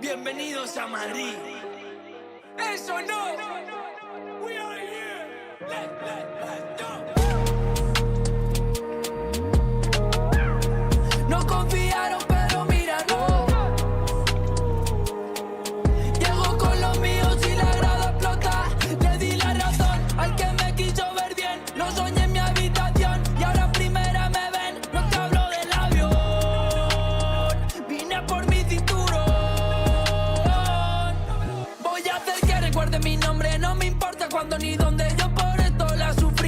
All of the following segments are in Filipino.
Bienvenidos a Madrid. ¡Eso no! We are here. Let's go. No confiaron, pero míralo. Llego con los míos y la grada explota. Le di la razón al que me quiso ver bien. Lo soñé en mi habitación y ahora primera me ven. No te hablo del avión. Vine por mi cinturón. Voy a hacer que recuerde mi nombre. No me importa cuándo ni dónde. Yo por esto la sufro.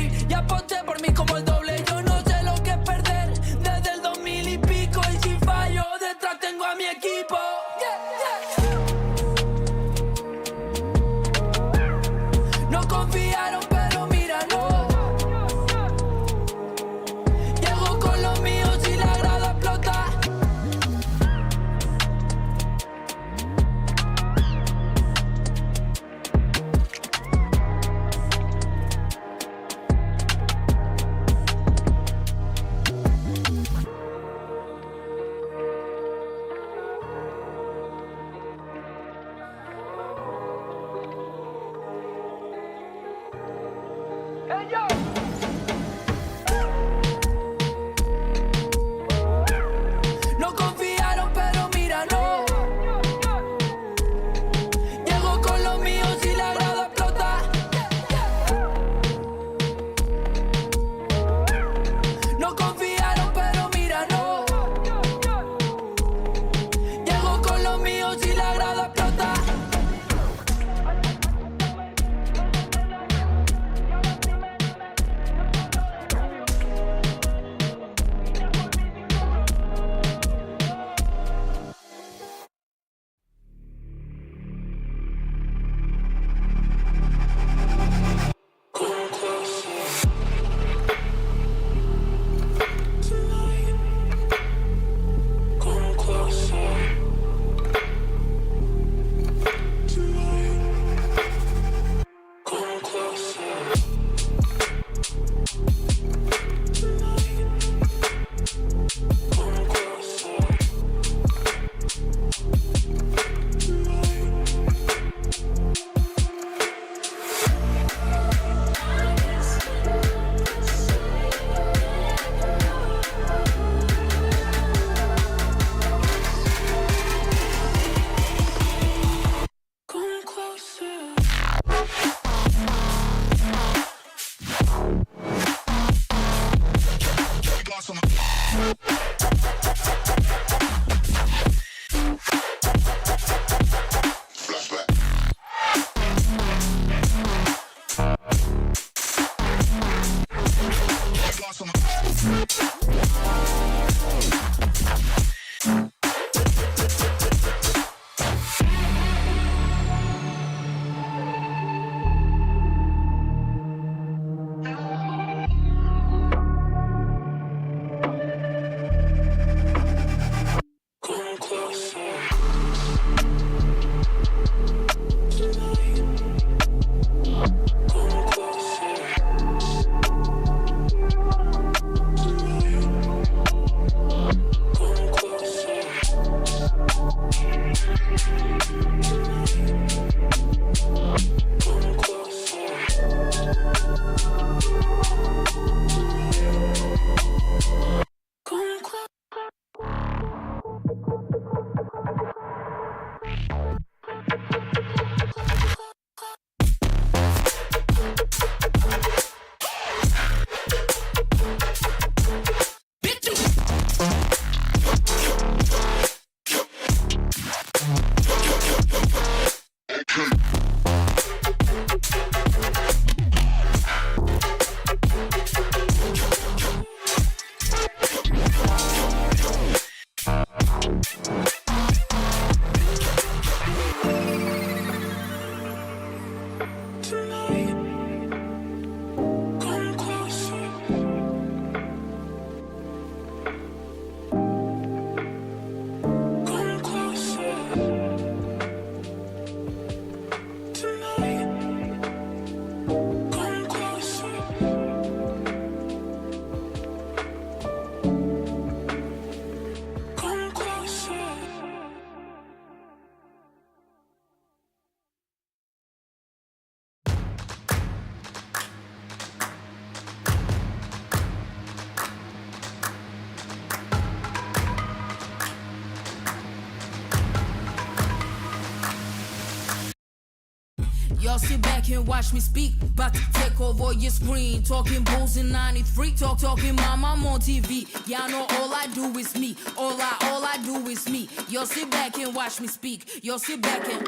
Y'all sit back and watch me speak. About to take over your screen. Talking bulls in 93. Talking mom, I'm on TV. Y'all know all I do is me. All I do is me. Y'all sit back and watch me speak. Y'all sit back and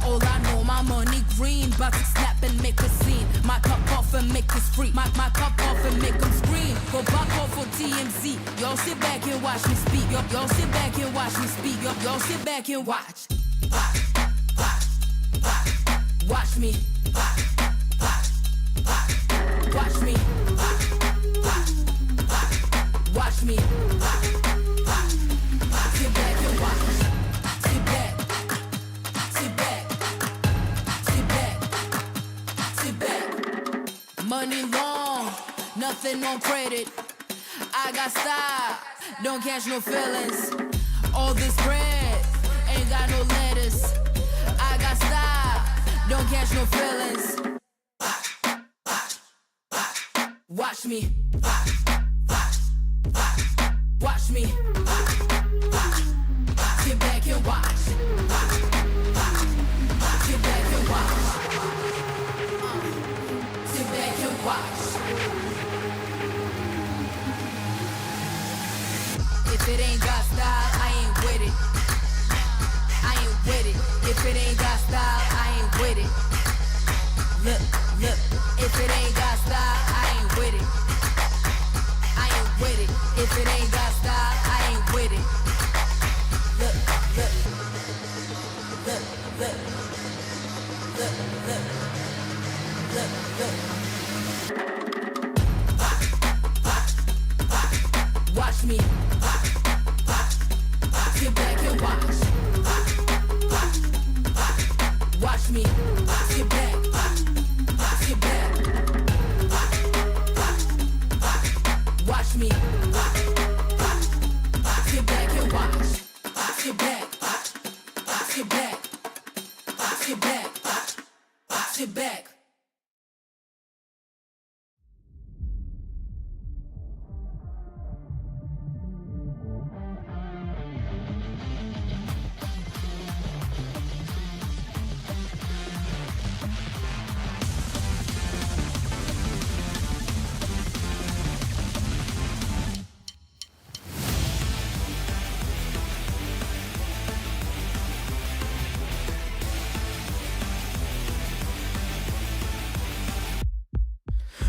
all I know, my money green. About to snap and make a scene. My cup off and make this free. My cup off and make them scream. Go back off for TMZ. Y'all sit back and watch me speak. Y'all sit back and watch me speak. Y'all sit back and watch. Watch me. Watch me. Watch me. Sit back and watch. Sit back. Sit back. Sit back. Sit back. Money long, nothing on credit. I got style, don't catch no feelings. All this bread, ain't got no lettuce. I got style, don't catch no feelings. Watch me. Watch me. Sit back and watch. Sit back and watch. Sit back and watch. If it ain't got style, I ain't with it. I ain't with it. If it ain't got style, I ain't with it. Look. If it ain't got style, I ain't with it. I ain't with it. If it ain't got style, I ain't with it. Look. Watch me. Sit back and watch. Watch me. Sit back. Sit back. Watch me. Sit back and watch. Sit back. Sit back. Sit back. Sit back.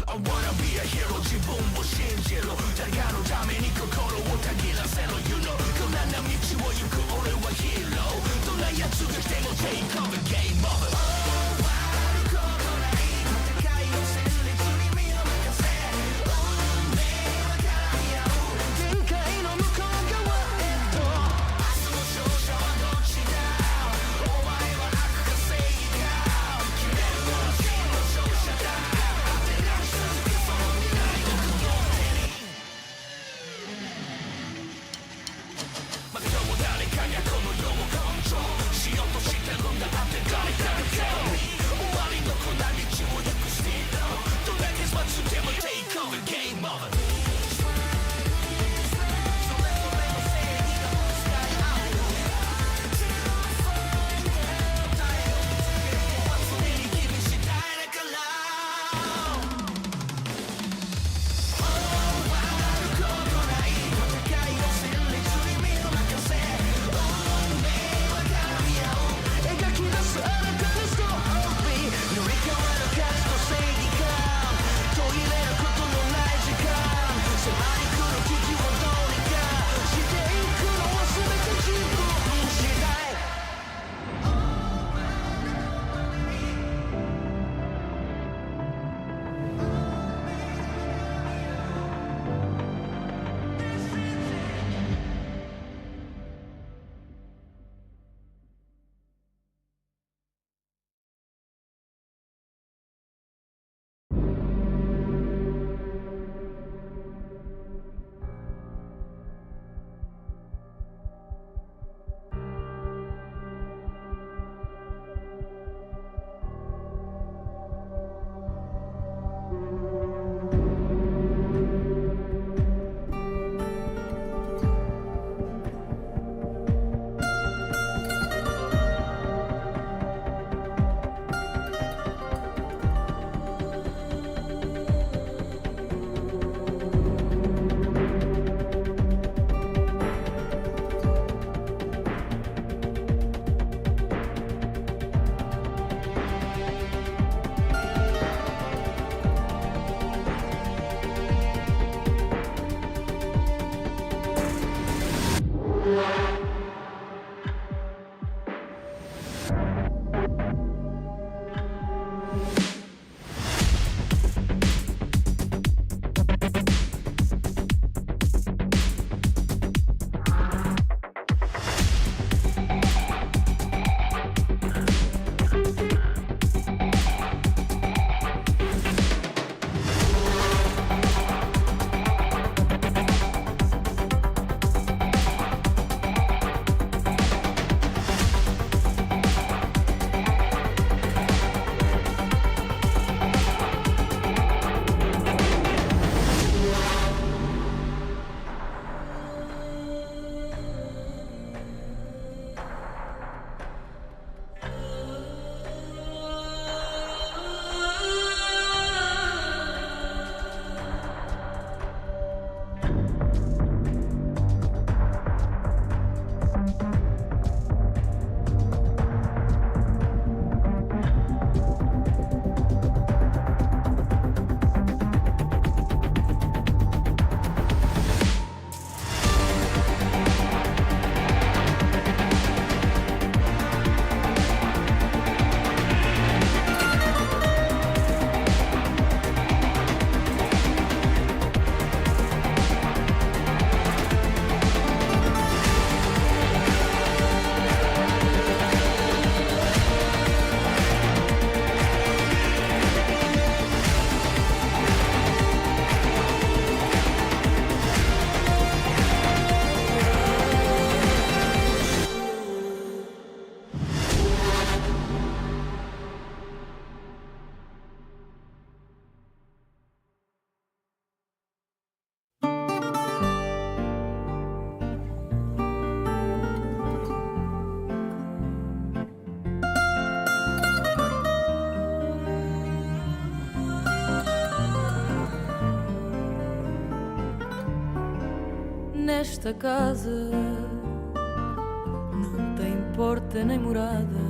I wanna be a hero 自分を信じろ誰かのために心をたぎらせろ You know 困難な道を行く俺はヒーローどんな奴が来ても Take over game over 終わることない戦いを戦列に身を任せ運命は絡み合う限界の向こう側へと明日の勝者はどっちだお前は悪か正義か決めるのは真の勝者だしようとしてるんだって誰かが tell me 終わりのこんな道を行くスピードどんな結末でも take over game over それぞれの正義がぶつかり合う答えを見つけるのは常に君次第だから終わることない戦いを戦列に身を任せ描き出すあなたのストーリー Nesta casa não tem porta nem morada,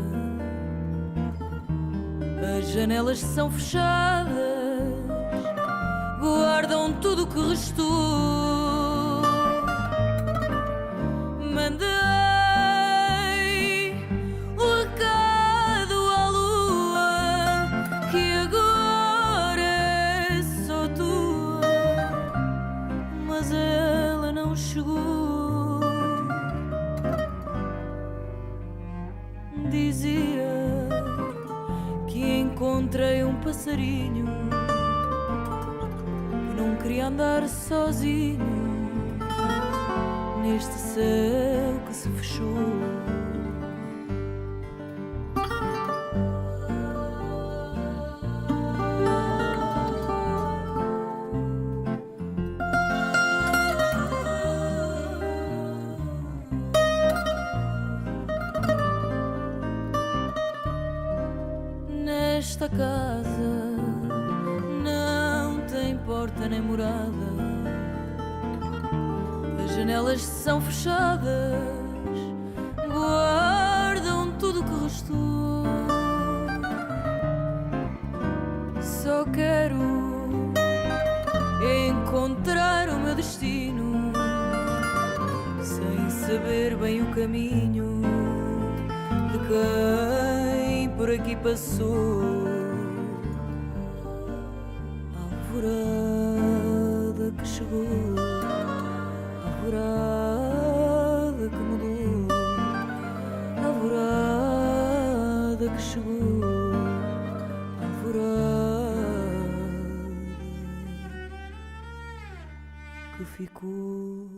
as janelas são fechadas, guardam tudo o que restou. Mandei o recado à lua que agora é só tua, mas ela não chegou. Dizia que encontrei um passarinho que não queria andar sozinho neste céu que se fechou. Nesta casa não tem porta nem morada, as janelas são fechadas, guardam tudo o que restou. Só quero encontrar o meu destino, sem saber bem o caminho de quem por aqui passou. Alvorada que chegou, alvorada que mudou, alvorada que chegou, alvorada que ficou.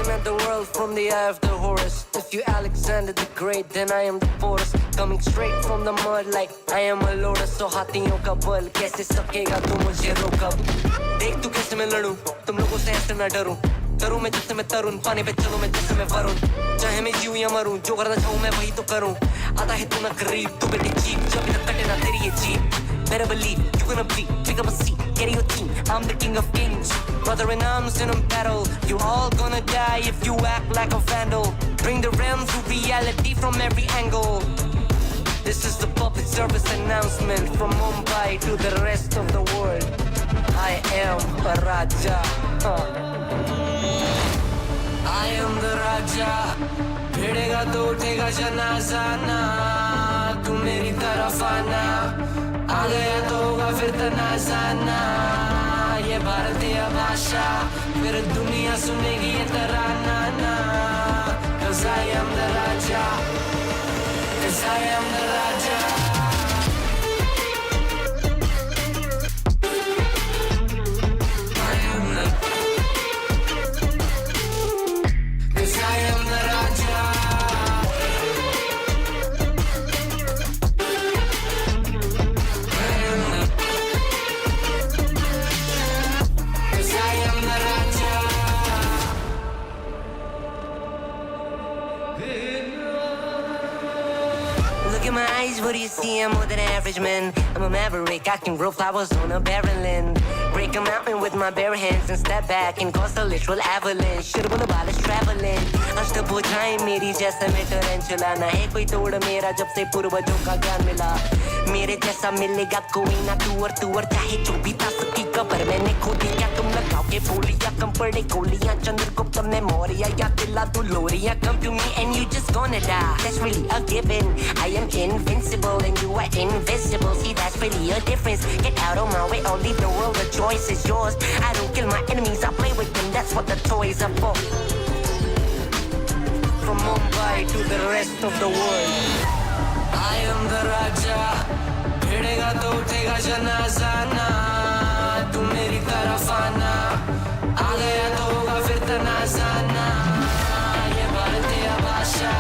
At the world from the eye of the Horus. If you Alexander the Great, then I am the Porus. Coming straight from the mud like I am a Lotus. So हाथियों का बल कैसे सकेगा तू मुझे रोका? देख तू कैसे मैं लड़ूं, तुम लोगों से ऐसे ना डरूं. करूं मैं जिससे मैं तरुण, पानी पे चलूं मैं जिससे मैं वरुण. चाहे मैं जीऊं या मरूं, जो करना चाहूं मैं वही तो करूं. आता है तू ना गरीब, तू बेटी चीप, जब तक कटे ना तेरी ये jeep. Better believe you're gonna bleed. Pick up a seat, get your team. I'm the king of kings. Brother in arms in a battle. You all gonna die if you act like a vandal. Bring the realm to reality from every angle. This is the public service announcement from Mumbai to the rest of the world. I am a Raja. I am the Raja. भिड़ेगा तो उठेगा जनाजा ना. तू मेरी तरफ आना. आ गया तो होगा फिर तनाजा ना. ये भारतीय भाषा फिर दुनिया सुनेगी ये तराना ना. 'Cause I am the Raja. 'Cause I am the Raja. I am the. 'Cause I am the Raja. Look in my eyes, what do you see? I'm more than an average man. I'm a maverick, I can grow flowers on a barren land. Break a mountain with my bare hands and step back and cause a literal avalanche. Should've been about us traveling. आज तो बुझाए मेरी जैसे मैं tarantula. ना है कोई तोड़ मेरा जब से पूर्वजों का ज्ञान मिला. मेरे जैसा मिलेगा कोई ना तू और चाहे जो भी था सबकी कबर मैंने खोदी. क्या तुम लगाओगे बोलियां कम पड़े गोलियां. चंद्रगुप्त ने मौर्य या दिला तू लोरियां. Come to me and you just gonna die. That's really a given. I am invincible and you are invisible. See, that's really a difference. Get out of my way, I'll leave the world. The choice is yours. I don't kill my enemies, I play with them. That's what the toys are for. From Mumbai to the rest of the world, I am the Raja. भिड़ेगा तो उठेगा जनाजा ना. तू मेरी तरफ आना. आ गया तो होगा फिर तनाजा ना. ये भारतीय भाषा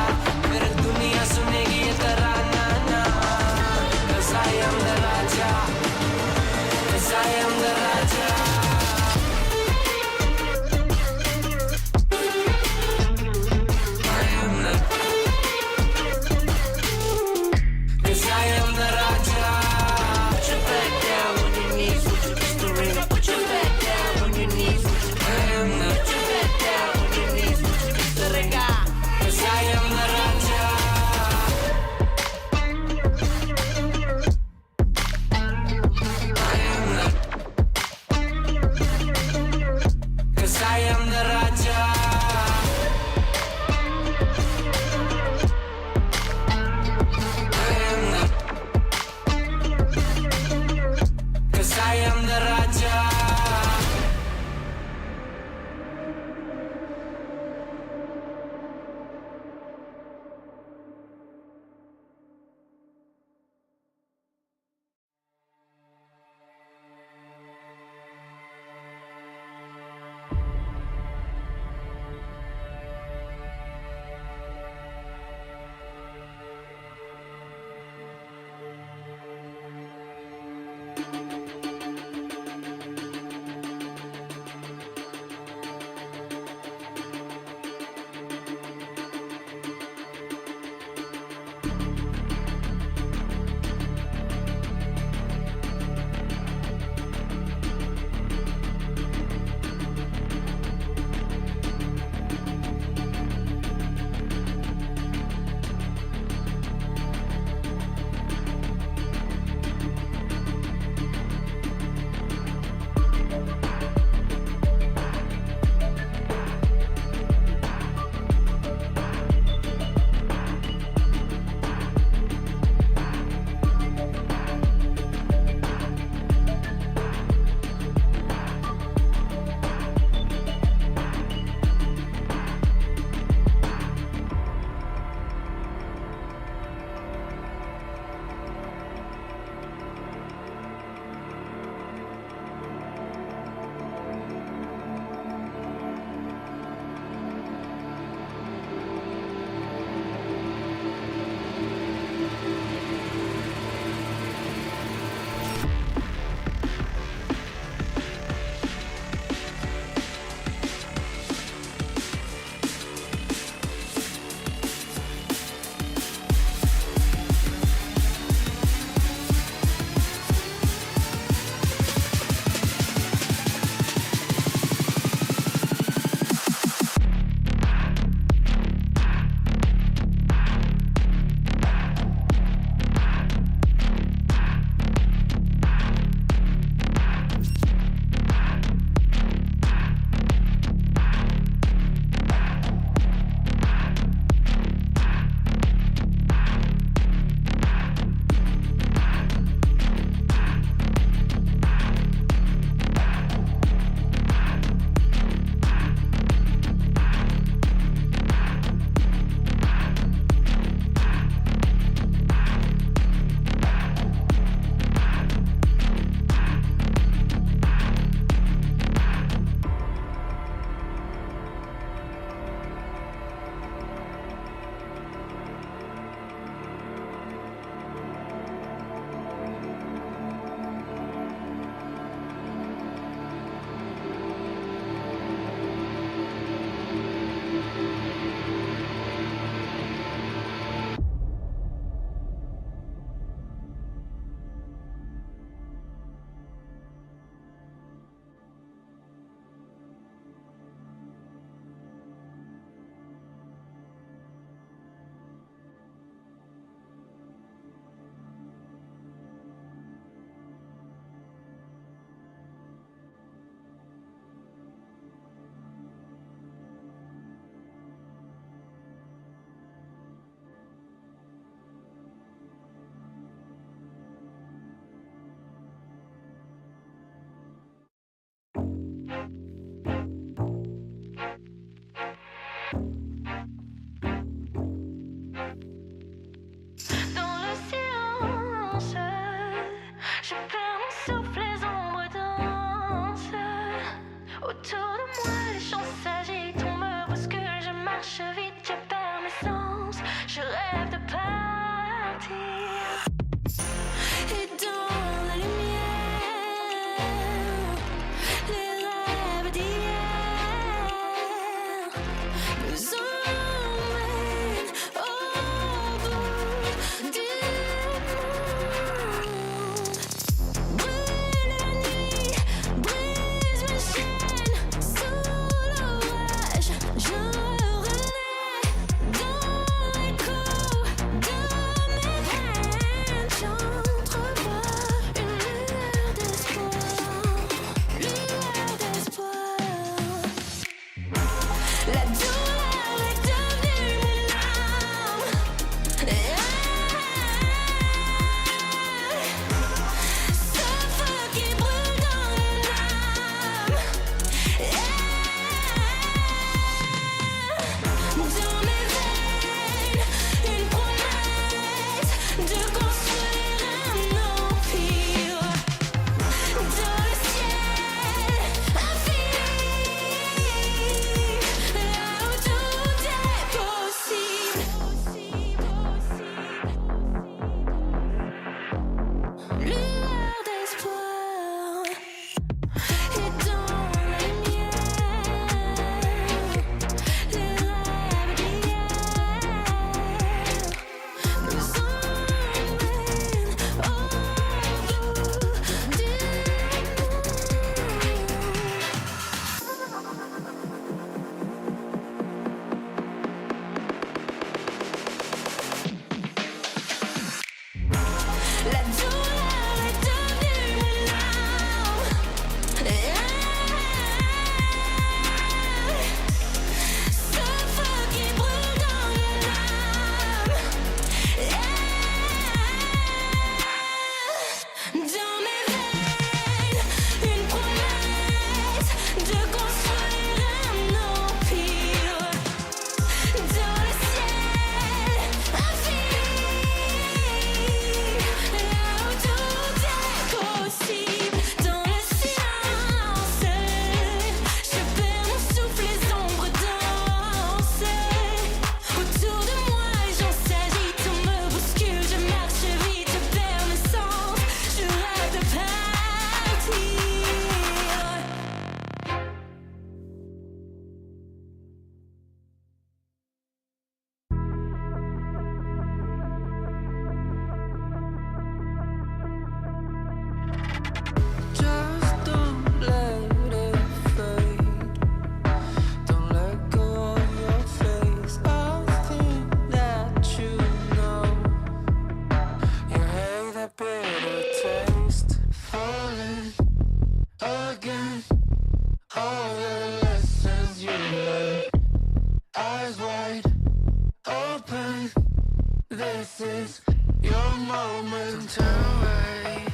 this is your moment. Turn away,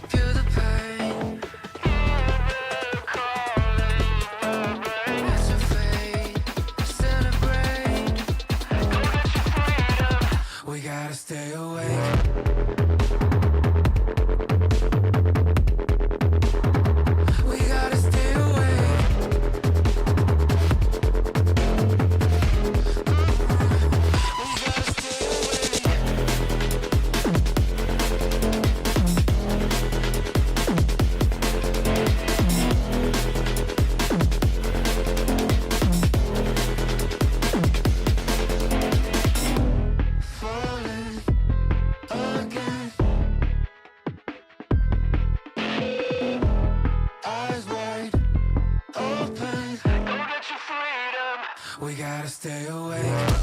feel the pain. It's your fate, celebrate. Go get your freedom. We gotta stay awake. We gotta stay awake. Falling again. Eyes wide open. Go get your freedom. We gotta stay awake.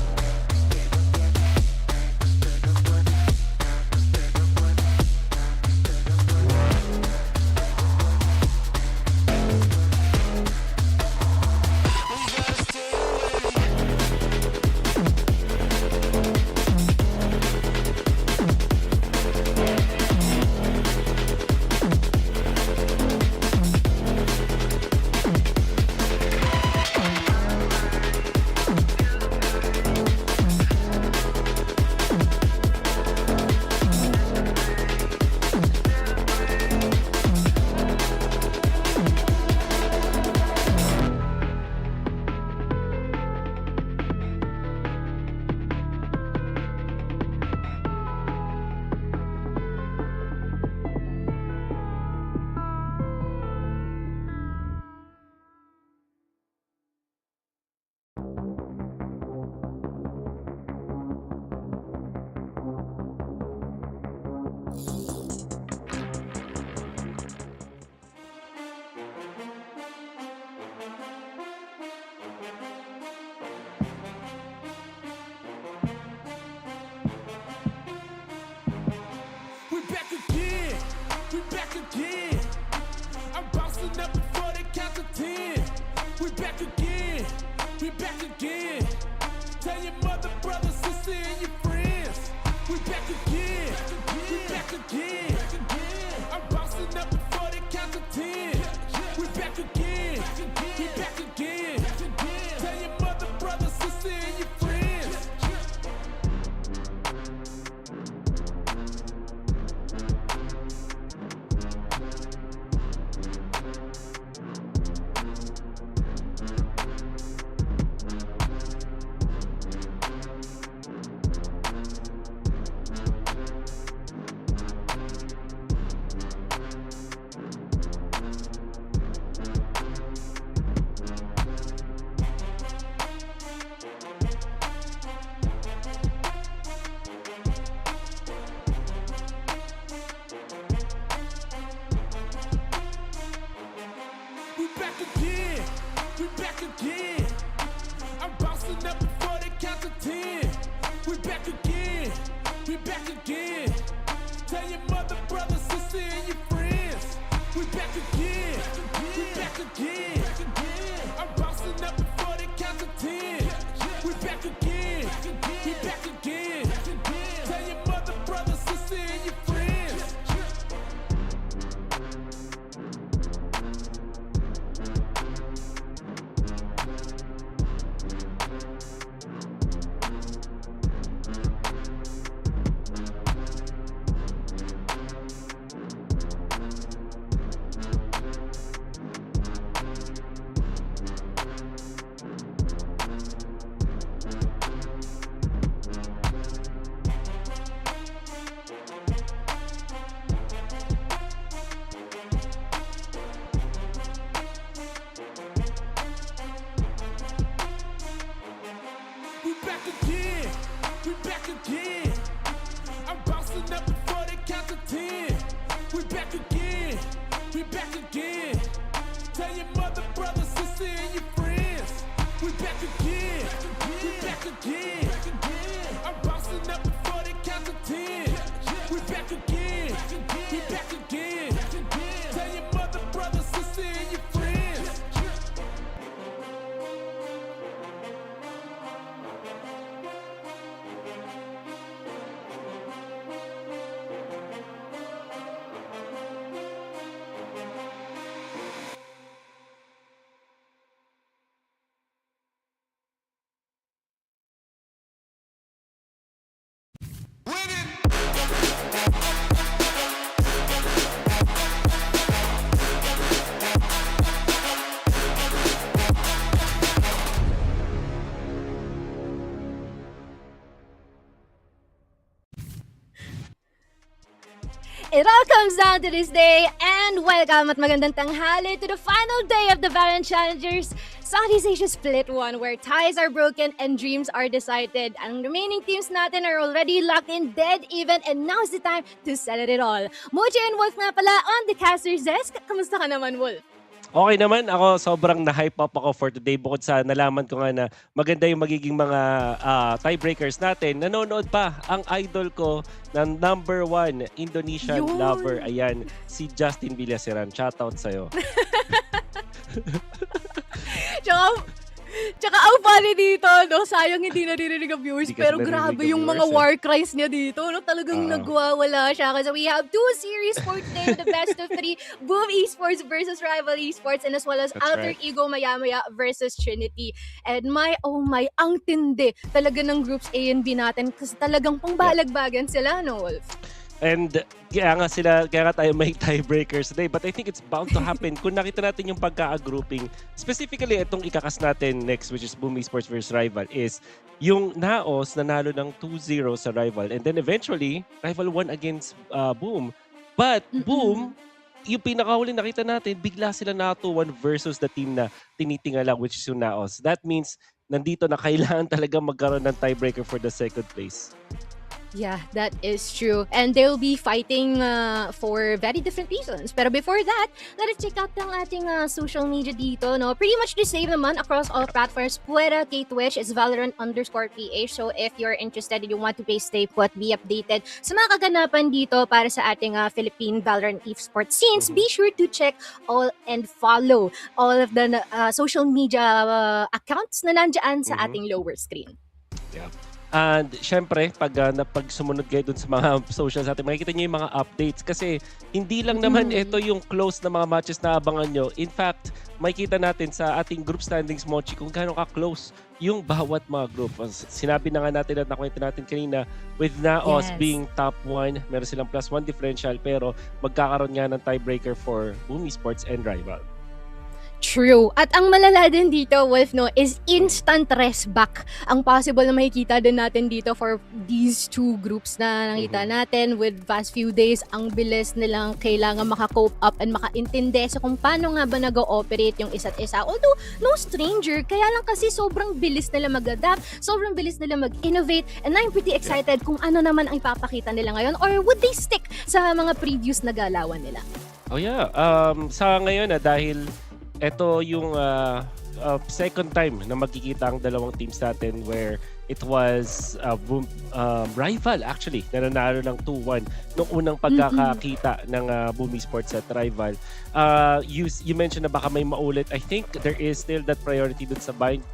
We back again, we back again. I'm bouncing up before they count to 10. We back again, we back again. Tell your mother, brother, sister, and your friends. We back again, we back again. I'm bouncing up before they count to 10. We back again, we back again. Tell your mother, brother, sister, and your friends. We back again, we back again. I'm bouncing up before they count to 10. We back again, we back again. Tell your mother, brother, sister, and your friends. We back again, we back again. I'm bouncing up before they count to 10. We back again, we back again. Tell your mother, brother, sister, and your friends. It all comes down to this day, and welcome at magandang tanghali to the final day of the VALORANT Challengers Southeast Asia Split 1, where ties are broken and dreams are decided. Ang remaining teams natin are already locked in dead even, and now's the time to settle it all. Mochi and Wolf nga pala on the caster's desk. Kamusta ka naman, Wolf? Okay naman, ako sobrang na-hype up ako for today bukod sa nalaman ko nga na maganda yung magiging mga tiebreakers natin. Nanonood pa ang idol ko ng #1 Indonesian lover. Ayan, si Justin Villaseran. Shoutout sa'yo. Tsaka ang funny dito, no? Sayang hindi naririnig ang viewers, pero grabe yung mga war cries niya dito, no? Talagang nagwawala siya. Kasi we have 2 series for today with the best of 3. Boom Esports versus Rival Esports, and as well as Alter Ego Maya-Maya versus Trinity. And ang tindi talaga ng groups A and B natin kasi talagang pangbalagbagan sila, no, Wolf? And kaya nga tayo may tiebreakers today. But I think it's bound to happen kung nakita natin yung pagka-grouping. Specifically, itong ikakas natin next, which is Boom Esports versus Rival, is yung Naos nanalo ng 2-0 sa Rival. And then eventually, Rival won against Boom. But Boom, yung pinakahuli nakita natin, bigla sila na 2-1 versus the team na tinitingala, which is yung Naos. That means, nandito na kailangan talaga magkaroon ng tiebreaker for the second place. Yeah, that is true. And they'll be fighting for very different reasons. Pero before that, let us check out ang ating social media dito, no? Pretty much the same naman across all platforms. Pwera kay Twitch is Valorant_PH. So if you're interested and you want to stay put, be updated sa mga kaganapan dito para sa ating Philippine Valorant Esports scenes, be sure to check all and follow all of the social media accounts na nandyan sa ating lower screen. Yeah. And syempre, pag sumunod kayo dun sa mga socials natin, makikita nyo yung mga updates. Kasi hindi lang naman ito yung close na mga matches na abangan nyo. In fact, makikita natin sa ating group standings, Mochi, kung gaano ka-close yung bawat mga group. Sinabi na nga natin at nakwento natin kanina, with Naos being top 1, meron silang +1 differential, pero magkakaroon nga ng tiebreaker for Boom Esports and Rival. True. At ang malala din dito, Wolf, no, is instant rest back ang possible na makikita din natin dito for these 2 groups na nakita natin with past few days. Ang bilis nilang kailangan maka-cope up and makaintindi sa kung paano nga ba nag-ooperate yung isa't isa. Although, no stranger, kaya lang kasi sobrang bilis nila mag-adapt, sobrang bilis nila mag-innovate, and I'm pretty excited kung ano naman ang ipapakita nila ngayon, or would they stick sa mga previous na galawan nila? Oh yeah, sa ngayon dahil ito yung second time na magkikita ang dalawang teams natin where it was Rival actually na nanalo ng 2-1 nung unang pagkakakita ng Boom Esports at Rival. You mentioned na baka may maulit. I think there is still that priority dun sa Bind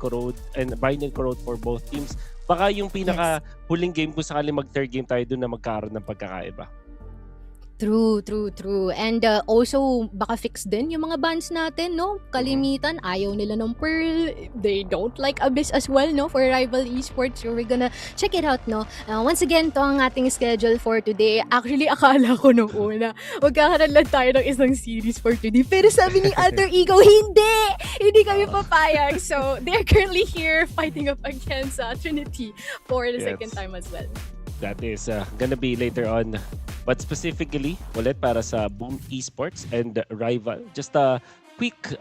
and Corrode for both teams. Baka yung pinaka huling game kung sakali mag third game tayo dun na magkaroon ng pagkakaiba. True. And also, baka fix din yung mga bans natin, no? Kalimitan, ayaw nila ng Pearl. They don't like Abyss as well, no? For Rival Esports. So we're gonna check it out, no? Once again, to ang ating schedule for today. Actually, akala ko nung una, magkakaroon lang tayo ng isang series for today. Pero sabi ni Alter Ego, hindi kami papayag. So, they're currently here fighting up against Trinity for the second time as well. That is gonna be later on. But specifically, ulit para sa Boom Esports and Rival. Just a quick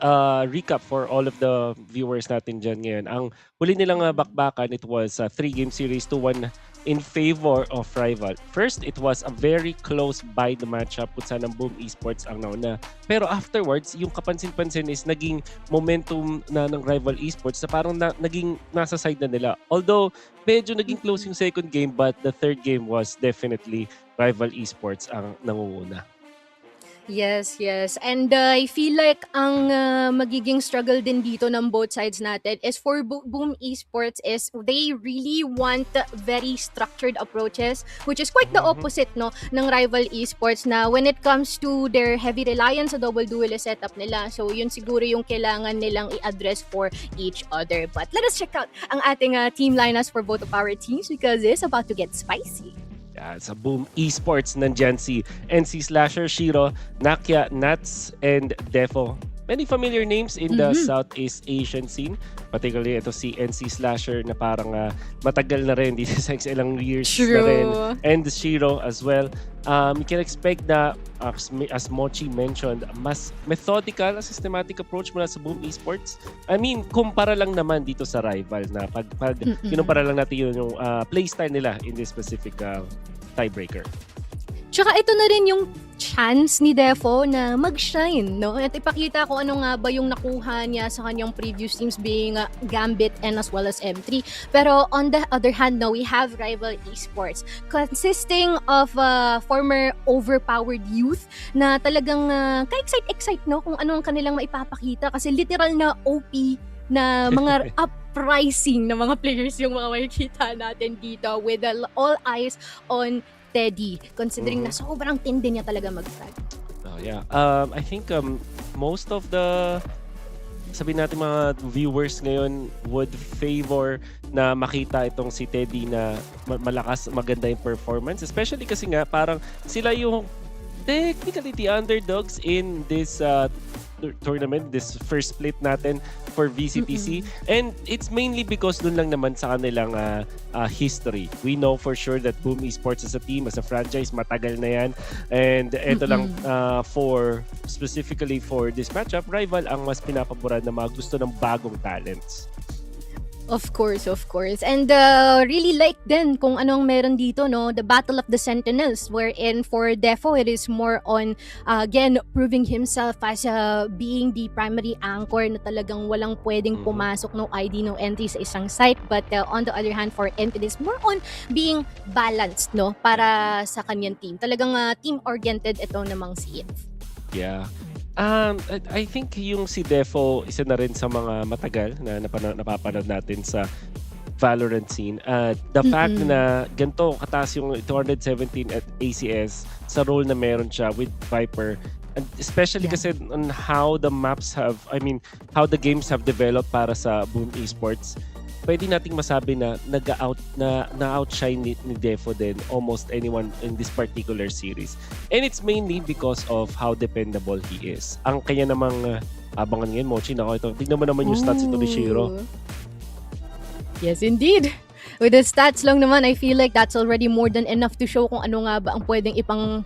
recap for all of the viewers natin dyan ngayon. Ang huli nilang bakbakan, it was a 3-game series, 2-1 in favor of Rival. First, it was a very close bind matchup kung saan ang Boom Esports ang nauna. Pero afterwards, yung kapansin-pansin is naging momentum na ng Rival Esports na parang naging nasa side na nila. Although, medyo naging close yung second game, but the third game was definitely Rival Esports ang nangunguna. Yes. And I feel like ang magiging struggle din dito ng both sides natin is for Boom Esports is they really want very structured approaches, which is quite the opposite, no, ng Rival Esports na when it comes to their heavy reliance sa double duelist setup nila. So yun siguro yung kailangan nilang i-address for each other. But let us check out ang ating team lineups for both of our teams because it's about to get spicy. Sa Boom Esports, nandyan si NC Slasher, Shiro, Nakia, Nats, and Defo. Many familiar names in the Southeast Asian scene. Particularly ito si NC Slasher na parang matagal na rin dito sa ilang years na rin. And Shiro as well. You can expect na, as Mochi mentioned, mas methodical, systematic approach mula sa Boom Esports. I mean, kumpara lang naman dito sa rival na pag kinumpara lang natin yung playstyle nila in this specific tiebreaker. Tsaka ito na rin yung chance ni Defo na mag-shine, no? At ipakita ko ano nga ba yung nakuha niya sa kanyang previous teams being Gambit and as well as M3. Pero on the other hand, no, we have rival esports consisting of former overpowered youth na talagang ka-excite, no? Kung ano ang kanilang maipapakita kasi literal na OP na mga uprising na mga players yung mga makikita natin dito with all eyes on Teddy, considering na sobrang tindi niya talaga mag-frag. Oh, yeah. I think most of the sabihin natin mga viewers ngayon would favor na makita itong si Teddy na malakas, maganda yung performance. Especially kasi nga parang sila yung technically the underdogs in this tournament, this first split natin for VCTC. And it's mainly because dun lang naman sa kanilang history. We know for sure that Boom Esports as a team, as a franchise, matagal na yan. And ito lang specifically for this matchup, rival ang mas pinapaboran na mga gusto ng bagong talents. Of course. And really like din kung anong meron dito, no? The Battle of the Sentinels, wherein for Defo, it is more on, again, proving himself as being the primary anchor na talagang walang pwedeng pumasok, no ID, no entry sa isang site. But on the other hand, for Enfield, is more on being balanced, no? Para sa kanyang team. Talagang team-oriented ito namang si Inf. Yeah. I think yung si Defo isa na rin sa mga matagal na napapanood natin sa Valorant scene. The fact na ganito kataas yung 217 at ACS sa role na meron siya with Viper, and especially kasi on how the maps have, how the games have developed para sa Boom Esports, pwede nating masabi na na-outshine ni Defo din almost anyone in this particular series. And it's mainly because of how dependable he is. Ang kanya namang abangan ngayon, Mochi, ito. Tignan mo naman yung stats ito ni Shiro. Yes, indeed. With the stats lang naman, I feel like that's already more than enough to show kung ano nga ba ang pwedeng ipang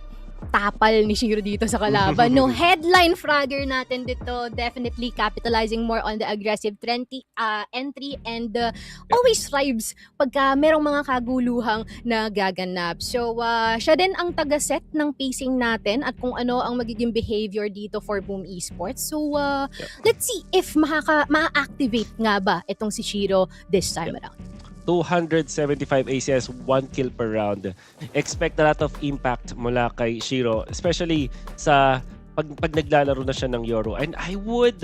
tapal ni Shiro dito sa kalaban. No, headline fragger natin dito, definitely capitalizing more on the aggressive entry and always thrives pagka merong mga kaguluhang na gaganap. So, siya din ang taga-set ng pacing natin at kung ano ang magiging behavior dito for Boom Esports. So, let's see if ma-activate nga ba itong si Shiro this time around. 275 ACS, 1 kill per round. Expect a lot of impact mula kay Shiro, especially sa pag naglalaro na siya ng Yoru. And I would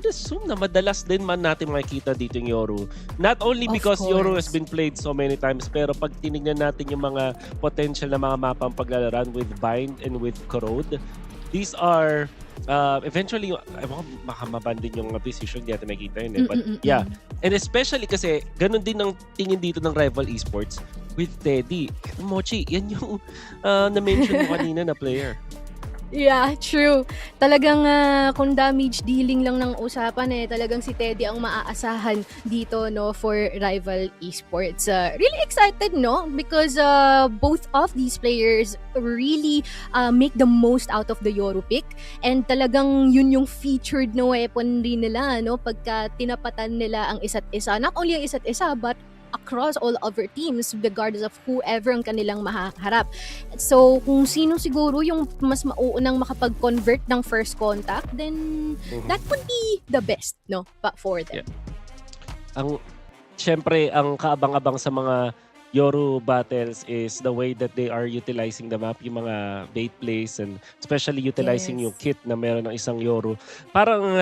assume na madalas din man natin makikita dito yung Yoru. Not only because Yoru has been played so many times, pero pag tinignan natin yung mga potential na mga mapang paglalaran with Bind and with Corrode, these are eventually, baka maban din yung position, di natin makikita yun. But yeah, and especially kasi ganun din ang tingin dito ng rival esports with Teddy. Mochi, yan yung na-mention mo kanina na player. Yeah, true. Talagang kung damage dealing lang ng usapan talagang si Teddy ang maaasahan dito, no, for rival esports. Really excited, no, because both of these players really make the most out of the Yoru pick, and talagang yun yung featured na weapon rin nila, no, pagka tinapatan nila ang isa't isa. Not only ang isa't isa, but across all other teams regardless of whoever ang kanilang mahaharap. So, kung sino siguro yung mas mauunang makapag-convert ng first contact, then that would be the best, no, for them. Yeah. Siyempre, ang kaabang-abang sa mga Yoru battles is the way that they are utilizing the map, yung mga bait plays, and especially utilizing yung kit na meron ng isang Yoru. Parang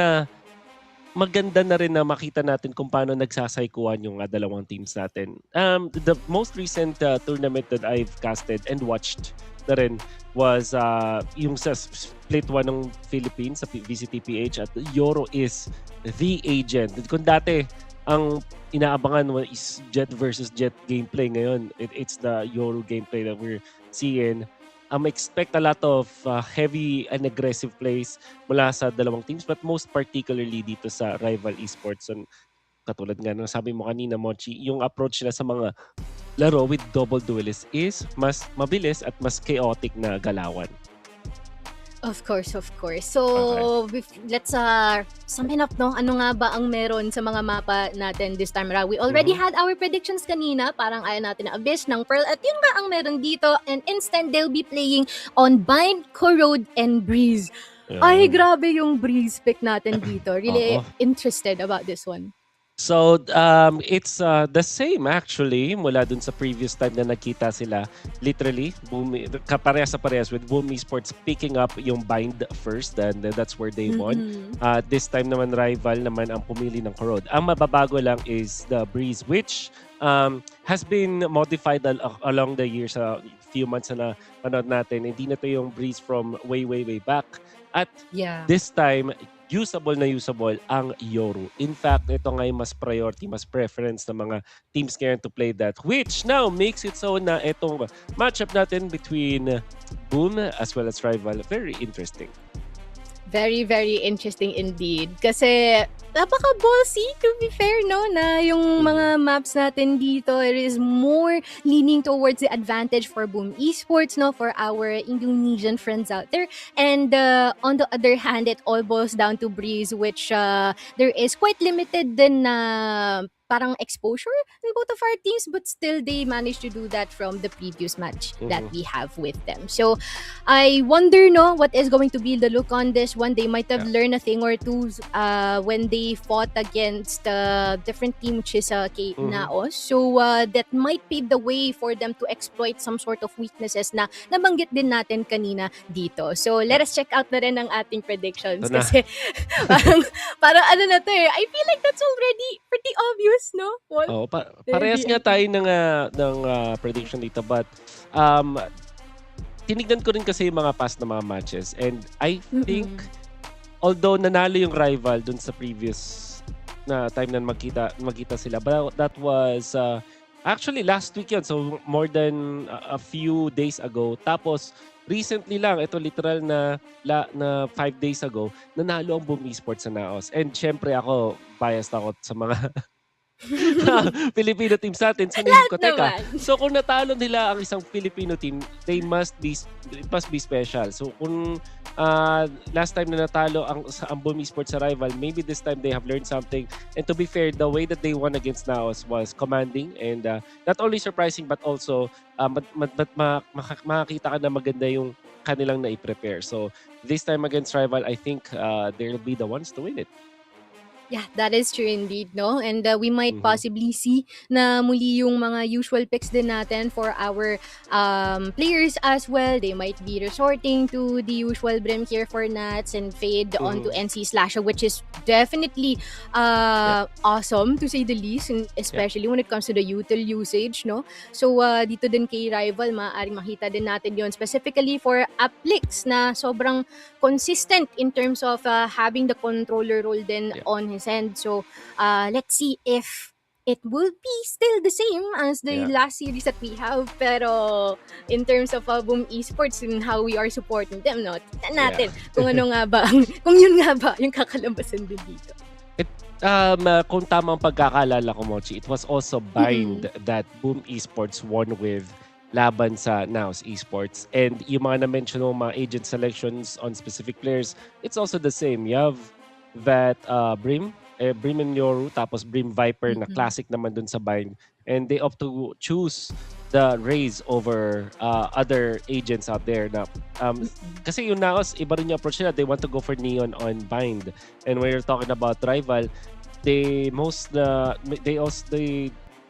maganda na rin na makita natin kung paano nagsasaykuan yung dalawang teams natin. The most recent tournament that I've casted and watched na rin was yung sa split 1 ng Philippines sa VCT PH, at Yoru is the agent. Kung dati ang inaabangan mo is Jet versus Jet gameplay ngayon. It's the Yoru gameplay that we're seeing. Expect a lot of heavy and aggressive plays mula sa dalawang teams, but most particularly dito sa rival esports. And katulad nga ng sabi mo kanina, Mochi, yung approach nila sa mga laro with double duelists is mas mabilis at mas chaotic na galawan. Of course, of course. So, let's sum it up, no? Ano nga ba ang meron sa mga mapa natin this time around? We already had our predictions kanina. Parang ayaw natin na Abyss ng Pearl. At yun nga ang meron dito. And instant, they'll be playing on Bind, Corrode, and Breeze. Ay, grabe yung Breeze pick natin dito. Really interested about this one. So, it's the same actually mula dun sa previous time na nakita sila. Literally, kaparehas sa parehas with Boom Esports picking up yung Bind first and that's where they won. This time naman rival naman ang pumili ng Corrode. Ang mababago lang is the Breeze which has been modified along the years, a few months na panood natin. Hindi na to yung Breeze from way back. At this time, usable ang Yoru. In fact, ito nga yung mas priority, mas preference ng mga teams ngayon to play that. Which now makes it so na itong matchup natin between Boom as well as Rival, very interesting. Very, very interesting indeed. Kasi napaka-bossy, to be fair, no? Na yung mga maps natin dito, it is more leaning towards the advantage for Boom Esports, no? For our Indonesian friends out there. And on the other hand, it all boils down to Breeze, which there is quite limited din na parang exposure in both of our teams, but still they managed to do that from the previous match that we have with them. So I wonder, no, what is going to be the look on this one. They might have learned a thing or two when they fought against a different team, which is Naos. So that might pave the way for them to exploit some sort of weaknesses na nabanggit din natin kanina dito. So let us check out na rin ang ating predictions kasi parang ano na to I feel like that's already pretty obvious. No? Well, parehas nga tayo ng prediction dito, but tinignan ko rin kasi yung mga past na mga matches and I think although nanalo yung rival dun sa previous na time na magkita sila, but that was actually last week yun, so more than a few days ago. Tapos recently lang, ito literal na 5 days ago, nanalo ang Boom Esports sa Naos. And syempre ako, biased ako sa mga Filipino teams natin. So, so kung natalo nila ang isang Filipino team, it must be special. So kung last time na natalo ang Boom Esports sa rival, maybe this time they have learned something. And to be fair, the way that they won against Naos was commanding and not only surprising but also makakita ka na maganda yung kanilang na-prepare. So this time against rival, I think they'll be the ones to win it. Yeah, that is true indeed, no? And we might possibly see na muli yung mga usual picks din natin for our players as well. They might be resorting to the usual Brim here for Nats and Fade onto NC Slasher, which is definitely awesome to say the least, and especially when it comes to the util usage, no? So dito din kay Rival, maaaring makita din natin yon specifically for Applix na sobrang consistent in terms of having the controller role din on his end. So let's see if it will be still the same as the last series that we have. Pero in terms of Boom Esports and how we are supporting them, no, tignan natin kung ano nga ba, kung yun nga ba yung kakalabasan din dito. Kung tamang pagkakalala ko, Mochi, it was also Bind that Boom Esports won with laban sa Naos Esports. And yung mga na-mention mo, mga agent selections on specific players, it's also the same. You have that Brim and Yoru, tapos Brim Viper na classic naman dun sa Bind. And they opt to choose the Raze over other agents out there. Na, kasi yung Naos, iba rin yung approach nila. They want to go for Neon on Bind. And when you're talking about rival, they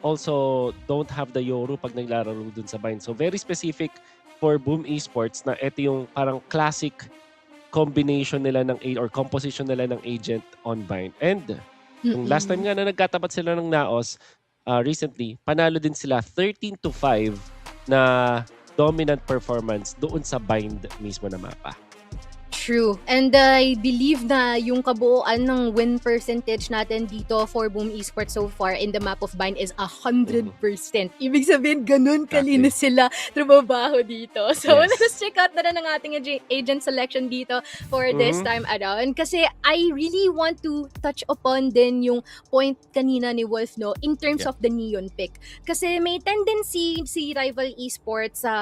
also don't have the Yoru pag naglalaro dun sa Bind. So very specific for Boom Esports na ito yung parang classic combination nila ng or composition nila ng agent on Bind. And yung last time nga na nagkatapat sila ng Naos, recently, panalo din sila 13-5 na dominant performance doon sa Bind mismo na mapa. True. And I believe na yung kabuuan ng win percentage natin dito for Boom Esports so far in the map of Bind is 100%. Ibig sabihin, ganun kalinis sila trabaho dito. So, Yes. let's check out na rin ang ating agent selection dito for this time around. Kasi I really want to touch upon din yung point kanina ni Wolf, no, in terms of the Neon pick. Kasi may tendency si Rival Esports sa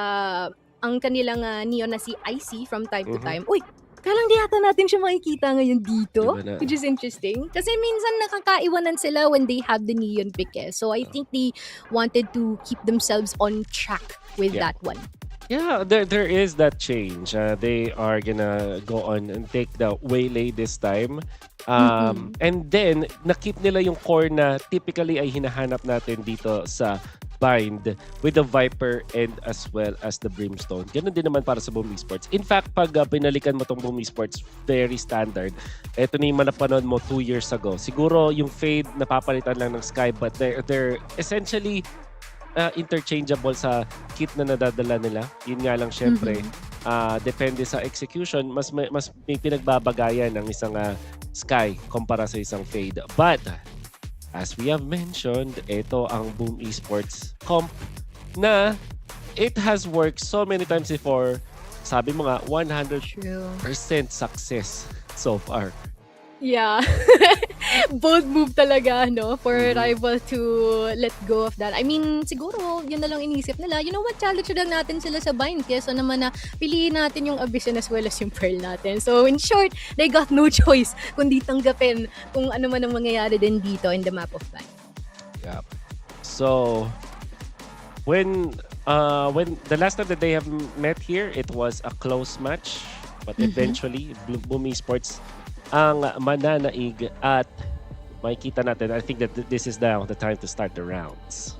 ang kanilang Neon na si IC from time to time. Uy, kalang di yata natin siya makikita ngayon dito, Diba na? which is interesting. Kasi minsan nakakaiwanan sila when they have the Neon pick eh. So I think they wanted to keep themselves on track with Yeah. that one. Yeah, there is that change. They are gonna go on and take the waylay this time. And then, nakip nila yung core na typically ay hinahanap natin dito sa Bind with the Viper and as well as the Brimstone. Ganun din naman para sa Boom Esports. In fact, pag binalikan mo tong Boom Esports, very standard. Ito na yung napanood mo 2 years ago. Siguro yung Fade napapalitan lang ng Sky, but they're essentially interchangeable sa kit na nadadala nila. Yun nga lang syempre, depende sa execution, mas may pinagbabagayan ng isang Sky kumpara sa isang Fade. But as we have mentioned, ito ang Boom Esports comp na it has worked so many times before. Sabi mo nga, 100% success so far. Yeah. Bold move talaga, no? For Rival to let go of that. I mean, siguro, yun na lang inisip nila. You know what? Challenge lang natin sila sa Bind. Kesa naman na piliin natin yung Abyssal as well as yung Pearl natin. So, in short, they got no choice kundi tanggapin kung ano man ang mangyayari din dito in the map of Bind. Yeah. So, when the last time that they have met here, it was a close match. But eventually, Boom Esports ang mananaig at makikita natin. I think that this is now the time to start the rounds.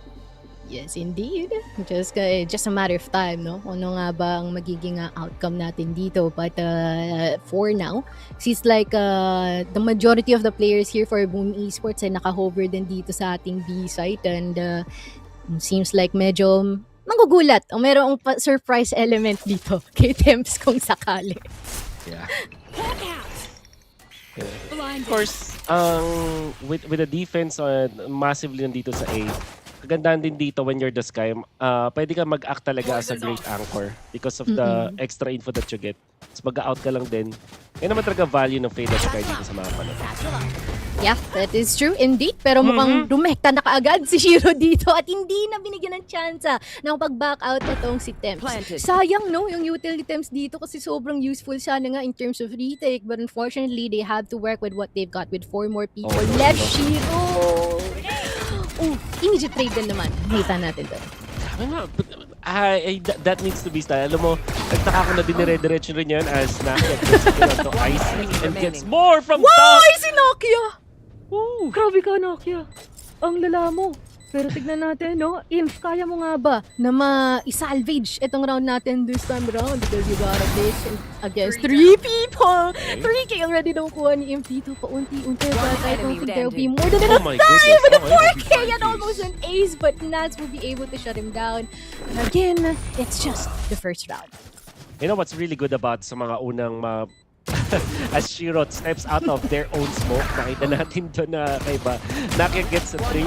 Yes, indeed. Just a matter of time, no? Ano nga ba ang magiging outcome natin dito? But for now, seems like the majority of the players here for Boom Esports ay naka-hover din dito sa ating B site and seems like medyo magugulat o merong surprise element dito kay Temps kung sakali. Yeah. Of course, with the defense massively nandito sa A, kagandahan din dito when you're the Sky, pwede ka mag-act talaga as a great anchor because of the extra info that you get. So mag-out ka lang din. Yan naman talaga value ng Fade at Sky dito sa mga panahon. Yeah, that is true indeed. Pero mukhang rumekta na kaagad si Shiro dito at hindi na binigyan ng tsansa na pag-back out itong si Temps. Sayang, no, yung utility Temps dito kasi sobrang useful sana nga in terms of retake. But unfortunately, they have to work with what they've got with 4 more people left. Shiro! Oh, immediate trade din naman. Kita natin doon. That needs to be style. Alam mo, nagtaka ko na dinire-diretso rin yan as Nakia gets to ice and gets more from top. Ay, si Nakia! Woo! Grabe ka, Nakia. Ang lala mo. Pero tignan natin, no? Imp, kaya mo nga ba na ma-salvage itong round natin this time around? Because you got a base against 3 people! 3K already daw kuha ni Imp dito. Paunti-unti. But I don't think there'll be more than enough my time goodness. with the Oh, 4K and almost an ace. But Nats will be able to shut him down. And again, it's just the first round. You know what's really good about sa mga unang as Shiro steps out of their own smoke, nakita natin doon na kaiba. Nakia gets a 3.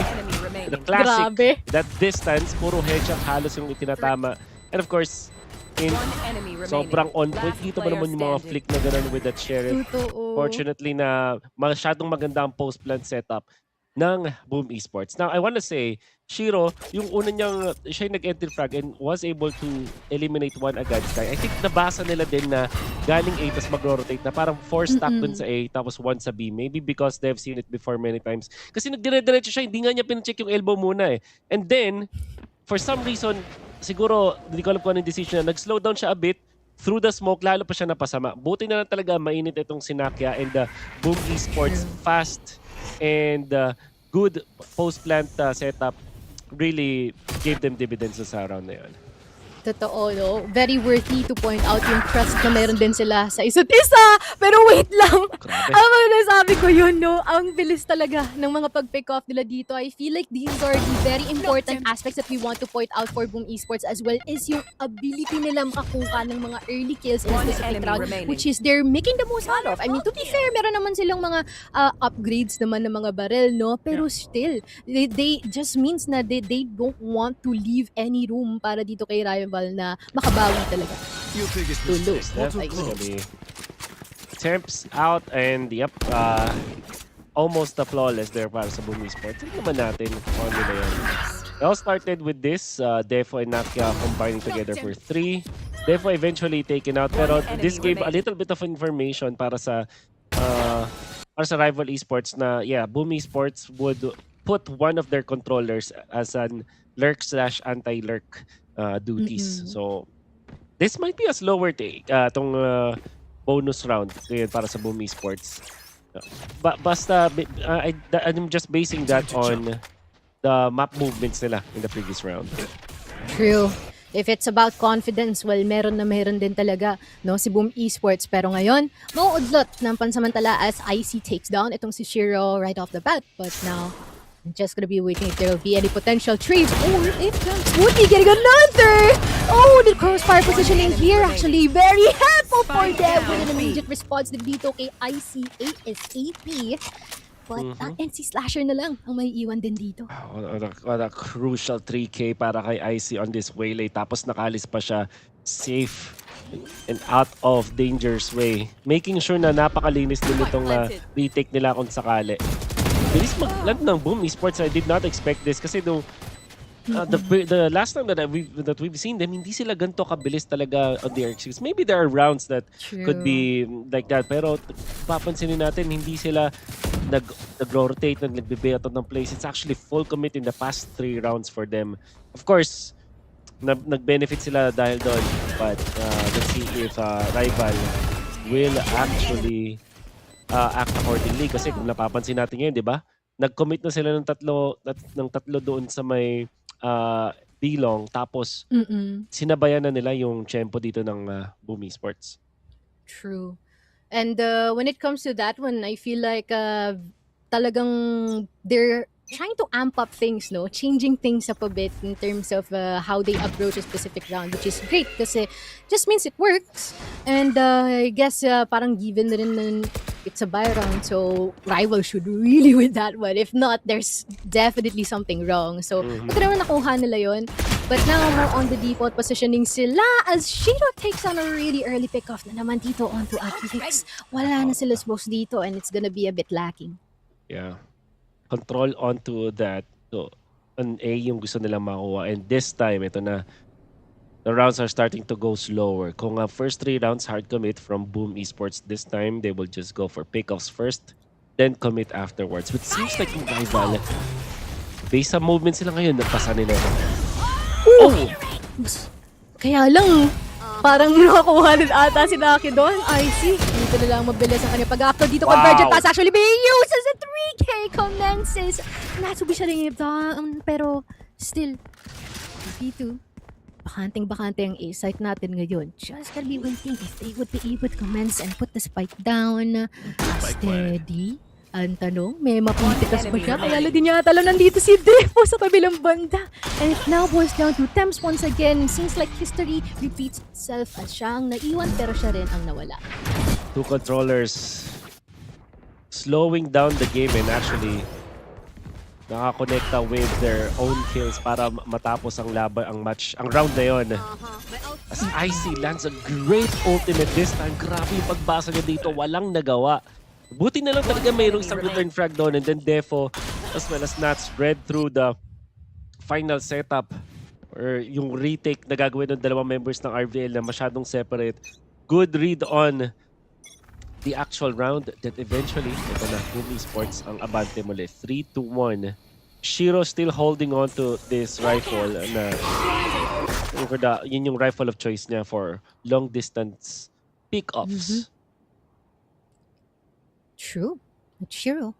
The classic, Grabe. that distance, puro headshot halos yung itinatama. And of course, sobrang on point. Dito mo naman yung mga flick na gano'n with that Sheriff. Totoo. Fortunately na masyadong maganda ang post-plant setup ng Boom Esports. Now, I want to say, Shiro, yung una niyang, siya yung nag-enter frag and was able to eliminate 1 agad Sky. I think nabasa nila din na galing A tapos mag-rotate na parang 4 stack dun sa A tapos 1 sa B. Maybe because they've seen it before many times. Kasi nagdire-diretso siya, hindi nga niya pinacheck yung elbow muna eh. And then, for some reason, siguro, hindi ko alam kung anong decision na, nag-slow down siya a bit through the smoke, lalo pa siya napasama. Buti na lang talaga mainit itong Sinakia and Boom Esports fast and good post-plant setup really gave them dividends sa round na yun. Totoo, no? Very worthy to point out yung trust na meron din sila sa isa't isa. Pero wait lang. Grabe. Ang nasabi ko yun, no? Ang bilis talaga ng mga pag-pick off nila dito. I feel like these are the very important aspects that we want to point out for Boom Esports as well is yung ability nila makakuha ng mga early kills in a specific round, which is they're making the most out of. I mean, to be fair, meron naman silang mga upgrades naman ng mga barrel, no? Pero still, they just means na they don't want to leave any room para dito kay Rival na makabawi talaga. Tulo. Definitely. Temps out and yep, almost a flawless there para sa Boom Esports. Tignan naman natin kung ano nila yan. It all started with this, Defo and Nakia combining together for 3. Defo eventually taken out, pero this gave a little bit of information para sa Rival Esports na, yeah, Boom Esports would put one of their controllers as an lurk/anti-lurk duties. So, this might be a slower take, tong bonus round ngayon para sa Boom Esports. Basta, I'm just basing that on the map movements nila in the previous round. True. If it's about confidence, well, meron din talaga, no, si Boom Esports. Pero ngayon, mauudlot ng pansamantala as IC takes down itong si Shiro right off the bat. But now, I'm just gonna be waiting if there will be any potential trades. Or if that's Woody getting another! Oh, the crossfire positioning here actually very helpful for them with an immediate response din dito kay IC ASAP. But NC Slasher na lang ang may iwan din dito. What a crucial 3K para kay IC on this waylay. Tapos nakalis pa siya safe and out of danger's way. Making sure na napakalinis din itong retake nila kung sakali. Bilis mag-land ng Boom Esports. I did not expect this kasi the last time that we've seen them, hindi sila ganito kabilis talaga on the RX. Maybe there are rounds that could be like that, pero papansinin natin, hindi sila nag-rotate, nagbe-beat ng plays. It's actually full commit in the past 3 rounds for them. Of course, nag-benefit sila dahil doon, but let's see if Rival will actually act accordingly. Kasi kung napapansin natin ngayon, di ba? Nag-commit na sila ng tatlo doon sa may Dilong, tapos sinabayan na nila yung tempo dito ng Boom Esports. True. And when it comes to that one, I feel like talagang they're trying to amp up things, no? Changing things up a bit in terms of how they approach a specific round, which is great kasi just means it works. And I guess parang given na rin it's a buy round, so Rival should really win that one. If not, there's definitely something wrong. So, ito naman nakuha nila yun. But now, more on the default positioning sila as Shiro takes on a really early pickoff na naman dito onto Akivix. Wala na sila supposed dito and it's gonna be a bit lacking. Yeah. Control onto that. So, an A yung gusto nilang makuha. And this time, ito na. The rounds are starting to go slower. Kung first 3 rounds hard commit from Boom Esports, this time they will just go for pickoffs first, then commit afterwards. But seems like yung Rival, based sa movement sila ngayon, nagpasa nila. Oh! Kaya lang, parang nakakuha din ata si Naki doon. I see. Dito na lang mabilis ang kanyang pag-upload dito. Convergent pass actually being used as a 3K commences. Natsubi siya rin ito. Pero still, B2. Bakanteng-bakante ang A-site natin ngayon. Just gotta be waiting if they would be able to commence and put the spike down. Steady. Ang tanong, may mapitikas ba siya? Kaya din yata lang nandito si Defo sa kabilang banda. And it now boils down to Temps once again. Seems like history repeats itself as siya ang naiwan pero siya rin ang nawala. 2 controllers slowing down the game and actually nakakonekta with their own kills para matapos ang match, ang round na yon. As IC lands a great ultimate this time. Grabe yung pagbasa niya dito, walang nagawa. Buti na lang talaga mayroong isang return frag doon, and then Defo as well as Nats spread through the final setup or yung retake na gagawin ng dalawang members ng RVL na masyadong separate. Good read on the actual round that eventually, ito na, Boom Esports ang abante muli. 3-1. Shiro still holding on to this rifle na yun yung rifle of choice niya for long distance pick-offs. True. It's Shiro.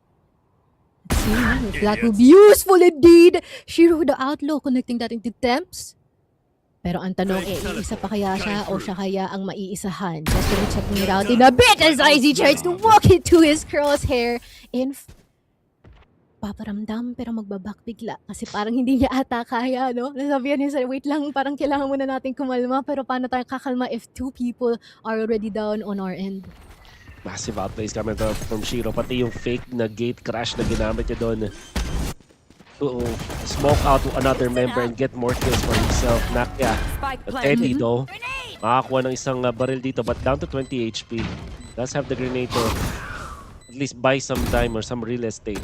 Let's see if that will be useful indeed. Shiro the Outlaw connecting that into Temps. Pero ang tanong, iisa pa kaya siya o siya kaya ang maiisahan? Just to check me out in a bit as Izzy tries to walk into his crosshair in paparamdam pero magbabak bigla kasi parang hindi niya ata kaya, no? Nasabihan niya sa wait lang, parang kailangan muna natin kumalma pero paano tayo kakalma if 2 people are already down on our end? Massive outplays coming from Shiro. Pati yung fake na gate crash na ginamit niya doon to smoke out to another member and get more kills for himself. Nakya. Teddy though, makakuha ng isang barrel dito but down to 20 HP. Does have the grenade to at least buy some time or some real estate.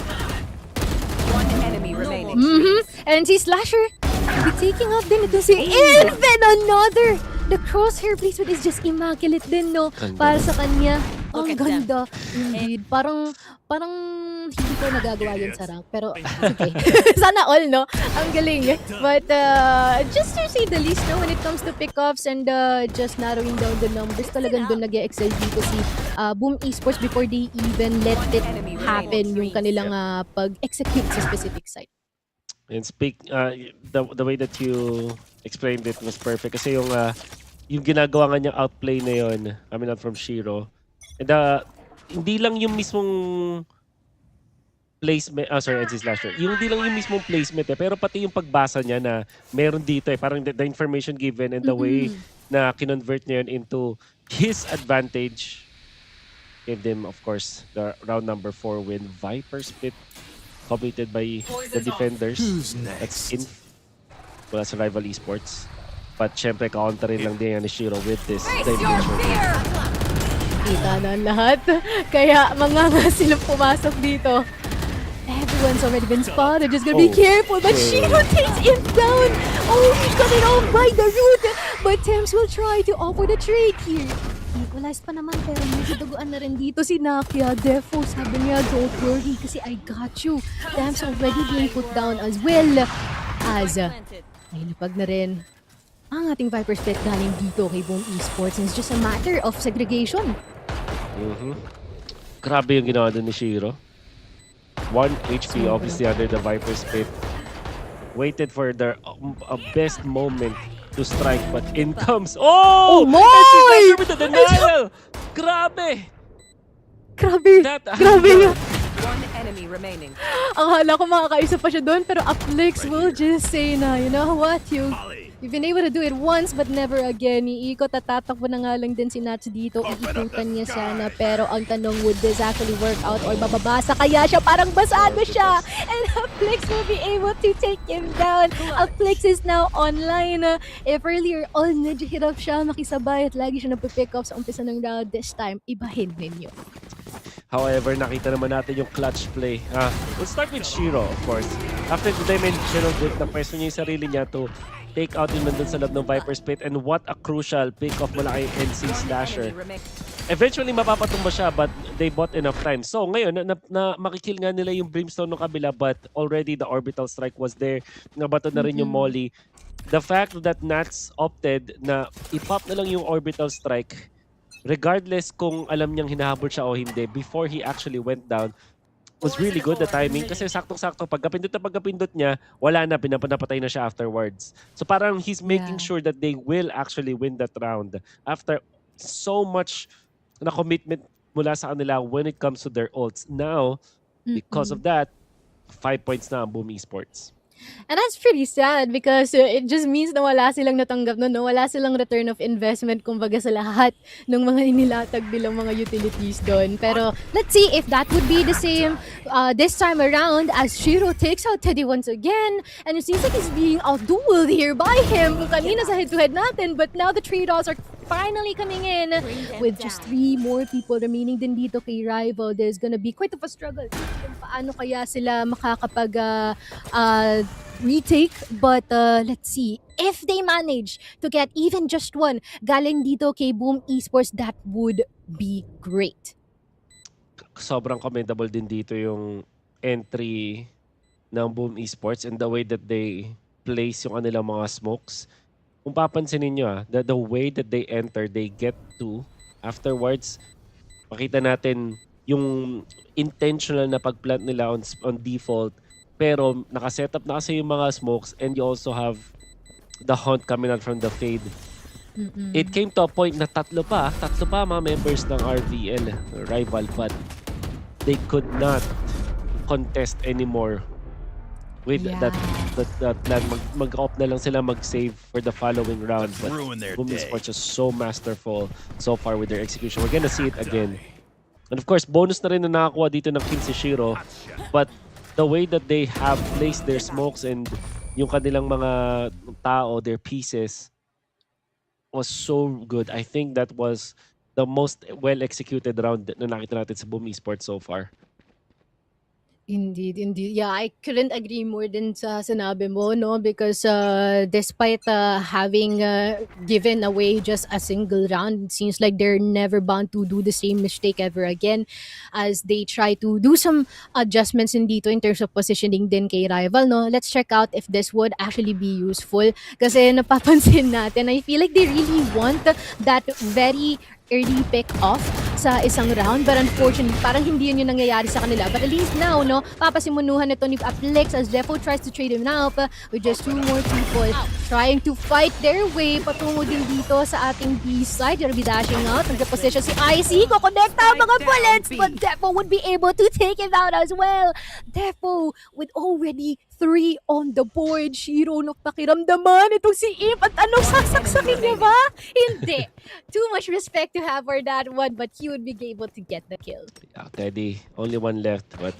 One enemy remaining. And si Slasher will be taking off din ito si Even another. The crosshair placement is just immaculate din, no? Para sa kanya. Ang ganda. Indeed. Parang hindi ko nagagawa yun sa rank. Pero, okay. Sana all, no? Ang galing. But, just to say the least, no? When it comes to pickups and just narrowing down the numbers, talagang doon nag-excel dito si Boom Esports before they even let it happen yung kanilang pag-execute sa specific site. And the way that you explained it was perfect kasi yung ginagawa nga niyang outplay na yun coming out from Shiro. And hindi lang yung mismong placement, sorry, NC Slasher. Yung hindi lang yung mismong placement pero pati yung pagbasa niya na meron dito parang the information given and the way na kinonvert niya yun into his advantage gave them, of course, the round number 4 win. Viper split completed by the defenders. That's in wala sa rival esports. But syempre, counterin lang din yan ni Shiro with this dimension. Kita na lahat. Kaya mga silang pumasok dito. Everyone's already been spotted. Just gonna be careful. But Shiro takes him down. Oh, he got it off by the root. But Thames will try to offer the trade here. Equalize pa naman pero medyo duguan na rin dito si Nakia. Defo, sabi niya, don't worry kasi I got you. Thames already being put down as well. As ay lipag na rin ang ating Viper split galing dito kay Boom Esports. And it's just a matter of segregation. Grabe yung ginawa doon ni Shiro. 1 HP obviously under the Viper split. Waited for their best moment to strike but in comes... Oh! My! With the denial! Grabe! Grabe! Grabe nga! One enemy remaining. Ang hala ko makakaisa pa siya doon pero Uplix will just say na, you know what, you've been able to do it once but never again. Iikot at tatakbo na nga lang din si Nats dito. Iikutan niya sana pero ang tanong, would this actually work out or bababasa kaya siya? Parang basado siya! And Uplix will be able to take him down. Uplix is now online. If earlier all medyo hirap siya makisabay at lagi siya napipick up sa umpisa ng round, this time, ibahin ninyo. However, nakita naman natin yung clutch play. We'll start with Shiro, of course. After the dimensional dip, na-pwesto niya yung sarili niya to take out yung nandun sa loob ng Viper Split. And what a crucial pick-off mula kay NC Slasher. Eventually, mapapatumba siya, but they bought enough time. So, ngayon, na makikill nga nila yung Brimstone ng kabila, but already the orbital strike was there. Nabato na rin yung Molly. The fact that Nats opted na i-pop na lang yung orbital strike, regardless kung alam niyang hinahabol siya o hindi, before he actually went down, was really good the timing. Kasi saktong-sakto, pagkapindot niya, wala na, pinapatay na siya afterwards. So parang he's making sure that they will actually win that round. After so much na commitment mula sa kanila when it comes to their ults. Now, because of that, 5 points na ang Boom Esports. And that's pretty sad because it just means na wala silang natanggap no? Wala silang return of investment kumbaga sa lahat ng mga inilatag bilang mga utilities doon. Pero let's see if that would be the same this time around as Shiro takes out Teddy once again. And it seems like he's being outdueled here by him kung kanina sa head-to-head natin. But now the trade-offs are finally coming in with just 3 more people remaining din dito kay Rival. There's gonna be quite of a struggle kung paano kaya sila makakapag retake, but let's see if they manage to get even just one galing dito kay Boom Esports, that would be great. Sobrang commendable din dito yung entry ng Boom Esports and the way that they place yung kanilang mga smokes. Kung papansinin nyo the way that they enter, they get to afterwards, makita natin yung intentional na pagplant nila on default. Pero nakasetup na kasi yung mga smokes and you also have the hunt coming out from the fade. It came to a point na tatlo pa mga members ng RVL rival, but they could not contest anymore with that plan. Mag-opt na lang sila mag-save for the following round, but Boom Esports is so masterful so far with their execution. We're gonna see it again. And of course, bonus na rin na nakakuha dito ng kill si Shiro, but the way that they have placed their smokes and yung kanilang mga tao, their pieces, was so good. I think that was the most well-executed round na nakita natin sa Boom Esports so far. Indeed, indeed. Yeah, I couldn't agree more than sa sinabi mo, no? Because despite having given away just a single round, it seems like they're never bound to do the same mistake ever again as they try to do some adjustments in dito in terms of positioning din kay rival, no? Let's check out if this would actually be useful. Kasi napapansin natin, I feel like they really want that very early pick off sa isang round, but unfortunately parang hindi yun yung nangyayari sa kanila. But at least now, no, papasimunuhan nito ni Aplex as Defo tries to trade him out with just two more people trying to fight their way patungo din dito sa ating B side. They'll be dashing out. Nagka-position si IC, kukonekta ang mga bullets, but Defo would be able to take him out as well. Defo with already 3 on the board. Shiro, napakiramdaman itong si Imp at anong sasaksakin niya ba? Hindi. Too much respect to have for that one, but he would be able to get the kill. Yeah, Teddy, only one left, but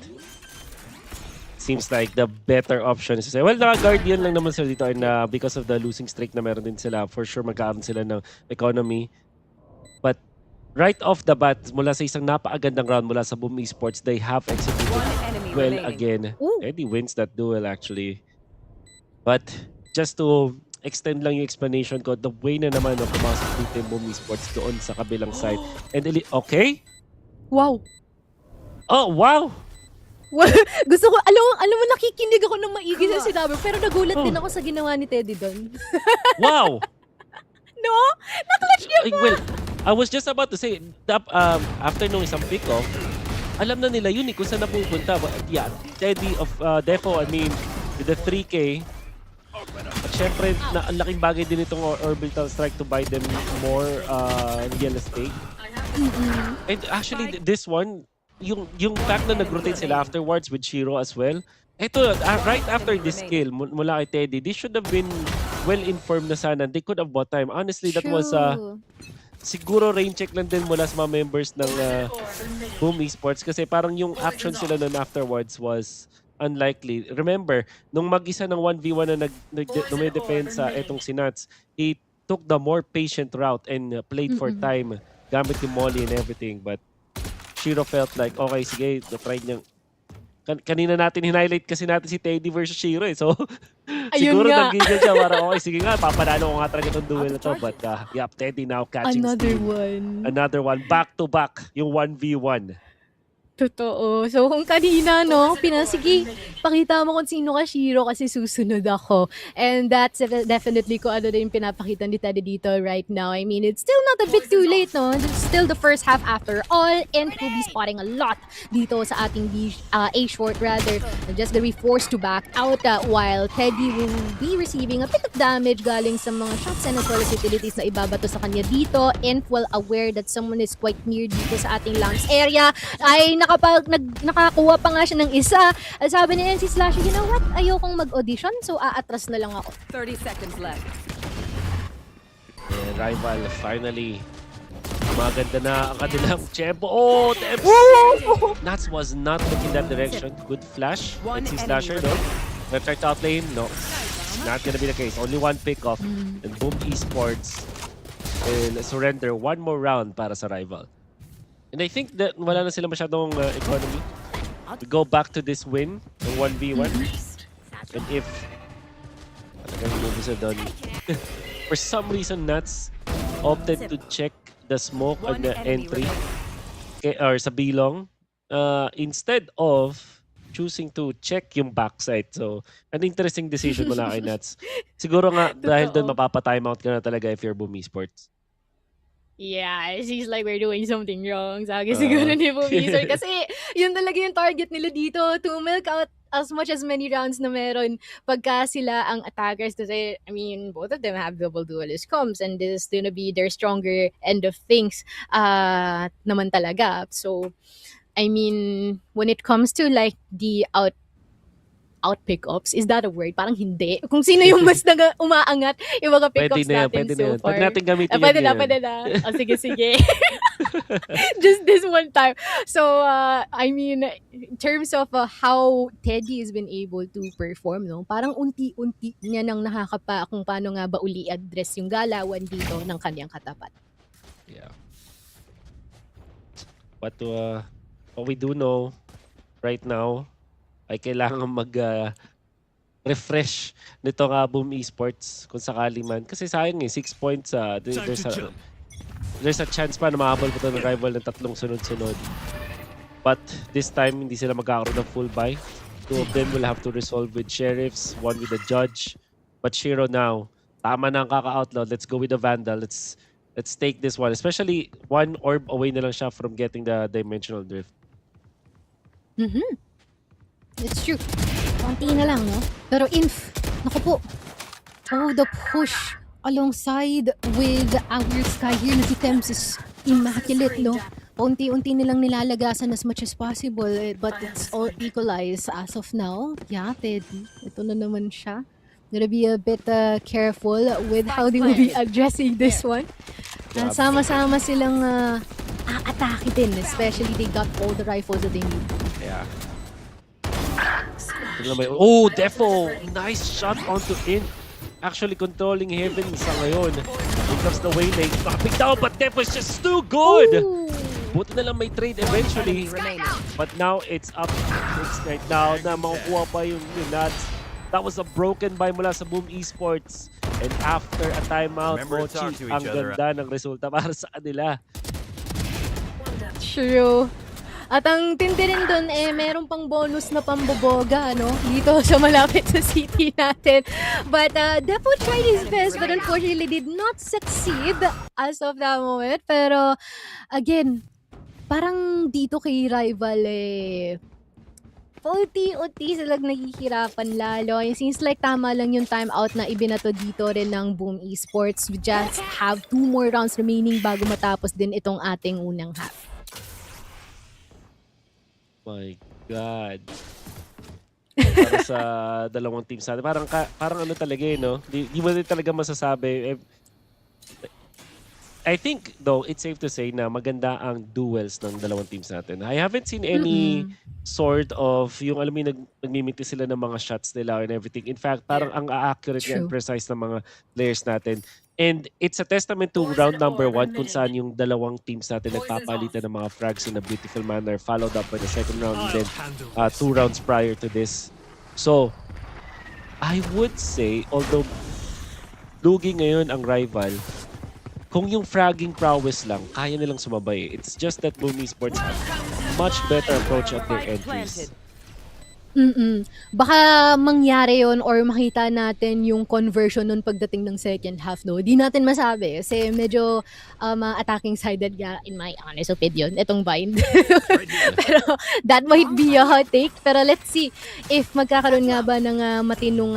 seems like the better option is to say, well, naka-guardian lang naman sila dito, and because of the losing streak na meron din sila, for sure magkakaroon sila ng economy. But right off the bat, mula sa isang napakagandang round mula sa Boom Esports, they have executed well again. Eddie wins that duel actually. But just to extend lang yung explanation ko, the way na naman ng pumasok dito yung Boom Esports doon sa kabilang side. And okay? Wow. Oh, wow! Gusto ko, alam mo, nakikinig ako ng maigi sa sinabi, pero nagulat din ako sa ginawa ni Teddy doon. Wow! No? Naklatch niya pa! Well, I was just about to say, after nung isang pick-off, alam na nila yun kung saan napupunta. But yeah, Teddy of Defo, I mean, with the 3K, at syempre, ang laking bagay din itong orbital strike to buy them more real estate. And actually, this one, yung fact na nag-rotate sila afterwards with Shiro as well, ito, right after this kill mula kay Teddy, they should have been well-informed na sana. They could have bought time. Honestly, that was siguro rain check lang din mula sa mga members ng Boom Esports kasi parang yung action sila nun afterwards was unlikely. Remember, nung mag-isa ng 1v1 na dumidepend sa etong si Nuts, he took the more patient route and played for time gamit yung molly and everything. But Shiro felt like, okay, sige, na-try niyang kanina natin highlight kasi natin si Teddy versus Shiro eh. So, siguro nag-gigil siya para, okay, sige nga, papanalo ko nga talaga itong duel na to. But, yep, Teddy now catching Another one. Back-to-back, yung 1v1. Totoo. So kung kanina, no, sige, pakita mo kung sino ka, Shiro, kasi susunod ako. And that's definitely kung ano na yung pinapakita ni Teddy dito right now. I mean, it's still not a bit too late, no? It's still the first half after all, and we'll be spotting a lot dito sa ating A-short rather. Just gonna be forced to back out while Teddy will be receiving a bit of damage galing sa mga shots and as well as utilities na ibabato sa kanya dito. And while aware that someone is quite near dito sa ating lounge area, ay nakakuha pa nga siya ng isa. Sabi ni NC Slash, you know what? Ayokong mag-audition, so aatras na lang ako. 30 seconds left. And rival, finally, maganda na ang kanilang tempo. Oh, the MC! Nuts was not looking that direction. Good flash. NC Slasher, no? Let's try to outlane. No, not gonna be the case. Only one pick-off. And Boom Esports will surrender one more round para sa rival. And I think that wala na sila masyadong economy. We go back to this win, ng 1v1. And if for some reason, Nuts opted to check the smoke on the entry or sa bilong instead of choosing to check yung backside. So, an interesting decision mula kay Nuts. Siguro nga dahil doon mapapa-timeout ka na talaga if you're Boom Esports. Yeah, it seems like we're doing something wrong. Sabi siguro ni Bumiser. Kasi yun talaga yung target nila dito, to milk out as much as many rounds na meron pagka sila ang attackers kasi I mean both of them have double duelist comms and this is gonna be their stronger end of things naman talaga. So I mean when it comes to like the out pickups, is that a word? Parang hindi. Kung sino yung mas umaangat yung mga pickups natin pwede so na yan. far. Pwede natin gamitin yan. Pwede na. Oh, sige. Just this one time. So, I mean, in terms of how Teddy has been able to perform, no? Parang unti-unti niya nang nakakapa kung paano nga ba uli address yung galawan dito ng kanyang katapat. Yeah. What we do know right now ay kailangan refresh nito nga Boom Esports kung sakali man. Kasi sayang 6 points. There's a chance pa na mahabol pa ito ng rival ng 3 sunod-sunod. But this time, hindi sila magkakaroon ng full buy. 2 of them will have to resolve with Sheriffs, 1 with the Judge. But Shiro now, tama na ang kaka-outlaw. Let's go with the Vandal. Let's take this one. Especially 1 orb away na lang siya from getting the Dimensional Drift. It's true. Konti na lang, no? Pero Inf, naku po. Oh, the push alongside with our Sky here na si Thames is immaculate, no? Unti-unti nilang nilalagasan as much as possible, but it's all equalized as of now. Yeah, Teddy. Ito na naman siya. Gonna be a bit careful with how they will be addressing this one. Sama-sama silang atake din, especially they got all the rifles that they need. Yeah. Oh, Defo! Nice shot onto in. Actually controlling Heaven sa ngayon. Here comes the Waylay. Dropping down, but Defo is just too good! Ooh. Buti na lang may trade eventually. But now it's up. It's right now na makukuha pa yung nuts. That was a broken buy mula sa Boom Esports. And after a timeout, Mochi, ang ganda ng resulta para sa kanila. True. At ang tindi rin dun, meron pang bonus na pamboboga, no? Dito sa malapit sa city natin. But Defo tried his best, but unfortunately did not succeed as of that moment. Pero, again, parang dito kay rival, unti-unti silang nahihirapan lalo. It seems like tama lang yung timeout na ibinato dito rin ng Boom Esports. We just have 2 more rounds remaining bago matapos din itong ating unang half. My God. Para sa dalawang teams natin. Parang ano talaga no? Di mo din talaga masasabi. I think, though, it's safe to say na maganda ang duels ng dalawang teams natin. I haven't seen any sort of, yung alam mo nagmimiti sila ng mga shots nila and everything. In fact, parang ang accurate and precise ng mga players natin. And it's a testament to round number 1 kung saan yung dalawang teams natin nagpapalitan ng mga frags in a beautiful manner, followed up by the second round and then 2 rounds prior to this. So, I would say, although lugi ngayon ang rival, kung yung fragging prowess lang, kaya nilang sumabay. It's just that Boom Esports have much better approach at their entries. Baka mangyari yon or makita natin yung conversion nun pagdating ng second half, no? Di natin masabi kasi medyo attacking sided nga in my honest opinion itong Bind. Pero that might be a hot take. Pero let's see if magkakaroon nga ba ng matinong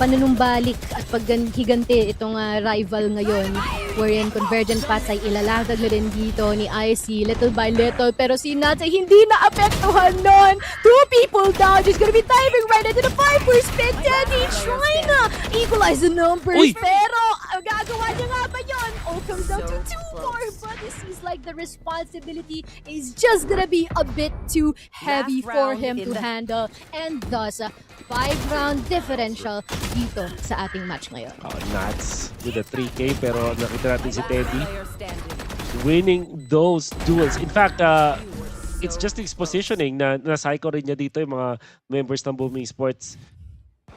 panunumbalik at paghiganti itong rival ngayon wherein Convergent Pass ay ilalatag na rin dito ni IC little by little pero si Nats ay hindi naapektuhan nun. 2 people down. There's gonna be timing right into the 5 spin. Teddy trying to equalize the numbers pero gagawa niya nga ba yun? All comes down to 2 more but it seems like the responsibility is just gonna be a bit too heavy for him to handle and thus 5-round differential dito sa ating match ngayon. Nats with a 3K pero nakita natin si Teddy winning those duels. In fact, it's just his positioning na psycho rin niya dito yung mga members ng Boom Esports.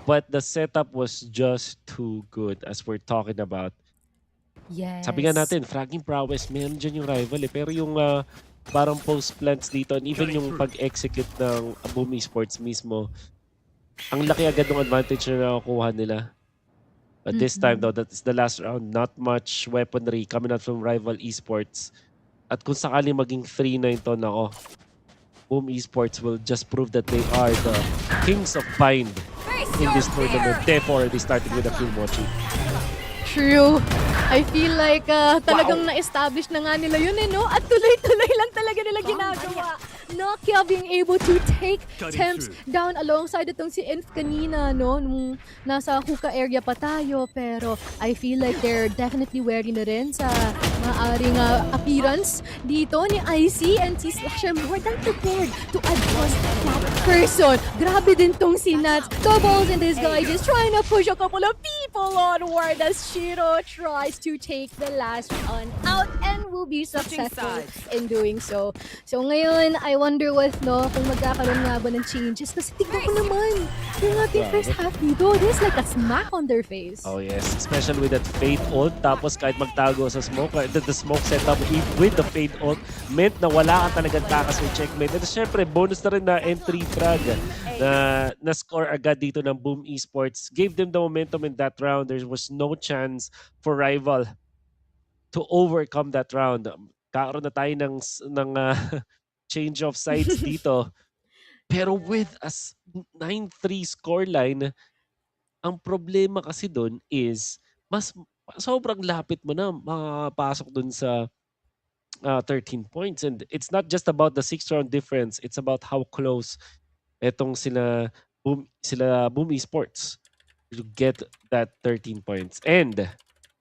But the setup was just too good as we're talking about. Yes. Sabi nga natin, fragging prowess, meron dyan yung rival pero yung parang post plants dito and even yung pag-execute ng Boom Esports mismo, ang laki agad ng advantage na nakukuha nila. But this time though, that is the last round. Not much weaponry coming out from rival esports. At kung sakali maging 3-9 to, nako, Boom Esports will just prove that they are the kings of bind in this tournament. Therefore, they started with a full mochi. True. I feel like talagang na-establish na nga nila yun no? At tuloy-tuloy lang talaga nila ginagawa. Nokia being able to take Temps down alongside itong si Inf kanina, no? Nung nasa hookah area pa tayo. Pero I feel like they're definitely wary na rin sa maaring appearance dito ni IC and si Slasher more than prepared to adjust that person. Grabe din tong si Nats. Doubles in this guy just trying to push a couple of people onward as Shiro tries to take the last one out and will be successful in doing so. So ngayon, I wonder what, no, kung magkakaroon nga ba ng changes. Kasi tignan ko naman, yung ating first half dito, there's like a smack on their face. Oh yes, especially with that Fade ult. Tapos kahit magtago sa smoke, the smoke setup with the Fade ult meant na wala ka talagang takas with checkmate. At syempre, bonus na rin na entry frag na score agad dito ng Boom Esports. Gave them the momentum in that round. There was no chance for rival to overcome that round. Kakaroon na tayo ng change of sides dito. Pero with a 9-3 scoreline, ang problema kasi doon is sobrang lapit mo na makapasok doon sa 13 points. And it's not just about the 6-round difference. It's about how close etong sila Boom Esports to get that 13 points. And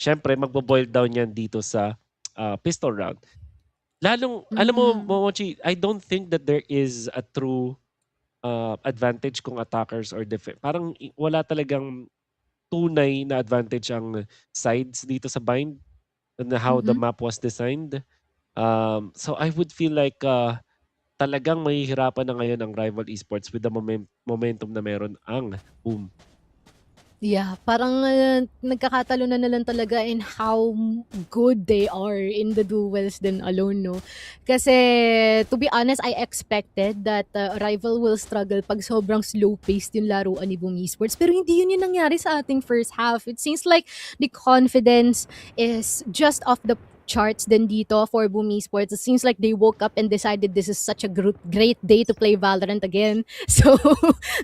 syempre, magbo-boil down yan dito sa pistol round. Lalong, alam mo, Momochi, I don't think that there is a true advantage kung attackers or defense. Parang wala talagang tunay na advantage ang sides dito sa bind and how the map was designed. So I would feel like talagang mahihirapan na ngayon ang rival esports with the momentum na meron ang Boom. Yeah, parang nagkakatalo na lang talaga in how good they are in the duels din alone, no? Kasi, to be honest, I expected that rival will struggle pag sobrang slow-paced yung laruan ni Boom Esports. Pero hindi yun yung nangyari sa ating first half. It seems like the confidence is just off the charts din dito for Boom Esports. It seems like they woke up and decided this is such a great day to play Valorant again. So,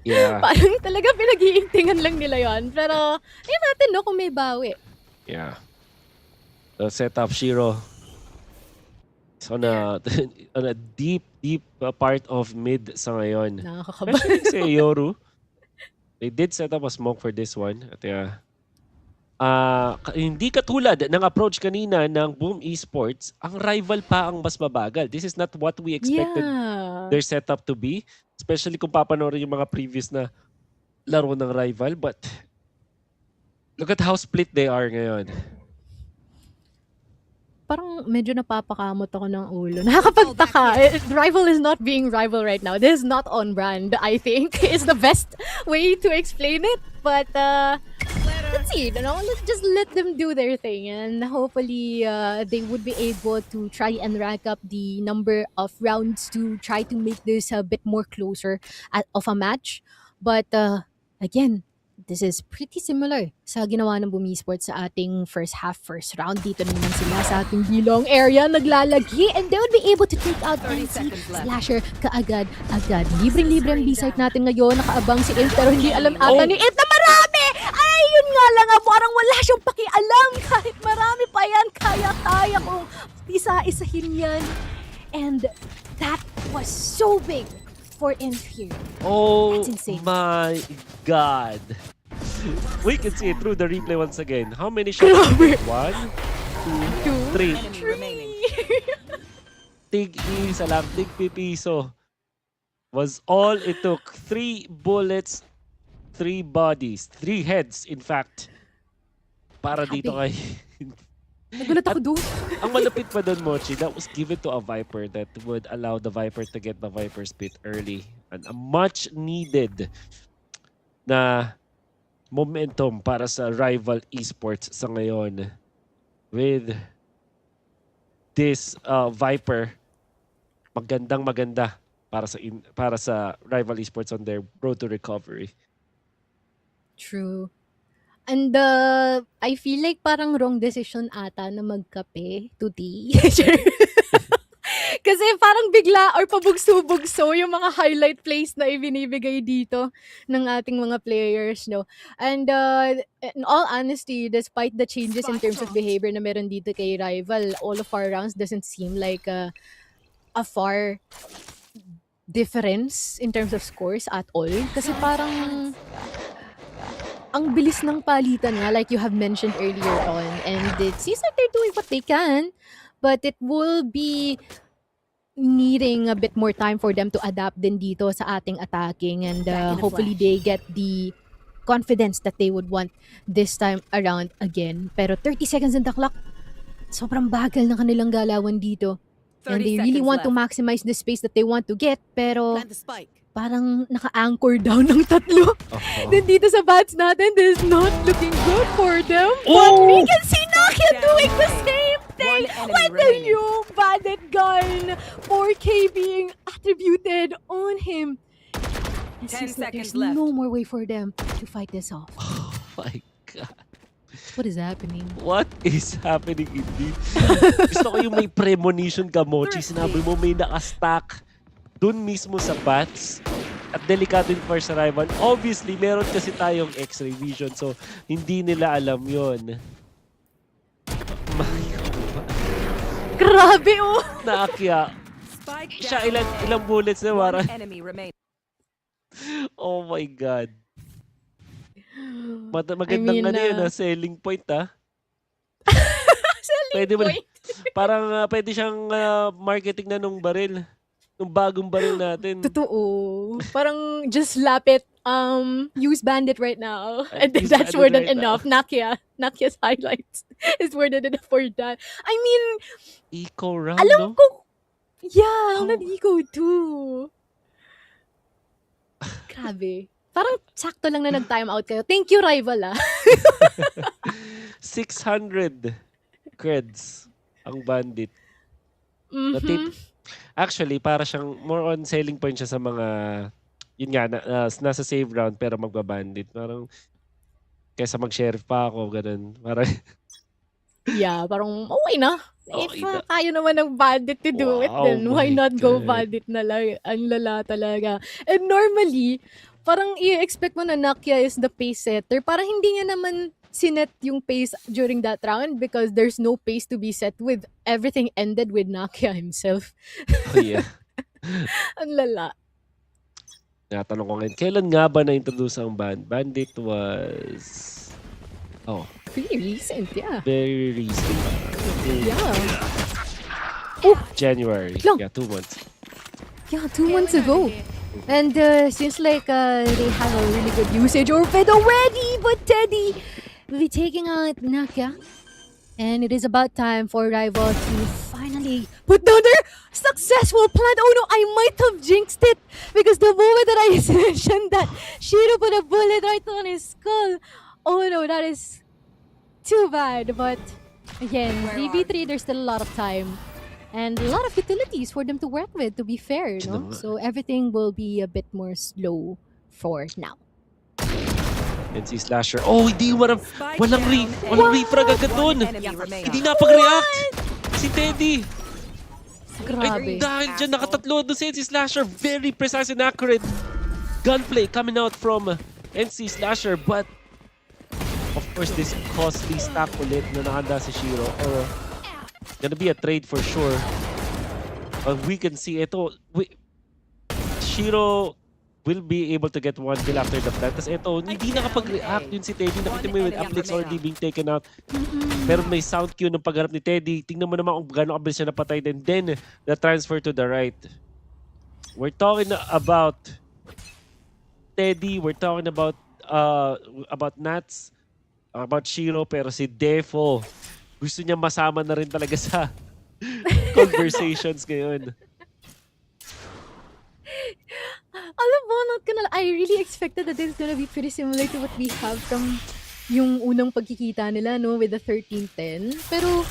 Yeah. parang talaga pinag-iintingan lang nila yon. Pero, ayun natin, no, kung may bawi. Yeah. The setup, Shiro. It's on a, on a deep part of mid sa ngayon. Nakakakaba. Especially si Yoru. They did set up a smoke for this one. At hindi katulad ng approach kanina ng Boom Esports, ang rival pa ang mas mabagal. This is not what we expected their setup to be. Especially kung papanoorin yung mga previous na laro ng rival. But look at how split they are ngayon. Parang medyo napapakamot ako ng ulo. Nakakapagtaka. Rival is not being rival right now. This is not on brand, I think. Is the best way to explain it. But, let's see, you know, let's just let them do their thing. And hopefully, they would be able to try and rack up the number of rounds to try to make this a bit more closer of a match. But, again, this is pretty similar sa ginawa ng Boom Esports sa ating first round. Dito naman sila sa ating bilong area naglalagi and they would be able to take out the Slasher kaagad-agad. Libreng-libre ang B-site natin ngayon. Nakaabang si Inf pero hindi alam ata ni Inf na marami! Ay, yun nga lang parang wala siyang pakialam. Kahit marami pa yan, kaya-kaya kung isa-isahin yan. And that was so big for Inf here. Oh That's insane. my God. We can see it through the replay once again. How many shots? 1, 2, 3. Enemy remaining. Tig-isa lang, tig-pipiso. Was all it took. 3 bullets, 3 bodies, 3 heads in fact. Para dito kay... Nagulat ako doon. Ang malapit pa doon, Mochi, that was given to a Viper that would allow the Viper to get the Viper spit early. And a much needed na momentum para sa rival esports sa ngayon. With this Viper, maganda para sa rival esports on their road to recovery. True. And I feel like parang wrong decision ata na magkape to tea. Kasi parang bigla or pabugso-bugso yung mga highlight plays na ibinibigay dito ng ating mga players, no? And in all honesty, despite the changes in terms of behavior na meron dito kay Rival, all of our rounds doesn't seem like a far difference in terms of scores at all. Kasi parang ang bilis ng palitan nga, like you have mentioned earlier on, and it seems like they're doing what they can, but it will be needing a bit more time for them to adapt din dito sa ating attacking, and hopefully they get the confidence that they would want this time around again. Pero 30 seconds in the clock, sobrang bagal ng kanilang galawan dito. And 30 they really seconds want to left. maximize the space that they want to get, pero Plant the spike. parang naka-anchor down ng tatlo. Then dito sa bats natin, this is not looking good for them. But we can see Nakia doing the same thing One enemy with the remaining. new bandit gun. 4K being attributed on him. It 10 seems like seconds there's left. no more way for them to fight this off. Oh my God. What is happening? What is happening indeed? Gusto ko yung may premonition ka, Mochi. Sinabi mo may nakastack dun mismo sa bats. At delikado yung first arrival. Obviously, meron kasi tayong X-ray vision. So, hindi nila alam yon. My God. Grabe oh! Naakya. Spike Siya down. ilang bullets na One wara. enemy remaining. Oh my God. Magandang I mean, yun, selling point Selling Pwede mo na- point. Parang pwede siyang marketing na nung baril. Nung bagong baril natin. Totoo. Parang just slap it, use bandit right now. And then Use that's bandit more than right now. enough. Nakia's highlights is more than enough for that. I mean, Eco round, alam no? ko, yeah, Oh. nag-eco too. Grabe. Parang sakto lang na nag-time out kayo. Thank you, rival ah. 600 creds ang bandit. Na Mhm. tip. Actually, para siyang more on selling point siya sa mga yun nga, nasa save round pero magbabandit. Parang kaysa mag-sheriff pa ako, ganun. Parang, Yeah, parang okay na. Okay If na. kaya naman ng bandit to do it, Wow, then why my not go God. bandit na lang? Ang lala talaga. And normally, parang i-expect mo na Nakia is the pace setter. Parang hindi niya naman sinet yung pace during that round because there's no pace to be set with. Everything ended with Nakia himself. oh yeah. Ang lala. Natanong ko ngayon, kailan nga ba na-introduce ang bandit was Pretty recent, yeah. very recent. Yeah. January. Lang. Yeah, 2 months. Yeah, 2 months ago. And seems like they have a really good usage of it already. But Teddy will be taking out Nakia. And it is about time for Rival to finally put down their successful plan. Oh no, I might have jinxed it. Because the moment that I mentioned that, Shiro put a bullet right on his skull. Oh no, that is too bad. But again, DB3, there's still a lot of time. And a lot of utilities for them to work with, to be fair, no? So everything will be a bit more slow for now. And si Slasher, hindi walang Spike refrag agad One dun. enemy remaining. Hindi napag-react. Si Teddy. Grabe. Dahil dyan nakatatlo doon si Slasher. Very precise and accurate gunplay coming out from NC Slasher. But of course, this costly stack ulit na nakanda si Shiro. Gonna be a trade for sure. But we can see ito. Shiro will be able to get one kill after the plant. Tapos ito, hindi nakapag-react yun si Teddy. Nakita mo yung Aplix already being taken out. Pero may sound cue ng pagharap ni Teddy. Tingnan mo naman kung gano'ng kabilis siya napatay. And then, the transfer to the right. We're talking about Teddy. We're talking about Nats. About Shiro. Pero si Defo, gusto niya masama na rin talaga sa conversations ngayon. Alam mo, I really expected that it's gonna be pretty similar to what we have from yung unang pagkikita nila, no, with the 13-10. Pero,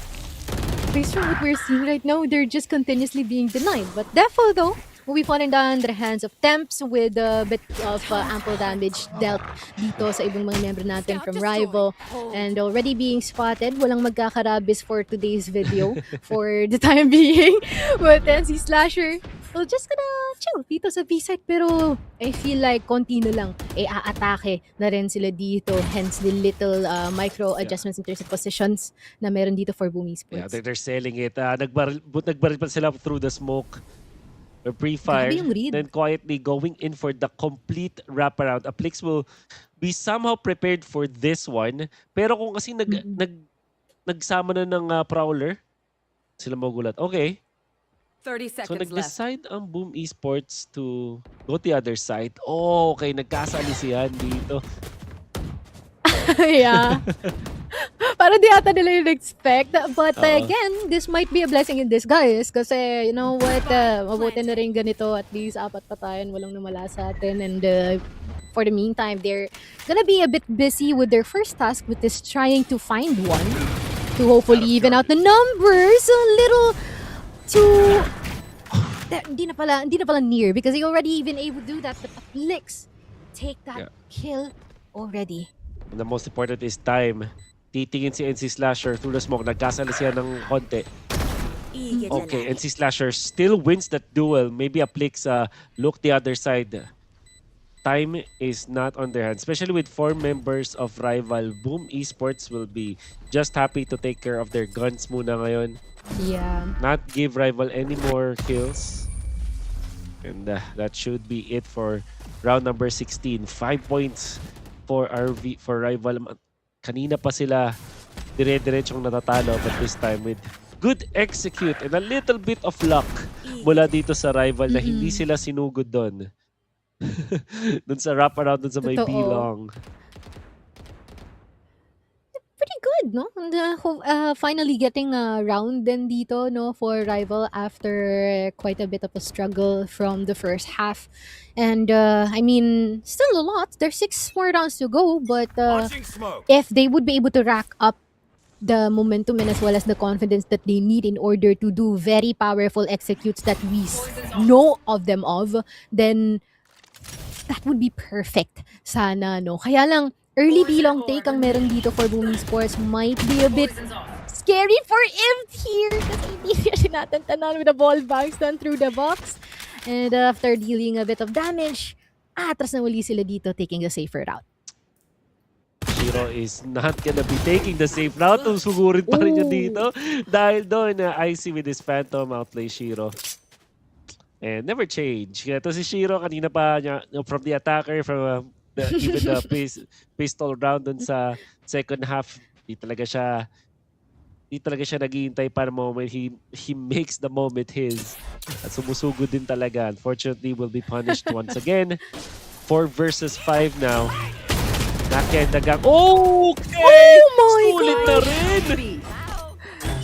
based on what we're seeing right now, they're just continuously being denied. But Defo, though, will be falling down the hands of Temps with a bit of ample damage dealt dito sa ibang mga member natin from Rival. And already being spotted, walang magkakarabis for today's video for the time being. But then si Slasher, well, just gonna chill dito sa B-side. Pero I feel like konti na lang, aatake na rin sila dito. Hence the little micro adjustments in terms of positions na meron dito for Boom Yeah, Esports. they're selling it. Nagbaril pa sila through the smoke. Or pre-fire. Grabe yung read. Then quietly going in for the complete wraparound. Aplix will be somehow prepared for this one. Pero kung kasi nagsama na ng Prowler, sila magulat. Okay. 30 So seconds left. nag-decide ang Boom Esports to go the other side. Oh, okay. Nagkasalisihan dito. Yeah. Parang di ata nila yung expect. But again, this might be a blessing in disguise. Kasi, you know what, mabuti na rin ganito. At least apat pa tayo, walang namala sa atin. And for the meantime, they're gonna be a bit busy with their first task, which is trying to find one to hopefully even out the numbers a little too... Hindi na pala near because they already even able to do that. But Aplix take that kill already. And the most important is time. Titingin si NC Slasher through the smoke. Nagkasala siya ng konti. Okay, NC Slasher still wins that duel. Maybe Aplix look the other side. Time is not on their hands. Especially with 4 members of Rival. Boom Esports will be just happy to take care of their guns muna ngayon. Yeah. Not give Rival any more kills. And that should be it for round number 16. 5 points for Rival. Kanina pa sila dire-diretsong natatalo, but this time with good execute and a little bit of luck mula dito sa Rival na hindi sila sinugod doon. Doon sa wraparound, doon sa may Totoo. bilong. Pretty good, no? And finally getting a round din dito, no, for Rival after quite a bit of a struggle from the first half. And I mean, still a lot. There's 6 more rounds to go, but if they would be able to rack up the momentum and as well as the confidence that they need in order to do very powerful executes that we know of them of, then that would be perfect. Sana, no? Kaya lang, early bilong take ang meron dito for Boom Esports might be a bit scary for Imp here kasi hindi siya tinatantanan with the ball bangs done through the box. And after dealing a bit of damage, atras na uli sila dito taking the safer route. Shiro is not gonna be taking the safe route. Sugurin pa rin niya dito. Dahil doon, Icy with his Phantom outplay Shiro. And never change. Ito si Shiro, kanina pa niya, from the attacker, from even the pistol round dun sa second half, di talaga siya naghihintay para moment. He makes the moment his. At sumusugod din talaga. Unfortunately, will be punished once again. 4 versus 5 now. Nakendagang. Okay! Oh my Sulit na rin!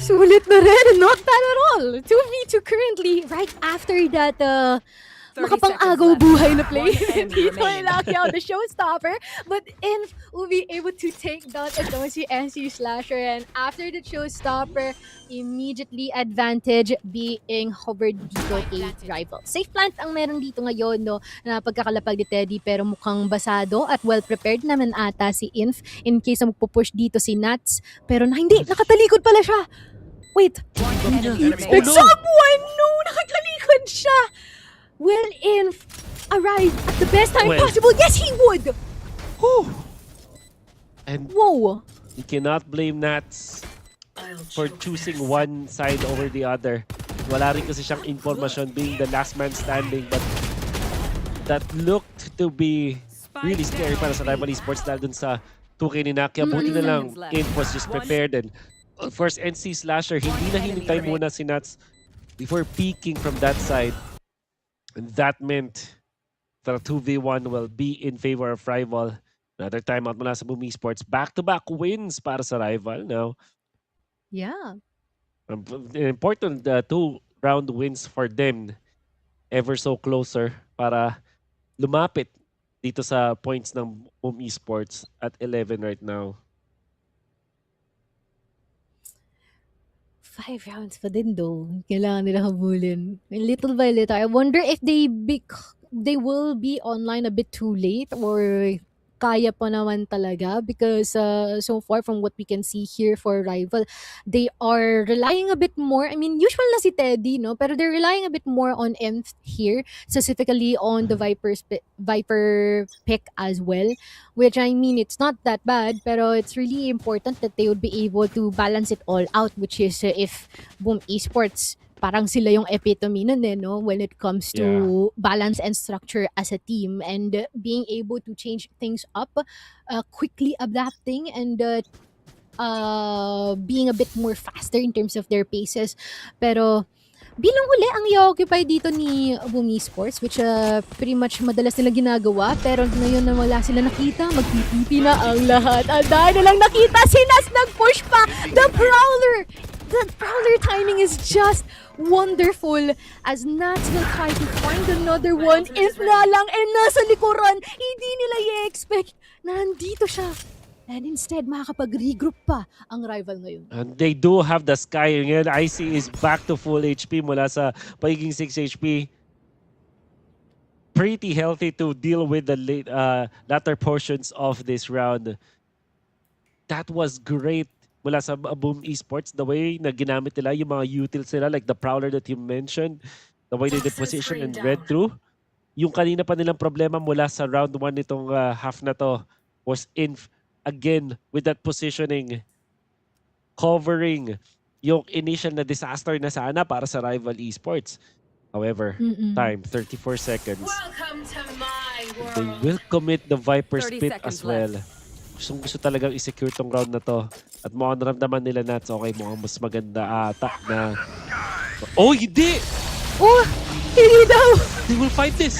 Sulit na rin. Not bad at all. 2v2 currently right after that makapang-agaw buhay na play. Dito ay lucky out the showstopper. But Inf will be able to take down itong si NC Slasher. And after the showstopper, immediately advantage being hovered dito kay Rival. Safe plant ang meron dito ngayon, no, na pagkakalapag ni Teddy, pero mukhang basado at well-prepared naman ata si Inf in case na magpupush dito si Nats. Pero hindi, nakatalikod pala siya. Wait, expect someone! No, nakatalikod siya! Will Inf arrive at the best time possible? Yes, he would! Whew. And Whoa! you cannot blame Nats for choosing one side over the other. Wala rin kasi siyang information being the last man standing, but that looked to be really scary para sa Rival Esports dahil dun sa 2K ni Nakia. Buti na lang, Inf was just prepared, and first NC Slasher, hindi na hinintay muna si Nats before peeking from that side. And that meant that a 2v1 will be in favor of Rival. Another timeout mula sa Boom Esports. Back-to-back wins para sa Rival now. Yeah. Important 2-round wins for them. Ever so closer para lumapit dito sa points ng Boom Esports at 11 right now. 5 rounds pa din though. Kailangan nila habulin. Little by little. I wonder if they will be online a bit too late or kaya pa naman talaga because so far from what we can see here for Rival, they are relying a bit more. I mean, usual na si Teddy, no? Pero they're relying a bit more on Emp here, specifically on the Viper pick as well, which I mean, it's not that bad, pero it's really important that they would be able to balance it all out, which is if Boom Esports parang sila yung epitome nun eh, no? When it comes to balance and structure as a team and being able to change things up, quickly adapting and being a bit more faster in terms of their paces. Pero bilang huli ang i-occupy dito ni Boom Esports, which pretty much madalas nila ginagawa, pero ngayon na wala sila nakita, magpipipi na ang lahat. At dahil na lang nakita, Sinas nag-push pa! The Prowler timing is just wonderful as Nats will try to find another one. If na lang, nasa likuran, hindi nila i-expect na nandito siya. And instead, makakapag-regroup pa ang Rival ngayon. And they do have the Sky. Ngayon, IC is back to full HP mula sa pagiging 6 HP. Pretty healthy to deal with the latter portions of this round. That was great mula sa Boom Esports. The way na ginamit nila yung mga utils nila, like the Prowler that you mentioned, the way they position and read through. Yung kanina pa nilang problema mula sa round 1 nitong half na to was in again with that positioning, covering yung initial na disaster na sana para sa Rival Esports. However, time 34 seconds. They will commit the Viper split as well. Gusto talagang i-secure tong round na to. At mukhang naramdaman nila Nats, okay, mukhang mas maganda ata na... Oh, hindi! Oh! Hindi daw! They will fight this!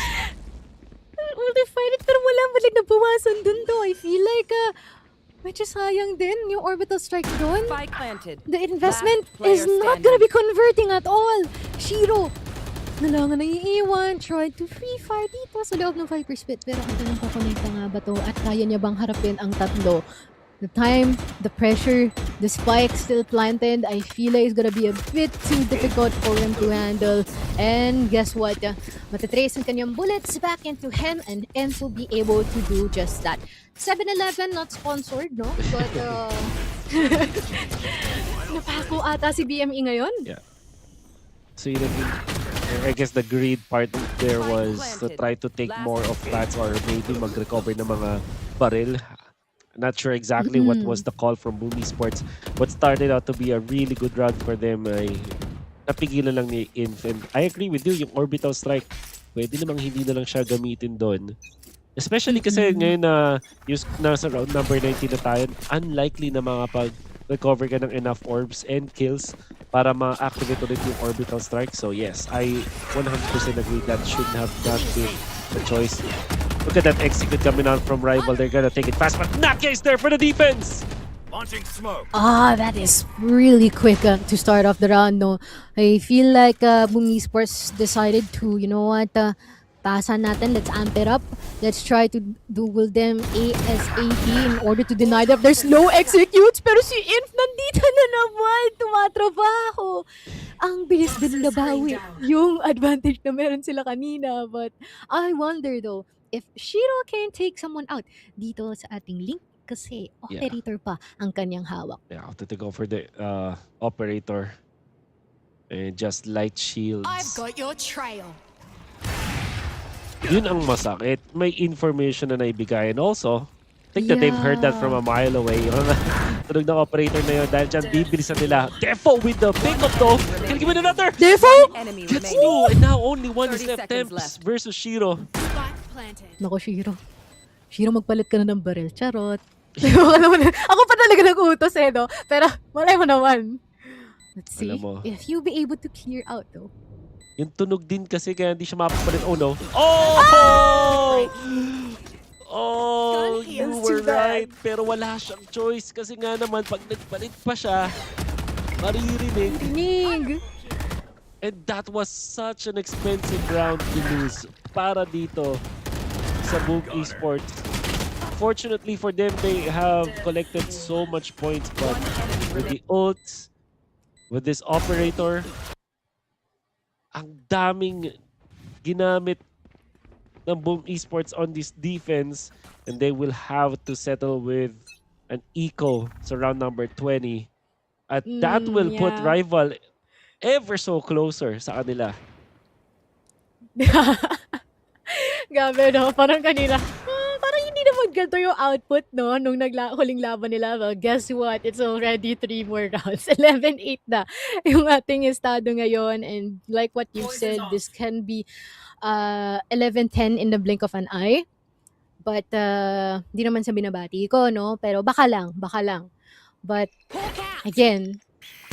Will they fight it? Pero wala balik na buwasan dun to. I feel like, medyo sayang din yung orbital strike doon. Spike planted. The investment is not gonna be converting at all. Shiro, nalangan na iiwan, tried to free fire dito sa loob ng Viper Spit. Pero kung tanong kukonekta nga ba to at kaya niya bang harapin ang tatlo? The time, the pressure, the spike still planted. I feel like it's gonna be a bit too difficult for him to handle. And guess what? Matitrace ang kanyang bullets back into him and Ems will be able to do just that. 7-Eleven, not sponsored, no? But, napako ata si BME ngayon. Yeah. So I guess the greed part there was to try to take more of plants or maybe mag-recover ng mga baril. Not sure exactly what was the call from Boom Esports. What started out to be a really good round for them ay napigilan lang ni Inf. And I agree with you, yung orbital strike, pwede namang hindi na lang siya gamitin doon. Especially kasi ngayon na nasa round number 19 na tayo, unlikely na makapag-recover ka ng enough orbs and kills para ma-activate ulit yung orbital strike. So yes, I 100% agree that should have not been the choice. Look at that execute coming out from Rival. They're gonna take it fast, but Naka is there for the defense! Launching smoke. That is really quick to start off the round, no? I feel like Boom Esports decided to, you know what, pasan natin, let's amp it up. Let's try to duel them ASAP in order to deny them. There's no executes, pero si Inf nandito na naman, tumatrabaho. Ang bilis din nabawi yung advantage na meron sila kanina. But I wonder though, if Shiro can take someone out dito sa ating link, kasi operator pa ang kanyang hawak. Yeah, I'll have to go for the operator. And just light shields. I've got your trail. Yun ang masakit. May information na naibigay. And also, I think that they've heard that from a mile away. Yung tunog ng operator na yun. Dahil dyan, bibilisan nila. Defo with the pick-up though. Can give it another. Defo! Enemy Gets remaining. two. And now only one is 30 left. seconds Temps left. versus Shiro. Nako, Shiro. Shiro, magpalit ka na ng baril. Charot. Ako pa talaga nag-utos eh, no? Pero, malay mo naman. Let's see if you'll be able to clear out, though. Yung tunog din kasi kaya hindi siya mapapalit. Oh no. Oh! Oh, you were right. Pero wala siyang choice kasi nga naman pag nagpalit pa siya, maririnig. Nig! And that was such an expensive round to lose para dito sa Boom Esports. Fortunately for them, they have collected so much points, but with the ults, with this operator, ang daming ginamit ng Boom Esports on this defense, and they will have to settle with an eco sa round number 20. At that will put Yeah. rival ever so closer sa kanila. Grabe, no? Parang kanina, parang hindi naman ganito yung output, no? Nung huling laban nila. Well, guess what? It's already 3 more rounds. 11-8 na yung ating estado ngayon. And like what you said, this can be 11-10 in the blink of an eye. But, di naman sa binabati ko, no? Pero baka lang, baka lang. But, again,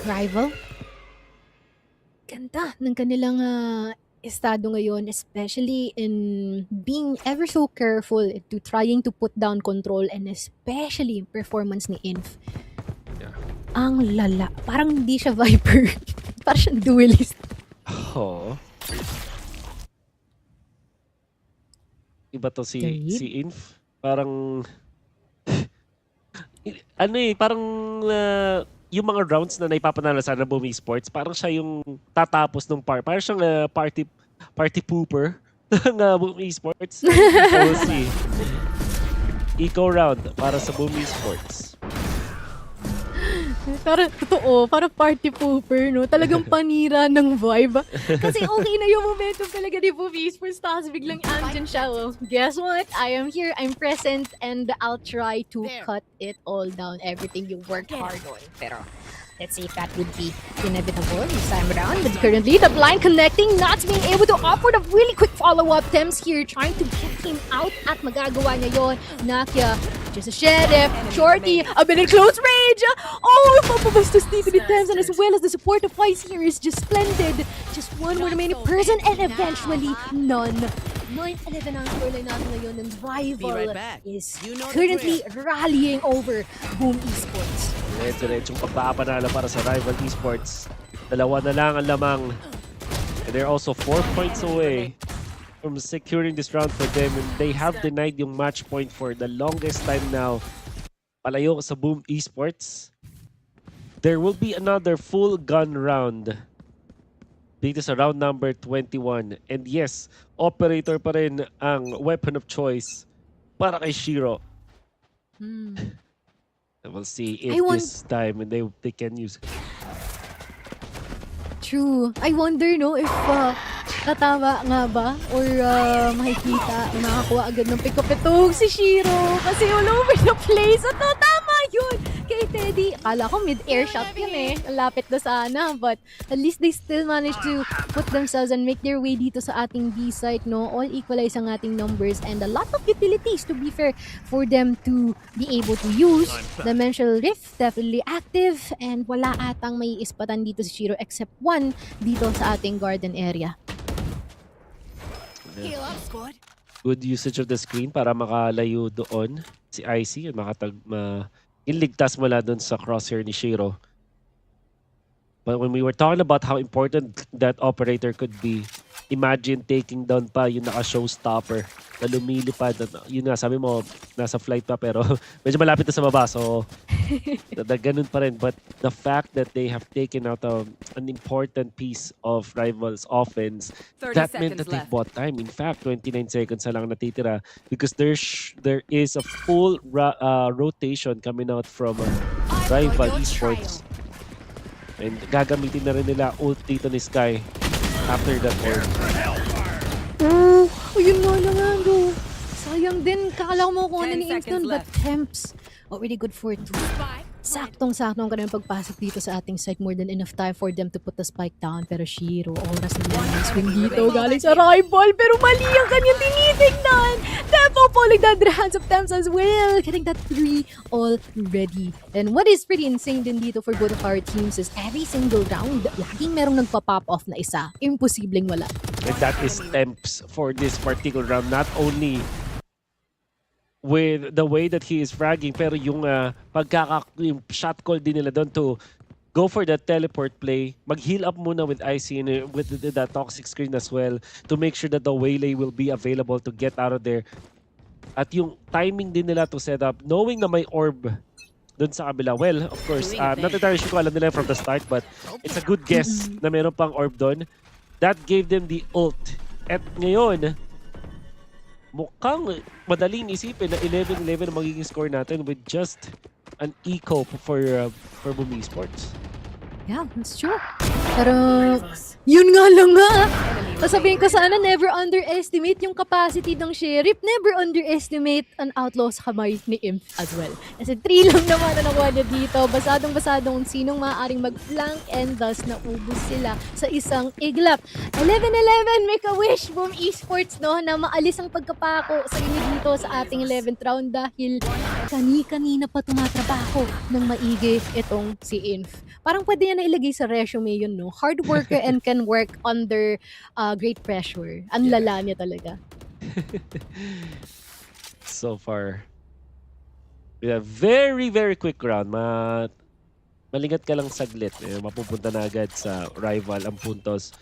rival, ganda ng kanilang estado ngayon, especially in being ever so careful to trying to put down control, and especially performance ni Inf. Yeah. Ang lala. Parang hindi siya Viper. Parang siyang duelist. Oh. Iba to si Inf. Parang ano parang yung mga rounds na naipapanalo sana Boom Esports, parang siya yung tatapos ng parang siyang party pooper ng Boom Esports. So we'll see. Eco round para sa Boom Esports. Parang totoo, parang party pooper, no? Talagang panira ng vibe. Kasi okay na yung momentum talaga ni Boom Esports, tapos biglang andyan siya, oh. Guess what? I am here, I'm present, and I'll try to cut it all down, everything you worked hard on. Pero let's see if that would be inevitable this time around. But currently, the blind connecting, not being able to offer the really quick follow-up. Thames here trying to get him out at magagawa niya yun. Nakia, just a sheriff, Shorty, a bit in close range. Oh, mapabastos dito ni Thames, and as well as the support of Vice here is just splendid. Just one more remaining person, and eventually none. 9-11 ang scoreline natin ngayon, and rival is currently rallying over Boom Esports. Diretsong pagpapanalo para sa rival Esports. Dalawa na lang ang lamang. And they're also 4 points away from securing this round for them. And they have denied yung match point for the longest time now. Palayo sa Boom Esports. There will be another full gun round dito sa round number 21. And yes, operator pa rin ang weapon of choice para kay Shiro. And we'll see if this time they can use it. True. I wonder, no, if tatama nga ba or makikita makakuha agad ng pick-up itong si Shiro kasi all over the place. At tama yun kay Teddy. Akala ko mid-air shot yun eh. Lapit na sana. But at least they still managed to put themselves and make their way dito sa ating B site, no? All equalize ang ating numbers and a lot of utilities, to be fair, for them to be able to use. Dimensional Rift, definitely active, and wala atang may ispatan dito si Shiro except one dito sa ating garden area. Good usage of the screen para makalayo doon si IC at iligtas mula doon sa crosshair ni Shiro. But when we were talking about how important that operator could be, imagine taking down pa yung naka-showstopper na lumilipad. Yun nga, sabi mo, nasa flight pa pero medyo malapit na sa baba. So, ganun pa rin. But the fact that they have taken out an important piece of Rivals offense, that meant that they bought time. In fact, 29 seconds na lang natitira because there is a full rotation coming out from Rival Esports. And gagamitin na rin nila ult dito ni Sky after that orb. Yun nga naman, bro. Sayang din. Kakala ko makukuha na ni Instant, but Temps already good for 2. Saktong-saktong ka na pagpasok dito sa ating site. More than enough time for them to put the spike down. Pero Shiro, oras na lang swing dito galing sa rival. Pero mali ang kanyang tinitignan. Tempo falling down the hands of Temps as well. Getting that 3 already. And what is pretty insane din dito for both of our teams is every single round, laging merong nagpa-pop off na isa. Imposibleng wala. And that is Temps for this particular round. Not only with the way that he is fragging, pero yung yung shot call din nila doon to go for that teleport play, mag-heal up muna with IC and with the toxic screen as well to make sure that the waylay will be available to get out of there. At yung timing din nila to set up, knowing na may orb dun sa kabila. Well, of course, not entirely sure kung alam nila from the start, but it's a good guess na meron pang orb dun. That gave them the ult. At ngayon, mukhang madaling isipin na 11-11 ang magiging score natin with just an eco for Boom Esports. Yeah, that's true. Pero, yun nga lang nga. Sasabihin ko sana, never underestimate yung capacity ng Sheriff. Never underestimate an outlaw sa kamay ni Imp as well. Kasi 3 lang naman na nakuha niya dito. Basadong-basadong sinong maaaring mag-flank and thus naubos sila sa isang iglap. 11-11, make a wish, Boom Esports, no? Na maalis ang pagkapako sa inyo dito sa ating 11th round dahil kani-kanina pa tumatrabaho ng maigi itong si Inf. Parang pwede niya na ilagay sa resume yun, no? Hard worker and can work under great pressure. Ang lala niya talaga. So far, yeah, very, very quick round. Malingat ka lang saglit. Mapupunta na agad sa rival ang puntos.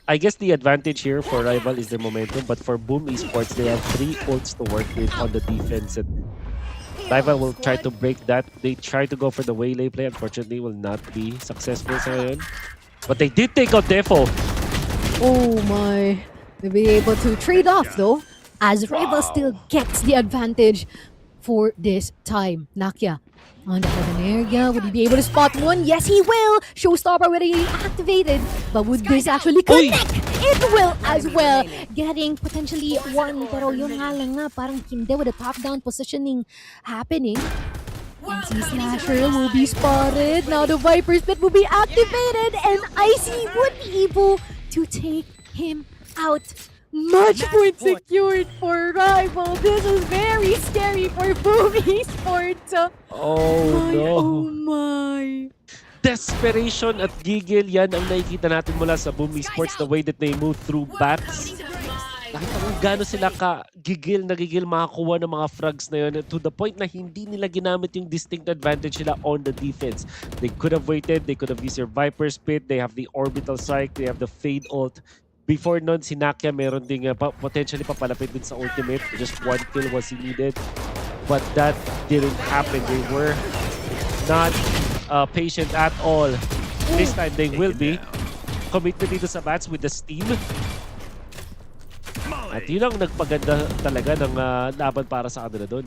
I guess the advantage here for rival is their momentum, but for Boom Esports, they have 3 ults to work with on the defense. And rival will try to break that. They try to go for the waylay play. Unfortunately, will not be successful sa ngayon. But they did take out Defo. Oh my. They'll be able to trade off though, as rival still gets the advantage for this time. Nakia on the heaven area. Would he be able to spot one? Yes, he will. Showstopper already activated. But would this actually connect? It will as well. Getting potentially one. Pero yun nga lang nga, parang hindi with the top-down positioning happening. And si Slasher will be spotted. Now the Viper Split will be activated. And Icy would be able to take him out. Much point secured for rival. This is very scary for Boom Esports. Oh My, no. oh my. Desperation at gigil, yan ang nakikita natin mula sa Boom Esports, the way that they move through bats. Nakita kung gano'n sila ka-gigil na gigil makakuha ng mga frags na yun to the point na hindi nila ginamit yung distinct advantage nila on the defense. They could have waited, they could have used their Viper Spit, they have the Orbital Strike, they have the Fade Ult. Before nun, si Nakia meron ding potentially papalapit din sa ultimate. Just 1 kill was he needed. But that didn't happen. They were not patient at all. This time, they will be. Committed dito sa bats with the steam. At yun ang nagpaganda talaga ng laban para sa kanila doon.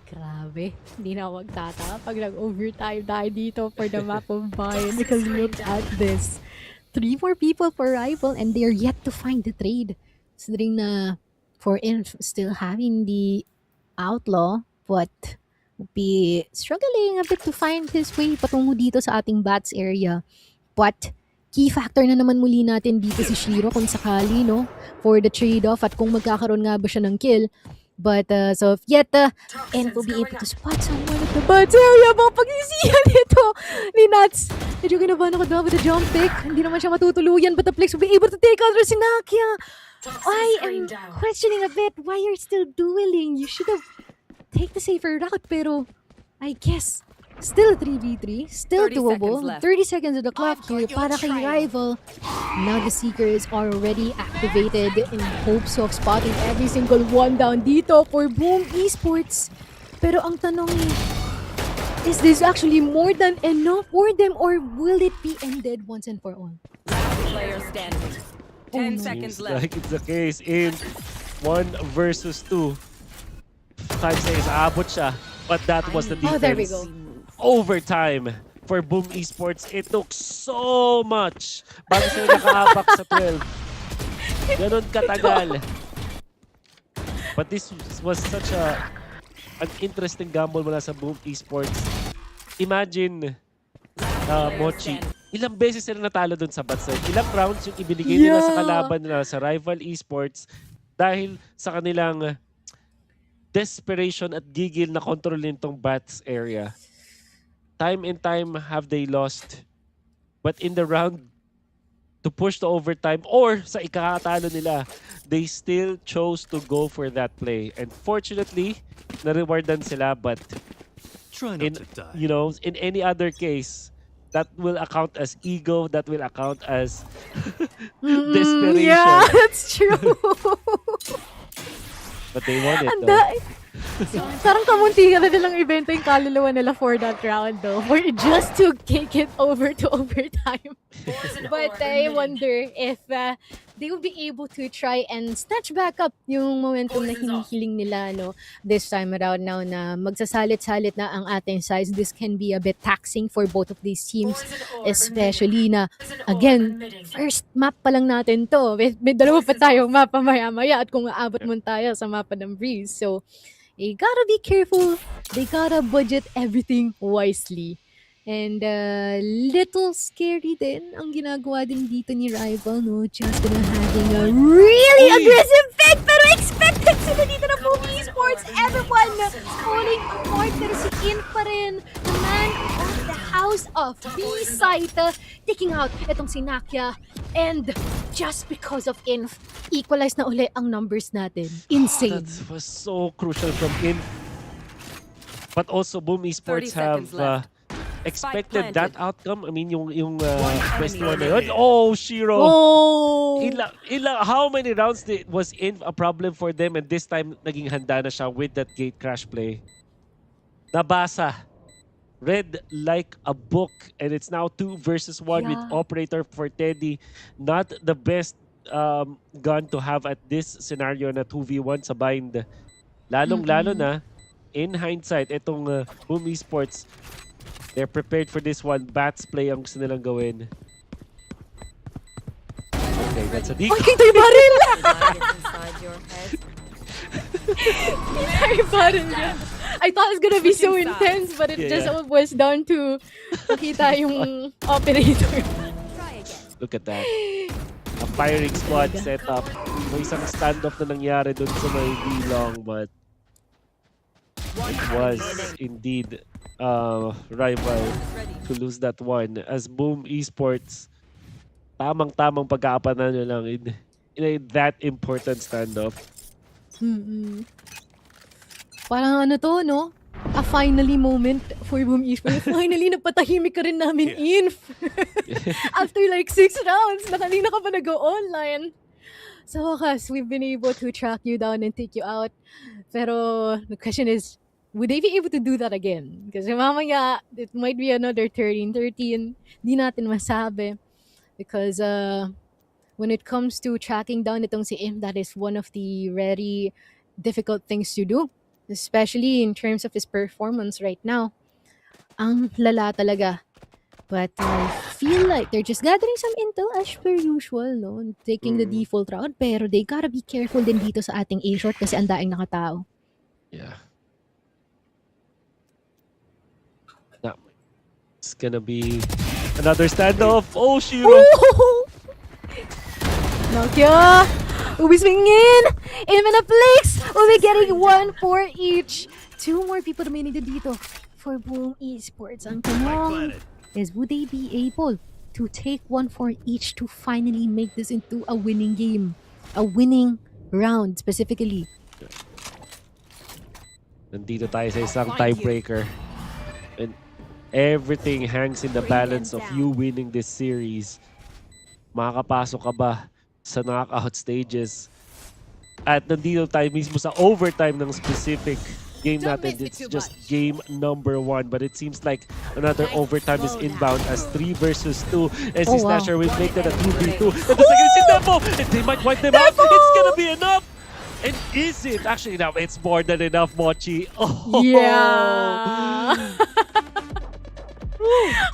Grabe. Hindi na ako magtataka pag nag-overtime tayo dito for the map of Bayern. Because look at this. 3 more people for rival and they're yet to find the trade. Considering na for Inf still having the outlaw, but will be struggling a bit to find his way patungo dito sa ating bats area. But key factor na naman muli natin dito si Shiro kung sakali, no? For the trade-off at kung magkakaroon nga ba siya ng kill. But so yet, and will be able to spot someone at the bats area. Baka pagsisiyan nito ni Nats. Medyo kinabahan ako doon with the jump pick. Hindi naman siya matutuluyan, but the Plex will be able to take out Rosinakia. I am questioning a bit why you're still dueling. You should have take the safer route, pero I guess still 3v3, still 30 doable. seconds left. 30 seconds of the clock here para kay rival. Now the Seeker is already activated in hopes of spotting every single one down dito for Boom Esports. Pero ang tanong is this actually more than enough for them or will it be ended once and for all? Player standing. 10 seconds left. Like it's the case in 1 versus 2. 5 seconds, aabot siya. But that was the defense. Oh, there we go. Overtime for Boom Esports. It took so much bago sila nakaabak sa 12. Ganon katagal. But this was such an interesting gamble mula sa Boom Esports. Imagine, Mochi, ilang beses sila natalo dun sa bats. Ilang rounds yung ibinigay nila sa kalaban nila sa rival Esports dahil sa kanilang desperation at gigil na control nitong bats area. Time and time have they lost. But in the round to push to overtime or sa ikakatalo nila, they still chose to go for that play. And fortunately, na-rewardan sila, but in in any other case, that will account as ego, that will account as desperation. Yeah, that's true. But they won it And though. Parang kamunti ka na nilang ibenta yung kaluluwa nila for that round though. For just to take it over to overtime. But I wonder if they will be able to try and snatch back up yung momentum na hinihiling nila this time around now na magsasalit-salit na ang ating sides. This can be a bit taxing for both of these teams. Especially na, again, first map pa lang natin to. May dalawa pa tayong mapa maya-maya at kung aabot mo tayo sa mapa ng Breeze. So, they gotta be careful. They gotta budget everything wisely. And little scary din ang ginagawa din dito ni Rival, just having a really aggressive pick, pero expected sila dito na Boom Esports. Everyone falling apart, pero si In pa rin, the man of the house of B-site, taking out itong si Nakia. And just because of Inf, equalize na uli ang numbers natin. Insane. That was so crucial from Inf. But also Boom Esports 30 have seconds left. expected Spike that planted. outcome. I mean, yung first enemy one na yun. Oh, Shiro! Oh! How many rounds was Inf a problem for them, and this time naging handa na siya with that gate crash play. Nabasa. Read like a book, and it's now 2 versus 1 with Operator for Teddy. Not the best gun to have at this scenario na 2v1 sa bind. Lalong-lalo na, in hindsight, itong Boom Esports, they're prepared for this one. Bats play ang gusto nilang gawin. Okay, that's a decoy. Okay, ito yung baril! Inside your head. Yung baril niya. I thought it was gonna be so intense, but it just was down to makita yung operator. Look at that. A firing squad setup. May isang standoff na nangyari dun sa may D-long, but it was indeed Rival to lose that one. As Boom Esports, tamang-tamang pagkakapanan nyo lang in that important standoff. Parang a finally moment for Boom Esports. Finally, napatahimik ka rin namin, Inf. After like 6 rounds, nakanina ka pa nag-go online. Sa wakas, we've been able to track you down and take you out. Pero the question is, would they be able to do that again? Kasi mamaya, it might be another 13-13. Di natin masabi. Because when it comes to tracking down itong si Im, that is one of the very difficult things to do. Especially in terms of his performance right now. Ang lala talaga. But I feel like they're just gathering some intel as per usual, taking the default route. Pero they gotta be careful din dito sa ating A-short kasi ang daing nakatao. Yeah. Now, it's gonna be another standoff. Oh, Shiro! Nakia! Ubi swinging! Imminaplex! We'll be getting 1 for each. 2 more people remaining dito for Boom Esports. Ang tanong is, would they be able to take 1 for each to finally make this into a winning game? A winning round, specifically. Nandito tayo sa isang tiebreaker. And everything hangs in the balance of you winning this series. Makakapasok ka ba sa knockout stages? At nandito tayo mismo sa overtime ng specific game natin. It's just game number 1, but it seems like another overtime is inbound as 3 versus 2. And si Slasher will make that a 2v2. And the second is Tempo! And they might wipe them out. It's gonna be enough! And is it? Actually, now it's more than enough, Mochi. Oh. Yeah!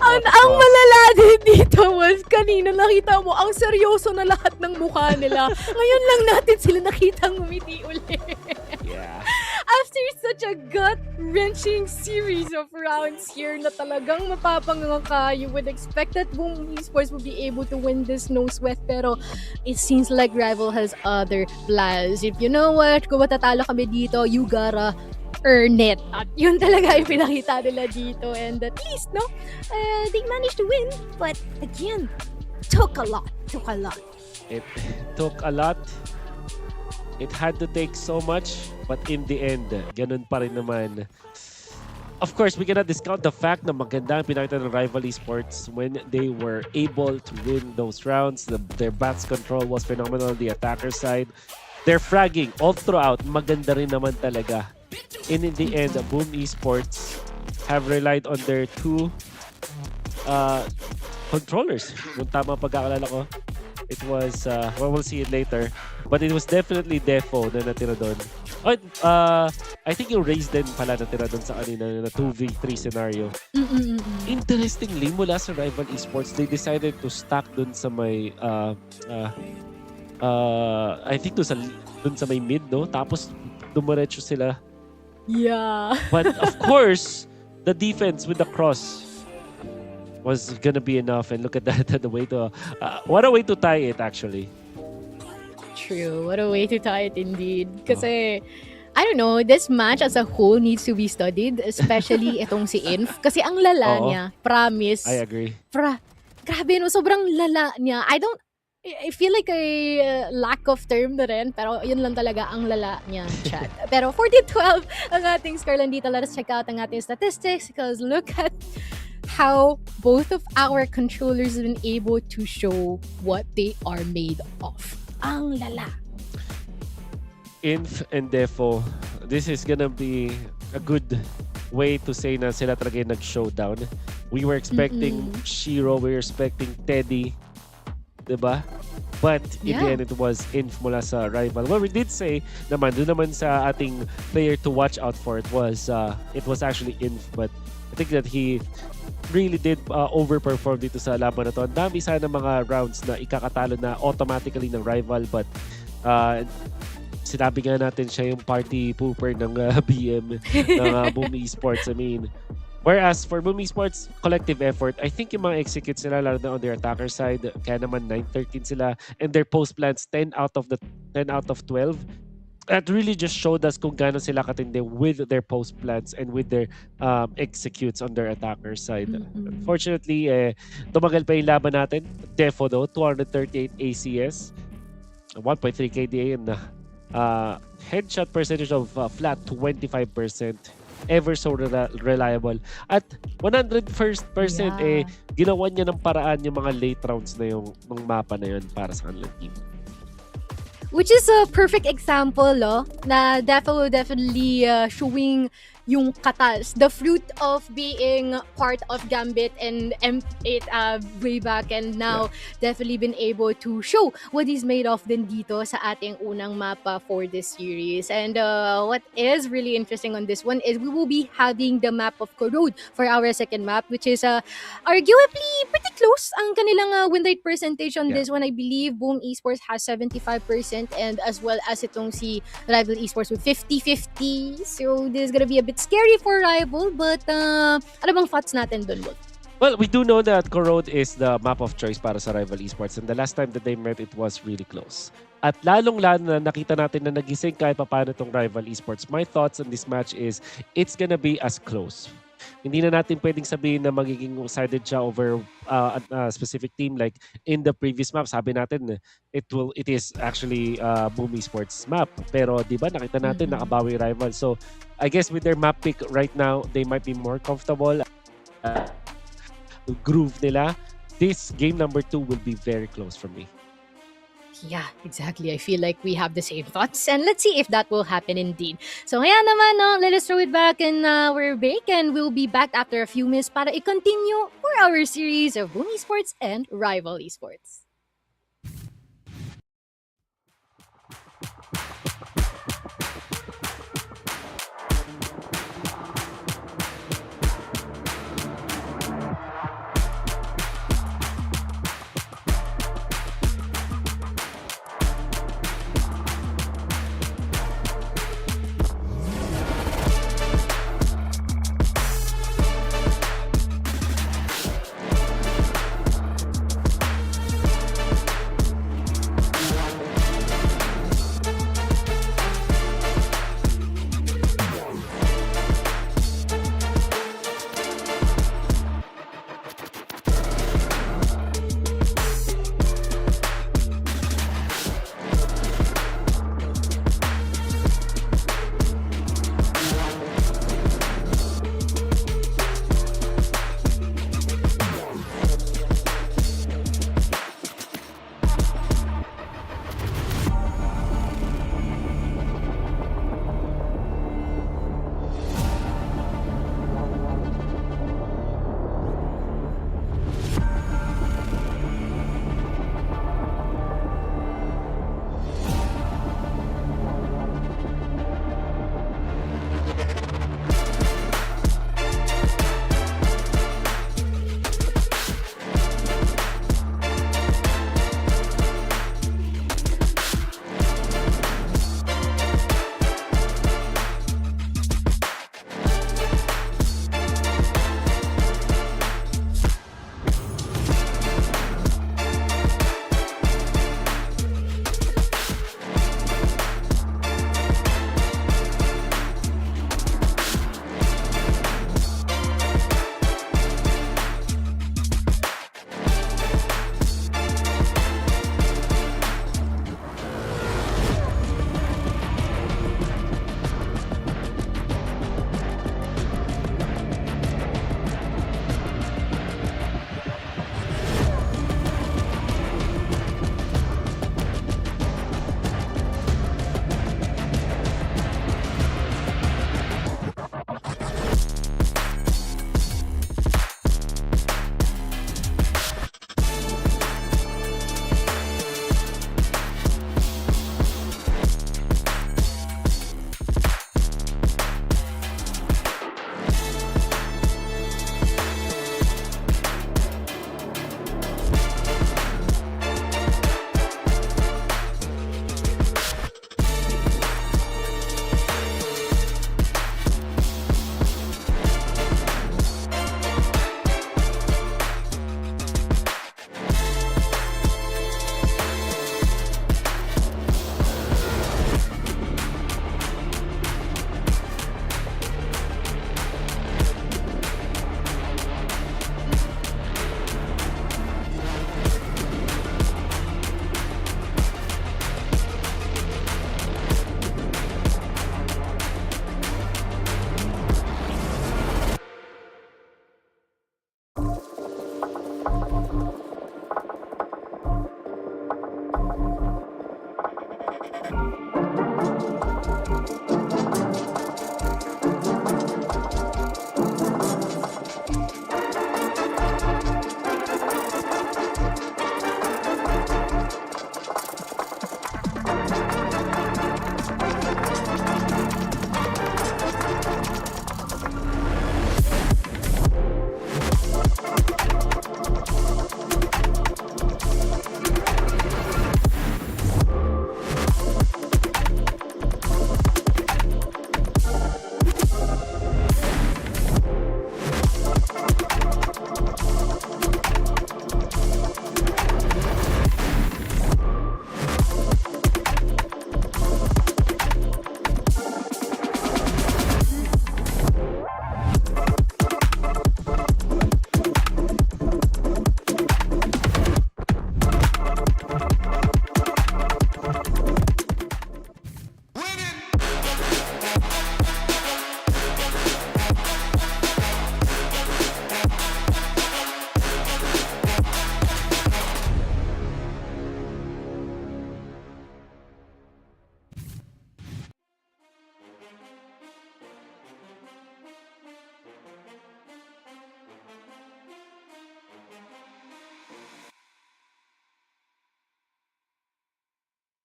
Ang malala din dito was kanina nakita mo ang seryoso na lahat ng mukha nila. Ngayon lang natin sila nakitang ngumiti ulit. Yeah. After such a gut-wrenching series of rounds here na talagang mapapanganga ka, you would expect that Boom Esports would be able to win this no sweat, pero it seems like Rival has other plans. If you know what, kung matatalo kami dito, you gotta earn it. At yun talaga yung pinakita nila dito. And at least, they managed to win. But again, took a lot. It took a lot. It had to take so much, but in the end, ganun pa rin naman. Of course, we cannot discount the fact na maganda ang pinakita ng Rival Esports when they were able to win those rounds. Their bats control was phenomenal, the attacker side. Their fragging all throughout, maganda rin naman talaga. in the end, Boom Esports have relied on their two controllers. Kung tama pagkakalala ko, it was, well, we'll see it later. But it was definitely Defo na natira doon. Oh, I think yung Raze din pala natira doon sa kanina na 2v3 scenario. Interestingly, mula sa Rival Esports, they decided to stack doon sa may, I think doon sa may mid, no? Tapos dumiretso sila. Yeah. But of course, the defense with the cross was gonna be enough. And look at that, the way to what a way to tie it actually. True. What a way to tie it indeed. Kasi, I don't know, this match as a whole needs to be studied, especially itong si Inf. Kasi ang lala niya, promise. I agree. Grabe, no, sobrang lala niya. I feel like a lack of term na rin, pero yun lang talaga ang lala niya, chat. Pero 40-12 ang ating score lang dito. Let us check out ang ating statistics because look at how both of our controllers have been able to show what they are made of. Ang lala. Inf and Defo, this is gonna be a good way to say na sila talaga yung nag-showdown. We were expecting Shiro, we were expecting Teddy, diba? But in the end, it was Inf mula sa Rival. What we did say naman, doon naman sa ating player to watch out for, it was actually Inf. But I think that he really did overperform dito sa laban na to. Ang dami sana mga rounds na ikakatalo na automatically ng Rival. But sinabi nga natin siya yung party pooper ng BM ng Boom Esports. I mean, whereas for Boom Esports, collective effort, I think yung mga executes nila lalo na on their attacker side, kaya naman 9-13 sila, and their post plans 10 out of 12. That really just showed us kung gaano sila katindi with their post plans and with their executes on their attacker side. Unfortunately, tumagal pa yung laban natin. Defo though, 238 ACS, 1.3 KDA, and headshot percentage of flat 25%. Ever so reliable. At 101%, ginawa niya ng paraan yung mga late rounds na yung mapa na yun para sa kanilang team. Which is a perfect example, na definitely showing yung katas, the fruit of being part of Gambit and M8 way back, and now definitely been able to show what he's made of din dito sa ating unang mapa for this series. And what is really interesting on this one is we will be having the map of Corrode for our second map, which is arguably pretty close ang kanilang win rate percentage on this one. I believe Boom Esports has 75% and as well as itong si Rival Esports with 50-50. So this is gonna be a bit scary for Rival, but ano bang thoughts natin dun, Wolf? Well, we do know that Corrode is the map of choice para sa Rival Esports, and the last time that they met, it was really close. At lalong-lalo na nakita natin na nagising kahit paano itong Rival Esports. My thoughts on this match is it's gonna be as close. Hindi na natin pwedeng sabihin na magiging sided siya over a specific team like in the previous map. Sabi natin it is actually Boom Esports map. Pero di ba nakita natin nakabawi Rival. So I guess with their map pick right now, they might be more comfortable. Groove nila. This game number 2 will be very close for me. Yeah, exactly. I feel like we have the same thoughts, and let's see if that will happen indeed. So ayan naman, let us throw it back in our break, and we'll be back after a few minutes para i-continue for our series of Boom Esports and Rival Esports.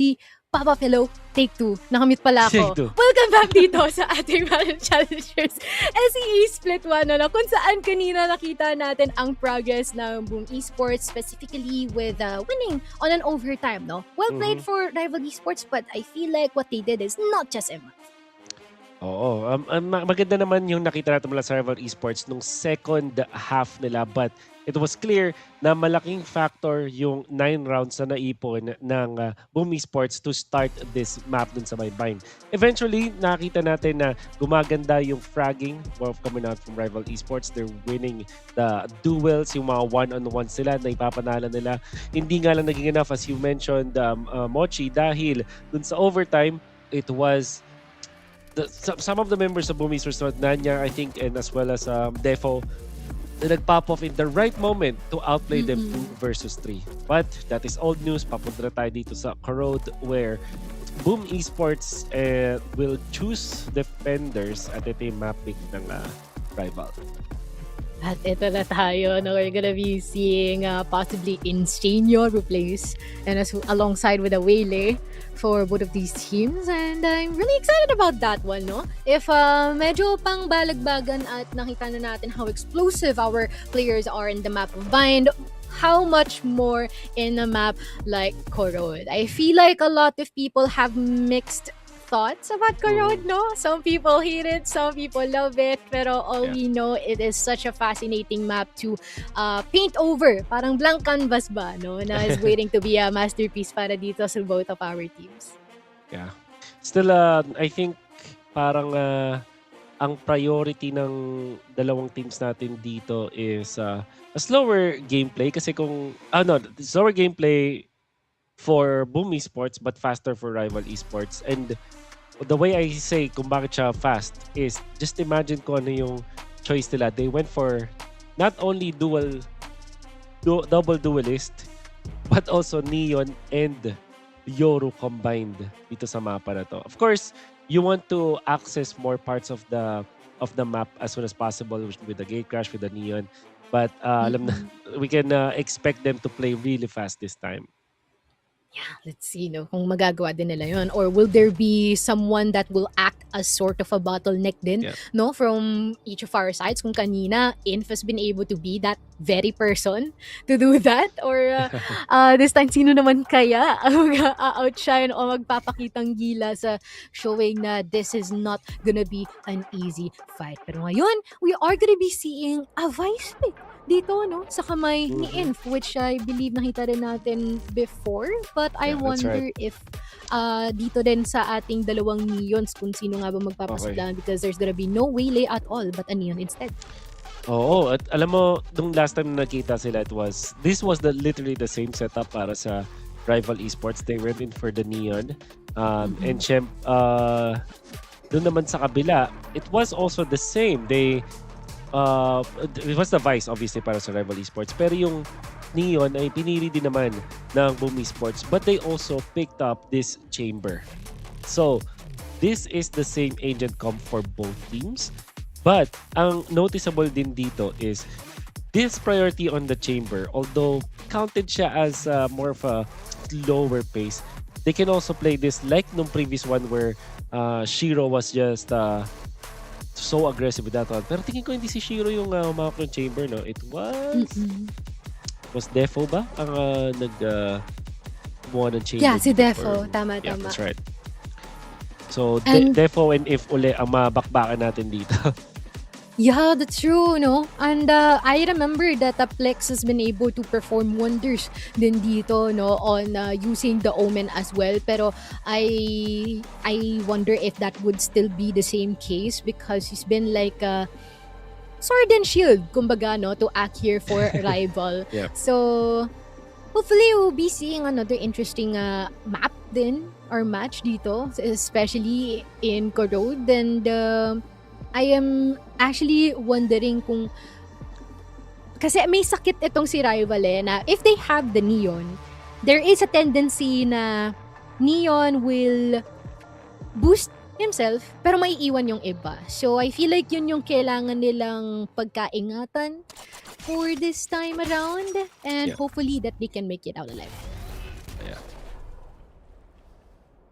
be Papa Fellow, take 2. Nakamute pala ako. Take two. Welcome back dito sa ating VALORANT Challengers SEA Split 1, kung saan kanina nakita natin ang progress ng Boom Esports, specifically with winning on an overtime, no? Well played for Rival Esports, but I feel like what they did is not just enough. Oo. Maganda naman yung nakita natin mula sa Rival Esports nung second half nila, but it was clear na malaking factor yung 9 rounds na naipon ng Boom Esports to start this map dun sa may bind. Eventually, nakita natin na gumaganda yung fragging coming out from Rival Esports. They're winning the duels, yung mga one-on-one sila na ipapanala nila. Hindi nga lang naging enough, as you mentioned, Mochi, dahil dun sa overtime, it was some of the members of Boom Esports, Nanya, I think, and as well as Defo, na nag-pop off in the right moment to outplay them 2 versus 3. But that is old news. Papunta na tayo dito sa Corrode, where Boom Esports will choose defenders at ito yung mapping ng Rival. At ito na tayo, no, we're gonna be seeing possibly Ingenio replace and alongside with a Wele for both of these teams, and I'm really excited about that one, no? If medyo pang balagbagan at nakita na natin how explosive our players are in the map of Bind, how much more in a map like Corrode. I feel like a lot of people have mixed thoughts about Corrode, no? Some people hate it, some people love it, pero all we know, it is such a fascinating map to paint over. Parang blank canvas ba, no? Na is waiting to be a masterpiece para dito sa both of our teams. Yeah. Still, I think parang ang priority ng dalawang teams natin dito is a slower gameplay, kasi kung slower gameplay for Boom Esports but faster for Rival Esports. And the way I say kung bakit siya fast is just imagine kung ano yung choice nila. They went for not only double duelist but also Neon and Yoru combined dito sa mapa na to. Of course, you want to access more parts of the map as soon as possible with the gate crash, with the Neon. But alam na, we can expect them to play really fast this time. Yeah, let's see, no, kung magagawa din nila yun. Or will there be someone that will act as sort of a bottleneck din, no, from each of our sides? Kung kanina, Inf has been able to be that very person to do that? Or this time, sino naman kaya ang outshine o magpapakitang gila sa showing na this is not gonna be an easy fight? Pero ngayon, we are gonna be seeing a vice pick dito, no, sa kamay ni Inf, which I believe nakita rin natin before, but I wonder if dito din sa ating dalawang Neons kung sino nga ba magpapasidlan, because there's gonna be no Wele at all but a Neon instead. Oo, at alam mo, nung last time na nakita sila, this was literally the same setup para sa Rival Esports. They went in for the Neon. And doon naman sa kabila, it was also the same. It was the Vice, obviously, para sa Rival Esports. Pero yung Neon ay pinili din naman ng Boom Esports. But they also picked up this Chamber. So, this is the same agent comp for both teams. But, ang noticeable din dito is this priority on the Chamber. Although, counted siya as more of a slower pace, they can also play this like nung previous one where Shiro was just so aggressive with that one. Pero tingin ko hindi si Shiro yung umawak ng Chamber, no? It was Defo ba ang gumawa ng Chamber? Yeah, si Defo. Tama. That's right. So, Defo and If uli ang mabakbakan natin dito. Yeah, that's true, no? And I remember that Plex has been able to perform wonders din dito, no, on using the Omen as well. Pero I wonder if that would still be the same case, because he's been like a sword and shield, kumbaga, no, to act here for Rival. So, hopefully we'll be seeing another interesting map din or match dito, especially in Corrode. And I am actually wondering kung, kasi may sakit itong si Rival na if they have the Neon, there is a tendency na Neon will boost himself pero may iwan yung iba. So I feel like yun yung kailangan nilang pagkaingatan for this time around, and hopefully that they can make it out alive.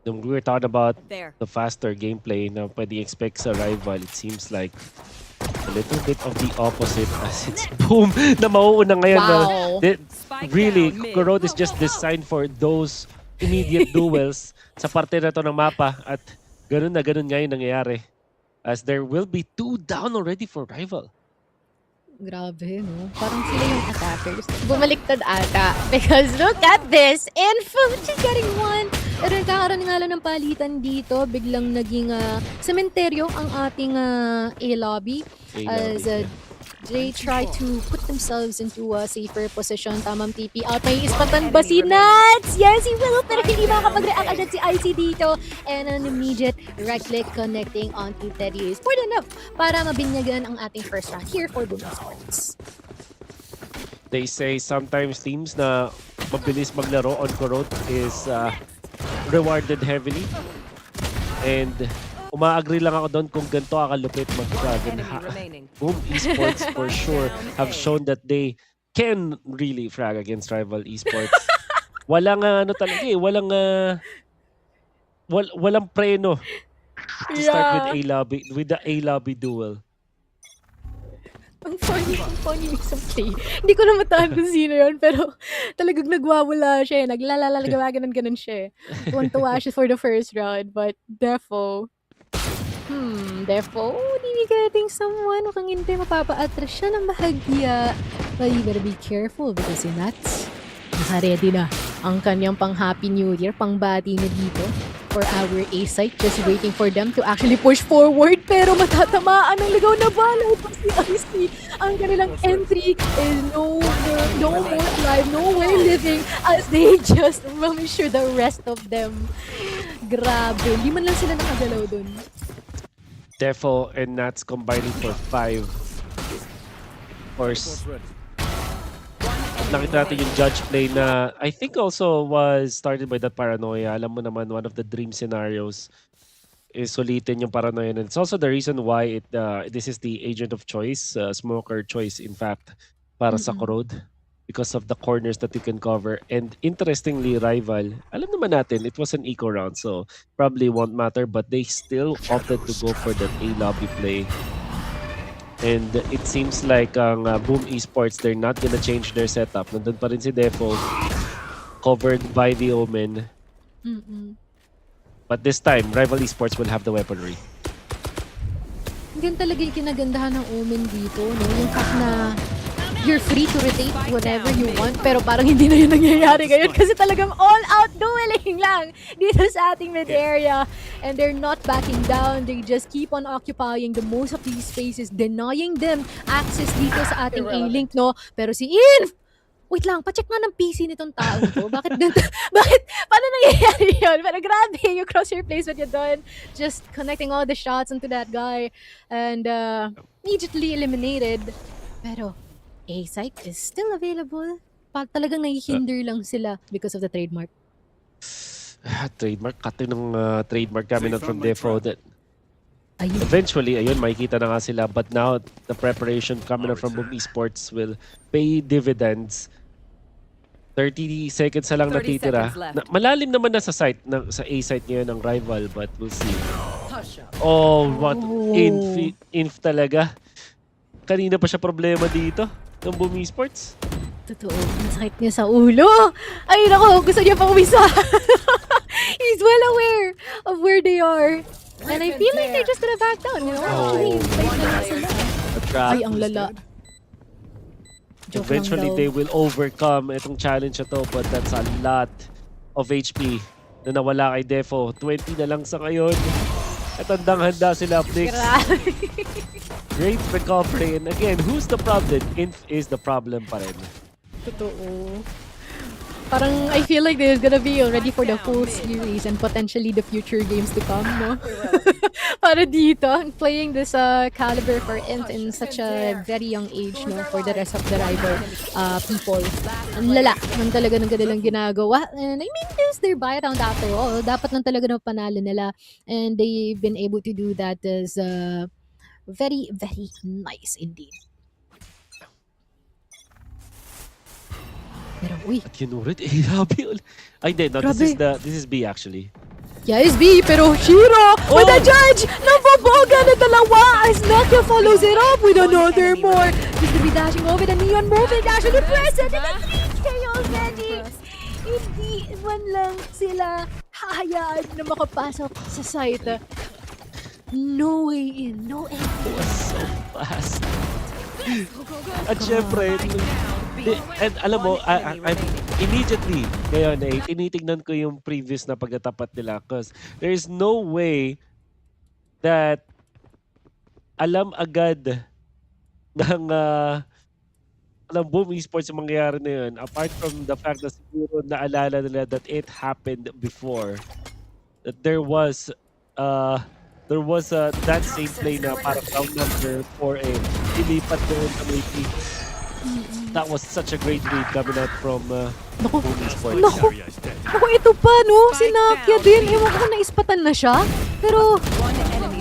When we were talking about There. the faster gameplay na pwede expect sa rival, it seems like a little bit of the opposite as it's boom na mauuna ngayon. Wow. Really, down mid. Corrode is just designed for those immediate duels sa parte na to ng mapa at ganun na ganun ngayon nangyayari as there will be 2 down already for rival. Grabe, no? Parang sila yung attackers. Bumaliktad ata. Because look at this! Info! She's getting one! Pero nagkakaroon nga lang ng palitan dito. Biglang naging sementeryo ang ating A-lobby. As they try to put themselves into a safer position. Tamang TP out. May ispatan ba si Nats? Yes, he will! Pero hindi makakapag-react agad si IC dito. And an immediate right-click connecting onto Teddy is more than enough para mabinyagan ang ating first round here for Boom Esports. They say sometimes teams na mabilis maglaro on Corrode is rewarded heavily. And umaagree lang ako doon kung ganito akalupit mag-dragon. Enemy remaining. Boom Esports for sure have shown that they can really frag against rival esports. Walang ano talaga eh, walang preno to start with the A-lobby duel. Ang funny mix of play. Hindi ko na matahan kung sino yun, pero talagang nagwawala siya. Naglalala, ganun siya. Tuwan-tuwa siya for the first round, but Defo, hindi me getting someone mukhang hindi mapapa-attract siya ng bahagya. But you gotta be careful because yung Nats, naka-ready na ang kanyang pang-Happy New Year, pang-bati na dito for our A-site, just waiting for them to actually push forward, pero matatamaan ng ligaw na bala. Si IC, ang kanilang entry is no more alive, no way living as they just make sure the rest of them. Grabe, hindi man lang sila nakagalaw dun. Defo and Nats combining for 5. Of course, nakita natin yung judge play na I think also was started by that paranoia. Alam mo naman, one of the dream scenarios is sulitin yung paranoia. And it's also the reason why this is the agent of choice, smoker choice in fact, para sa Corrode. Because of the corners that you can cover. And interestingly, rival, alam naman natin, it was an eco round, so probably won't matter, but they still opted to go for that A-lobby play. And it seems like ang Boom Esports, they're not gonna change their setup. Nandun pa rin si Defo, covered by the Omen. But this time, rival Esports will have the weaponry. Ganyan talaga yung kinagandahan ng Omen dito, no? Yung fact na you're free to rotate whatever you want, pero parang hindi na yun nangyayari ngayon kasi talagang all-out dueling lang dito sa ating mid area. And they're not backing down. They just keep on occupying the most of these spaces, denying them access dito sa ating A-link, no? Pero si Inf! Wait lang, pacheck nga ng PC nitong tao to. Bakit ganito? Paano nangyayari yun? Pero grabe, you cross your place what you're doing. Just connecting all the shots into that guy. And immediately eliminated. Pero A-site is still available. Talagang nahihinder lang sila because of the trademark. Trademark, cutting ng trademark coming out from Defo. Ayun. Eventually, ayun, makikita na nga sila. But now, the preparation coming out from Boom Esports will pay dividends. 30 seconds na lang 30 natitira. seconds left. Malalim naman na sa site, sa A-site ngayon ng rival, but we'll see. Oh, what inf talaga. Kanina pa siya problema dito ng Boom Esports. Totoo, masakit niya sa ulo. Ay, nako, gusto niya pang umisa. He's well aware of where they are. And I feel like they're just gonna back down, you know? Actually, safe na nga sila. Ay, ang lala. Joke Eventually, lang daw. they will overcome itong challenge na to, but that's a lot of HP na nawala kay Defo. 20 na lang sa ngayon. At handang-handa sila up next. Great recovery. And again, who's the problem? Inf is the problem pa rin. Totoo. Parang I feel like they're gonna be already for the full series and potentially the future games to come, no? Para dito, playing this caliber for Inf in such a very young age, no? For the rest of the rival people. Ang lala ng talaga ng kanilang ginagawa. And I mean, this their buy-round after all. Dapat lang talaga na panalo nila. And they've been able to do that as very, very nice indeed. Pero uy, At yun ulit, happy ulit. Ay, hindi. No, this is B actually. Yes, B, pero Shiro with a judge! Nababoga na dalawa as Nakia follows it up with another more. He's gonna be dashing over the neon moving actually present in the 3K already. Hindi man lang sila hahayaan na makapasok sa site. No way in, no entry. So fast. At syempre, and alam mo, I'm immediately ngayon tinitignan ko yung previous na pagkatapat nila because there is no way that alam agad ng Boom Esports yung mangyayari na yun, apart from the fact na siguro naalala nila that it happened before, that there was that same play na parang round number 4 ilipat doon sa may team. That was such a great read coming out from Boom Esports. Naku, ito pa, no? Si Nakia din. Ewan ko naispatan na siya. Pero,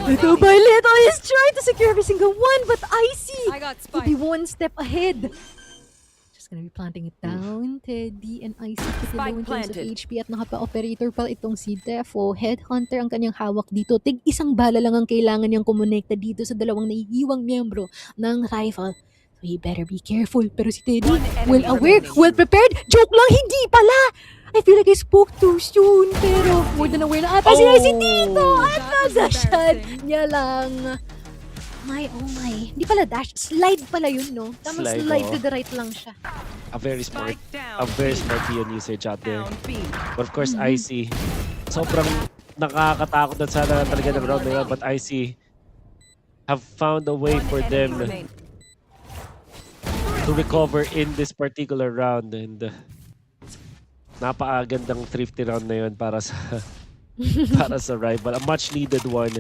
little by little, he's trying to secure every single one. But Icy will be one step ahead. Just gonna be planting it down. Teddy and Icy pretty low in terms of HP at nakapa-operator pa itong si Defo. Headhunter ang kanyang hawak dito. Tig-isang bala lang ang kailangan niyang kumonekta dito sa dalawang naiiwang miyembro ng rival. We better be careful. Pero si Teddy, well aware, well prepared. Joke lang, hindi pala! I feel like I spoke too soon. Pero more than aware na ata si Icy dito. At nasa-shot niya lang. My, oh my. Hindi pala dash. Slide pala yun, no? Tamang slide to the right lang siya. A very smart Dion usage out there. But of course, Icy, sobrang nakakatakot na sana talaga ng round na yun. But Icy have found a way for them to recover in this particular round, and napakagandang thrifty round na yun para sa rival. A much needed one.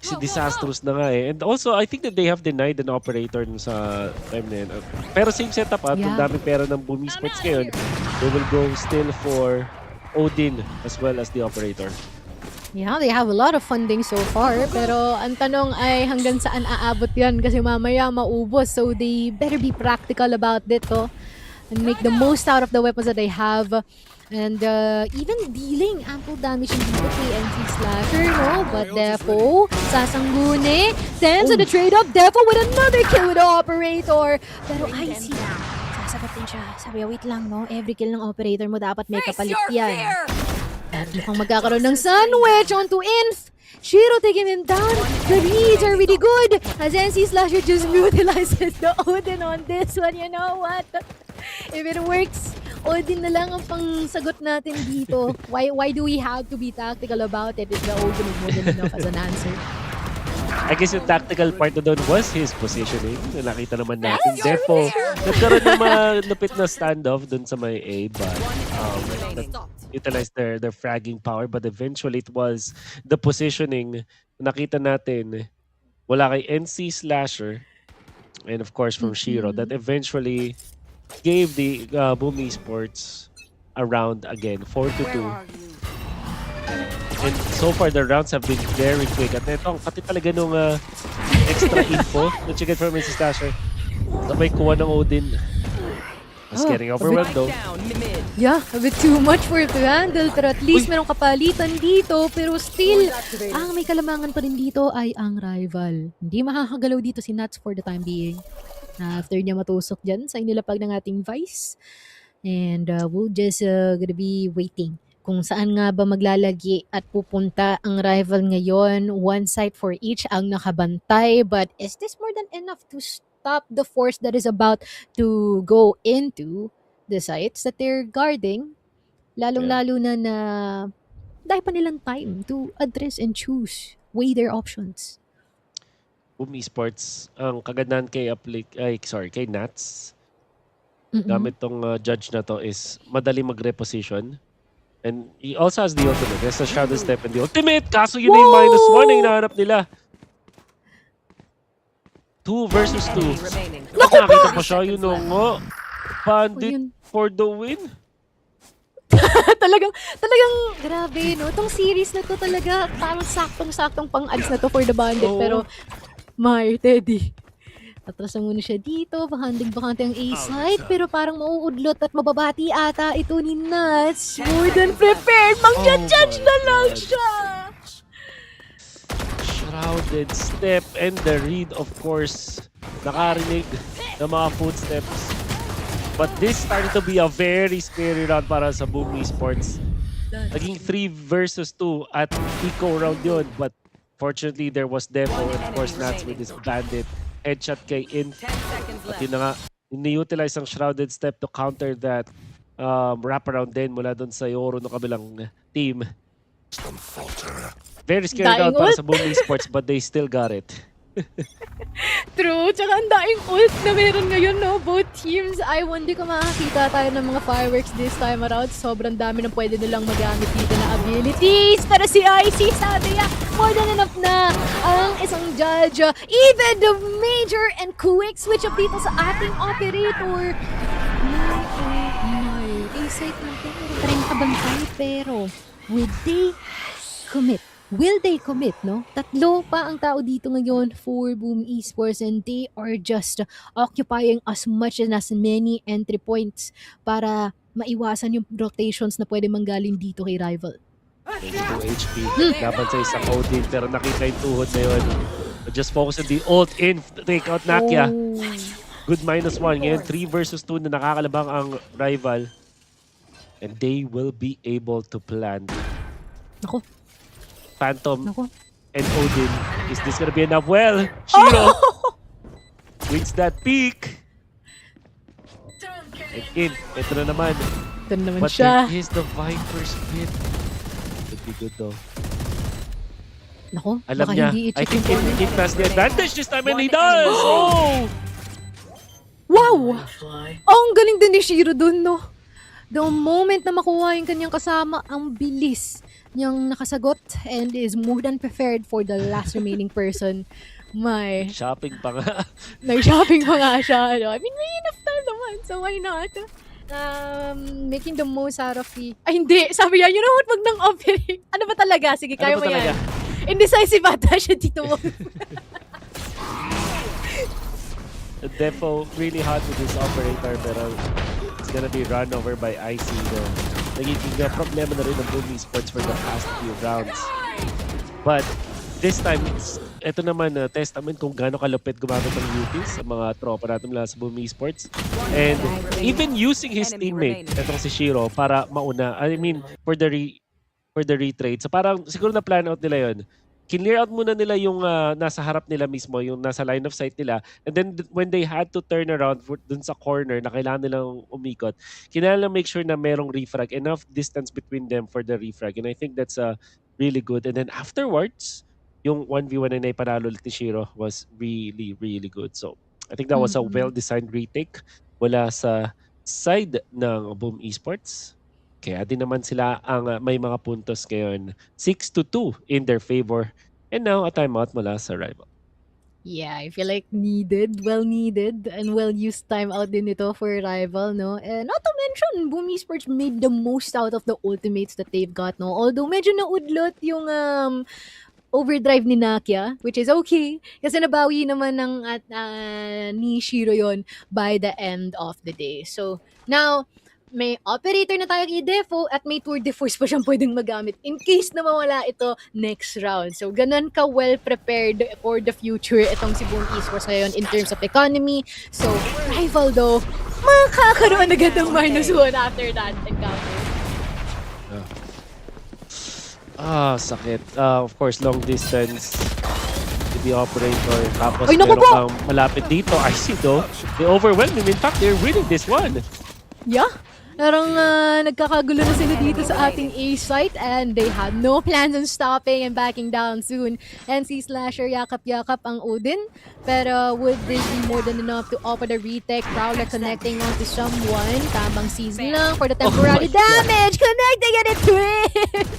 Si disastrous na nga and also I think that they have denied an operator sa time na yun. Pero same setup kung daming pera ng Boom Esports ngayon, they will go still for Odin as well as the operator. Yeah, they have a lot of funding so far. Pero ang tanong ay hanggang saan aabot yan kasi mamaya maubos. So they better be practical about it and make the most out of the weapons that they have. And even dealing ample damage dito kay NC Slasher, no? But Defo, sasangguni, sends on the trade-up. Defo with another kill with the operator. Pero Icy, sasagutin siya. Sabi, wait lang, no? Every kill ng operator mo dapat may kapalit yan. At mukhang magkakaroon ng sandwich onto Inf. Shiro taking him down. The reads are really good. As NC Slasher just utilizes the Odin on this one. You know what? If it works, Odin na lang ang pangsagot natin dito. Why do we have to be tactical about it if the Odin is more than enough as an answer? I guess yung tactical part na doon was his positioning. Nakita naman natin. Therefore, nagkaroon ng malupit na standoff doon sa may A, but utilized their fragging power, but eventually it was the positioning. Nakita natin wala kay NC Slasher and of course from Shiro that eventually gave the Boom Esports a round again, 4-2. And so far the rounds have been very quick. At ito, pati talaga nung extra info na chicken from NC Slasher, sabay kuha ng Odin. Just getting overwhelmed though. Yeah, a bit too much for it to handle. Pero at least merong kapalitan dito. Pero still, ang may kalamangan pa rin dito ay ang rival. Hindi makakagalaw dito si Nats for the time being. After niya matusok dyan sa inilapag ng ating Vice. And we'll just gonna be waiting kung saan nga ba maglalagi at pupunta ang rival ngayon. One side for each ang nakabantay. But is this more than enough to stop the force that is about to go into the sites that they're guarding? Lalong-lalo na dahil pa nilang time to address and choose, weigh their options. Boom Esports, ang kagandahan kay Nats, gamit tong judge na to is madali mag-reposition. And he also has the ultimate. There's a shadow step and the ultimate. Kaso yun yung -1 na hinahanap nila. 2 versus 2. Nakita pa siya, yun nga. Bandit for the win. talagang grabe, no? Itong series na to talaga parang saktong-saktong pang-ads na to for the Bandit. Pero, Teddy, Atras na muna siya dito. Bakante ang A-side. Pero parang mauudlot at mababati ata ito ni Nuts. More than prepared. Mang-judge na lang siya. Shrouded step and the read, of course, nakarinig ng mga footsteps. But this started to be a very scary round para sa Boom Esports. Naging 3 versus 2 at eco round yun. But fortunately, there was Devo and of course Nats with this bandit headshot kay Inf. 10 seconds At left. yun na nga, ini-utilize ang Shrouded Step to counter that wraparound din mula doon sa Yoro ng kabilang team. Very scary round para sa Boom Esports but they still got it. True. Tsaka ang daing ult na meron ngayon, no? Both teams. I wonder kung makakita tayo ng mga fireworks this time around. Sobrang dami ng pwede nilang magamit dito na abilities. Pero si IC, sabi niya, more than enough na ang isang judge. Even the major and quick switch up dito sa ating operator. A-site natin. Meron pa rin kabantay. Pero, would they commit? Will they commit, no? Tatlo pa ang tao dito ngayon for Boom Esports and they are just occupying as much and as many entry points para maiwasan yung rotations na pwede manggaling dito kay rival. 22 HP laban sa isang Odin pero nakita yung tuhod na yun. Just focus on the ult in, take out Nakia. Oh. Good -1. Ngayon 3 versus 2 na nakakalabang ang rival. And they will be able to plan. Nako, Phantom nako. and Odin. Is this gonna be enough? Well, Shiro wins that peak. And in, ito na naman. Ito na naman But siya. there is the Viper's Pit. Could be good though. Nako, Alam baka niya, hindi I i-check think yung corner. it has the advantage this time and he does! Oh! Wow! Oh, ang galing din ni Shiro dun, no? The moment na makuha yung kanyang kasama, ang bilis niyang nakasagot and is more than prepared for the last remaining person. May Shopping pa nga. nag-shopping pa nga siya. Ano? I mean, may enough time naman, so why not? Making the most out of the... Ay, hindi. Sabi niya, you know what? Wag nang operate. Ano ba talaga? Sige, kaya Ano ba mo talaga? yan. Indecisive ata siya dito mo. Defo really hot with this operator pero it's gonna be run over by IC though. Nagiging problema na rin ng Boom Esports for the past few rounds. But this time, ito naman testament kung gaano kalupit gumamit ng UTs sa mga tropa natin mula sa Boom Esports. And even using his teammate, itong si Shiro, para mauna. I mean, for the retrade. So parang siguro na plan out nila yon. Kinlear out muna nila yung nasa harap nila mismo, yung nasa line of sight nila. And then when they had to turn around dun sa corner na kailangan nilang umikot, kailangan make sure na merong refrag, enough distance between them for the refrag. And I think that's really good. And then afterwards, yung 1v1 na ipanalo ni Shiro was really, really good. So I think that was a well-designed retake wala sa side ng Boom Esports. Kaya din naman sila ang may mga puntos ngayon. 6-2 in their favor. And now, a timeout mula sa rival. Yeah, I feel like well needed, and well-used timeout din ito for rival, no? And not to mention, Boom Esports made the most out of the ultimates that they've got, no? Although medyo naudlot yung overdrive ni Nakia, which is okay. Kasi nabawi naman ng ni Shiro yon by the end of the day. So, now, may operator na tayo kay Defo at may tour de force pa siyang pwedeng magamit in case na mawala ito next round. So, ganun ka well prepared for the future itong si Boom Esports ngayon in terms of economy. So, rival though, makakaroon agad ng -1 after that encounter. Sakit. Of course, long distance to the operator. Tapos Ay, naku meron po! kang malapit dito. I see though. They overwhelmed him. In fact, they're winning this one. Yeah. Parang nagkakagulo na sila dito sa ating A site and they had no plans on stopping and backing down soon. NC Slasher yakap-yakap ang Odin. Pero would this be more than enough to offer the retake? Prowler connecting onto someone. Tamang season lang for the temporary damage. Connecting and it twins!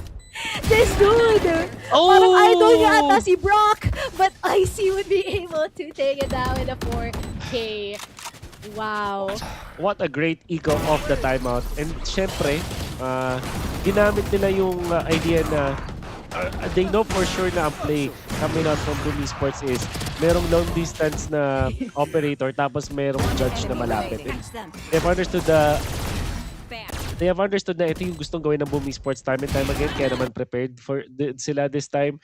This dude! Parang idol niya ata si Brock. But IC would be able to take it down with a 4K. Wow. What a great eco of the timeout. And syempre, ginamit nila yung idea na they know for sure na ang play coming out from Boom Esports is merong long distance na operator tapos merong judge na malapit. And they've understood na ito yung gustong gawin ng Boom Esports time and time again, kaya naman prepared for sila this time.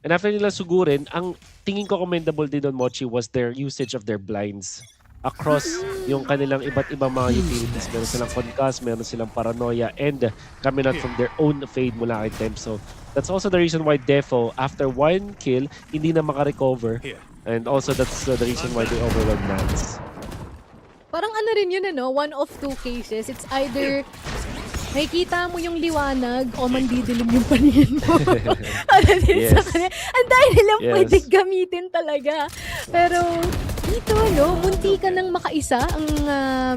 And after nila sugurin, ang tingin ko commendable din on Mochi was their usage of their blinds across yung kanilang iba't ibang mga utilities. Meron silang concuss, meron silang paranoia, and coming out from their own fade mula kay Temp. So that's also the reason why Defo, after one kill, hindi na makarecover. And also that's the reason why they overwhelmed Nance. Parang ano rin yun, ano? One of two cases. It's either nakikita mo yung liwanag o mandidilim yung paningin mo. Yes. Ang dahil nilang Yes. pwede gamitin talaga. Pero dito, no, munti ka nang makaisa ang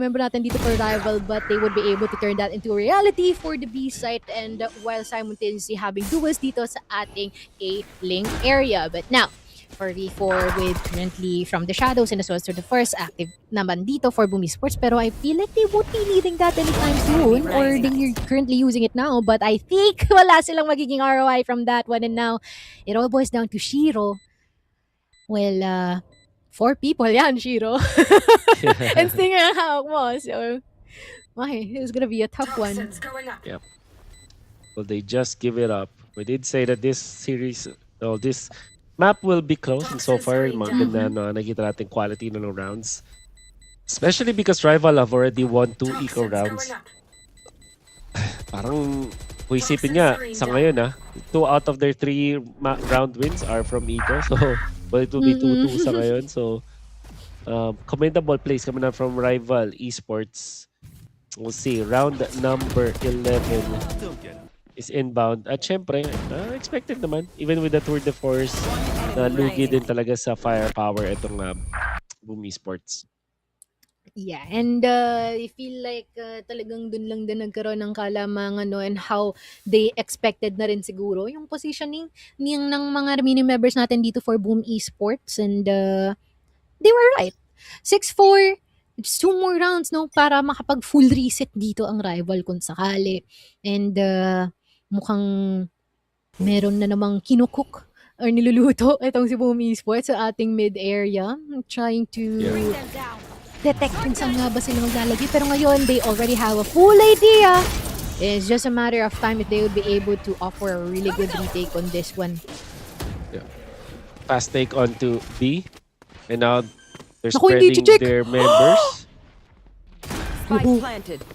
member natin dito for rival, but they would be able to turn that into reality for the B site and while simultaneously having duels dito sa ating A-link area. But now, 4v4 with currently from the shadows and as well as the first active naman dito for Boom Esports, pero I feel like they won't be needing that anytime soon or they're currently using it now, but I think wala silang magiging ROI from that one. And now it all boils down to Shiro. Well, 4 people yan, Shiro. And Stinger ang hawak mo, so it's gonna be a tough one. Yep. Well, they just give it up. We did say that this series, this map will be close, and so far, maganda na nakita natin quality ng rounds. Especially because Rival have already won 2 eco rounds. Parang, kung isipin niya, sa ngayon 2 out of their 3 round wins are from eco. So, well, it will be 2-2 sa ngayon. So, commendable plays coming out from Rival Esports. We'll see. Round number 11 is inbound. At syempre, expected naman. Even with the tour de force, lugi din talaga sa firepower itong Boom Esports. Yeah, and I feel like talagang dun lang din nagkaroon ng kalamangan, no, and how they expected na rin siguro yung positioning ng mga remaining members natin dito for Boom Esports, and they were right. 6-4, it's 2 more rounds, no, para makapag full reset dito ang rival kung sakali. And mukhang meron na namang kinukook or niluluto itong si Boom Esports sa ating mid area, trying to detect kung saan nga ba sila maglalagay. Pero ngayon, they already have a full idea. It's just a matter of time if they would be able to offer a really good retake on this one. Yeah. Fast take on to B. And now, they're Naku, hindi spreading check. their members. Spike planted.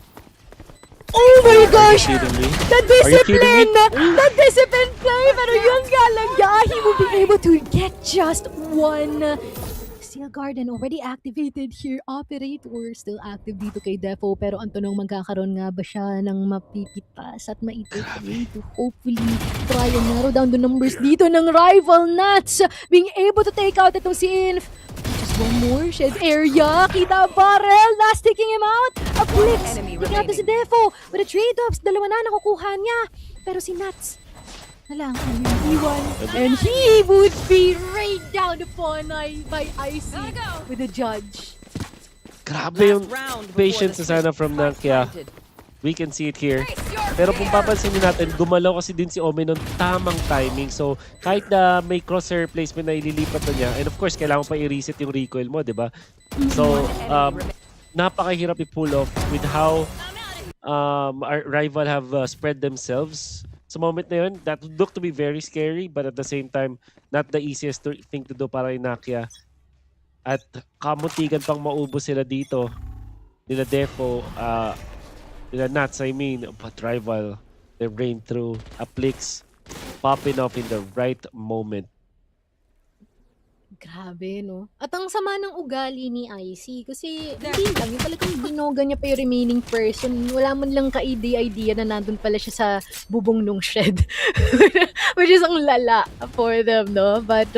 Oh my gosh! Are you kidding me? The Are you kidding discipline! The discipline play! Pero yun nga lang, he will be able to get just one. Steel Garden already activated here. Operator still active dito kay Defo. Pero ang tanong, magkakaroon nga ba siya ng mapipitas at maitake to hopefully try and narrow down the numbers dito ng rival Nats. Being able to take out itong si Inf. Just one more shed area. Kita barrel. Last taking him out. A blitz. Taking out si Defo. With the trade-offs, dalawa na nakukuha niya. Pero si Nats, lang ang iwan. And he would be rained down upon by IC with the judge. Grabe yung patience na sana from Nankia. We can see it here. Pero kung papansin natin, gumalaw kasi din si Ome ng tamang timing. So, kahit na may crosshair placement na ililipat na niya, and of course, kailangan pa i-reset yung recoil mo, di ba? So, napakahirap i-pull off with how our rival have spread themselves. Sa moment na yun, that would look to be very scary, but at the same time, not the easiest thing to do para Inakia. At kamuntikan pang maubos sila dito. Nila Defo, nila Nats, I mean, but rival, they rain through a Plix, popping off in the right moment. Grabe, no? At ang sama ng ugali ni IC kasi hindi lang, yung talagang binoga niya pa yung remaining person. Wala man lang ka-idea na nandun pala siya sa bubong nung shed. Which is ang lala for them, no? But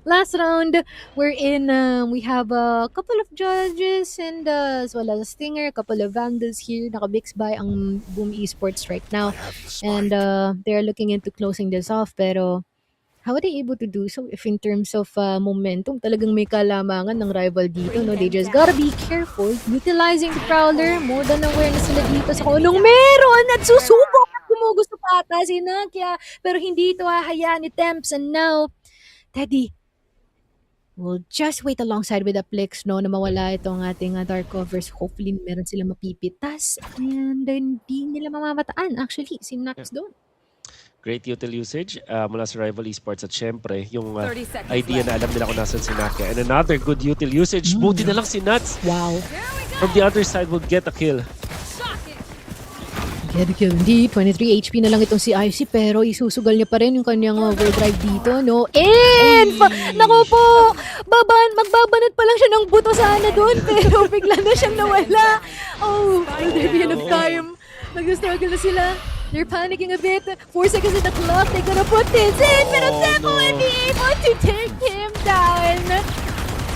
last round, we're in, we have a couple of judges and as well as a Stinger, a couple of Vandals here. Nakabix by ang Boom Esports right now. And they're looking into closing this off, pero how are they able to do so if in terms of momentum, talagang may kalamangan ng rival dito, no? They just gotta be careful. Utilizing the Prowler, more than aware na sila dito sa kulong. Meron at susubok at gumugusto pa ata si Nakia. Pero hindi ito hahayaan ni Temps. And now, Teddy, we'll just wait alongside with the Plix, no, na mawala itong ating dark covers. Hopefully, meron sila mapipitas and hindi nila mamamataan actually si Nax doon. Great util usage mula sa Rival Esports at syempre yung 30 seconds idea left. na alam nila kung nasan si Naka. And another good util usage. Buti na lang si Nuts Wow. from the other side will get a kill. Get kill. Hindi, 23 HP na lang itong si Icy pero isusugal niya pa rin yung kanyang overdrive dito, no? And! Naku po! Magbabanat pa lang siya ng buto sana doon pero bigla na siyang nawala. Oh, will there be enough time? Nag-struggle na sila. They're panicking a bit. 4 seconds in the clock. They gotta put this in. Pero Deco will be able to take him down.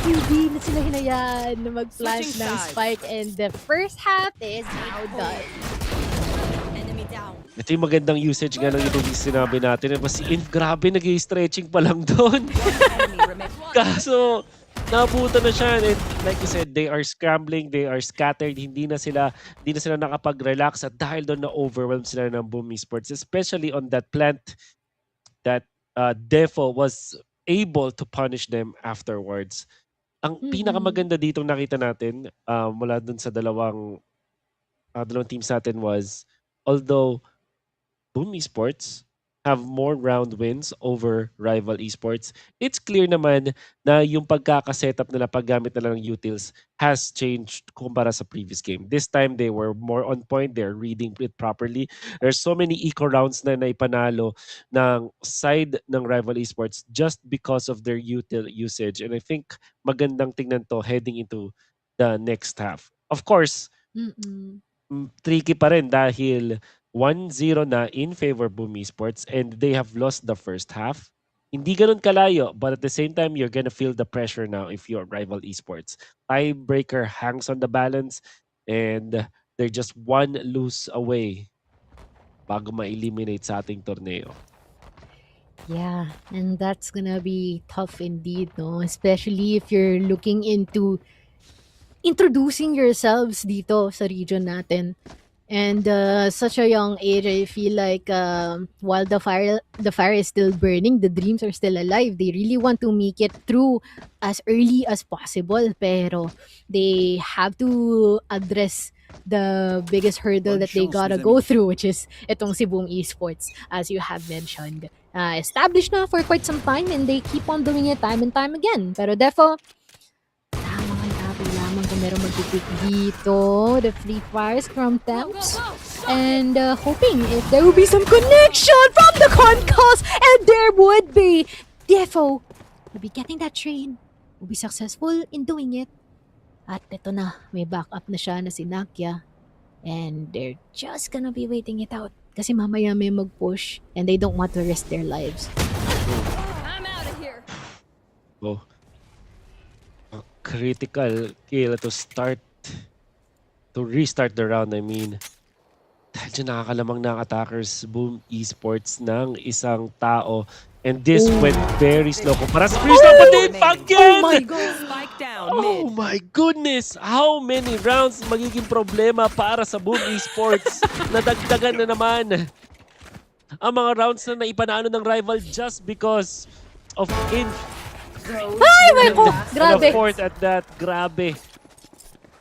Hindi na sila hinayaan na mag-flash Switching ng sides. spike and the first half is now done. Enemy down. Ito yung magandang usage nga ng yung sinabi natin. Mas si Inf, grabe nag-stretching pa lang doon. Enemy remains. Kaso, nabuta na siya. And like you said, they are scrambling, they are scattered. Hindi na sila nakapag-relax at dahil doon na-overwhelm sila ng Boom Esports. Especially on that plant that Defo was able to punish them afterwards. Ang pinakamaganda dito nakita natin mula dun sa dalawang teams natin was, although Boom Esports have more round wins over Rival Esports, it's clear naman na yung pagkakasetup nila, paggamit nila ng utils has changed kumpara sa previous game. This time, they were more on point. They're reading it properly. There's so many eco rounds na naipanalo ng side ng Rival Esports just because of their util usage. And I think magandang tingnan to heading into the next half. Of course, tricky pa rin dahil 1-0 na in favor Boom Esports and they have lost the first half. Hindi ganun kalayo, but at the same time, you're gonna feel the pressure now if you're Rival Esports. Tiebreaker hangs on the balance and they're just one lose away bago ma-eliminate sa ating torneo. Yeah, and that's gonna be tough indeed, no? Especially if you're looking into introducing yourselves dito sa region natin. And such a young age, I feel like while the fire is still burning, the dreams are still alive. They really want to make it through as early as possible. Pero they have to address the biggest hurdle that they gotta go through, which is itong si Boom Esports, as you have mentioned. Established na for quite some time and they keep on doing it time and time again. Pero Defo, lamang kung meron mag-pick dito. The free fires from Temps. And hoping if there will be some connection from the concalls. And there would be. Defo will be getting that train. Will be successful in doing it. At ito na, may backup na siya na si Nakia. And they're just gonna be waiting it out. Kasi mamaya may mag-push. And they don't want to risk their lives. I'm out of here. Oh. Critical kill to restart the round. I mean, dahil dyan nakakalamang ng attackers Boom Esports ng isang tao. And this went very slow. Para sa freeze na din again! Oh my God! Spike down Oh mid. my goodness! How many rounds magiging problema para sa Boom Esports? Nadagdagan na naman ang mga rounds na naipanalo ng rival just because of Ay, may ko! Grabe! And a fourth at that, grabe.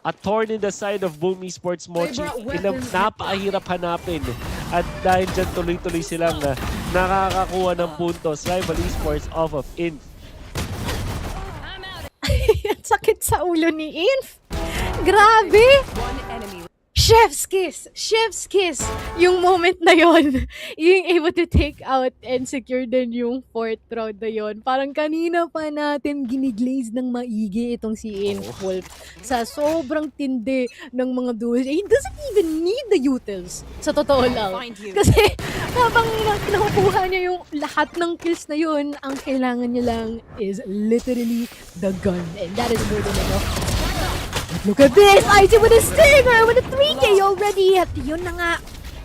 A thorn in the side of Boom Esports Mochi. Napakahirap hanapin. At dahil dyan tuloy-tuloy silang nakakakuha ng puntos. Rival Esports off of Inf. Sakit sa ulo ni Inf. Grabe! One enemy. Chef's kiss! Chef's kiss! Yung moment na yon, yung able to take out and secure din yung fourth round na yon. Parang kanina pa natin giniglaze ng maigi itong si Wolf. Sa sobrang tindi ng mga duels. He doesn't even need the utils. Sa totoo lang. Kasi habang nakukuha niya yung lahat ng kills na yun, ang kailangan niya lang is literally the gun. And that is more than enough. Look at this! Icy with a stinger! With a 3K already! At yun na nga,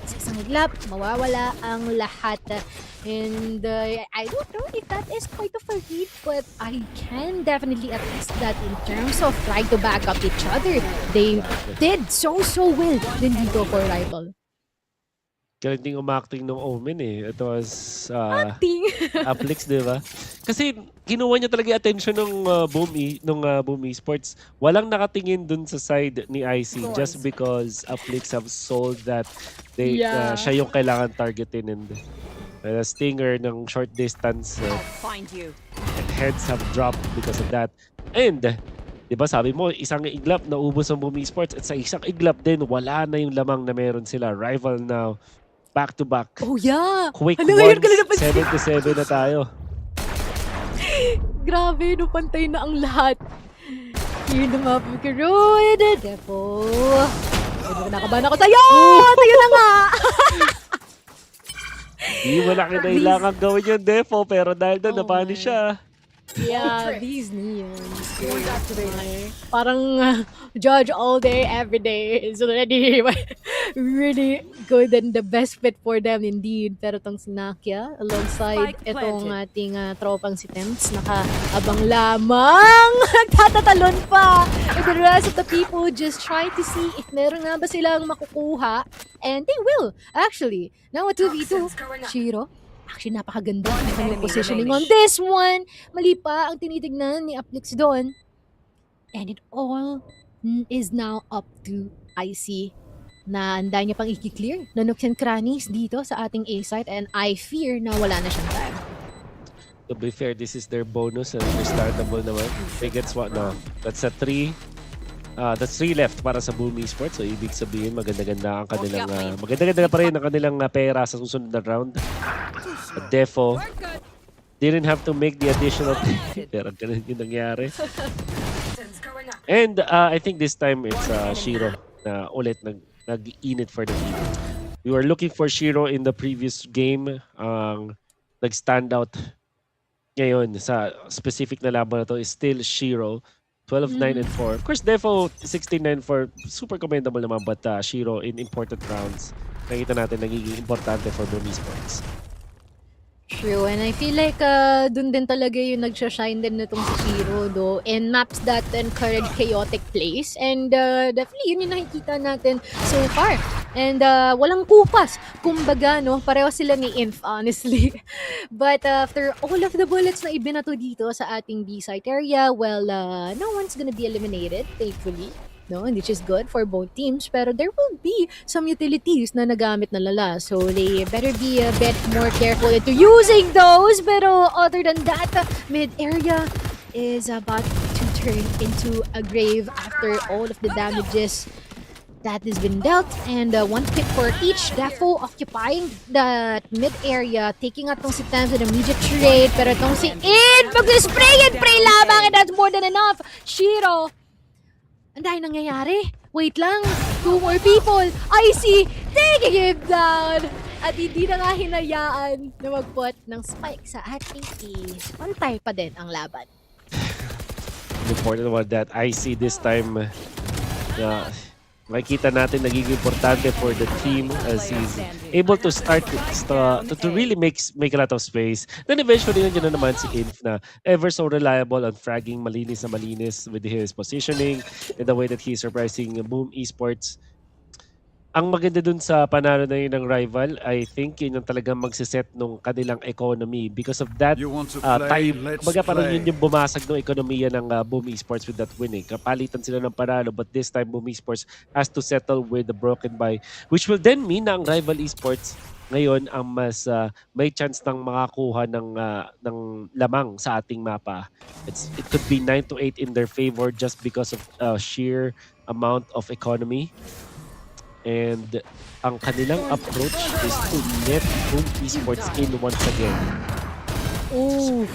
sa isang iglap, mawawala ang lahat. And I don't know if that is quite of a read, but I can definitely attest that in terms of trying to back up each other, they did so well din dito for Rival. galing ding umacting ng Omen eh. It was Ting. Aplix, di ba? Kasi kinuha niya talaga yung attention ng Boom Esports. Walang nakatingin dun sa side ni IC just because Aplix have sold that siya yung kailangan targetin and Stinger ng short distance Find you. and heads have dropped because of that. And di ba sabi mo, isang iglap na ubos ang Boom Esports at sa isang iglap din, wala na yung lamang na meron sila. Rival now, back to back. Oh yeah! Quick Ano, ngayon ko lang ones, napansin. 7-7 na tayo. Grabe, no, pantay na ang lahat. Here na mga Corrode. Depo. Nakabahan ako sa'yo! Sa'yo na nga! Di wala kailangan gawin yung defo pero dahil doon napani siya. Yeah, these neons. Parang judge all day, every day is already really good and the best fit for them indeed. Pero tong si Nakia, alongside Spike itong planted. ating tropang si Temps, nakaabang lamang. Nagtatatalon pa. And the rest of the people just trying to see if meron nga ba silang makukuha. And they will, actually. Now a 2v2, Shiro. Actually, napakaganda ng kanyang positioning on this one. Mali pa ang tinitignan ni Aplix doon. And it all is now up to IC na handa niya pang i-clear na nooks and crannies dito sa ating A site and I fear na wala na siyang time. To be fair, this is their bonus and restartable naman. They gets what now? That's a 3. That's 3 left para sa Boom Esports. So, ibig sabihin, maganda-ganda ang kanilang... maganda-ganda pa rin ang kanilang pera sa susunod na round. Defo didn't have to make the additional pero ganun yung nangyari. And I think this time it's Shiro na ulit nag-init for the team. We were looking for Shiro in the previous game. Nag-stand out ngayon sa specific na laban na to is still Shiro. 12-9 and 4. Of course, Defo 16-9-4. Super commendable naman, but Shiro in important rounds. Nakita natin nagiging importante for Boom Esports. True, and I feel like dun din talaga yung nagsashine din nitong si Shiro do in maps that encourage chaotic plays and definitely yun yung nakikita natin so far. And walang kupas, kumbaga no, pareho sila ni Inf honestly. But after all of the bullets na ibinato dito sa ating B site area, well, no one's gonna be eliminated, thankfully. No, which is good for both teams, pero there will be some utilities na nagamit na lala. So they better be a bit more careful into using those. Pero other than that, mid area is about to turn into a grave after all of the damages that has been dealt. And one pick for each. Defo occupying the mid area, taking out tong si Tams with immediate trade. Pero tong si In, mag-spray and pray lamang, and that's more than enough. Shiro, ang dahil nangyayari. Wait lang. 2 more people. IC taking him down. At hindi na nga hinayaan na mag-put ng spike sa ating A. Pantay pa din ang laban. Important about that. IC this time. Makikita natin nagiging importante for the team as he's able to start to really make a lot of space. Then eventually nandiyan na naman si Inf na ever so reliable on fragging, malinis na malinis with his positioning and the way that he's surprising Boom Esports. Ang maganda dun sa panalo na yun ng rival, I think yun yung talagang magsiset nung kanilang economy. Because of that, parang yun yung bumasag ng ekonomiya ng Boom Esports with that win. Kapalitan sila ng panalo, but this time Boom Esports has to settle with the broken buy, which will then mean na ang rival esports ngayon ang mas may chance ng makakuha ng lamang sa ating mapa. It could be 9-8 in their favor just because of sheer amount of economy. And ang kanilang approach is to net Boom Esports in once again. Oh,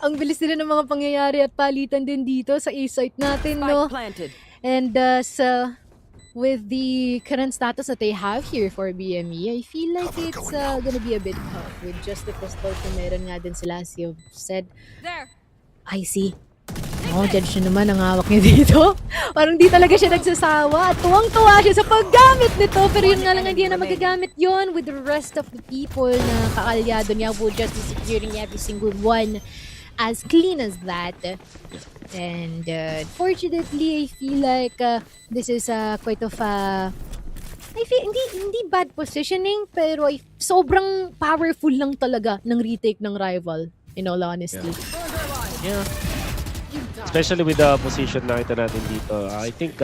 ang bilis nila ng mga pangyayari at palitan din dito sa A-site natin, no? And with the current status that they have here for BME, I feel like it's gonna be a bit tough with just the pistol kung meron nga din sila, as you've said. I see. Oh, judge na naman ang hawak niya dito. Parang di talaga siya nagsasawa. At tuwang-tuwa siya sa paggamit nito. Pero yun nga lang, hindi na magagamit yon with the rest of the people na kakalyado niya who just be securing every single one as clean as that. And unfortunately, I feel like this is quite of a I feel, hindi bad positioning, pero sobrang powerful lang talaga ng retake ng rival, in all honesty. Yeah. Especially with the position na ito natin dito. I think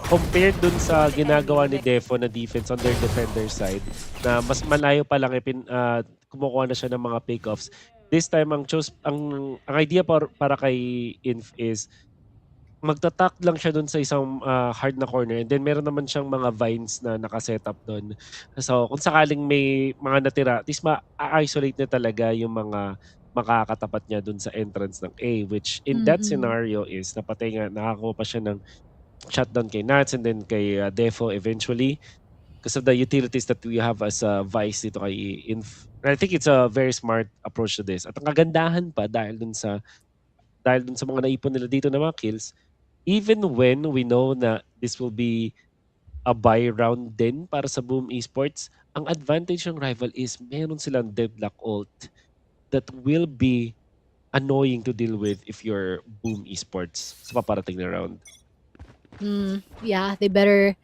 compared dun sa ginagawa ni Defo na defense on their defender side, na mas malayo pa lang kumukuha na siya ng mga pick-offs. This time ang idea para kay Inf is magtatak lang siya dun sa isang hard na corner, and then meron naman siyang mga vines na nakaset up dun. So kung sakaling may mga natira, at least ma-isolate na talaga yung mga makakatapat niya dun sa entrance ng A, which in that scenario is napatay nga, nakakuha pa siya ng shutdown kay Nats and then kay Defo eventually because of the utilities that we have as a vice dito kay Inf. I think it's a very smart approach to this. At ang kagandahan pa dahil dun sa mga naipon nila dito na mga kills, even when we know na this will be a buy round din para sa Boom Esports, ang advantage ng rival is meron silang deadlock ult that will be annoying to deal with if you're Boom Esports sa paparating na round. Yeah, they better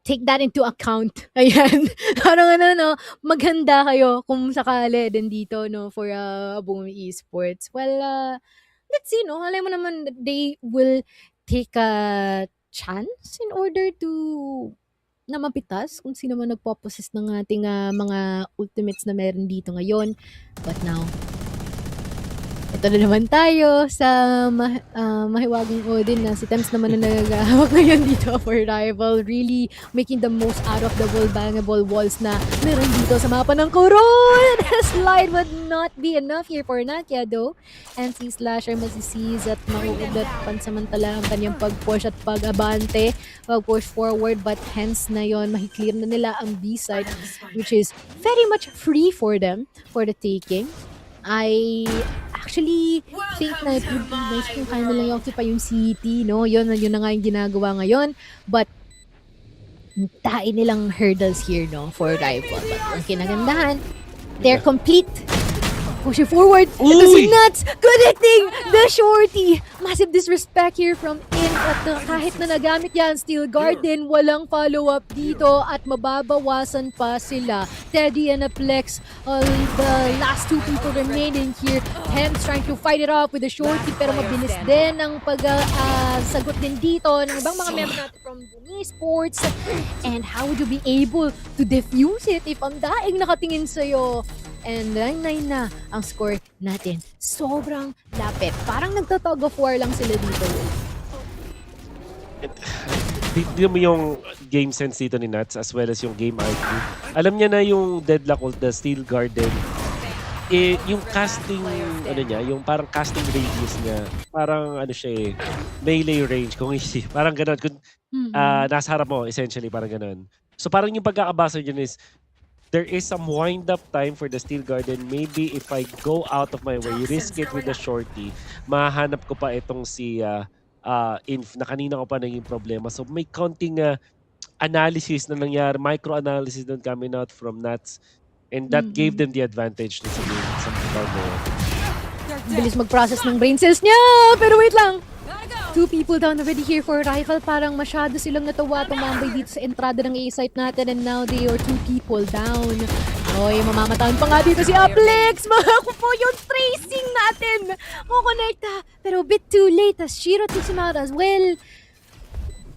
take that into account. Ayan. Parang maghanda kayo kung sakali din dito, no, for Boom Esports. Well, let's see, no. Alam mo naman, they will take a chance in order to na mapitas kung sino man nagpo-possess ng ating mga ultimates na meron dito ngayon. But now, ito na naman tayo sa mahiwagang Odin na si Temps naman na nagahawak ngayon dito for rival. Really making the most out of the bangable walls na meron dito sa mapa ng Corrode. Slide would not be enough here for Nakia though. And si Slasher masisiz at mauulat pansamantala ang kanyang pag-push at pag-abante, pag-push forward, but hence na yon mahiklear na nila ang B-side, which is very much free for them for the taking. I actually think na it would be nice kung kaya nilang i-occupy yung city, no? Yun na nga yung ginagawa ngayon. But, tain nilang hurdles here, no? For rival. But ang kinagandahan, they're complete. Pushing forward. Ito si Nuts. Connecting the shorty. Massive disrespect here from In. At kahit na nagamit yan, Steel Garden, walang follow-up dito at mababawasan pa sila. Teddy and Aplex, the last two people remaining here. Hems trying to fight it off with the shorty pero mabilis din ang pag-sagot din dito ng ibang mga member natin from Esports. And how would you be able to defuse it if ang daing nakatingin sa'yo? And 9-9 na ang score natin. Sobrang lapit. Parang nagtatug of war lang sila dito. Tignan mo yung game sense dito ni Nats as well as yung game IQ. Alam niya na yung deadlock ult, the Steel Garden. Yung casting, yung parang casting radius niya, parang siya melee range, kung parang ganon. Kung nasa harap mo, essentially, parang ganon. So parang yung pagkakabasa niya is, there is some wind-up time for the Steel Garden. Maybe if I go out of my way, risk it with the shorty, mahanap ko pa itong si Inf na kanina ko pa naging problema. So may counting analysis na nangyari, micro-analysis doon coming out from Nats. And that gave them the advantage sa game. Sa bilis mag-process ng brain cells niya! Pero wait lang! Two people down already here for rival. Parang masyado silang natawa tumambay dito sa entrada ng A-site natin, and now they are two people down. Oy, mamamataan pa nga dito si Aplex. Mga po yung tracing natin. Kukonekta. Pero a bit too late as Shiro takes him out as well.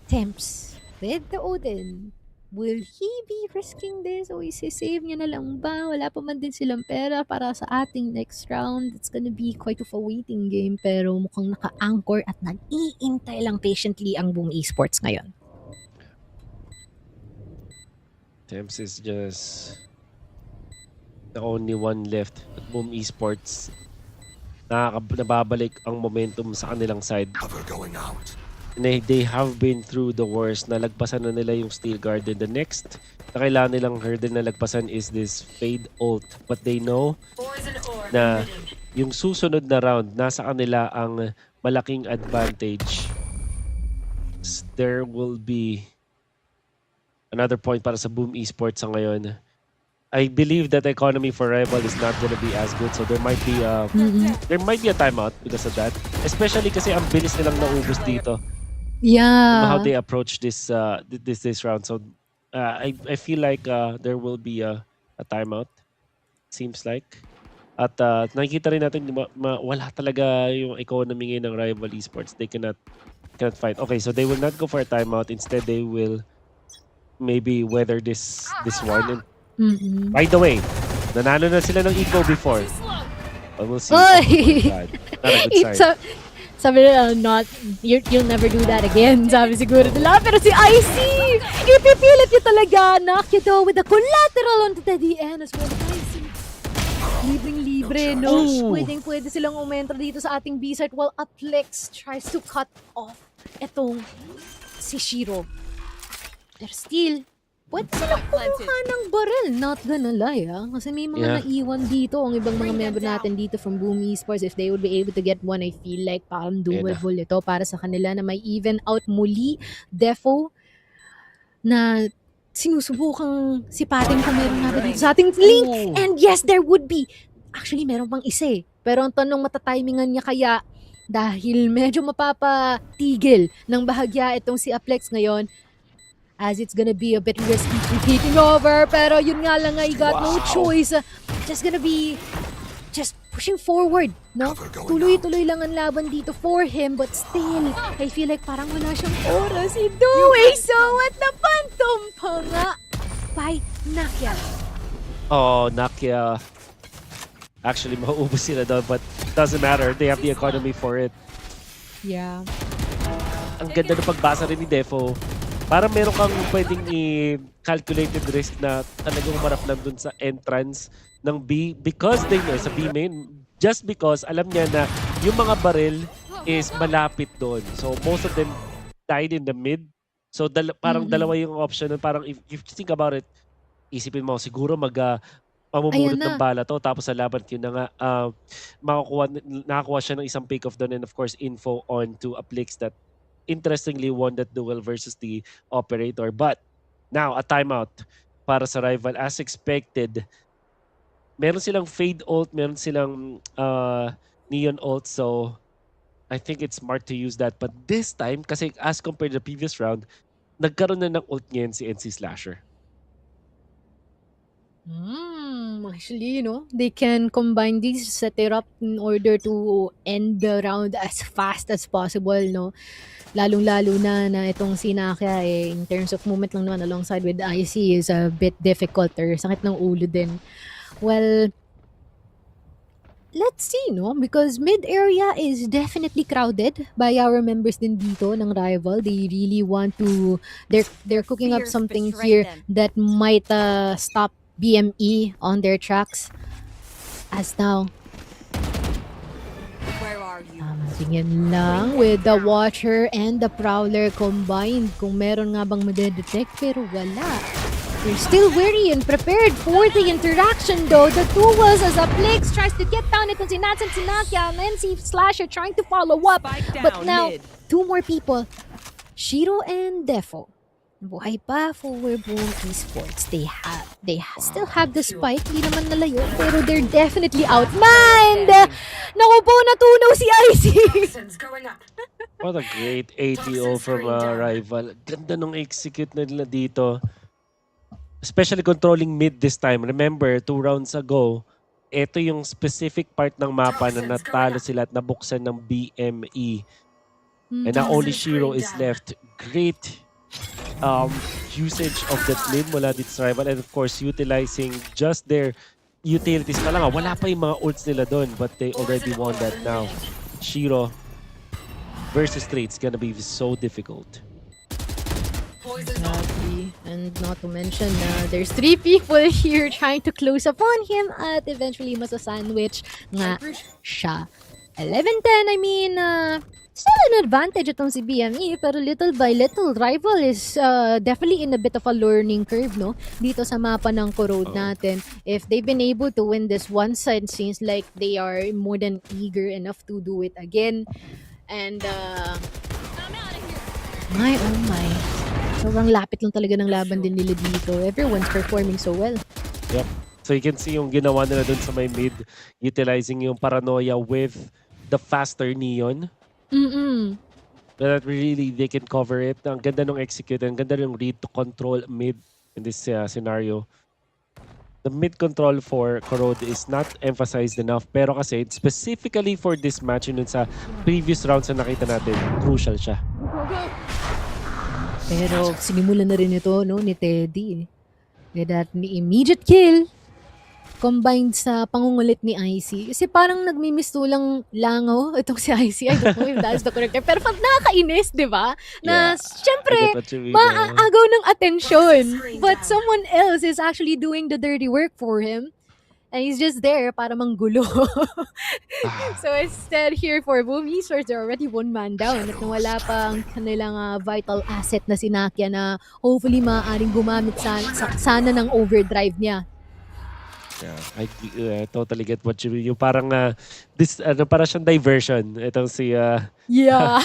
Temps with the Odin. Will he be risking this o isi-save niya na lang ba? Wala pa man din silang pera para sa ating next round. It's gonna be quite of a waiting game pero mukhang naka-anchor at nag-iintay lang patiently ang Boom Esports ngayon. Temps is just the only one left at Boom Esports. Nababalik ang momentum sa kanilang side. Cover going out. They have been through the worst. Nalagpasan na nila yung Steel Garden. The next na kailangan nilang hurdle na lagpasan is this Fade ult. But they know na yung susunod na round, nasa kanila ang malaking advantage. There will be another point para sa Boom Esports sa ngayon. I believe that the economy for rival is not gonna be as good, so there might be a timeout because of that. Especially kasi ang bilis nilang naubos dito. how Yeah. they approach this round. So I feel like there will be a timeout. Seems like. At nakikita rin natin wala talaga yung economy ngayon ng rival esports. They cannot fight. Okay, so they will not go for a timeout. Instead, they will maybe weather this one. And by the way, nanalo na sila ng eco before. But we'll see. Oy! Oh my God. Not a good sign. Sabi nila, you'll never do that again. Sabi siguro nila. Pero si IC, ipipilit niya talaga. Knock you though with the collateral onto the end as well. IC. Libreng-libre, no? Ooh. Pwedeng-pwede silang umentro dito sa ating B-site while Aplex tries to cut off etong si Shiro. Pero still, pwede silang kumuha ng baril. Not gonna lie, Kasi may mga naiwan dito ang ibang mga member natin dito from Boom Esports. If they would be able to get one, I feel like parang doable ito para sa kanila na may even out muli. Defo na sinusubukang sipatin kung meron nga ba dito sa ating link. And yes, there would be. Actually, meron pang isa eh. Pero ang tanong, matatimingan niya kaya dahil medyo mapapatigil ng bahagya itong si Aplex ngayon as it's gonna be a bit risky to taking over. Pero yun nga lang nga, he got no choice. Just gonna be just pushing forward, no? Tuloy-tuloy lang ang laban dito for him, but still, I feel like parang wala siyang oras. He doing so at the phantom pa nga by Nakia. Oh, Nakia. Actually, mauubos sila doon, but doesn't matter. They have the economy for it. Yeah. Ang ganda ng pagbasa rin ni Defo. Parang meron kang pwedeng i-calculated risk na talagang umarap lang dun sa entrance ng B because they know, sa B main, just because alam niya na yung mga baril is malapit doon. So most of them died in the mid. So parang dalawa yung option. Parang if you think about it, isipin mo siguro mamumulot ng bala to tapos sa laban yun na nga nakakuha siya ng isang pick off doon and of course info on to a Plix that interestingly won that duel versus the operator. But now a timeout para sa rival as expected. Meron silang fade ult, meron silang neon ult, so I think it's smart to use that. But this time, kasi as compared to the previous round, nagkaroon na ng ult ngayon si NC Slasher. Actually, they can combine these, set it up in order to end the round as fast as possible, no? Lalong-lalo na itong si Nakia in terms of movement lang naman alongside with IC is a bit difficult or sakit ng ulo din. Well, let's see, no? Because mid area is definitely crowded by our members din dito ng rival. They really want to they're cooking up something here that might stop BME on their tracks. As now, tingin lang with the Watcher and the Prowler combined kung meron nga bang madedetect pero wala. They're still wary and prepared for the interaction though. The duels as a Plix tries to get down itong si Nats and si Nakia and then si Slasher trying to follow up. But now, two more people. Shiro and Defo. Buhay pa for Boom Esports. They still have the spike. Hindi naman nalayo. Pero they're definitely outmanned. Naku po, natunaw si IC. What a great ATO from rival. Ganda nung execute na nila dito. Especially controlling mid this time. Remember, 2 rounds ago, ito yung specific part ng mapa na natalo sila at nabuksan ng BME. And now only Shiro is left. Great usage of that mid mula dito sa rival. And of course, utilizing just their utilities pa lang. Wala pa yung mga ults nila doon, but they already won that now. Shiro versus 3, it's gonna be so difficult. Exactly. And not to mention there's 3 people here trying to close upon him at eventually masasandwich nga siya. 11-10, I mean, still an advantage itong si BME pero little by little, rival is definitely in a bit of a learning curve, no? Dito sa mapa ng Corrode natin. If they've been able to win this one side, seems like they are more than eager enough to do it again. And, my oh my. Sobrang lapit lang talaga ng laban din nila dito. Everyone's performing so well. Yep. So you can see yung ginawa nila dun sa may mid, utilizing yung paranoia with the faster neon. That really they can cover it. Ang ganda nung execute, ang ganda nung read to control mid in this scenario. The mid control for Corrode is not emphasized enough, pero kasi specifically for this match yun sa previous rounds na nakita natin, crucial siya. Pero sinimulan na rin ito, no, ni Teddy. With that immediate kill combined sa pangungulit ni IC. Kasi parang nagmimistulang langaw itong si IC. I don't know if that's the correct term. Pero pag nakakainis, di ba? Na syempre, maaagaw ng atensyon. But someone else is actually doing the dirty work for him. And he's just there para manggulo. So instead here for Boom Esports, they're already one man down. At nawala pa ang kanilang vital asset na si Nakia na hopefully maaaring gumamit sana ng overdrive niya. Yeah, I totally get what you mean. Yung parang this para siyang diversion. Itong si Yeah.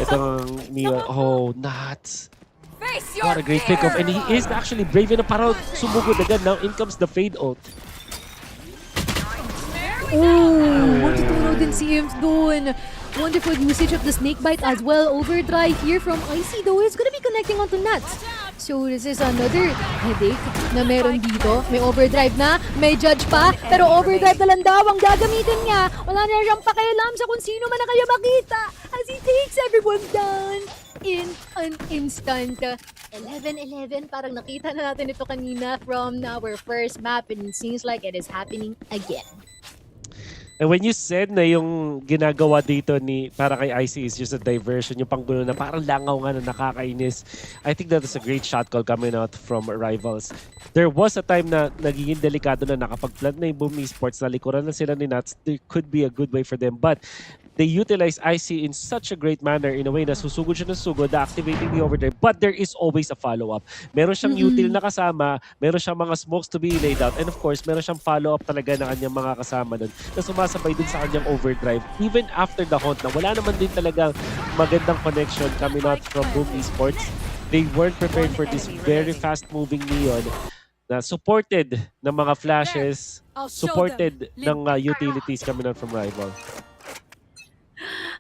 itong Mia. Oh, nuts. What a great pick-off. And he is actually brave enough para sumugod agad. Now in comes the fade ult. Oh, matuturo din si Imps doon. Wonderful usage of the snake bite as well. Overdrive here from IC though is gonna be connecting onto Nuts. So this is another headache na meron dito. May overdrive na, may judge pa, pero overdrive na lang daw ang gagamitin niya. Wala na siyang pakialam sa kung sino man na kaya makita as he takes everyone down in an instant. 11-11, parang nakita na natin ito kanina from our first map and it seems like it is happening again. And when you said na yung ginagawa dito ni para kay IC is just a diversion, yung panggulo na parang langaw nga na nakakainis, I think that is a great shot call coming out from rivals. There was a time na nagiging delikado na nakapag-plant na yung Boom Esports, na likuran na sila ni Nuts, there could be a good way for them. But they utilize IC in such a great manner in a way na susugod siya ng sugod, activating the overdrive. But there is always a follow-up. Meron siyang util na kasama, meron siyang mga smokes to be laid out, and of course, meron siyang follow-up talaga ng kanyang mga kasama nun na sumasabay dun sa kanyang overdrive. Even after the hunt na wala naman din talagang magandang connection coming out from Boom Esports, they weren't prepared for this very fast-moving Neon na supported ng mga flashes, supported ng utilities coming out from rival.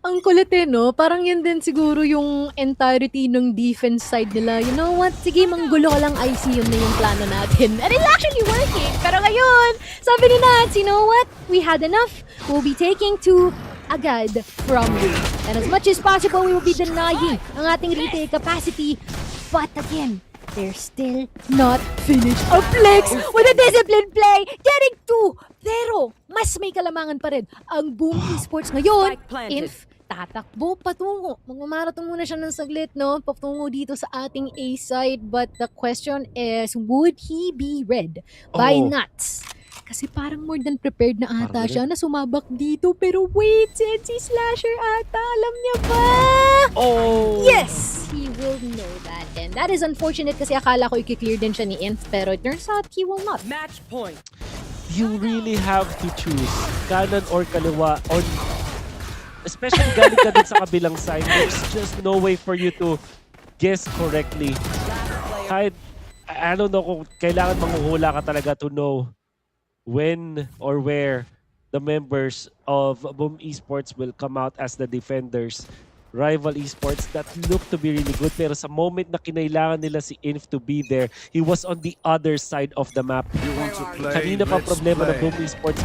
Ang kulit no? Parang yan din siguro yung entirety ng defense side nila. You know what? Sige, manggulo ka lang IC, yun na yung plano natin. And it's actually working. Pero ngayon, sabi ni Nats, you know what? We had enough. We'll be taking two agad from you. And as much as possible, we will be denying ang ating retail capacity. But again, they're still not finished. A flex with a disciplined play, getting two. Pero mas may kalamangan pa rin ang Boom Esports ngayon. If tatakbo patungo, magmamarathon muna siya ng saglit, no? Patungo dito sa ating A side. But the question is, would he be read by Nuts? Kasi parang more than prepared na ata siya na sumabak dito. Pero wait, si Slasher ata, alam niya ba? Oh! Yes! He will know that. And that is unfortunate kasi akala ko i-clear din siya ni Inf. Pero it turns out he will not. Match point. You really have to choose kanan or kaliwa, or especially galing ka din sa kabilang side. There's just no way for you to guess correctly. Kahit, I don't know kung kailangan manghuhula ka talaga to know when or where the members of Boom Esports will come out as the defenders. Rival Esports that look to be really good, pero sa moment na kinailangan nila si Inf to be there, he was on the other side of the map. Kanina pa problema ng Boom Esports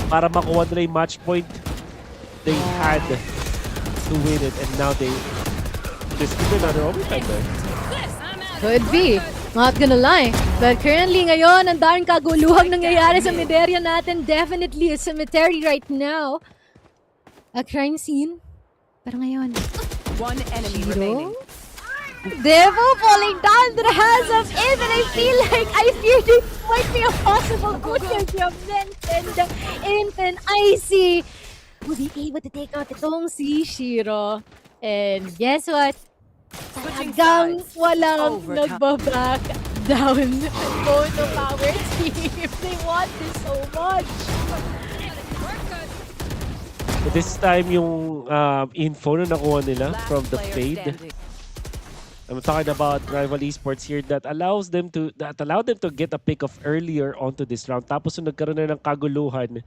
para makuha nila yung match point. They had to win it, and now they just give another overtime there. Could be. Not gonna lie. But currently ngayon, ang daming kaguluhang nangyayari sa Mideria natin. Definitely a cemetery right now. A crime scene. Pero ngayon, One enemy remaining. Devo falling down to the hands of Eve, and I feel like it might be a possible good development, and IC will be able to take out itong si Shiro. And guess what? Talagang walang nagbaback down both of our team. They want this so much. But this time yung info na nakuha nila from the fade. I'm talking about Rival Esports here that allowed them to get a pick off earlier onto this round. Tapos nung nagkaroon na ng kaguluhan,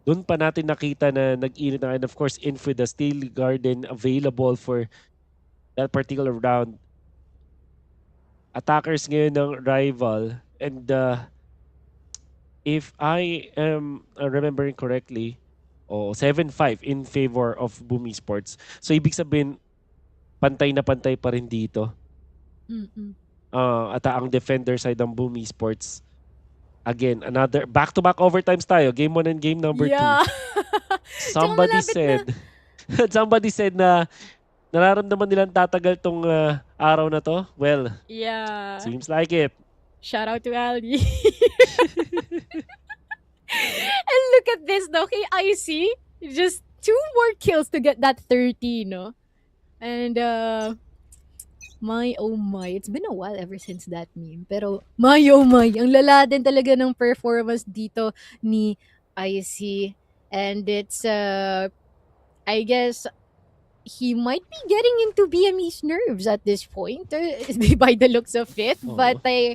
Doon pa natin nakita na nag-init na, and of course, Infi, the Steel Garden available for that particular round. Attackers ngayon ng rival, and if I am remembering correctly, 7-5 in favor of Boom Esports. So ibig sabihin, pantay na pantay pa rin dito. At ang defender side ng Boom Esports, again, another back-to-back overtimes tayo. Game 1 and game number 2. Somebody said na nararamdaman nilang tatagal tong araw na to. Well, Yeah. seems like it. Shout out to Ali. And look at this though, kay IC, just 2 more kills to get that 30, no? And my oh my, it's been a while ever since that meme. Pero my oh my, ang lala din talaga ng performance dito ni IC. And it's I guess he might be getting into BME's nerves at this point by the looks of it. But I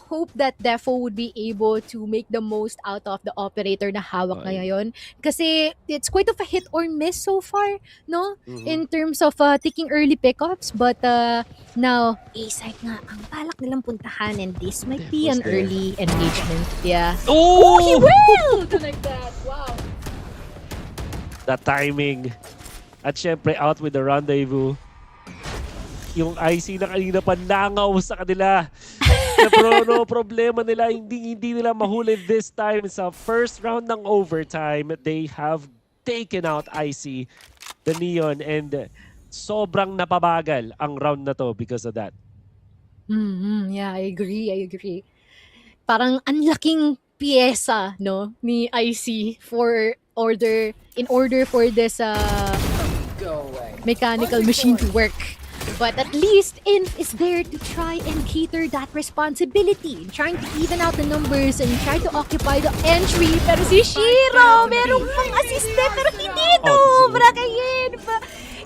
hope that Defo would be able to make the most out of the operator na hawak ngayon. Kasi it's quite of a hit or miss so far, no? In terms of taking early pickups. But now, A-side nga, ang balak nilang puntahan, and this might be an early engagement. Yeah. Oh! He will! Like that. Wow. The timing. At syempre, out with the rendezvous. Yung IC na kanina pa nangaw sa kanila. Pero no problema nila, hindi nila mahuli this time. Sa first round ng overtime, they have taken out IC, the Neon, and sobrang napabagal ang round na to because of that. Yeah, I agree. Parang ang laking pyesa, no, ni IC in order for this mechanical machine to work. But at least Inf is there to try and cater that responsibility, trying to even out the numbers and try to occupy the entry. Pero si Shiro, merong pang-assiste, pero hindi to ubra kay Inf.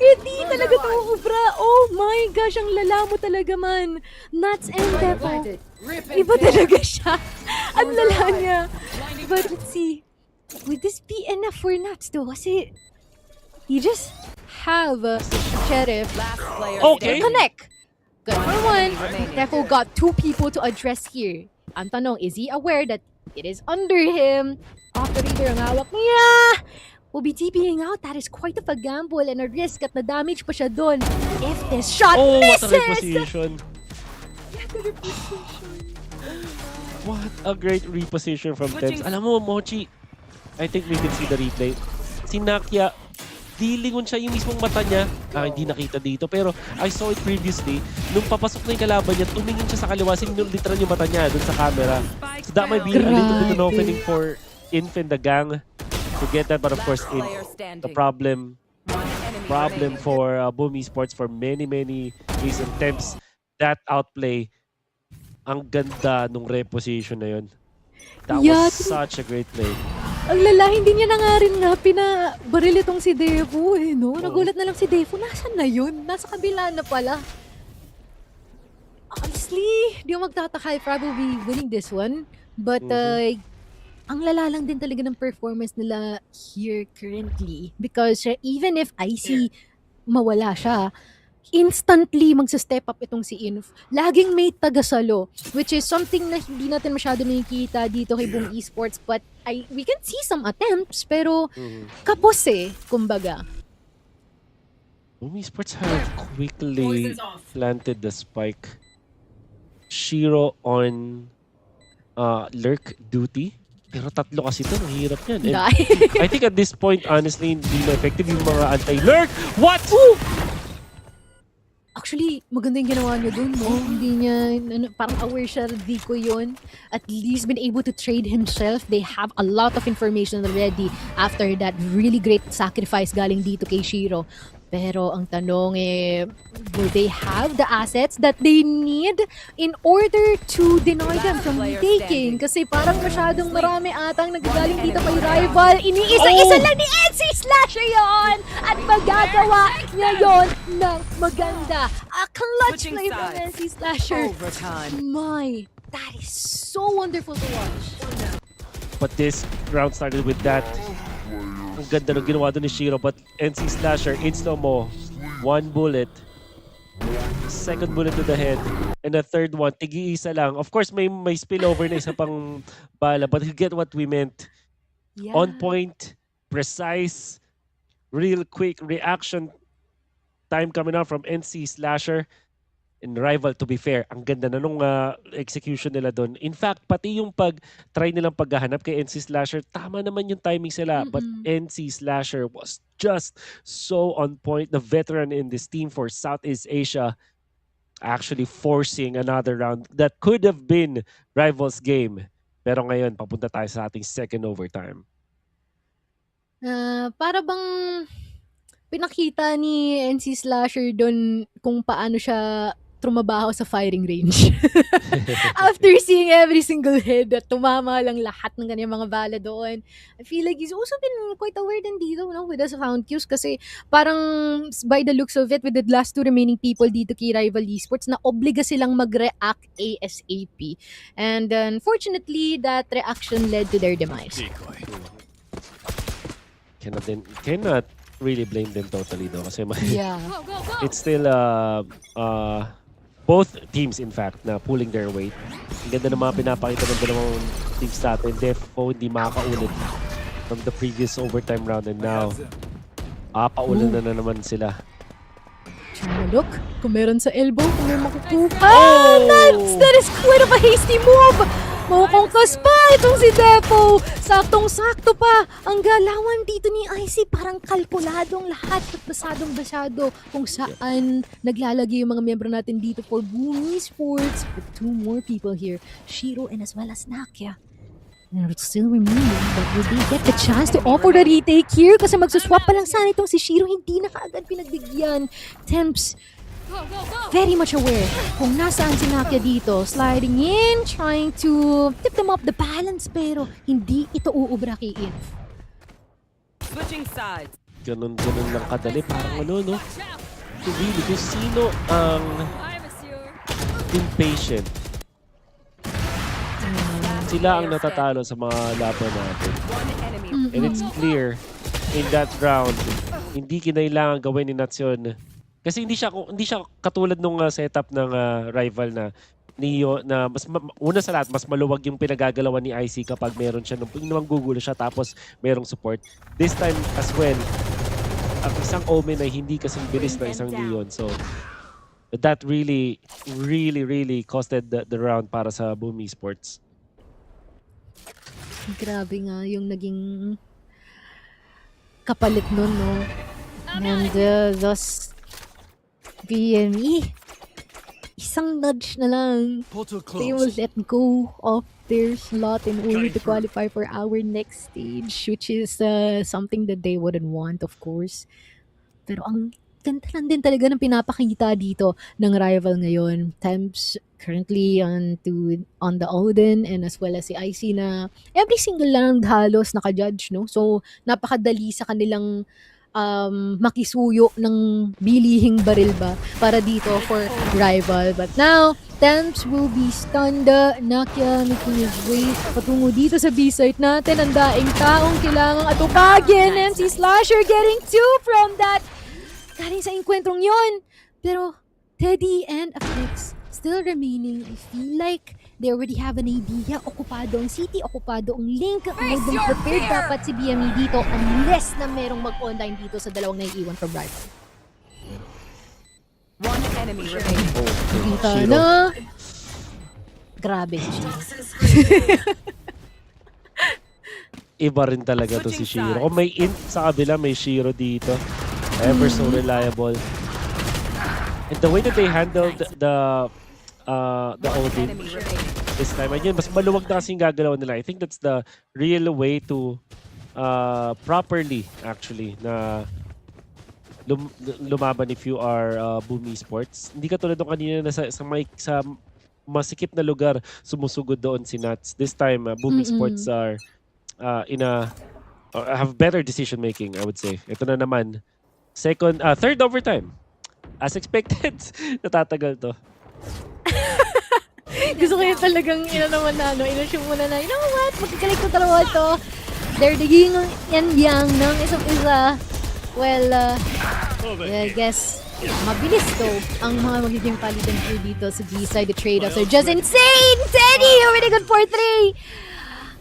Hindi talaga to ubra. Oh my gosh, ang lala mo talaga man. Nuts and Depo. Iba talaga siya. Ang lala niya. But let's see. Would this be enough for Nuts though? Kasi you just have Sheriff. Okay. Connect. Good for one. Defo got 2 people to address here. Ang tanong, is he aware that it is under him? Operator ang hawak niya. Will be TPing out. That is quite of a gamble and a risk at na-damage pa siya doon. If this shot misses! What a reposition. What a great reposition from Temps. Alam mo, Mochi, I think we can see the replay. Si Nakia, dilingon siya yung mismong mata niya. Hindi nakita dito. Pero I saw it previously. Nung papasok na yung kalaban niya, tumingin siya sa kaliwa. Sinulitran yung mata niya dun sa camera. So that might be a little bit an opening for Inf and the gang to get that. But of course, the problem for Boom Esports for many recent attempts. That outplay, ang ganda nung reposition na yun. That was such a great play. Ang lala, hindi niya na nga rin pinabaril itong si Devo eh, no? Nagulat na lang si Devo. Nasaan na yun? Nasa kabila na pala. Honestly, di ako magtataka. I'll probably winning this one. But, ang lala lang din talaga ng performance nila here currently. Because even if IC mawala siya, instantly magsa-step up itong si Inf. Laging may tagasalo, which is something na hindi natin masyado nakikita dito kay Boom Esports, but we can see some attempts, pero kapos kumbaga. Boom Esports have quickly planted the spike. Shiro on lurk duty. Pero 3 kasi ito, ang hirap yan. I think at this point, honestly, hindi na effective yung mga anti-lurk. What? Actually, maganda yung ginawa niya dun, no? Hindi niya, parang aware siya, di ko yun. At least been able to trade himself. They have a lot of information already after that really great sacrifice galing dito kay Shiro. Pero ang tanong will they have the assets that they need in order to deny them from taking? Kasi parang masyadong marami atang nagagaling dito kay rival. Iniisa-isa lang ni Edsy Slasher yon! At magagawa niya yon ng maganda. A clutch play from Edsy Slasher. My, that is so wonderful to watch. But this round started with that Ang ganda nung ginawa doon ni Shiro, but NC Slasher, insta-mo. One bullet. Second bullet to the head. And the third one, tigi-isa lang. Of course, may spillover na isa pang bala, but you get what we meant. Yeah. On point, precise, real quick reaction time coming out from NC Slasher. And Rival, to be fair, ang ganda na nung execution nila doon. In fact, pati yung try nilang paghahanap kay NC Slasher, tama naman yung timing sila. But NC Slasher was just so on point. The veteran in this team for Southeast Asia actually forcing another round that could have been Rival's game. Pero ngayon, papunta tayo sa ating second overtime. Para bang pinakita ni NC Slasher doon kung paano siya trumabaho sa firing range. After seeing every single head at tumama lang lahat ng kanyang mga bala doon, I feel like he's also been quite aware din dito, no, with the sound cues kasi parang by the looks of it, with the last two remaining people dito kay Rival Esports, na obliga silang mag-react ASAP. And unfortunately, that reaction led to their demise. Cannot really blame them totally though kasi Yeah. it's still both teams in fact na pulling their weight. Ang ganda ng mga pinapakita ng dalawang teams natin. Defo hindi makakaulit from the previous overtime round and now paulan na naman sila. Trying to look kung meron sa elbow, kung may makukuha. That is quite of a hasty move! Maukukas pa itong si Defo. Saktong-sakto pa. Ang galawan dito ni IC parang kalkuladong lahat at basadong-basado kung saan naglalagay yung mga miyembro natin dito for Boom Esports. With two more people here, Shiro and as well as Nakia. And it's still remaining, but will they get the chance to offer the retake here? Kasi magsuswap pa lang sana itong si Shiro, hindi na kaagad pinagbigyan. Temps, very much aware kung nasaan si Nakia dito. Sliding in, trying to tip them up the balance, pero hindi ito uubra kay Inf. Switching sides. Ganun lang kadali. Parang ano, no? To really, kung sino ang impatient. Sila ang natatalo sa mga laban natin. And it's clear in that round, hindi kinailangan gawin ni Natsyon. Kasi hindi siya katulad nung setup ng Rival na Neo na una sa lahat mas maluwag yung pinagagalawan ni IC kapag meron siya nung gugulo siya tapos merong support. This time as well, ang isang Omen ay hindi kasing bilis na isang Neon. So that really costed the round para sa Boom Esports. Grabe nga yung naging kapalit nun, no? And thus, BME, isang nudge na lang, they will let go of their slot in order to qualify for our next stage, which is something that they wouldn't want, of course. Pero ang ganda lang din talaga ng pinapakita dito ng Rival ngayon. Temps currently on the Odin and as well as si IC na every single lang halos naka-judge, no? So, napakadali sa kanilang makisuyo ng bilihing baril ba para dito for Rival. But now, Temps will be stunned. Nakia making his way patungo dito sa B-site natin. Ang daing taong kailangang atupagin. And si Slasher getting two from that. Galing sa engkwentrong yon. Pero Teddy and Affix still remaining. I feel like they already have an idea. Okupado ang city, okupado ang link. Moving prepared dapat si BME dito unless na merong mag-online dito sa dalawang naiiwan from Rival. One enemy remaining. Kita na. Grabe si Shiro. Iba rin talaga to si Shiro. Kung may int sa kabila, may Shiro dito. Ever so reliable. And the way that they handled the Odin this time, again, mas maluwag na kasing gagalaw nila. I think that's the real way to properly actually na lumaban if you are Boom Esports. Hindi ka tulad nung kanina na sa masikip na lugar sumusugod doon si Nats. This time, Boom Esports are have better decision making, I would say. Ito na naman. Third overtime. As expected, natatagal to. Gusto ko yun talagang inassume mo na, you know what, magkakalig ko dalawa to. They're the yin and yang ng isang isa. Well, I guess mabilis to ang mga magiging palitan po dito sa B-side. The trade-offs are just insane! Teddy! Already good for 3!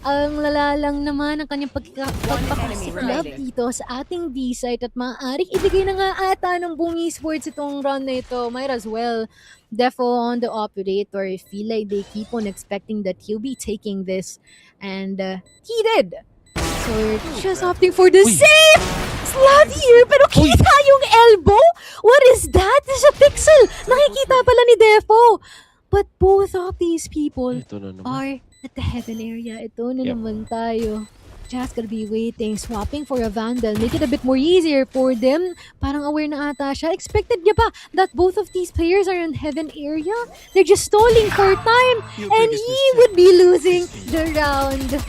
Ang lala lang naman ang kanyang pagpapasiklab dito sa ating B-side at maaaring ibigay na nga ata ng Boom Esports itong run na ito. Might as well. Defo on the operator. I feel like they keep on expecting that he'll be taking this. And he did. So we're just opting for the save! Slot here! Pero kita yung elbow? What is that? It's a pixel! Nakikita pala ni Defo. But both of these people are at the heaven area. Ito na naman tayo. Just gonna be waiting, swapping for a Vandal. Make it a bit more easier for them. Parang aware na ata siya. Expected niya ba that both of these players are in heaven area? They're just stalling for time. And he would be losing the round.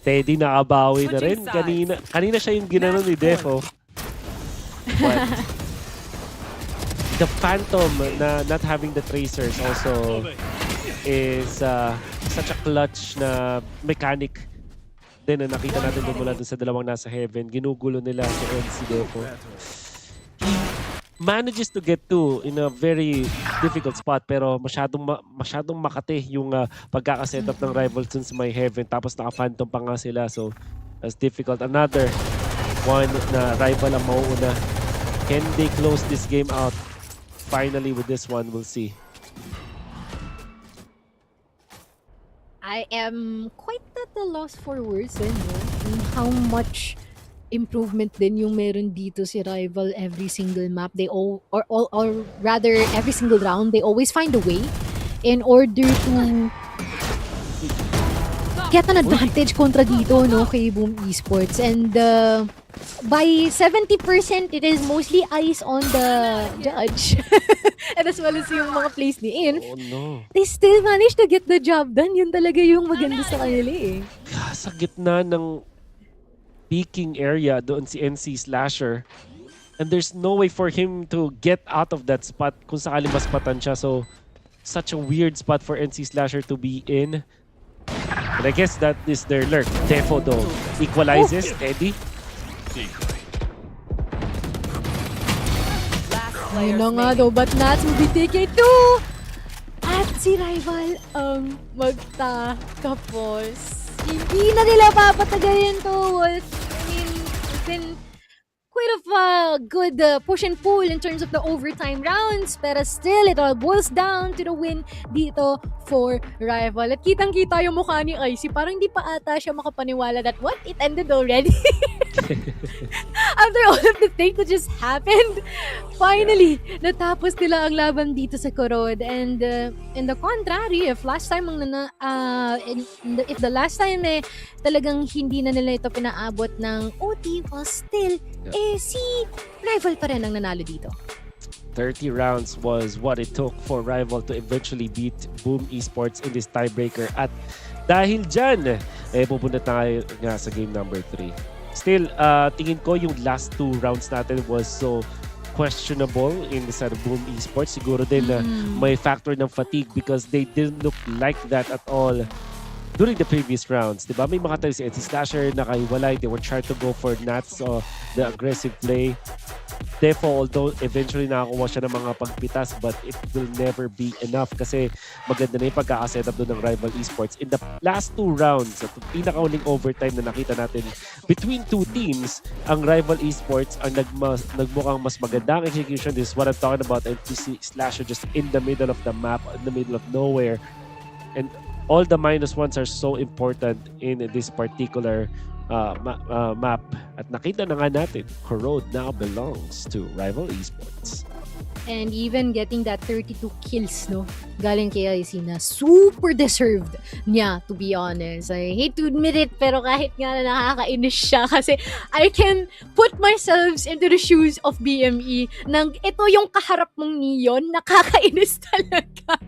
Teddy nakabawi na rin. Kanina siya yung ginanon ni Defo. But the Phantom na not having the tracers also is such a clutch na mechanic din na nakita natin mula dun sa dalawang nasa heaven. Ginugulo nila si NC Defo. He manages to get two in a very difficult spot pero masyadong makate yung pagkakasetup ng rivals dun sa may heaven tapos naka-phantom pa nga sila, so that's difficult. Another one na rival ang mauuna. Can they close this game out? Finally with this one, we'll see. I am quite at a loss for words how much improvement din yung meron dito si Rival every single map. They or rather every single round, they always find a way in order to get an advantage kontra dito kay Boom Esports. And by 70%, it is mostly eyes on the judge. And as well as yung mga plays ni Inf. Oh no. They still managed to get the job done. Yun talaga yung maganda sa kanila Sa gitna ng peaking area doon si NC Slasher. And there's no way for him to get out of that spot kung sakali maspatan siya. So, such a weird spot for NC Slasher to be in. But I guess that is their lurk. Defo though equalizes. Eddie. Ayun na nga daw, but Nats will be taking 2! At si Rival ang magtakapos. Hindi na nila papatagayin to, Wolf. I mean, it's been quite of a good push and pull in terms of the overtime rounds, pero still, it all boils down to the win dito for Rival. At kitang-kita yung mukha ni Icy, parang di pa ata siya makapaniwala that what? It ended already? After all of the things that just happened, finally, natapos nila ang laban dito sa Corrode. And in the contrary, if last time if the last time talagang hindi na nila ito pinaabot ng OT, well still, si Rival pa rin ang nanalo dito. 30 rounds was what it took for Rival to eventually beat Boom Esports in this tiebreaker. At dahil dyan, pupunta tayo nga sa game number 3. Still, tingin ko yung last 2 rounds natin was so questionable in the side of Boom Esports. Siguro din na may factor ng fatigue because they didn't look like that at all during the previous rounds. Diba? May mga tayo si NC Slasher nakaiwalay. They were trying to go for Nats or the aggressive play. Defo, although eventually nakakuha siya ng mga pagpitas, but it will never be enough kasi maganda na yung pagkakasetup doon ng Rival Esports. In the last 2 rounds, at pinakauling overtime na nakita natin between 2 teams, ang Rival Esports ang nagmukhang mas magandang execution. This is what I'm talking about. NC Slasher just in the middle of the map, in the middle of nowhere. And all the -1s are so important in this particular map. At nakita na nga natin, Corrode now belongs to Rival Esports. And even getting that 32 kills, galing kay IC na super deserved niya, to be honest. I hate to admit it, pero kahit nga na nakakainis siya kasi I can put myself into the shoes of BME nang ito yung kaharap mong Neon, nakakainis talaga.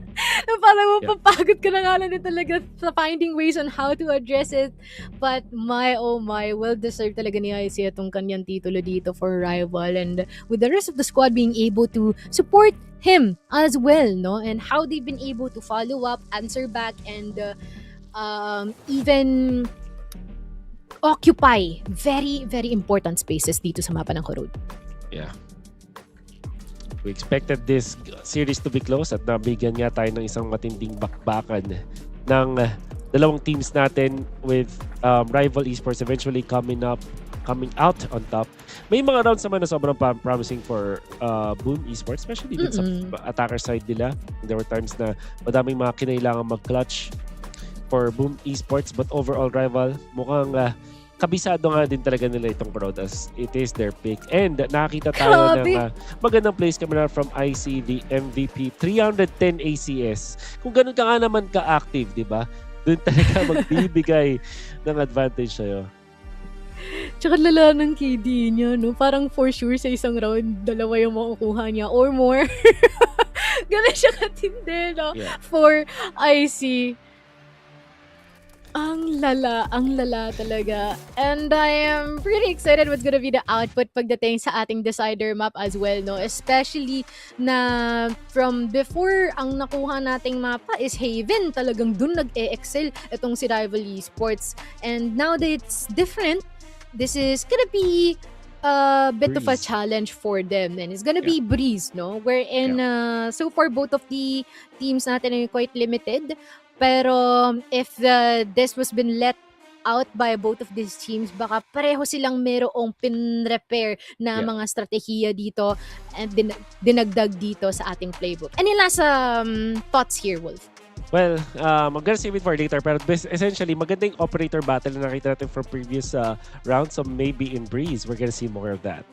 Parang mapapagod ka na nga lang talaga sa finding ways on how to address it. But my, oh my, well-deserved talaga ni IC itong kanyang titulo dito for Rival. And with the rest of the squad being able to support him as well, and how they've been able to follow up, answer back, and even occupy very, very important spaces dito sa mapa ng Corrode. Yeah. We expected this series to be close at nabigyan nga tayo ng isang matinding bakbakan ng dalawang teams natin with rival esports eventually coming out on top. May mga rounds naman na sobrang promising for Boom Esports, especially dun sa attacker side nila. There were times na madaming mga kinailangan mag-clutch for Boom Esports, but overall rival, mukhang kabisado nga din talaga nila itong Corrode as it is their pick. And nakakita tayo ng magandang place camera from IC, the MVP, 310 ACS. Kung ganun ka nga naman ka-active, di ba? Doon talaga magbibigay ng advantage sa'yo. Tsaka lala ng KD niya, no? Parang for sure sa isang round, dalawa yung makukuha niya or more. Ganun siya katindi, no? Yeah. For IC. Ang lala talaga. And I am pretty excited what's gonna be the output pagdating sa ating decider map as well, no? Especially na from before, ang nakuha nating mapa is Haven. Talagang dun nag-e-excel itong si Rival Esports. And now that it's different, this is gonna be a bit of a challenge for them. And it's gonna be Breeze, no? Wherein, so far, both of the teams natin are quite limited. Pero if this was been let out by both of these teams, baka pareho silang merong pin-repair na mga strategiya dito and dinagdag dito sa ating playbook. Any last thoughts here, Wolf? Well, I'm gonna save it for later, pero essentially, magandang operator battle na nakita natin from previous rounds, so maybe in Breeze, we're gonna see more of that.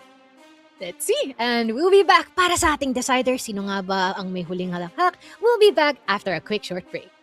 Let's see. And we'll be back para sa ating decider. Sino nga ba ang may huling halakhak? We'll be back after a quick short break.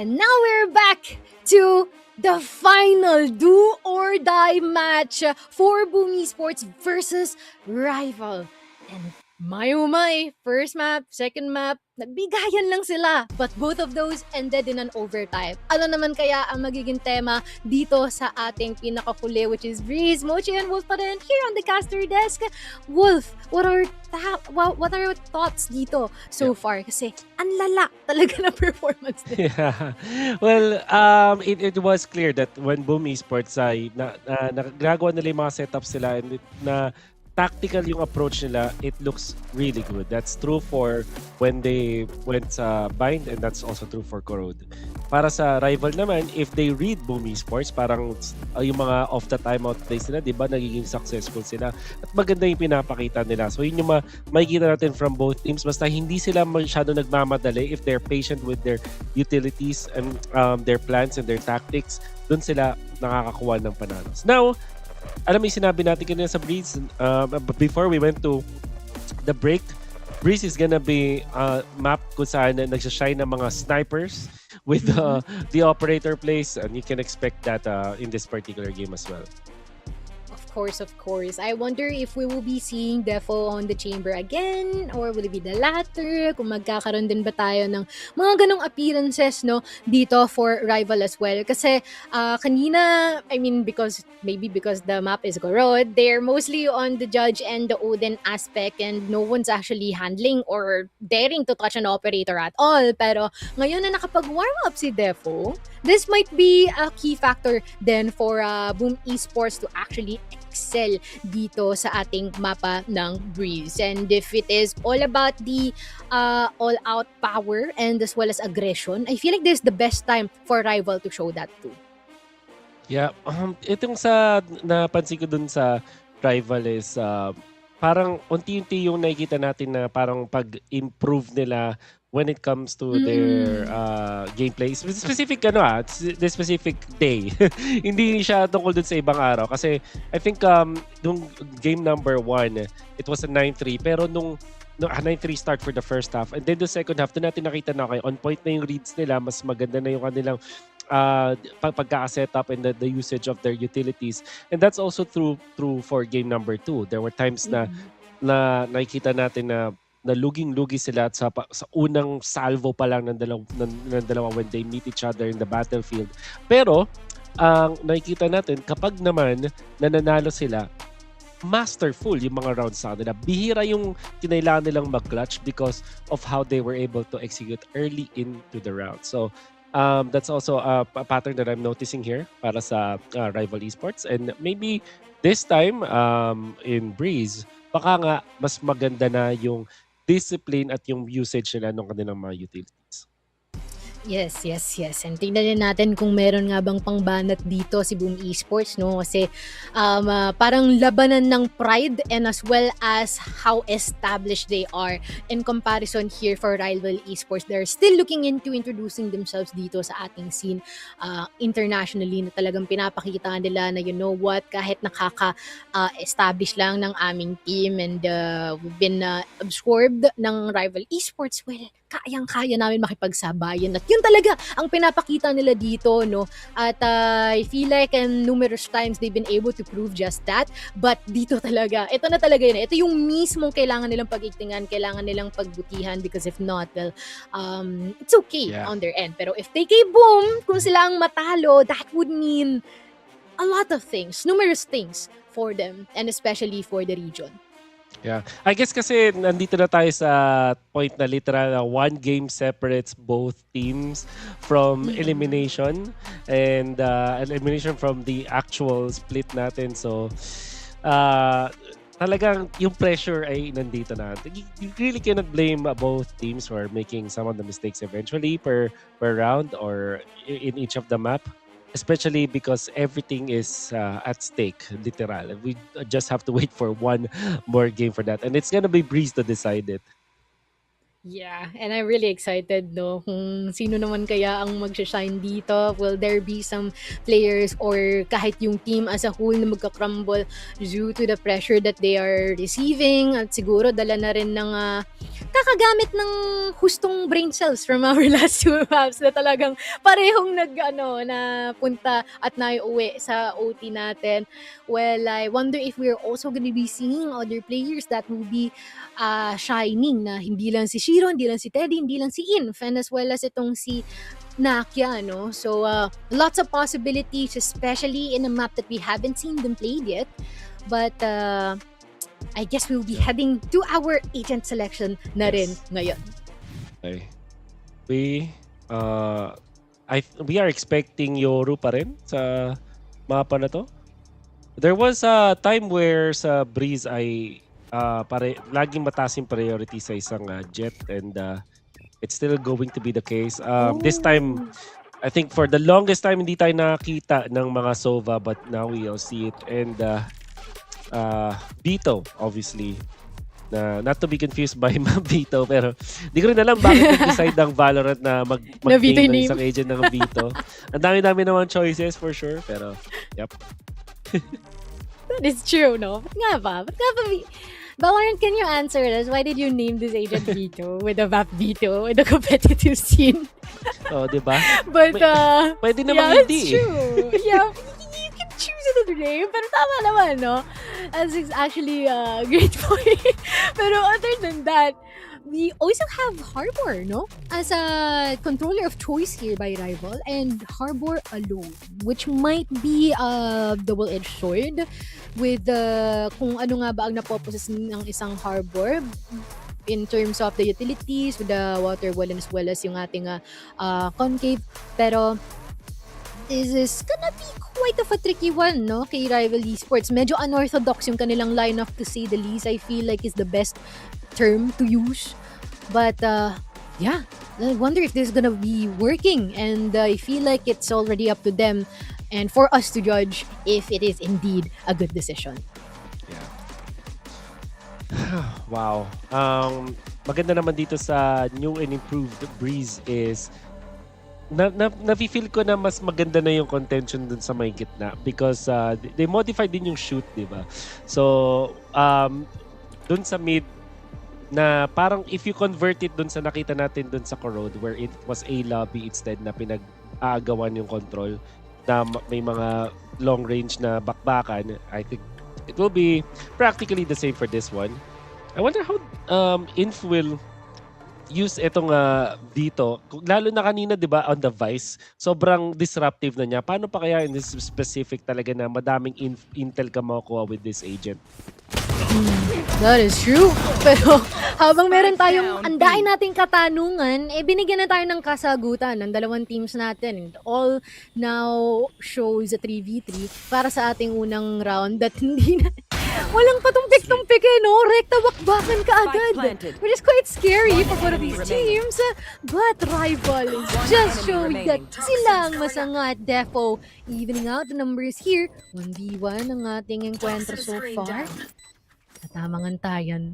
And now we're back to the final do or die match for Boom Esports versus Rival. And my, first map, second map, nagbigayan lang sila. But both of those ended in an overtime. Ano naman kaya ang magiging tema dito sa ating pinakakuli, which is Breeze, Mochi, and Wolf pa rin here on the caster desk. Wolf, what are your thoughts dito so far? Kasi ang lala talaga na performance nila. Yeah. Well, it was clear that when Boom Esports ay nagagawa nila yung mga setups nila and na tactical yung approach nila, it looks really good. That's true for when they went sa bind, and that's also true for Corrode. Para sa Rival naman, if they read Boom Esports, parang yung mga off the timeout plays nila, di ba, nagiging successful sila. At maganda yung pinapakita nila. So yun yung makikita natin from both teams. Basta hindi sila masyado nagmamadali. If they're patient with their utilities and their plans and their tactics, dun sila nakakakuha ng panalos. Now, alam mo yung sinabi natin kanina sa Breeze, before we went to the break, Breeze is gonna be map kung saan nagsashine ng mga snipers with the operator plays, and you can expect that in this particular game as well. Of course. I wonder if we will be seeing Defo on the chamber again, or will it be the latter? Kung magkakaroon din ba tayo ng mga ganong appearances, no, dito for Rival as well. Kasi kanina, I mean, because the map is Corrode, they're mostly on the Judge and the Odin aspect, and no one's actually handling or daring to touch an operator at all. Pero ngayon na nakapag-warm up si Defo, this might be a key factor then for Boom Esports to actually excel dito sa ating mapa ng Breeze. And if it is all about the all-out power and as well as aggression, I feel like this is the best time for Rival to show that too. Yeah, itong sa napansin ko dun sa Rival is parang unti-unti yung nakikita natin na parang pag-improve nila when it comes to their gameplay. Specific the specific day. Hindi siya tungkol dun sa ibang araw. Kasi I think nung game number 1, it was a 9-3. Pero nung 9-3 start for the first half. And then the second half, doon natin nakita na on point na yung reads nila. Mas maganda na yung kanilang pagka-setup and the usage of their utilities. And that's also true for game number 2. There were times na nakikita natin na luging-lugi sila at sa unang salvo pa lang ng dalawa when they meet each other in the battlefield. Pero ang nakikita natin, kapag naman nananalo sila, masterful yung mga rounds sa kanila. Bihira yung kinailangan nilang mag-clutch because of how they were able to execute early into the round. So that's also a pattern that I'm noticing here para sa Rival Esports. And maybe this time in Breeze, baka nga mas maganda na yung discipline at yung usage nila ng kanilang mga utilities. Yes. And tingnan din natin kung meron nga bang pangbanat dito si Boom Esports, no? Kasi parang labanan ng pride and as well as how established they are in comparison here for Rival Esports. They're still looking into introducing themselves dito sa ating scene internationally, na talagang pinapakita nila na, you know what, kahit nakaka-establish lang ng aming team and we've been absorbed ng Rival Esports, well, kayang-kaya namin makipagsabayan. At yun talaga ang pinapakita nila dito, no? At I feel like numerous times they've been able to prove just that. But dito talaga, ito na talaga yun. Ito yung mismong kailangan nilang pag-iktingan, kailangan nilang pagbutihan, because if not, well, it's okay on their end. Pero if they kay Boom, kung sila ang matalo, that would mean a lot of things, numerous things for them, and especially for the region. Yeah. I guess kasi nandito na tayo sa point na literal na one game separates both teams from elimination and elimination from the actual split natin. So, talagang yung pressure ay nandito na. You really cannot blame both teams for making some of the mistakes eventually per round or in each of the map. Especially because everything is at stake, literal. We just have to wait for one more game for that. And it's gonna be Breeze to decide it. Yeah, and I'm really excited, no? Kung sino naman kaya ang magsashine dito. Will there be some players or kahit yung team as a whole na magka-crumble due to the pressure that they are receiving? At siguro dala na rin ng kakagamit ng hustong brain cells from our last two maps na talagang parehong na punta at naiuwi sa OT natin. Well, I wonder if we're also gonna be seeing other players that will be shining na hindi lang si Shiro, hindi lang si Teddy, hindi lang si Inf, and as well as itong si Nakia, no? So, lots of possibilities, especially in a map that we haven't seen them played yet. But, I guess we'll be heading to our agent selection na rin ngayon. Okay. We are expecting Yoru pa rin sa mapa na to. There was a time where sa Breeze ay laging mataas yung priority sa isang jet, and it's still going to be the case. This time, I think for the longest time hindi tayo nakita ng mga Sova, but now we all see it. And Vito, obviously, not to be confused by Ma'am Vito, pero di ko rin alam bakit nag-decide ng Valorant na mag-name ng isang agent ng Vito. Ang dami-dami naman choices for sure, pero yep. That is true, no? Ba't nga ba? Valorant, can you answer this? Why did you name this agent Vito with the map Vito in the competitive scene? Oh, di ba? But, pwede namang yeah, hindi. It's true. Yeah, you can choose another name, pero tama naman, no? As is actually a great point. Pero other than that, we also have Harbor, no? As a controller of choice here by Rival, and Harbor alone, which might be a double-edged sword with kung ano nga ba ang napoposes ng isang Harbor in terms of the utilities, with the water wall, and as well as yung ating concave. Pero this is gonna be quite of a tricky one, no? Kay Rival Esports. Medyo unorthodox yung kanilang lineup, to say the least. I feel like is the best term to use. But yeah, I wonder if this is gonna be working, and I feel like it's already up to them and for us to judge if it is indeed a good decision. Yeah. Wow. Maganda naman dito sa new and improved Breeze is na-feel ko na mas maganda na yung contention dun sa may gitna, because they modified din yung shoot, di ba? So, dun sa mid, na parang if you convert it dun sa nakita natin dun sa Corrode, where it was a lobby instead na pinag-aagawan yung control, na may mga long range na bakbakan, I think it will be practically the same for this one. I wonder how Inf will use itong dito, lalo na kanina, di ba, on the Vice, sobrang disruptive na niya. Paano pa kaya in this specific talaga na madaming intel ka makukuha with this agent? That is true. Pero habang meron tayong andain nating katanungan, binigyan na tayo ng kasagutan ng dalawang teams natin. It all now shows a 3v3 para sa ating unang round that hindi na, walang patumpik-tumpik no? Rekta bakbakan ka agad. Which is quite scary for one of these teams. But Rival is just showing that sila ang masangat. Defo, evening out the numbers here. 1v1 ang ating encuentro so far. Katamang antayan.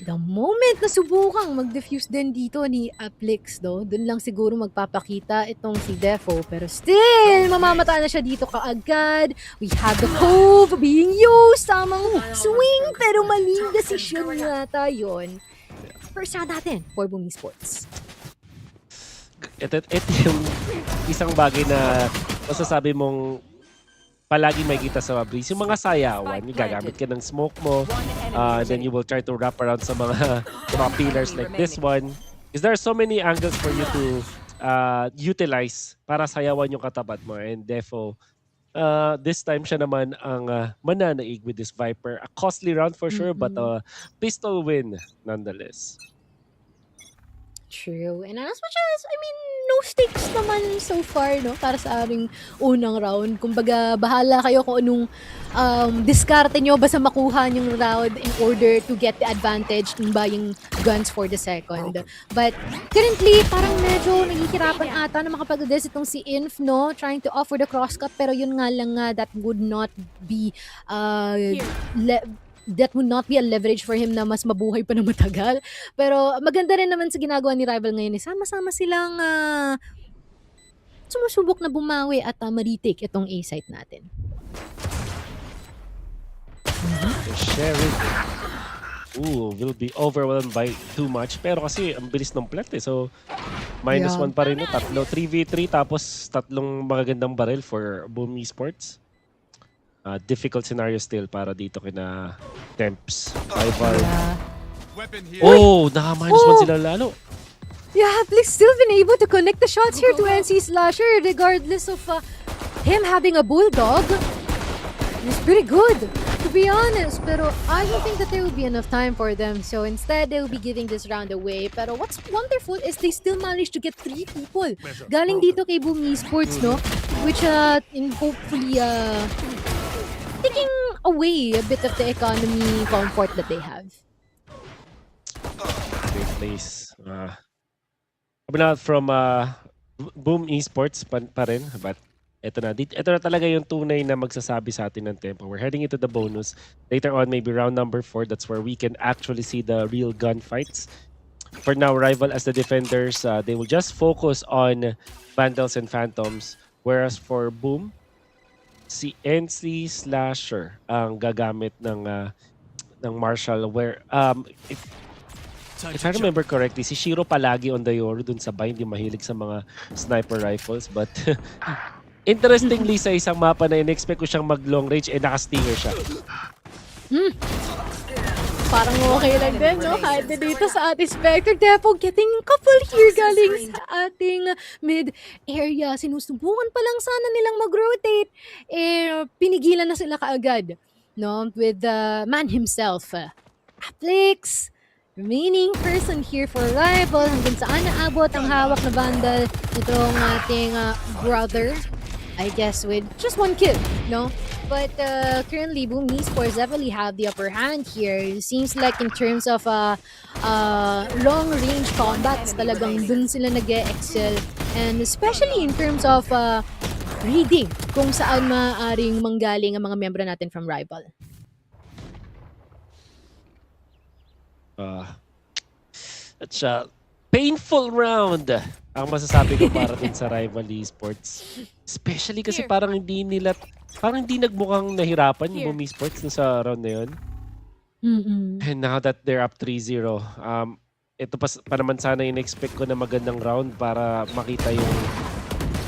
The moment na subukang mag-defuse din dito ni Aplix, dun lang siguro magpapakita itong si Defo. Pero still, mamamata na siya dito kaagad. We have the Cove being used. Tamang swing, pero maling desisyon yata yun. First round natin for Boom Esports. Ito yung isang bagay na masasabi mong palagi may kita sa Breeze, yung mga sayawan, yung gagamit ka ng smoke mo, then you will try to wrap around sa mga pillars like this one. Because there are so many angles for you to utilize para sayawan yung katapat mo. And Defo, this time siya naman ang mananaig with this Viper. A costly round for sure, but a pistol win nonetheless. True. And as much as, I mean, no stakes naman so far, no? Para sa aming unang round. Kumbaga, bahala kayo kung anong diskarte nyo basta makuha yung round in order to get the advantage in buying guns for the second. But currently, parang medyo nahihirapan ata na makapag-des itong si Inf, no? Trying to offer the crosscut, pero yun nga lang that would not be that would not be a leverage for him na mas mabuhay pa na matagal. Pero maganda rin naman sa ginagawa ni Rival ngayon. Sama-sama silang sumusubok na bumawi at ma-retake itong A-site natin. Sheriff. will be overwhelmed by too much. Pero kasi ang bilis ng plant eh. So, -1 pa rin. No? Tatlo, 3v3 tapos tatlong magagandang barrel for Boom Esports. Difficult scenario still para dito kina Temps. Rival. Oh, naka-1 sila lalo. Yeah, Blix still been able to connect the shots here to NC Slasher regardless of him having a bulldog. It's pretty good, to be honest. Pero I don't think that there will be enough time for them. So instead, they will be giving this round away. Pero what's wonderful is they still managed to get 3 people. Galing dito kay Boom Esports, no? Which in hopefully taking away a bit of the economy comfort that they have. Great place. Coming out from Boom Esports pa rin, but ito na talaga yung tunay na magsasabi sa atin ng tempo. We're heading into the bonus. Later on, maybe round number 4, that's where we can actually see the real gunfights. For now, Rival as the defenders, they will just focus on Vandals and Phantoms. Whereas for Boom, si NC Slasher ang gagamit ng Marshall. Where if I remember correctly, si Shiro palagi on the Yoru dun sa bind, yung mahilig sa mga sniper rifles. But interestingly, sa isang mapa na in-expect ko siyang mag-long range, naka-stinger siya. Parang okay lang din, no? Kahit dito sa ating Spectre, Depo getting couple here galing sa ating mid area. Sinusubukan pa lang sana nilang mag-rotate. Pinigilan na sila kaagad, no? With the man himself. Aplix, remaining person here for Rival. Hanggang saan naabot ang hawak na Vandal itong ating brother. I guess with just 1 kill, no? But currently, Boom Esports definitely have the upper hand here. It seems like in terms of long-range combats, talagang dun sila nag-excel. And especially in terms of reading kung saan maaaring manggaling ang mga membro natin from Rival. That's a painful round ang masasabi ko para din sa Rival Esports. Especially kasi parang hindi nagmukhang nahirapan yung Boom Esports sa round na yun. And now that they're up 3-0, ito pa naman sana in-expect ko na magandang round para makita yung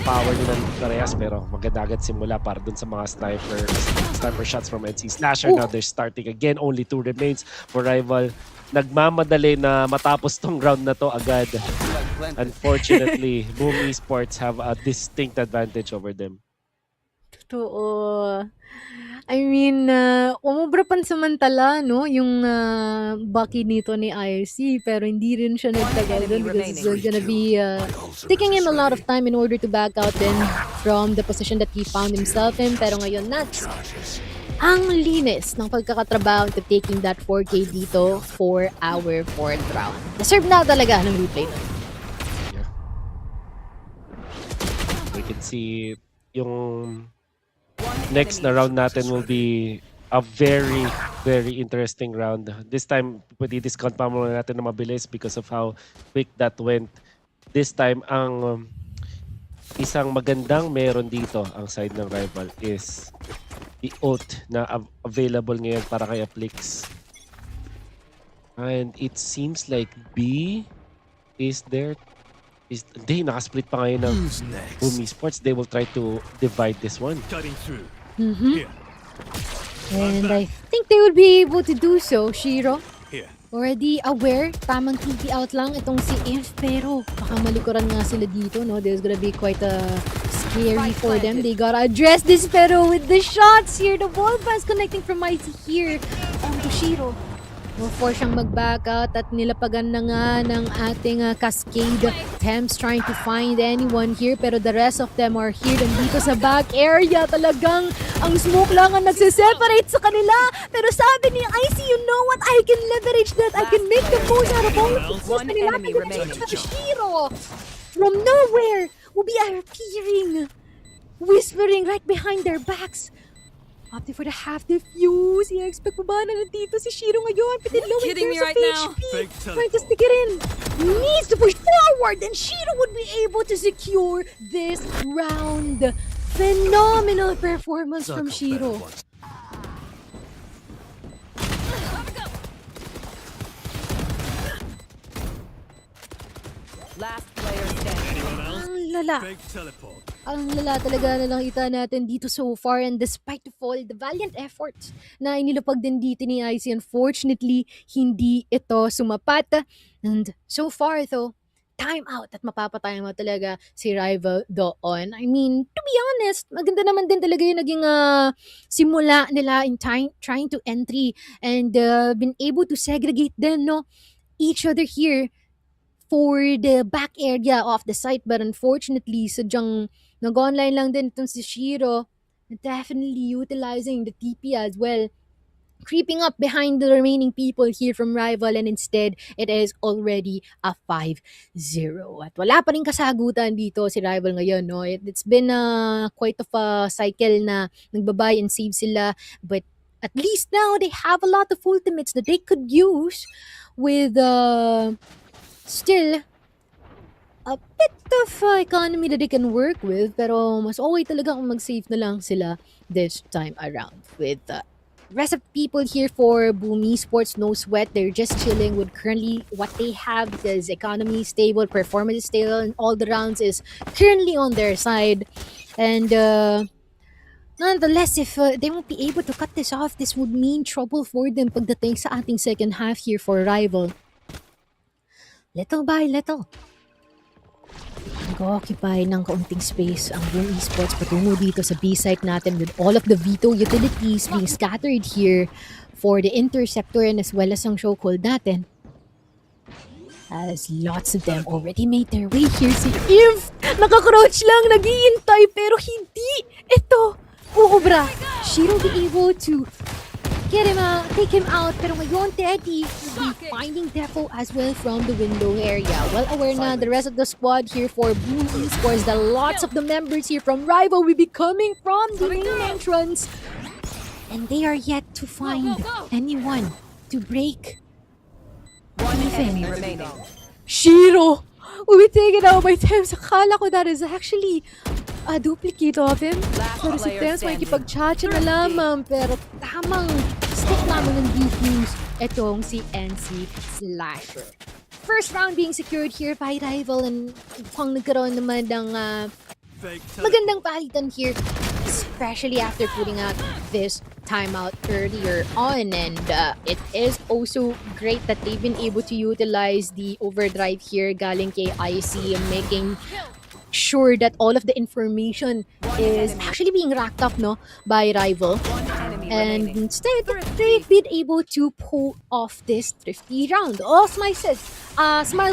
power nila ng parehas, pero maganda agad simula para dun sa mga sniper shots from NC Slasher. Now they're starting again, only 2 remains for Rival. Nagmamadali na matapos tong round na to agad. Unfortunately, Boom Esports have a distinct advantage over them. Totoo. I mean, umubra pansamantala, no? Yung Bucky nito ni IRC, pero hindi rin siya nagtagal doon because it's gonna be taking him a lot of time in order to back out then from the position that he found himself in. Pero ngayon, Nats, ang linis ng pagkakatrabaho to taking that 4K dito for our 4th round. Deserve na talaga ng replay nun. Yeah. We can see yung next na round natin will be a very, very interesting round. This time, pwede discount pa muna natin na mabilis because of how quick that went. This time, ang isang magandang meron dito, ang side ng Rival, is the ult na available ngayon para kay Aplix. And it seems like B is there. Hindi, nakasplit pa ngayon ng Boom Esports. They will try to divide this one. And I think they will be able to do so, Shiro. Already aware, tamang TP out lang itong si Inf, pero baka malikuran nga sila dito, no? There's gonna be quite a scary for them. They gotta address this, pero with the shots here, the ball pass connecting from Mighty here onto Shiro. Will force siyang mag-back out at nilapagan na nga ng ating Cascade. Temps trying to find anyone here, pero the rest of them are here. Dito sa back area, talagang ang smoke lang ang nagsiseparate sa kanila. Pero sabi ni IC, you know what? I can leverage that. I can make the most out of all of this. One enemy remaining. Shiro, from nowhere, will be appearing, whispering right behind their backs. Opting for the half defuse. I-expect mo ba na nandito si Shiro ngayon? Pitin low in terms of HP. Trying to stick it in. Needs to push forward and Shiro would be able to secure this round. Phenomenal performance from Shiro. Last player standing. Ang lala. Ang lala talaga na nakita natin dito so far, and despite of all the valiant efforts na inilapag din dito ni IC, unfortunately, hindi ito sumapat. And so far though, time out at mapapatay mo talaga si rival doon. I mean, to be honest, maganda naman din talaga yung naging simula nila in trying to entry and been able to segregate them, no, each other here for the back area of the site. But unfortunately, sadyang nag-online lang din itong si Shiro, definitely utilizing the TP as well, creeping up behind the remaining people here from rival, and instead, it is already a 5-0. At wala pa rin kasagutan dito si rival ngayon, no? It's been quite of a cycle na nagbabuy and save sila, but at least now they have a lot of ultimates that they could use with still a bit of economy that they can work with, pero mas okay talaga kung mag-save na lang sila this time around. With rest of people here for Boom Esports, no sweat, they're just chilling with currently what they have because economy is stable, performance is stable, and all the rounds is currently on their side. And nonetheless, if they won't be able to cut this off, this would mean trouble for them pagdating sa ating second half here for rival. Little by little, nag-occupy ng kaunting space ang Boom Esports patungo dito sa B-site natin, with all of the veto utilities being scattered here for the interceptor and as well as ang chokehold natin. As lots of them already made their way here. Si Eve, nakakrouch lang, nag-iintay, pero hindi ito uubra. She will be able to get him out, take him out, pero ngayon Teddy will be finding Defo as well from the window area. Well aware na the rest of the squad here for Boom Esports that lots of the members here from rival will be coming from the main entrance, and they are yet to find anyone to break. One enemy remaining. Shiro will be taken out by Thames. Akala ko that is actually a duplicate of him. Pero si Thames may kipag-chacha na lamang, pero tamang stick lamang ng defuse etong si NC Slasher. First round being secured here by rival, and mukhang nagkaroon naman ng magandang palitan here, especially after putting out this timeout earlier on. And it is also great that they've been able to utilize the overdrive here galing kay IC, making sure that all of the information is actually being racked up, no, by rival. And instead, they've been able to pull off this thrifty round. All smiles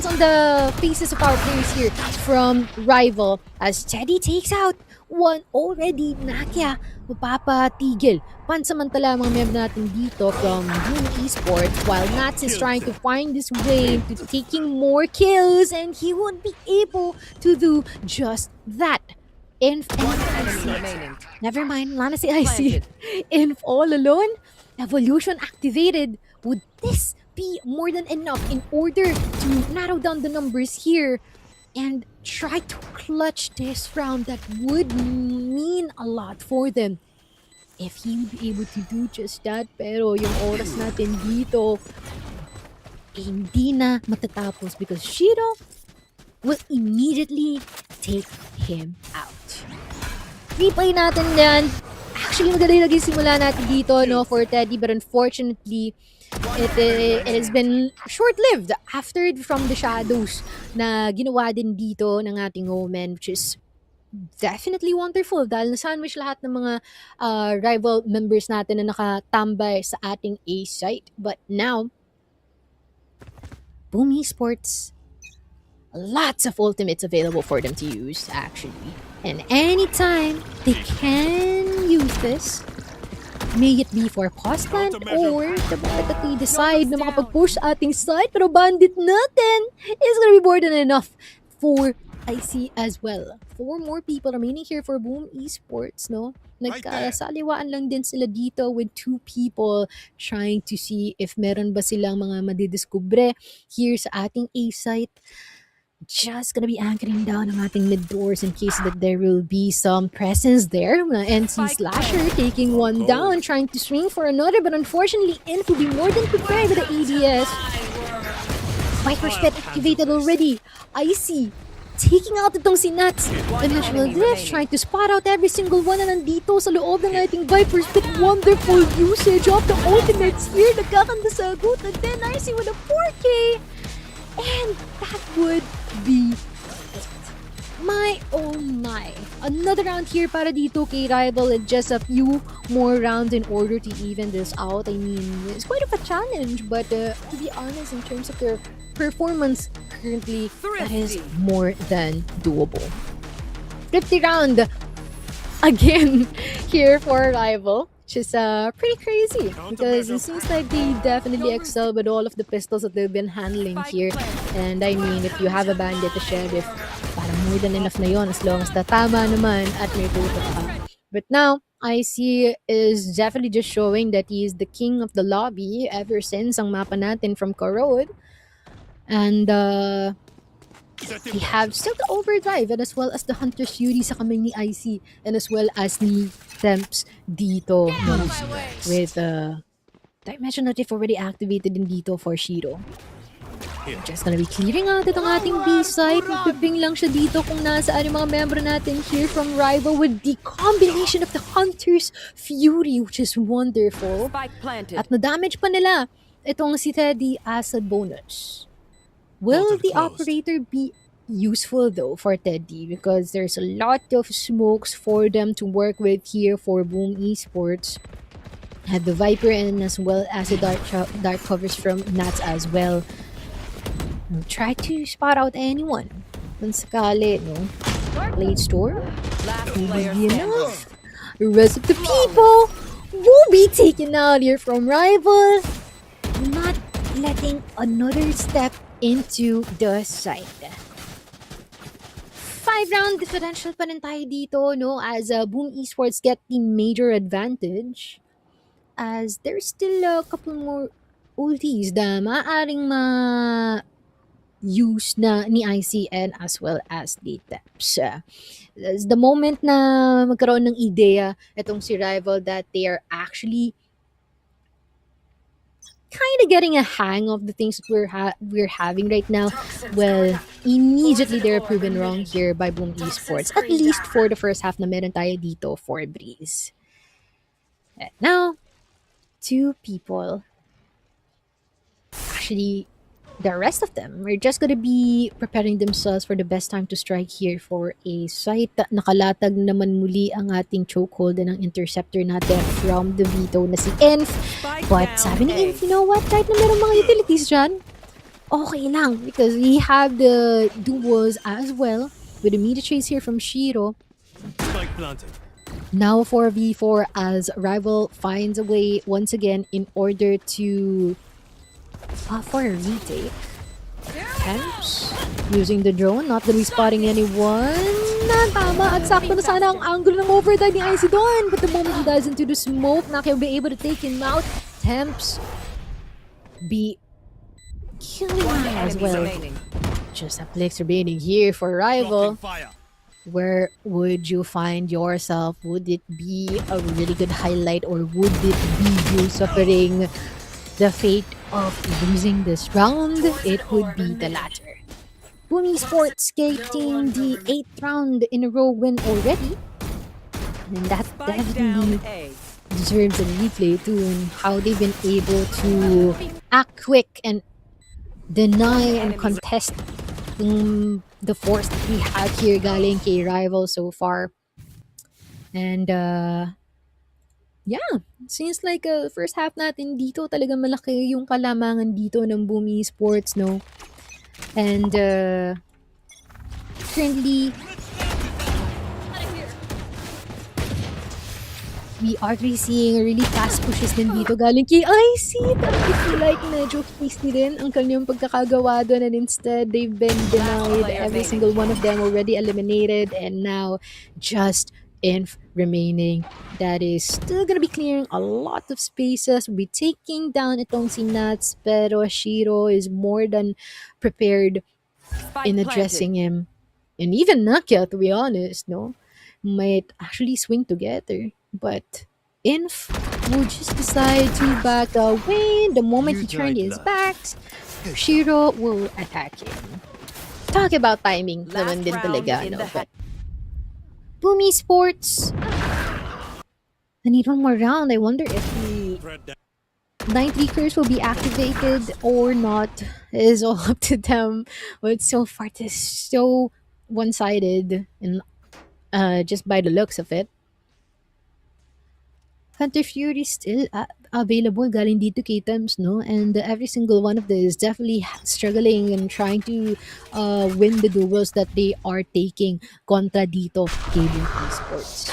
on the faces of our players here from rival as Teddy takes out one already. Nakia, mapapatigil pansamantala mga member natin dito from Boom Esports, while Nats is trying to find this way to taking more kills, and he won't be able to do just that. Inf and IC. Never mind, wala na si IC. Inf all alone, evolution activated. Would this be more than enough in order to narrow down the numbers here and try to clutch this round? That would mean a lot for them if he would be able to do just that. Pero yung oras natin dito, hindi na matatapos because Shiro will immediately take him out. Replay natin yan. Actually, maganda yung naging simula natin dito, no, for Teddy, but unfortunately, it has been short-lived after from the shadows na ginawa din dito ng ating Omen, which is definitely wonderful dahil na-sandwich lahat ng mga rival members natin na nakatambay sa ating A site. But now, Boom Esports, lots of ultimates available for them to use, actually. And anytime they can use this, may it be for constant or the moment that they decide na makapag-push sa ating site, pero bandit natin is gonna be more than enough for IC as well. 4 more people remaining here for Boom Esports, no? Nagkasaliwaan lang din sila dito with 2 people trying to see if meron ba silang mga madidiskubre here sa ating A site. Just gonna be anchoring down ang ating mid doors in case that there will be some presence there. NC Slasher taking one down, trying to swing for another, but unfortunately Inf will be more than prepared with the ADS. Viper Spit activated already. Icy taking out itong si Nats. Dimensional Drift trying to spot out every single one na nandito sa loob ng ating Viper Spit. Wonderful usage of the ultimates here. Nagkakanda sa agut. And then Icy with a 4K. And that would be my oh my. Another round here para dito kay Rival and just a few more rounds in order to even this out. I mean, it's quite of a challenge, but to be honest, in terms of their performance currently, that is more than doable. 50 round again here for Rival. Which is pretty crazy because it seems like they definitely excel with all of the pistols that they've been handling here. And I mean, if you have a bandit, a sheriff, parang more than enough na yon as long as tatama naman at may tutok pa. But now, IC is definitely just showing that he is the king of the lobby ever since ang mapa natin from Corrode. And we have still the overdrive and as well as the Hunter's Fury sa kamay ni IC and as well as ni Temps dito no, with Dimensional Drift already activated din dito for Shiro. Just gonna be clearing out itong ating B site. Piping lang siya dito kung nasaan yung mga member natin here from Rival with the combination of the Hunter's Fury, which is wonderful. At na-damage pa nila itong si Teddy as a bonus. Will the operator be useful though for Teddy because there's a lot of smokes for them to work with here for Boom Esports. Had the Viper and as well as the dark covers from Nats as well. Try to spot out anyone. Kung sakali, no? Blade Storm? Will be enough. The rest of the people will be taken out here from Rival. Not letting another step into the side. 5-round differential pa rin tayo dito, no? As Boom Esports get the major advantage. As there's still a couple more ultis na maaaring use na ni ICN as well as the Teps. The moment na magkaroon ng ideya itong si Rival that they are actually kind of getting a hang of the things that we're having right now, well, immediately they're proven wrong here by Boom Esports. At least for the first half na meron tayo dito for Breeze. And now, two people. Actually, the rest of them are just gonna be preparing themselves for the best time to strike here for a site. Nakalatag naman muli ang ating chokehold ng interceptor natin from the Vito na si Enf. But sabi ni Enf, you know what? Kahit na meron mga utilities dyan, okay lang because we have the duos as well with immediate chase here from Shiro. Now 4v4 as Rival finds a way once again in order to for a retake. Temps using the drone, not really spotting anyone. Tama at sakto na sana ang angle ng overdrive ni IC doon. But the moment he dives into the smoke, not he'll be able to take him out. Temps be killing him as well. Just a flicks remaining here for Rival. Where would you find yourself? Would it be a really good highlight or would it be you suffering the fate of losing this round? It would be the latter. Boom Esports getting the 8th round in a row win already. And that definitely deserves a replay too, and how they've been able to act quick and deny and contest the force that we have here galing kay Rival so far. And yeah, seems like first half natin dito talaga malaki yung kalamangan dito ng Boom Esports, no? And currently we are really seeing really fast pushes din dito galing kay IC. I feel like medyo hasty din ang kanyang pagkakagawa doon and instead they've been denied. Every single one of them already eliminated and now just Inf remaining. That is still gonna be clearing a lot of spaces. We'll be taking down itong si Nats, pero Shiro is more than prepared in addressing him. And even Nakia, to be honest, no, might actually swing together. But Inf will just decide to back away the moment he turned his back. Shiro will attack him. Talk about timing naman Last din round talaga, in no? the But Boom Esports, I need one more round. I wonder if the 9-3 curse will be activated or not. It is all up to them. But so far, it is so one-sided, and just by the looks of it. Hunter Fury still available galing dito kay Thames, no? And every single one of them is definitely struggling and trying to win the duels that they are taking kontra dito kay Boom Esports.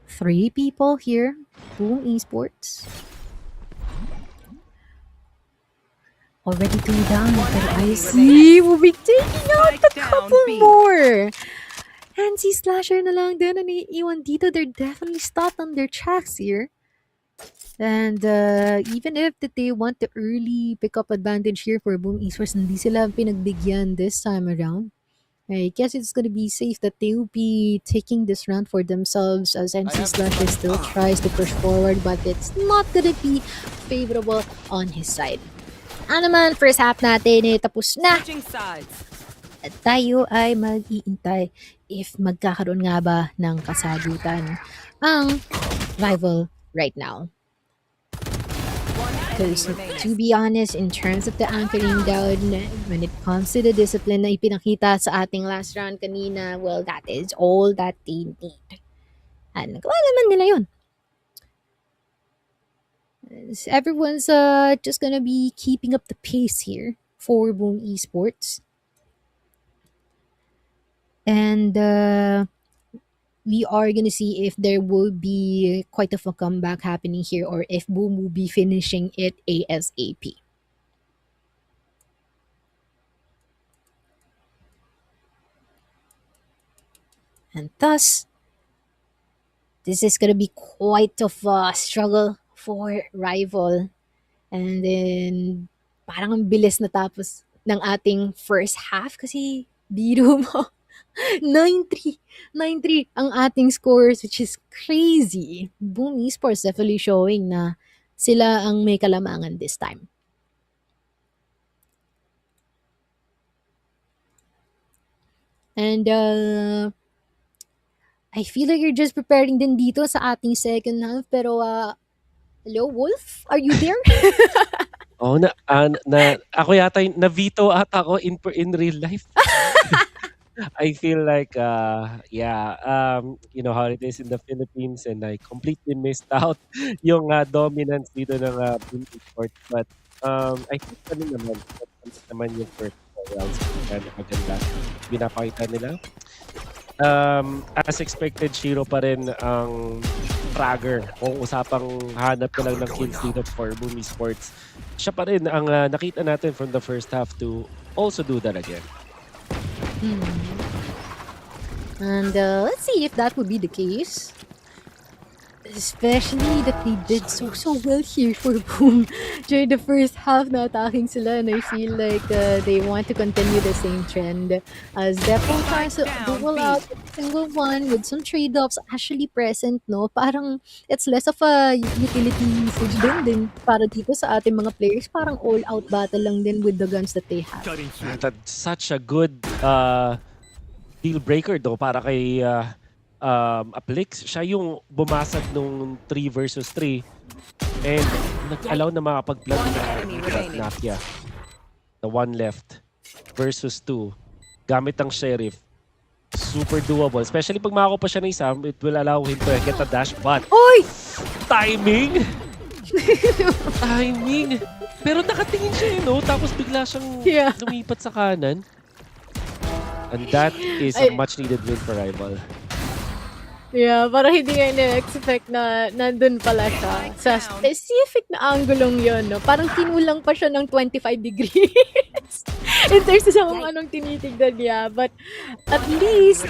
Three people here, Boom Esports. Already 2 down, pero I see will be taking out a couple more. Handsy Slasher na lang din ang iiwan dito. They're definitely stopped on their tracks here. And even if that they want to early pick up advantage here for Boom Esports, hindi sila pinagbigyan this time around. I guess it's gonna be safe that they will be taking this round for themselves as NC Slasher still tries to push forward, but it's not gonna be favorable on his side. Ano naman, first half natin tapos na. Switching sides. At tayo ay mag-iintay if magkakaroon nga ba ng kasagutan ang rival right now. Because to be honest, in terms of the anchoring down, when it comes to the discipline na ipinakita sa ating last round kanina, well, that is all that they need. At nagawa naman nila yun. Everyone's just gonna be keeping up the pace here for Boom Esports. And we are gonna see if there will be quite of a comeback happening here or if Boom will be finishing it ASAP. And thus, this is gonna be quite of a struggle for rival. And then, parang ang bilis natapos ng ating first half kasi biro mo. 9-3. 9-3 ang ating scores, which is crazy. Boom Esports definitely showing na sila ang may kalamangan this time. And I feel like you're just preparing din dito sa ating second half, pero hello, Wolf? Are you there? Oh, ako yata na-veto ata ako in real life. I feel like, you know how it is in the Philippines, and I completely missed out yung dominance dito ng Boom Esports. But I think naman yung first 4 rounds maganda binapakita nila. As expected, Shiro pa rin ang fragger. Kung usapang hanap ka lang ng kills dito for Boom Esports, siya pa rin ang nakita natin from the first half to also do that again. And let's see if that would be the case. Especially that they did so well here for Boom during the first half na attacking sila, and I feel like they want to continue the same trend as Depo tries to duel out every single one with some trade-offs actually present, no? Parang it's less of a utility usage din para dito sa ating mga players. Parang all-out battle lang din with the guns that they have. That's such a good deal breaker do para kay Aplix. Siya yung bumasag nung 3 versus 3 and nag-allow na makapag-plug na Nakia. The 1 left versus 2 gamit ang Sheriff. Super doable. Especially pag makako pa siya ng isa, it will allow him to get a dash. But Oy! timing! Timing! Pero nakatingin siya no? Tapos bigla siyang lumipat sa kanan. And that is a much needed win for rival. Yeah, parang hindi nga na-expect na nandun pala siya sa specific na anggulong yun, no? Parang kinulang pa siya ng 25 degrees in terms sa kung anong tinitignan niya. But at least,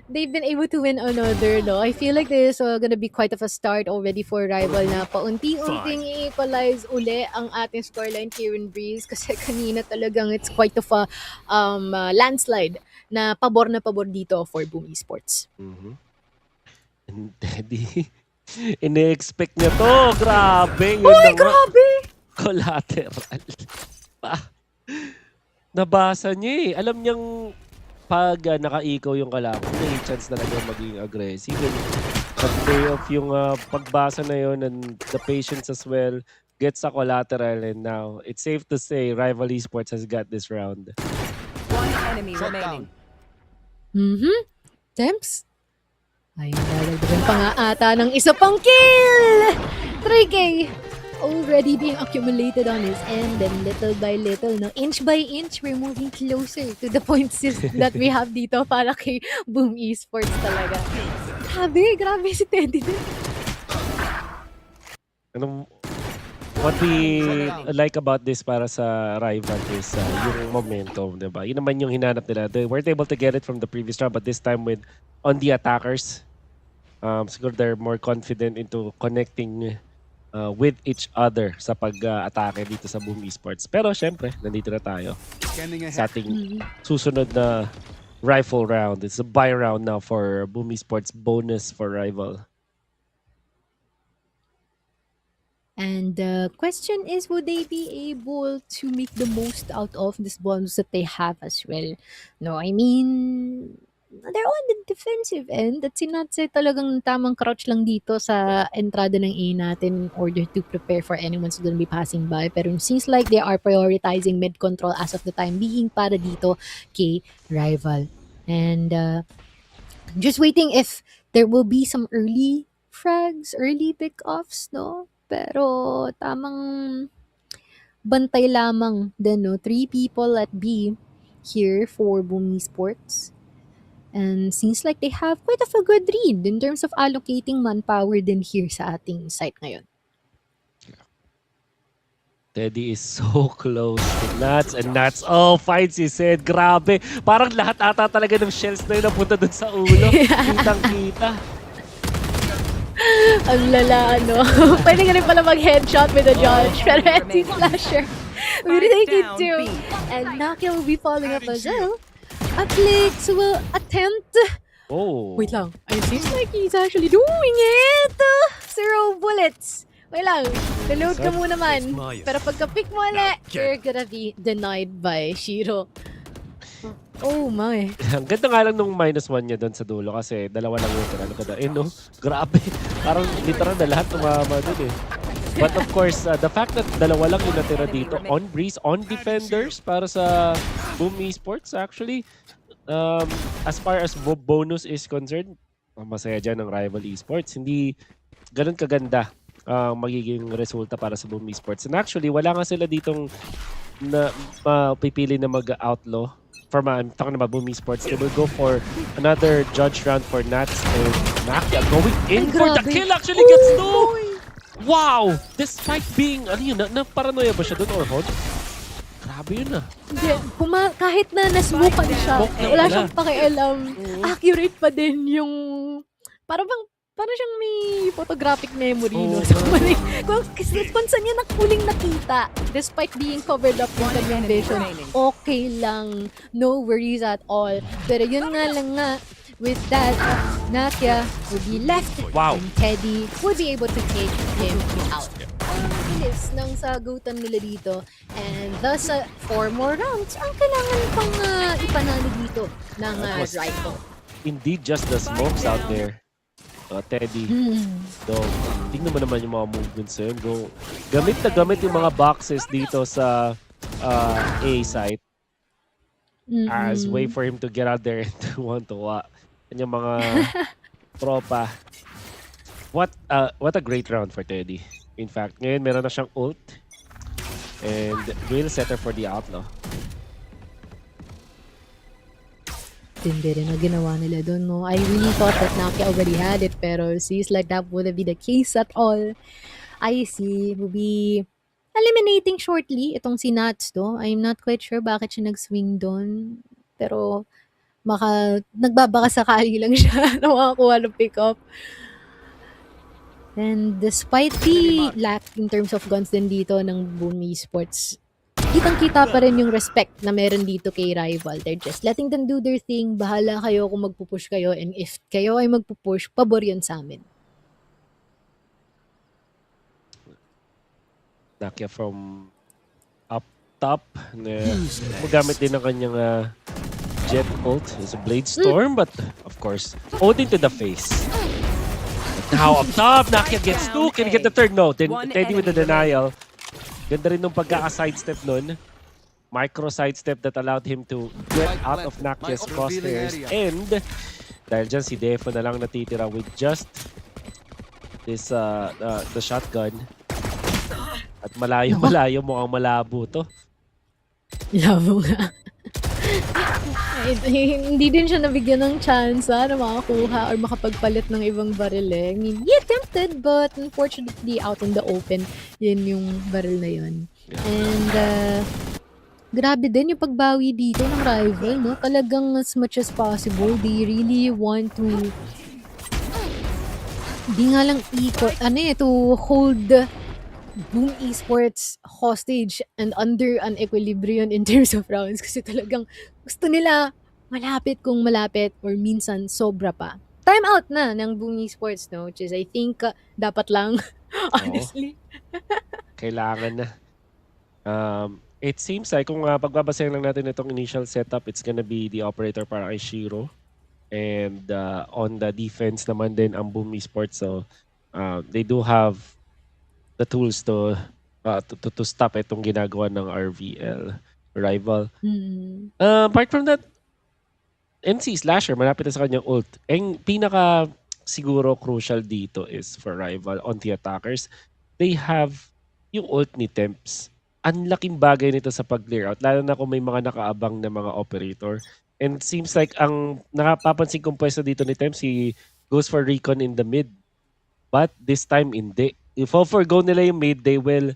they've been able to win another, no? I feel like this is gonna be quite of a start already for Rival na paunti-unting i-equalize uli ang ating scoreline here in Breeze kasi kanina talagang it's quite of a landslide na pabor dito for Boom Esports. Mhm. And Teddy, ine-expect niya to. Grabe, yun na nga. Grabe! Collateral. Pa. Nabasa niya eh. Alam niyang pag nakaikaw yung kalaban, may chance talaga maging aggressive. And pag-play off yung pagbasa na yun and the patience as well, gets a collateral. And now, it's safe to say, Rival Esports has got this round. One enemy remaining. Temps? Ay, nalagdagan pa nga ata ng isa pang kill! 3K already being accumulated on his end, and little by little, no, inch by inch, we're moving closer to the points that we have dito para kay Boom Esports talaga. Grabe si Teddy din. What we like about this para sa Rival is yung momentum, diba? Yun naman yung hinanap nila. They weren't able to get it from the previous round, but this time with on the attackers, siguro they're more confident into connecting with each other sa pag-atake dito sa Boom Esports. Pero syempre, nandito na tayo sa ating susunod na rifle round. It's a buy round now for Boom Esports, bonus for Rival. And the question is, would they be able to make the most out of these bonus that they have as well? No, I mean, they're on the defensive end. At si Natse talagang tamang crouch lang dito sa entrada ng A natin in order to prepare for anyone who's gonna be passing by. Pero it seems like they are prioritizing mid control as of the time being para dito kay Rival. And just waiting if there will be some early frags, early pick-offs, no? Pero tamang bantay lamang din, no? 3 people at B here for Boom Esports. And seems like they have quite of a good read in terms of allocating manpower din here sa ating site ngayon. Teddy is so close to Nats, and Nats, oh, finds his head. Grabe. Parang lahat ata talaga ng shells na yun napunta dun sa ulo. Kitang-kita. Ang lala, no? Pwede ka rin pala mag-headshot with a judge. Pero anti-flasher. We take it too. And Nakia will be following up as well. Alex will attempt. Oh. Wait lang. It seems like he's actually doing it. 0 bullets. Wait lang. Reload ka muna man. Pero pagka-pick mo ulit, you're gonna be denied by Shiro. Oh my. Ang ganda nga lang nung -1 niya doon sa dulo kasi dalawa lang yung tinalo ko dahil, no? Grabe. Parang literal na lahat tumama doon eh. But of course, the fact that dalawa lang yung natira dito on Breeze, on defenders para sa Boom Esports actually, as far as bonus is concerned, masaya dyan ng Rival Esports. Hindi ganun kaganda magiging resulta para sa Boom Esports. And actually, wala nga sila ditong na mapipili na mag-outlaw. I'm talking about Boom Esports. They will go for another judge round for Nats and Nakia going in for the kill. Actually gets 2! Wow! Despite being, ano yun, na-paranoia ba siya doon or hold? Grabe yun ah. Hindi, kahit na nasmokan siya, wala siyang pakialam. Accurate pa din yung... Parang siyang may photographic memory, no? So, kung saan niya huling nakita, despite being covered up yung kanyang vision, okay lang. No worries at all. Pero yun nga lang nga, with that, Nakia will be left, and Teddy will be able to take him out. Ang bilis ng sagutan nila dito. And thus, 4 more rounds ang kailangan pang ipanalo dito ng rifle. Indeed, just the smokes out there. Teddy. So, tingnan mo naman yung mga movements yun. Gamit na gamit yung mga boxes dito sa A site as way for him to get out there and to want to and yung mga tropa. What a great round for Teddy. In fact, ngayon meron na siyang ult and will setter for the outlaw. Tindi rin na ginawa nila doon, no? I really thought that Nakia already had it, pero seems like that wouldn't be the case at all. IC will be eliminating shortly itong si Nats, no? I'm not quite sure bakit siya nag-swing doon. Pero nagbabaka sakali lang siya na makakuha ng pick-up. And despite the lack in terms of guns din dito ng Boom Esports, kitang-kita pa rin yung respect na meron dito kay rival. They're just letting them do their thing. Bahala kayo kung magpupush kayo. And if kayo ay magpupush, pabor yun sa amin. Nakia from up top. Magamit din ng kanyang jet ult. It's a Blade Storm, but of course, Odin to the face. Now up top, Nakia gets 2. Can he get the third? No. Teddy with the denial. Ganda rin nung pagkaka-sidestep nun. Micro sidestep that allowed him to get out of Nakia's crosshairs. And dahil dyan, si Defo na lang natitira with just this the shotgun. At malayo-malayo, mukhang malabo to. Labo nga. Hindi din siya nabigyan ng chance na makakuha or makapagpalit ng ibang baril eh. I mean, he attempted but unfortunately out in the open, yun yung baril na yun. And grabe din yung pagbawi dito ng rival, no? Talagang as much as possible, they really want to di nga lang to hold Boom Esports hostage and under an equilibrium in terms of rounds kasi talagang gusto nila malapit kung malapit or minsan sobra pa. Time out na ng Boom Esports, no? Which is I think dapat lang, honestly. Kailangan na. It seems like kung pagbabasahin lang natin itong initial setup, it's gonna be the operator para kay Shiro. And on the defense naman din ang Boom Esports. So they do have the tools to stop itong ginagawa ng RVL rival. Apart from that, NC Slasher, malapit na sa kanyang ult. Ang pinaka siguro crucial dito is for rival on the attackers. They have yung ult ni Temps. Ang laking bagay nito sa pag-clear out, lalo na kung may mga nakaabang na mga operator. And it seems like ang nakapapansin kong pwesto dito ni Temps, he goes for recon in the mid. But this time, hindi. If forgo nila yung mid, they will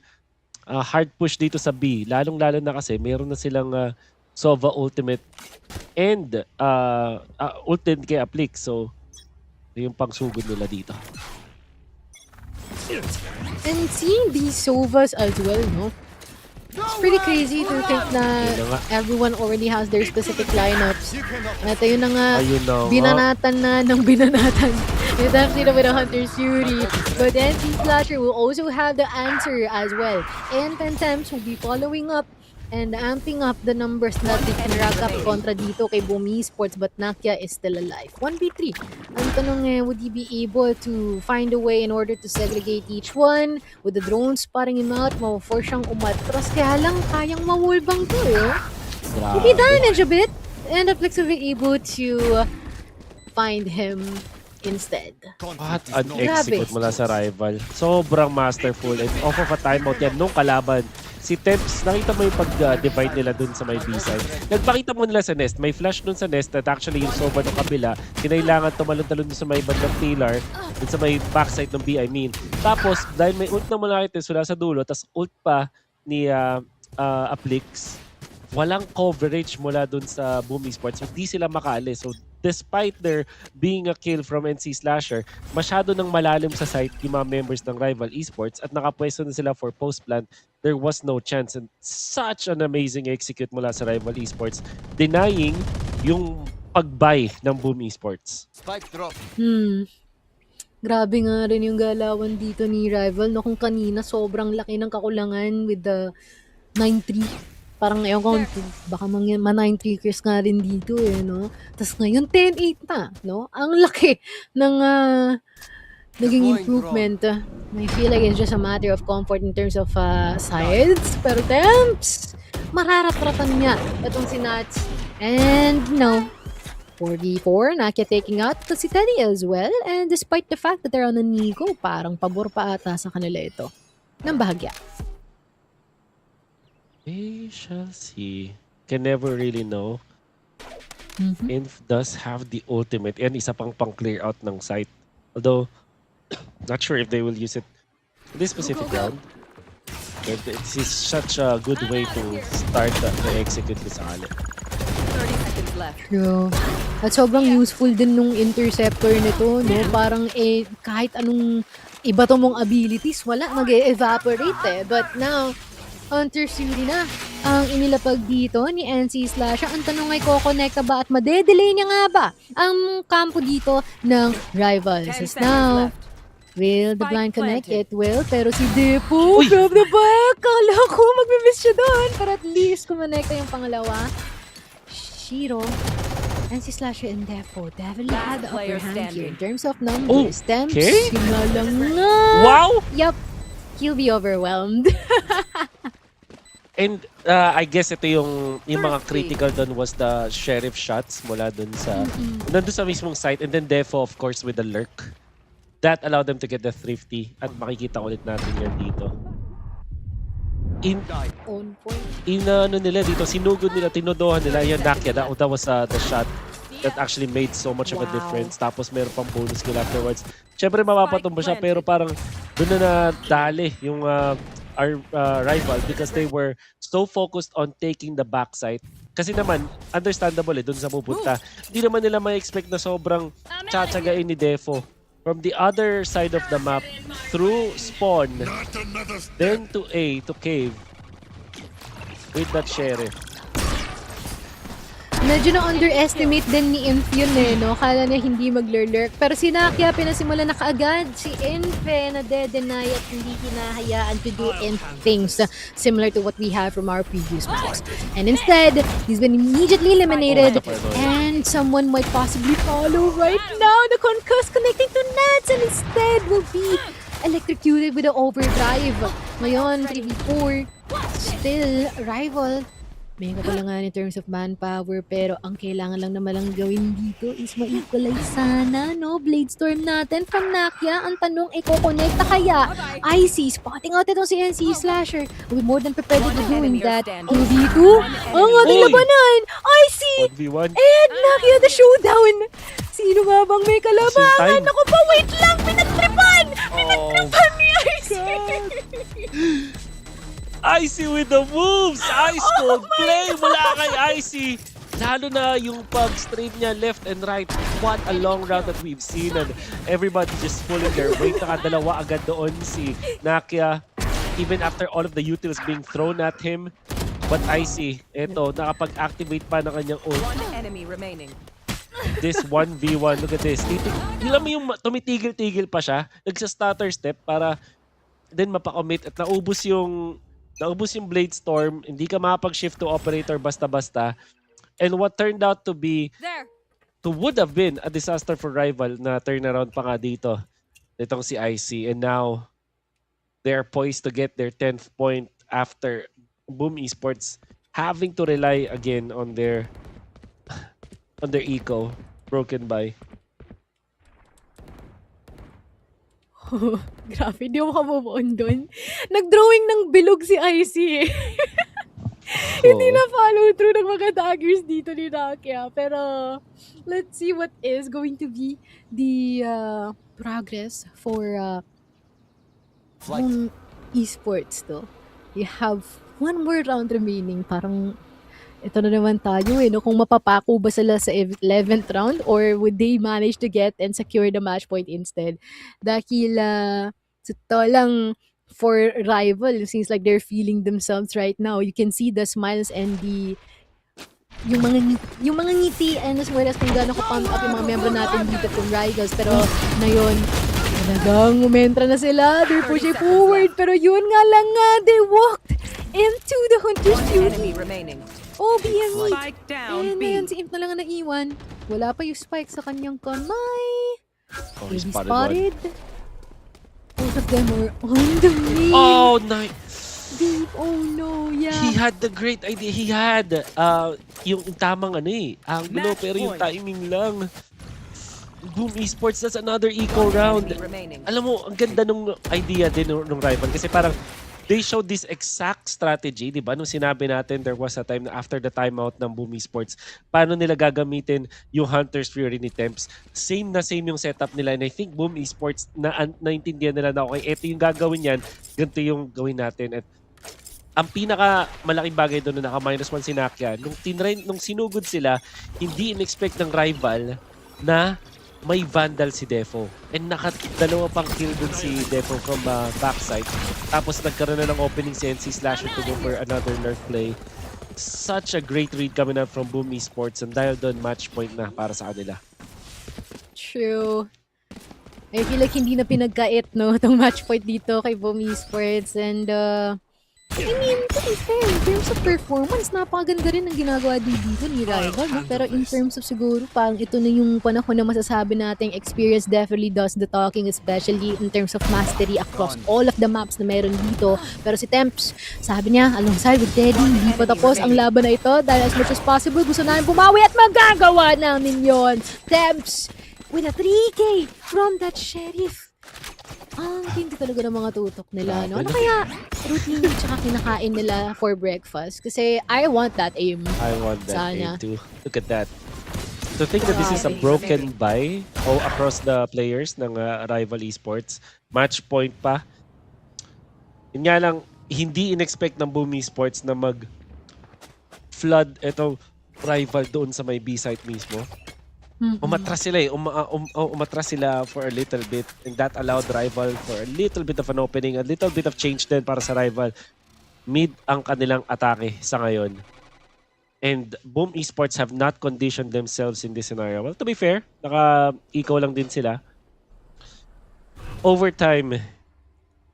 hard push dito sa B. Lalong-lalo na kasi meron na silang Sova ultimate and ult din kay Aplik. So, yung pangsugod nila dito. And seeing these Sovas as well, no? It's pretty crazy to think na everyone already has their specific lineups. At ayun na nga, binanatan na ng binanatan. It's actually with a Hunter's Fury. But NC Slasher will also have the answer as well. And Temps will be following up and amping up the numbers that they can rack up kontra dito kay Boom Esports, but Nakia is still alive. 1v3. Ang tanong would he be able to find a way in order to segregate each one? With the drones spotting him out, ma-force siyang umatras. Kaya lang, kayang mawulbang to, eh. Hindi damage a bit. And Aplex will be able to find him instead. What an execute mula sa rival. Sobrang masterful. And off of a timeout yan nung kalaban. Si Temps, nakita mo yung pag-divide nila dun sa may B-side. Nagpakita mo nila sa nest. May flash dun sa nest at actually yung Sova ng kabila, kinailangan tumalon-talon dun sa may bandang pillar, dun sa may backside ng B, I mean. Tapos, dahil may ult na mula ito, wala sa dulo, tapos ult pa ni Aplix, walang coverage mula dun sa Boom Esports. Hindi sila makaalis. So, despite there being a kill from NC Slasher, masyado nang malalim sa site yung mga members ng rival esports at nakapwesto na sila for post-plant. There was no chance and such an amazing execute mula sa rival esports, denying yung pag-buy ng Boom Esports. Spike drop. Grabe nga rin yung galawan dito ni rival. No, kung kanina sobrang laki ng kakulangan with the 9-3. Parang ngayon kung baka ma-9 triggers nga rin dito eh, no? Tapos ngayon 10-8 na, no? Ang laki ng naging improvement. I feel like it's just a matter of comfort in terms of sides. Pero Temps, mararatratan niya itong si Nats. And no, 4v4, Nakia taking out to si Teddy as well. And despite the fact that they're on a Nico, parang pabor pa ata sa kanila ito. Nang bahagya. We shall see. Can never really know. Inf does have the ultimate. Yan, isa pang clear out ng site. Although, not sure if they will use it in this specific round. But this is such a good way to start the execute this Ale. 30 seconds left. True. At sobrang useful din nung interceptor nito, no? Parang kahit anong iba to mong abilities, wala, mag-evaporate eh. But now, Hunter Fury na ang inilapag dito ni NC Slasher. Ang tanong ay kokonekta ba at madedelay niya nga ba ang kampo dito ng Rivals? 10 As seconds now, left. will the Spike blind connect? planted. It will. Pero si Depo, grab the back. Kala ko magbe-miss siya doon. Para at least kumonekta yung pangalawa. Shiro, NC Slasher and Depo definitely had the upper player hand here in standing. terms of numbers. Temps, okay. yun nga lang nga. Wow! Yup. He'll be overwhelmed. And I guess ito yung mga critical doon was the sheriff shots mula doon sa nandun sa mismong site, and then Defo of course with the lurk. That allowed them to get the thrifty, at makikita ulit natin yan dito. On point. Ano nila dito, sinugod nila, tinodohan nila yung Nakia. That was the shot that actually made so much of a difference. Tapos meron pang bonus skill afterwards. Siyempre mapapatumba siya, pero parang doon na nadali yung our rival because they were so focused on taking the backside. Kasi naman, understandable doon sa pupunta. Hindi naman nila may expect na sobrang tsatsagain ni Defo. From the other side of the map, through spawn, then to A, to cave, with that sheriff. Medyo na-underestimate din ni Inf yun eh, no? Kala niya hindi mag-lurk. Pero si Nakia, pinasimula na kaagad. Si Inf na-de-deny at hindi hinahayaan to do Inf things similar to what we have from our previous maps. And instead, he's been immediately eliminated. And someone might possibly follow right now. The concuss connecting to Nats and instead will be electrocuted with the overdrive. Ngayon, 3v4. Still, rival. May kapalangan in terms of manpower, pero ang kailangan lang naman lang gawin dito is ma-equalize sana, no? Bladestorm natin from Nakia. Ang tanong, iko-connecta kaya? IC, spotting out itong si NC Slasher. We're more than prepared to doing that. 2v2, ang ating labanan! IC! 1v1. And Nakia the showdown! Sino nga bang may kalabangan? time. Ako pa, wait lang! Pinagtripan! Pinagtripan ni IC! Icy with the moves! Ice cold play mula kay Icy! Lalo na yung pag-straight niya left and right. What a long round that we've seen, and everybody just pulling their weight. Nakadalawa agad doon si Nakia, even after all of the utils being thrown at him. But Icy, eto, nakapag-activate pa ng kanyang ult. One enemy remaining. This 1v1, look at this. Alam mo yung tumitigil-tigil pa siya, nagsa-stutter step para then mapakomit at naubos yung Blade Storm, hindi ka makapag-shift to operator basta-basta. And what turned out to would have been a disaster for rival na turnaround pa nga dito. Itong si IC. And now, they're poised to get their 10th point after Boom Esports having to rely again on their eco broken by. Grabe, di ako move on doon. Nag-drawing ng bilog si IC eh. Hindi na follow through ng mga daggers dito ni Nakia. Pero let's see what is going to be the progress for esports to. You have one more round remaining. Parang ito na naman tayo eh, no? Kung mapapako ba sila sa 11th round or would they manage to get and secure the match point instead? Dahil sa to lang for rival, it seems like they're feeling themselves right now. You can see the smiles and yung mga ngiti and as well as kung gaano ka-pump up yung mga member natin dito from Rivals. Pero ngayon, talagang umentra na sila. They're pushing forward. Pero yun nga lang nga, they walked into the Hunter's Fury. Enemy remaining. Oh, BME. Spike down And B. ngayon si Imp na lang ang naiwan. Wala pa yung spike sa kanyang kamay. Oh, Will he be spotted spotted. Both of them are on the main. Oh, nice! Deep. Oh no, yeah. He had the great idea. He had yung tamang angulo, pero yung timing lang. Boom Esports, that's another eco round. Enemy remaining. Alam mo, ang ganda nung idea din ng rival kasi parang they showed this exact strategy, di ba? Nung sinabi natin, there was a time na after the timeout ng Boom Esports, paano nila gagamitin yung Hunter's Fury ni Temps. Same na same yung setup nila. And I think Boom Esports, naintindihan nila na okay, eto yung gagawin yan, ganito yung gawin natin. At ang pinaka malaking bagay doon na naka-1 si Nakia, nung sinugod sila, hindi in-expect ng rival na may Vandal si Defo. And nakadalawa pang kill dun si Defo from backside. Tapos nagkaroon na ng opening si NC Slasher to go for another lurk play. Such a great read coming out from Boom Esports, and dahil doon match point na para sa kanila. True. I feel like hindi na pinagkait, no, itong match point dito kay Boom Esports. And, I mean, to be fair, in terms of performance, napakaganda rin ang ginagawa dito ni Rival, no? Pero in terms of siguro, parang ito na yung panahon na masasabi natin, experience definitely does the talking, especially in terms of mastery across all of the maps na meron dito. Pero si Temps, sabi niya, alongside with Teddy, hindi pa tapos ang laban na ito dahil as much as possible, gusto namin bumawi at magagawa namin yon. Temps, with a 3K from that Sheriff. Ang hindi talaga ng mga tutok nila, no? Ano kaya routine tsaka kinakain nila for breakfast? Kasi I want that aim. I want that Sana. aim too. Look at that. To think that this is a broken buy across the players ng Rival Esports. Match point pa. Yun nga lang, hindi in-expect ng Boom Esports na mag-flood ito Rival doon sa may B-site mismo. Umatras sila umatras sila for a little bit, and that allowed Rival for a little bit of an opening, a little bit of change din para sa Rival. Mid ang kanilang atake sa ngayon. And Boom Esports have not conditioned themselves in this scenario. Well, to be fair, naka-eco lang din sila. Overtime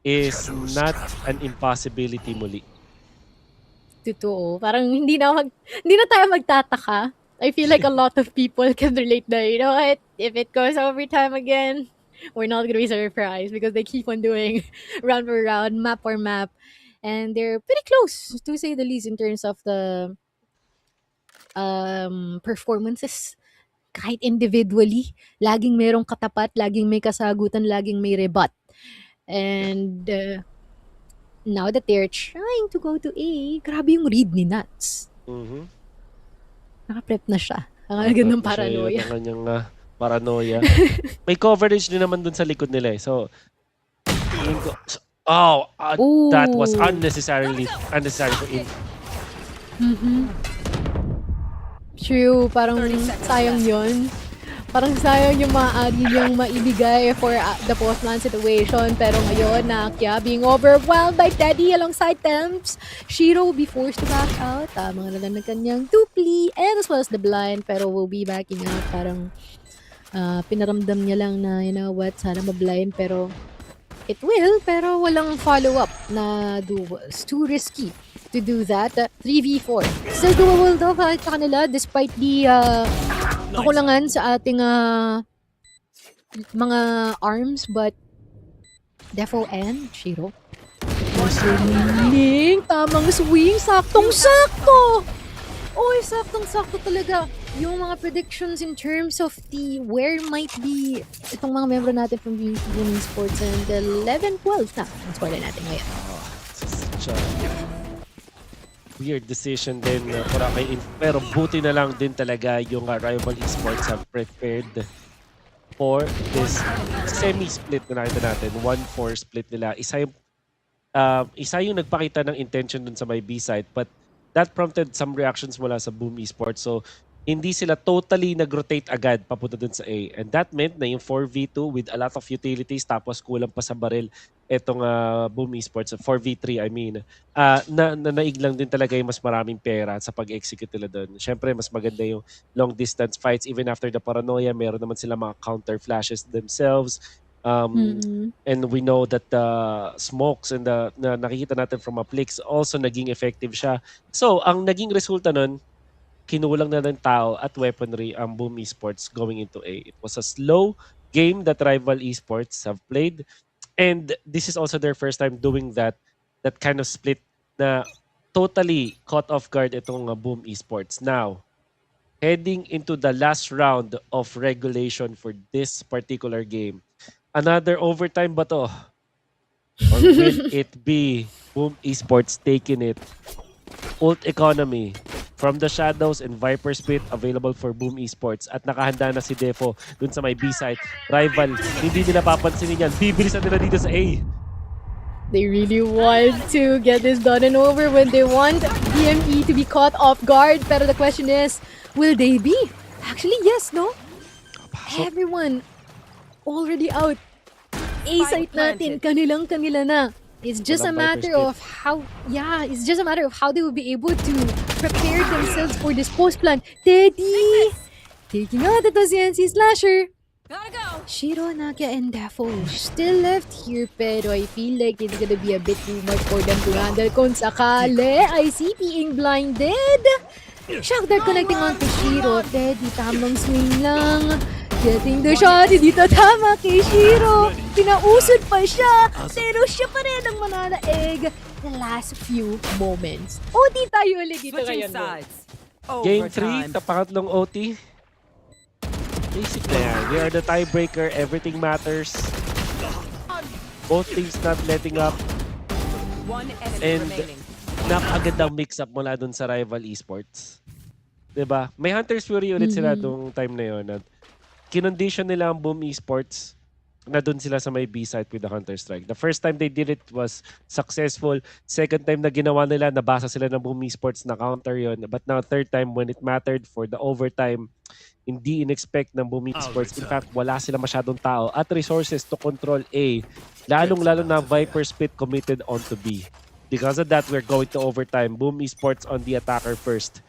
is not an impossibility muli. Totoo. Parang hindi na tayo magtataka. I feel like a lot of people can relate na, you know what? If it goes overtime again, we're not gonna be surprised because they keep on doing round for round, map for map. And they're pretty close, to say the least, in terms of the performances. Kahit individually, laging merong katapat, laging may kasagutan, laging may rebut. And now that they're trying to go to A, grabe yung read ni Nuts. Naka-prep na siya. Ang agad ng paranoia. Ang kanyang paranoia. May coverage din naman dun sa likod nila eh. So, that was unnecessary for him. True, parang sayang yun. Parang sayang yung maaari niyang maibigay for the post-land situation. Pero ngayon, Nakia being overwhelmed by Teddy alongside Temps. Shiro will be forced to back out. Mga nalang ng kanyang dupli and as well as the blind. Pero will be backing out. Parang pinaramdam niya lang na, you know what, sana ma-blind. Pero it will. Pero walang follow-up na duels. Too risky to do that. 3v4. Still doable though kahit sa kanila despite the kakulangan sa ating mga arms, but Defo and Shiro. Swing! Tamang swing! Saktong-sakto! Oy, saktong-sakto talaga yung mga predictions in terms of the where might be itong mga member natin from Boom Esports, and 11-12 na ang score natin ngayon. Such a weird decision din para kay pero buti na lang din talaga yung Rival Esports have prepared for this semi-split na nakita natin. 1-4 split nila. Isa yung nagpakita ng intention dun sa may B-side, but that prompted some reactions mula sa Boom Esports. So, hindi sila totally nag-rotate agad papunta dun sa A. And that meant na yung 4v2 with a lot of utilities tapos kulang pa sa baril etong Boom Esports, 4v3 I mean, naiglang din talaga yung mas maraming pera sa pag-execute nila doon. Siyempre, mas maganda yung long distance fights. Even after the paranoia, meron naman sila mga counter flashes themselves. And we know that the smokes and the nakikita natin from Aplix also naging effective siya. So, ang naging resulta nun, kinulang na ng tao at weaponry ang Boom Esports going into A. It was a slow game that Rival Esports have played. And this is also their first time doing that kind of split na totally caught off guard itong Boom Esports. Now, heading into the last round of regulation for this particular game, another overtime ba to? Or will it be Boom Esports taking it? Ult economy from the Shadows and Viper Spit available for Boom Esports. At nakahanda na si Defo dun sa may B-side. Rival, hindi nila papansinin yan. Bibilisan nila dito sa A. They really want to get this done and over when they want BME to be caught off guard. Pero the question is, will they be? Actually, yes, no? Everyone already out. A-site natin, kanilang-kanila na. It's just a matter of how, it's just a matter of how they will be able to prepare themselves for this post plan. Teddy! Taking out the CNC Slasher. Gotta go. Shiro, Nakia, and Defo still left here, pero I feel like it's gonna be a bit too much for them to handle kung sakali. I see being blinded. Shock dart connecting on to Shiro. Teddy, tamang swing lang. Getting the shot, hindi to tama kay Shiro. Pinausod pa siya, pero siya pa rin ang mananaig the last few moments. OT tayo ulit dito Switching ngayon. No? sides. Game Overtime. 3, sa pangatlong OT. Basically, we are the tiebreaker. Everything matters. Both teams not letting up. One enemy And remaining. napakagandang mix-up mula dun sa rival esports. 'Di ba? May Hunter's Fury ulit sila nung time na yun. At kinondition nila ang Boom Esports na dun sila sa may B-site with the Counter-Strike. The first time they did it was successful. Second time na ginawa nila, nabasa sila ng Boom Esports na counter yon. But now third time when it mattered for the overtime, hindi in-expect ng Boom Esports. In fact, wala sila masyadong tao at resources to control A. Lalong-lalo na Viper Split committed onto B. Because of that, we're going to overtime. Boom Esports on the attacker first.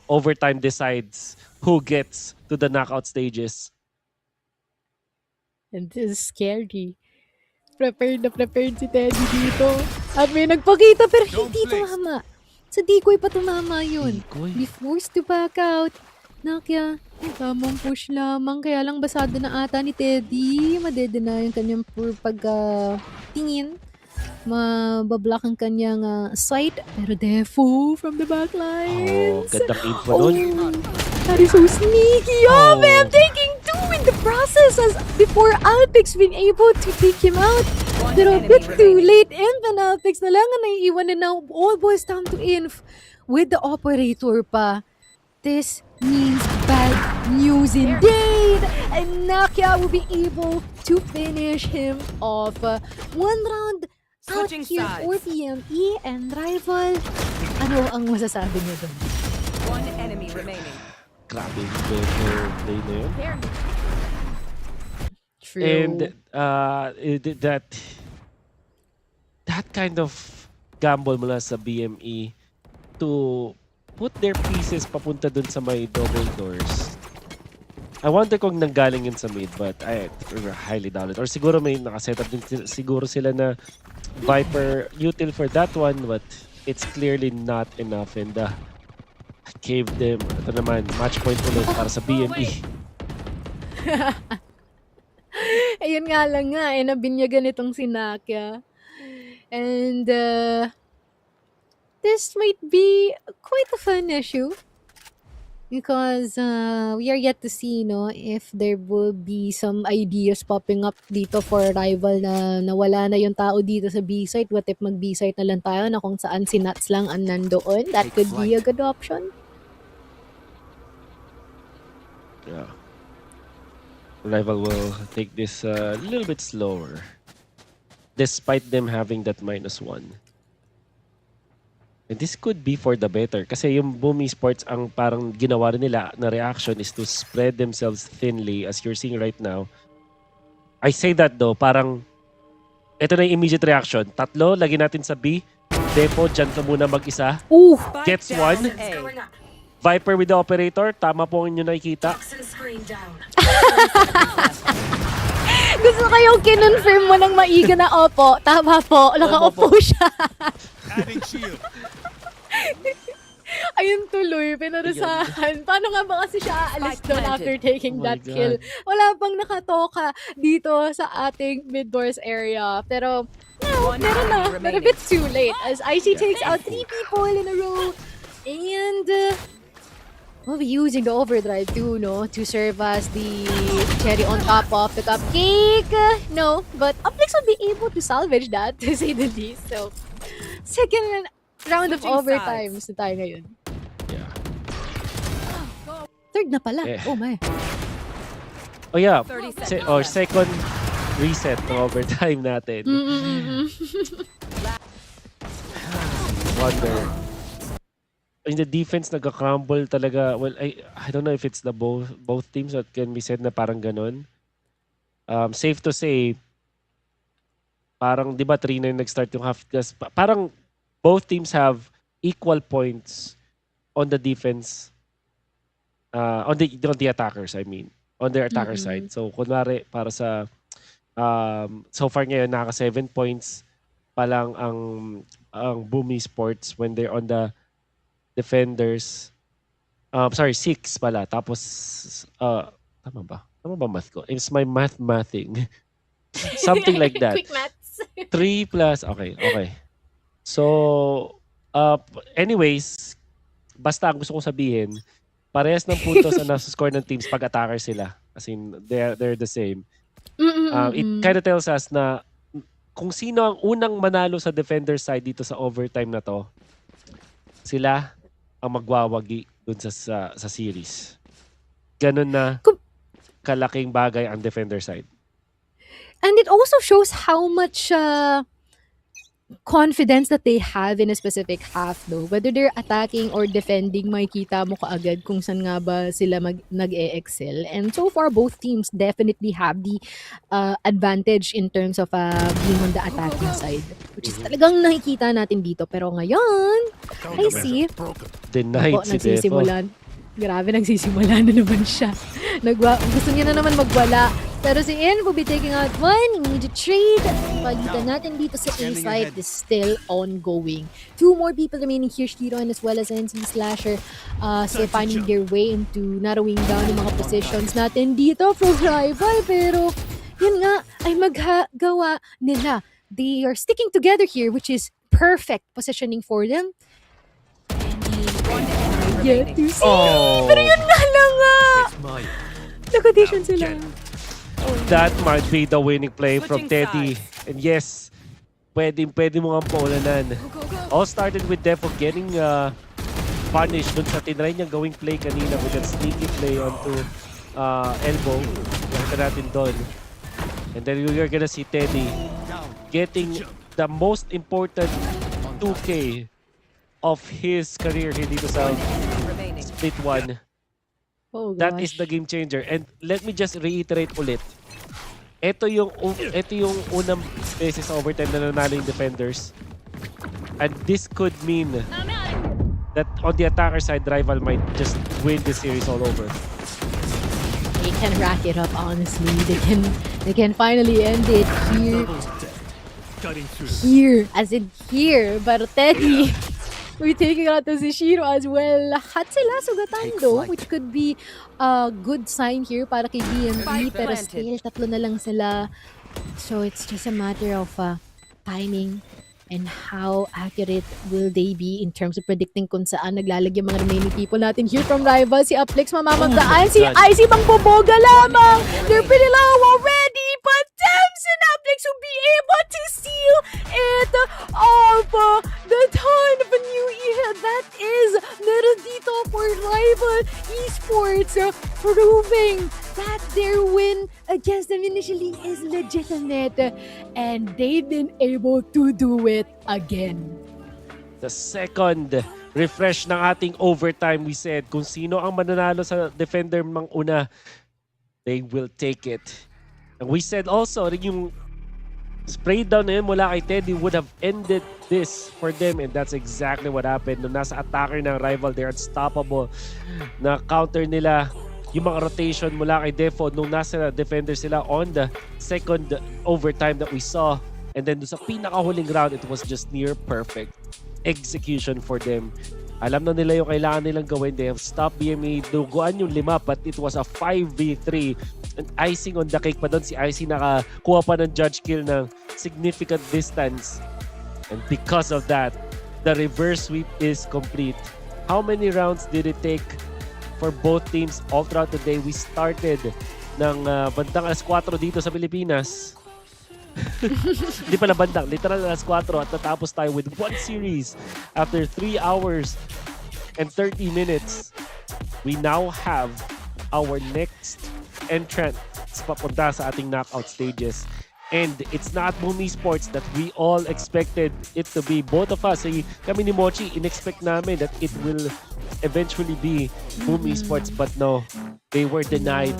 Overtime decides who gets to the knockout stages. And this is scary. Prepared na prepared si Teddy dito. At may nagpakita pero hindi tumama. Sa decoy pa tumama yun. Decoy? Be forced to back out. Nakia, tamang push lamang. Kaya lang basado na ata ni Teddy. Madedena yung kanyang pagtingin. Mabablock ang kanyang sight. Pero Defo from the backlines. Gandang info nun. That is so sneaky. Oh, man, taking two in the process as before Alpix being able to take him out. Pero a bit too late. And Alpix na lang ang naiiwan and now all boys down to Inf with the operator pa. This means bad news indeed. And Nakia will be able to finish him off. One round out Switching here sides. for BME and rival. Ano ang masasabi niyo doon? One enemy remaining. Grabe yung better play na yun. True. And that kind of gamble mula sa BME to put their pieces papunta dun sa may double doors. I wonder kung nanggaling yun sa mid, but I highly doubt it. Or siguro may nakasetup din siguro sila na Viper util for that one, but it's clearly not enough. And gave them, ito naman, match point ulit para sa BME. Ayun nga lang nga, nabinyagan itong si Nakia. And this might be quite a fun issue. Because we are yet to see, no, if there will be some ideas popping up dito for a rival na nawala na yung tao dito sa B-site. What if mag-B-site na lang tayo na kung saan si Nuts lang ang nandoon? That could be a good option. Yeah. Rival will take this a little bit slower. Despite them having that -1. And this could be for the better. Kasi yung Boom Esports, ang parang ginawa rin nila na reaction is to spread themselves thinly as you're seeing right now. I say that though, parang ito na yung immediate reaction. Tatlo, lagi natin sa B. Depo, dyan ka muna mag-isa. Ooh! Gets Spike one. down A. Viper with the operator. Tama po ang inyo nakikita. Gusto kayong kinonfirm mo ng maiga na opo. Tama po, naka-opo siya. Adding shield. Ayun tuloy, pinarusahan. Paano nga ba kasi siya aalis doon after taking Oh my that kill? Wala pang nakatoka dito sa ating mid-doors area. Pero, no, One meron na. enemy But a remaining. bit too late as IC takes out 3 people in a row. And we'll be using the overdrive too, no? To serve as the cherry on top of the cupcake. No, but Uplix will be able to salvage that, to say the least. So, second round of Switching overtimes na tayo ngayon. Yeah. Third na pala. Eh. Oh my. Oh yeah. 30 seconds Or left. second reset ng overtime natin. Wonder. In the defense, nagka-crumble talaga. Well, I don't know if it's the both teams that can be said na parang ganun. Safe to say, parang, di ba, 3-9 nag-start yung half. Parang both teams have equal points on the defense. On the attackers, I mean. On their attacker side. So, kunwari, para sa so far ngayon, naka 7 points pa lang ang Boom Esports when they're on the defenders. Sorry, 6 pala. Tapos, tama ba? Tama ba math ko? It's my mathing. Something like that. Quick maths. 3 plus, okay. So, anyways, basta ang gusto kong sabihin, parehas ng puntos ang nasa score ng teams pag attacker sila. As in, they're the same. It kind of tells us na kung sino ang unang manalo sa defender side dito sa overtime na to, sila ang magwawagi dun sa series. Ganun na kalaking bagay ang defender side. And it also shows how much confidence that they have in a specific half, though. Whether they're attacking or defending, makikita mo kaagad kung saan nga ba sila nag-e-excel. And so far, both teams definitely have the advantage in terms of being on the attacking side. Which is talagang nakikita natin dito. Pero ngayon, I see. Denied si Defo. Grabe, nagsisimula na naman siya. Gusto niya na naman magwala. Pero si In will be taking out one immediate trade. Palitan natin dito sa A side is still ongoing. 2 more people remaining here, Shiron as well as NC Slasher, still finding their way into narrowing down yung mga positions natin dito from rival. Pero yun nga ay magagawa nila. They are sticking together here, which is perfect positioning for them. Get to see. Pero yun nga lang nga. Nag-audition sila. That might be the winning play from Teddy. And yes, pwede mo nga paulanan. All started with Defo getting punished dun sa tinry niyang gawing play kanina with that sneaky play onto elbow. Nakita natin doon. And then we're gonna see Teddy getting the most important 2K of his career here dito sa split 1. Oh, that is the game changer. And let me just reiterate ulit. Ito yung unang beses sa overtime na nanalo yung defenders. And this could mean that on the attacker side, rival might just win this series all over. They can rack it up, honestly. They can finally end it here. Here, as in here. But Teddy, we're taking out to si Shiro as well. Lahat sila sugatan though, which could be a good sign here para kay BMB. Pero still, 3 na lang sila. So it's just a matter of timing and how accurate will they be in terms of predicting kung saan naglalagay mga remaining people natin here from rival. Si Uplex mamamagdaan, si Icy mangboboga lamang. They're pretty low already, but Thames and Uplex will be able to seal it off. The dawn of a new era, that is meron dito for rival esports, proving that their win against them initially is legitimate, and they've been able to do it again. The second refresh ng ating overtime, we said, kung sino ang mananalo sa defender mang una, they will take it. And we said also, yung spray down na yun mula kay Teddy would have ended this for them, and that's exactly what happened. Nung nasa attacker ng rival, they're unstoppable. Na counter nila yung mga rotation mula kay Defo nung nasa defender sila on the second overtime that we saw. And then sa pinakahuling round, it was just near perfect execution for them. Alam na nila yung kailangan nilang gawin. They have stopped BME. Duguan yung 5, but it was a 5v3. And icing on the cake pa doon. Si Icy nakakuha pa ng judge kill ng significant distance. And because of that, the reverse sweep is complete. How many rounds did it take for both teams all throughout the day? We started ng bandang alas 4 dito sa Pilipinas. Hindi pala bandang, literal alas 4 at natapos tayo with 1 series after 3 hours and 30 minutes. We now have our next entrant papunta sa ating knockout stages. And it's not Boom Esports that we all expected it to be. Both of us, kami ni Mochi, in-expect namin that it will eventually be Boom Esports, but no, they were denied.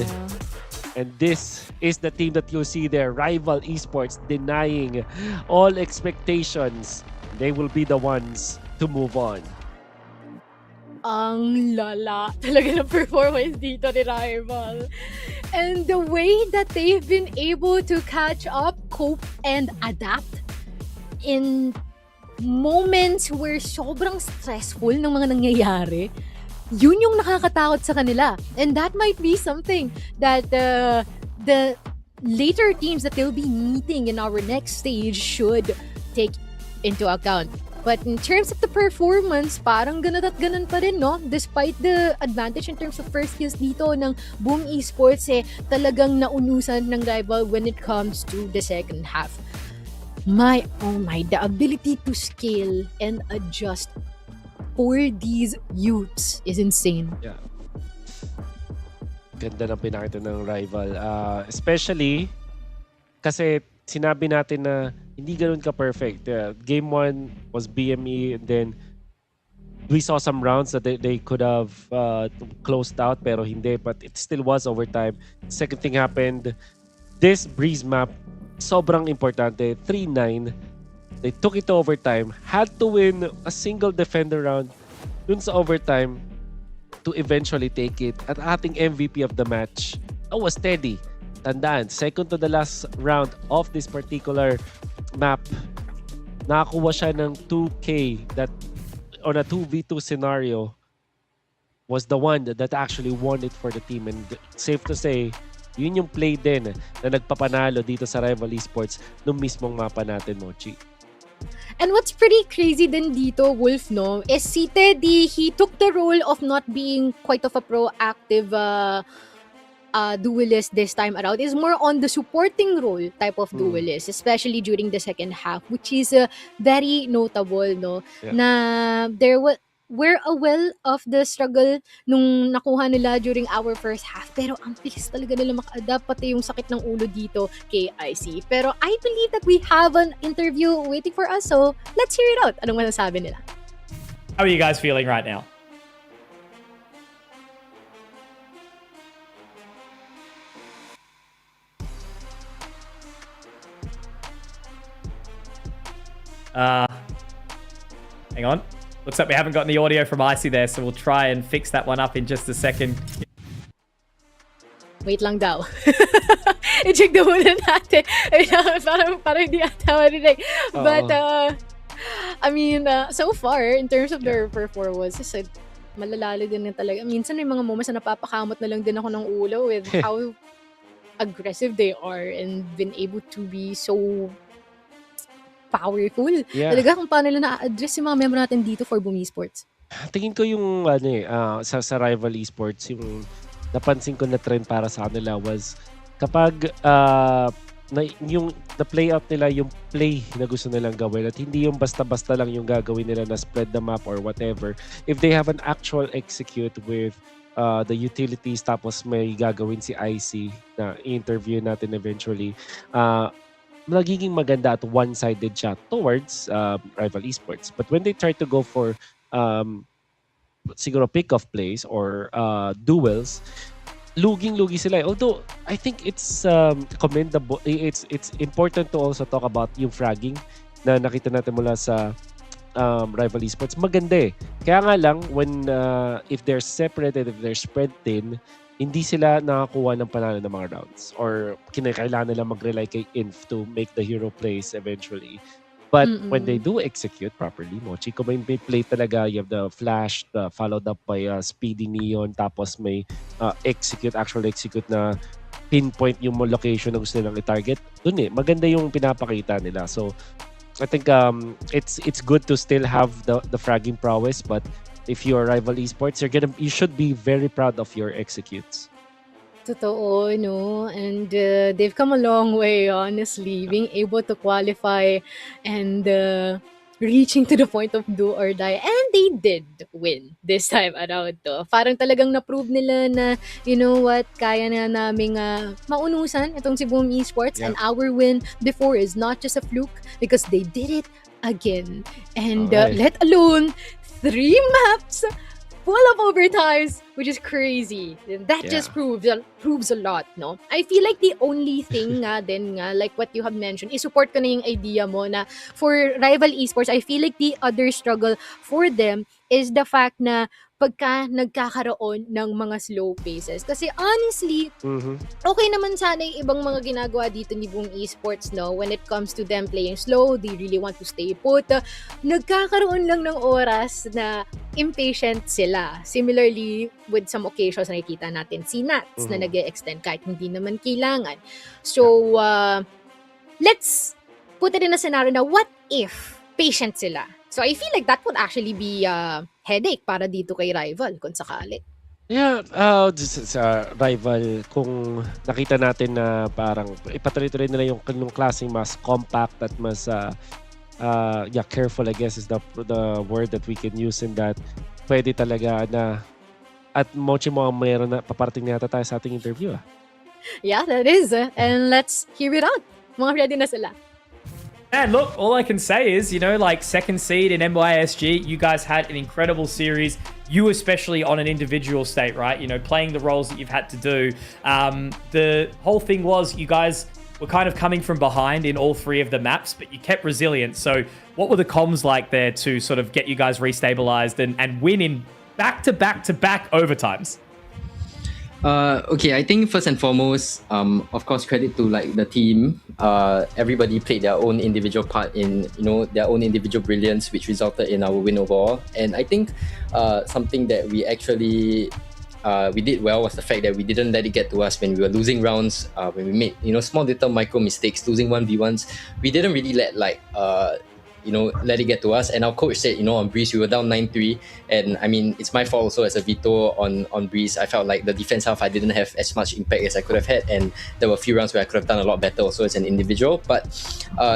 And this is the team that you see there, Rival Esports, denying all expectations. They will be the ones to move on. Ang lala talaga ng performance dito ni Rival. And the way that they've been able to catch up, cope, and adapt in moments where sobrang stressful ng mga nangyayari, yun yung nakakatakot sa kanila. And that might be something that the later teams that they'll be meeting in our next stage should take into account. But in terms of the performance, parang ganun at ganun pa rin, no? Despite the advantage in terms of first kills dito ng Boom Esports, talagang naunusan ng Rival when it comes to the second half. Oh my, the ability to scale and adjust for these youths is insane. Yeah. Ganda ng pinakita ng Rival. Especially, kasi sinabi natin na hindi ganun ka-perfect. Game 1 was BME, and then we saw some rounds that they could have closed out, pero hindi. But it still was overtime. Second thing happened, this Breeze map, sobrang importante. 3-9. They took it to overtime. Had to win a single defender round dun sa overtime to eventually take it. At ating MVP of the match, was Teddy. Tandaan, second to the last round of this particular map, nakakuha siya ng 2K that on a 2v2 scenario was the one that actually won it for the team. And safe to say, yun yung play din na nagpapanalo dito sa Rival Esports nung mismong mapa natin, Mochi. And what's pretty crazy din dito, Wolf, no, is si Teddy, he took the role of not being quite of a proactive duelist this time around. Is more on the supporting role type of duelist, especially during the second half, which is very notable, no? Yeah. Na we're aware of the struggle nung nakuha nila during our first half, pero ang bilis talaga nila maka-adapt, pati yung sakit ng ulo dito kay IC. Pero I believe that we have an interview waiting for us, so let's hear it out. Anong masasabi nila? How are you guys feeling right now? Hang on. Looks like we haven't gotten the audio from Icy there, so we'll try and fix that one up in just a second. Wait lang daw. I-check daw muna natin. Parang hindi ata marinig. But, I mean, so far, in terms of their performance, malalalo din na talaga. Minsan may mga moments na napapakamot na lang din ako ng ulo with how aggressive they are and been able to be so powerful. Yeah. Talaga kung paano nila na-address yung mga member natin dito for Boom Esports. Tingin ko yung sa Rival Esports, yung napansin ko na trend para sa kanila was kapag yung the play out nila, yung play na gusto nilang gawin, at hindi yung basta-basta lang yung gagawin nila na spread the map or whatever. If they have an actual execute with the utilities, tapos may gagawin si IC na i-interview natin eventually, nagiging maganda at one-sided siya towards Rival Esports. But when they try to go for siguro pick-off plays or duels, luging-lugi sila. Although, I think it's commendable. It's important to also talk about yung fragging na nakita natin mula sa Rival Esports. Maganda eh. Kaya nga lang, when if they're separated, if they're spread thin, hindi sila nakakuha ng panalo ng mga rounds or kailangan nila mag-rely kay Inf to make the hero plays eventually. But when they do execute properly, Mochi, kung may play talaga, you have the flash, followed up by speedy neon, tapos may actual execute na pinpoint yung location na gusto nilang i-target, dun maganda yung pinapakita nila. So, I think it's good to still have the fragging prowess, but if you're Rival Esports, you should be very proud of your executes. Totoo, no? And they've come a long way, honestly. Being able to qualify and reaching to the point of do or die. And they did win this time around to. Parang talagang na-prove nila na, you know what, kaya na naming maunusan itong si Boom Esports. Yeah. And our win before is not just a fluke because they did it again. And Alright. let alone 3 maps full of overtimes, which is crazy. That just proves a lot, no? I feel like the only thing like what you have mentioned, is-support ko na yung idea mo na for rival esports, I feel like the other struggle for them is the fact na pagka nagkakaroon ng mga slow paces. Kasi honestly, okay naman sana yung ibang mga ginagawa dito ni Boom Esports, no? When it comes to them playing slow, they really want to stay put. Nagkakaroon lang ng oras na impatient sila. Similarly, with some occasions, nakikita natin si Nats na nag-extend kahit hindi naman kailangan. So, let's put it in a scenario na what if patient sila? So, I feel like that would actually be headache para dito kay rival kung sakali. Yeah, sa rival, kung nakita natin na parang ipatuloy-tuloy nila yung klaseng mas compact at mas careful, I guess is the word that we can use in that, pwede talaga na at Mochi mo ang mayroon na paparating na yata tayo sa ating interview. Yeah, that is. And let's hear it out. Mga ready na sila. And look, all I can say is, you know, like second seed in MYSG, you guys had an incredible series. You especially on an individual state, right? You know, playing the roles that you've had to do. The whole thing was you guys were kind of coming from behind in all 3 of the maps, but you kept resilient. So what were the comms like there to sort of get you guys restabilized and win in back-to-back-to-back overtimes? Okay, I think first and foremost, of course, credit to like the team. Everybody played their own individual part in, you know, their own individual brilliance, which resulted in our win overall. And I think something that we actually we did well was the fact that we didn't let it get to us when we were losing rounds. When we made, you know, small little micro mistakes, losing 1v1s, we didn't really let like let it get to us. And our coach said, you know, on Breeze, we were down 9-3. And I mean, it's my fault also as a veto on Breeze. I felt like the defense half, I didn't have as much impact as I could have had. And there were a few rounds where I could have done a lot better also as an individual. But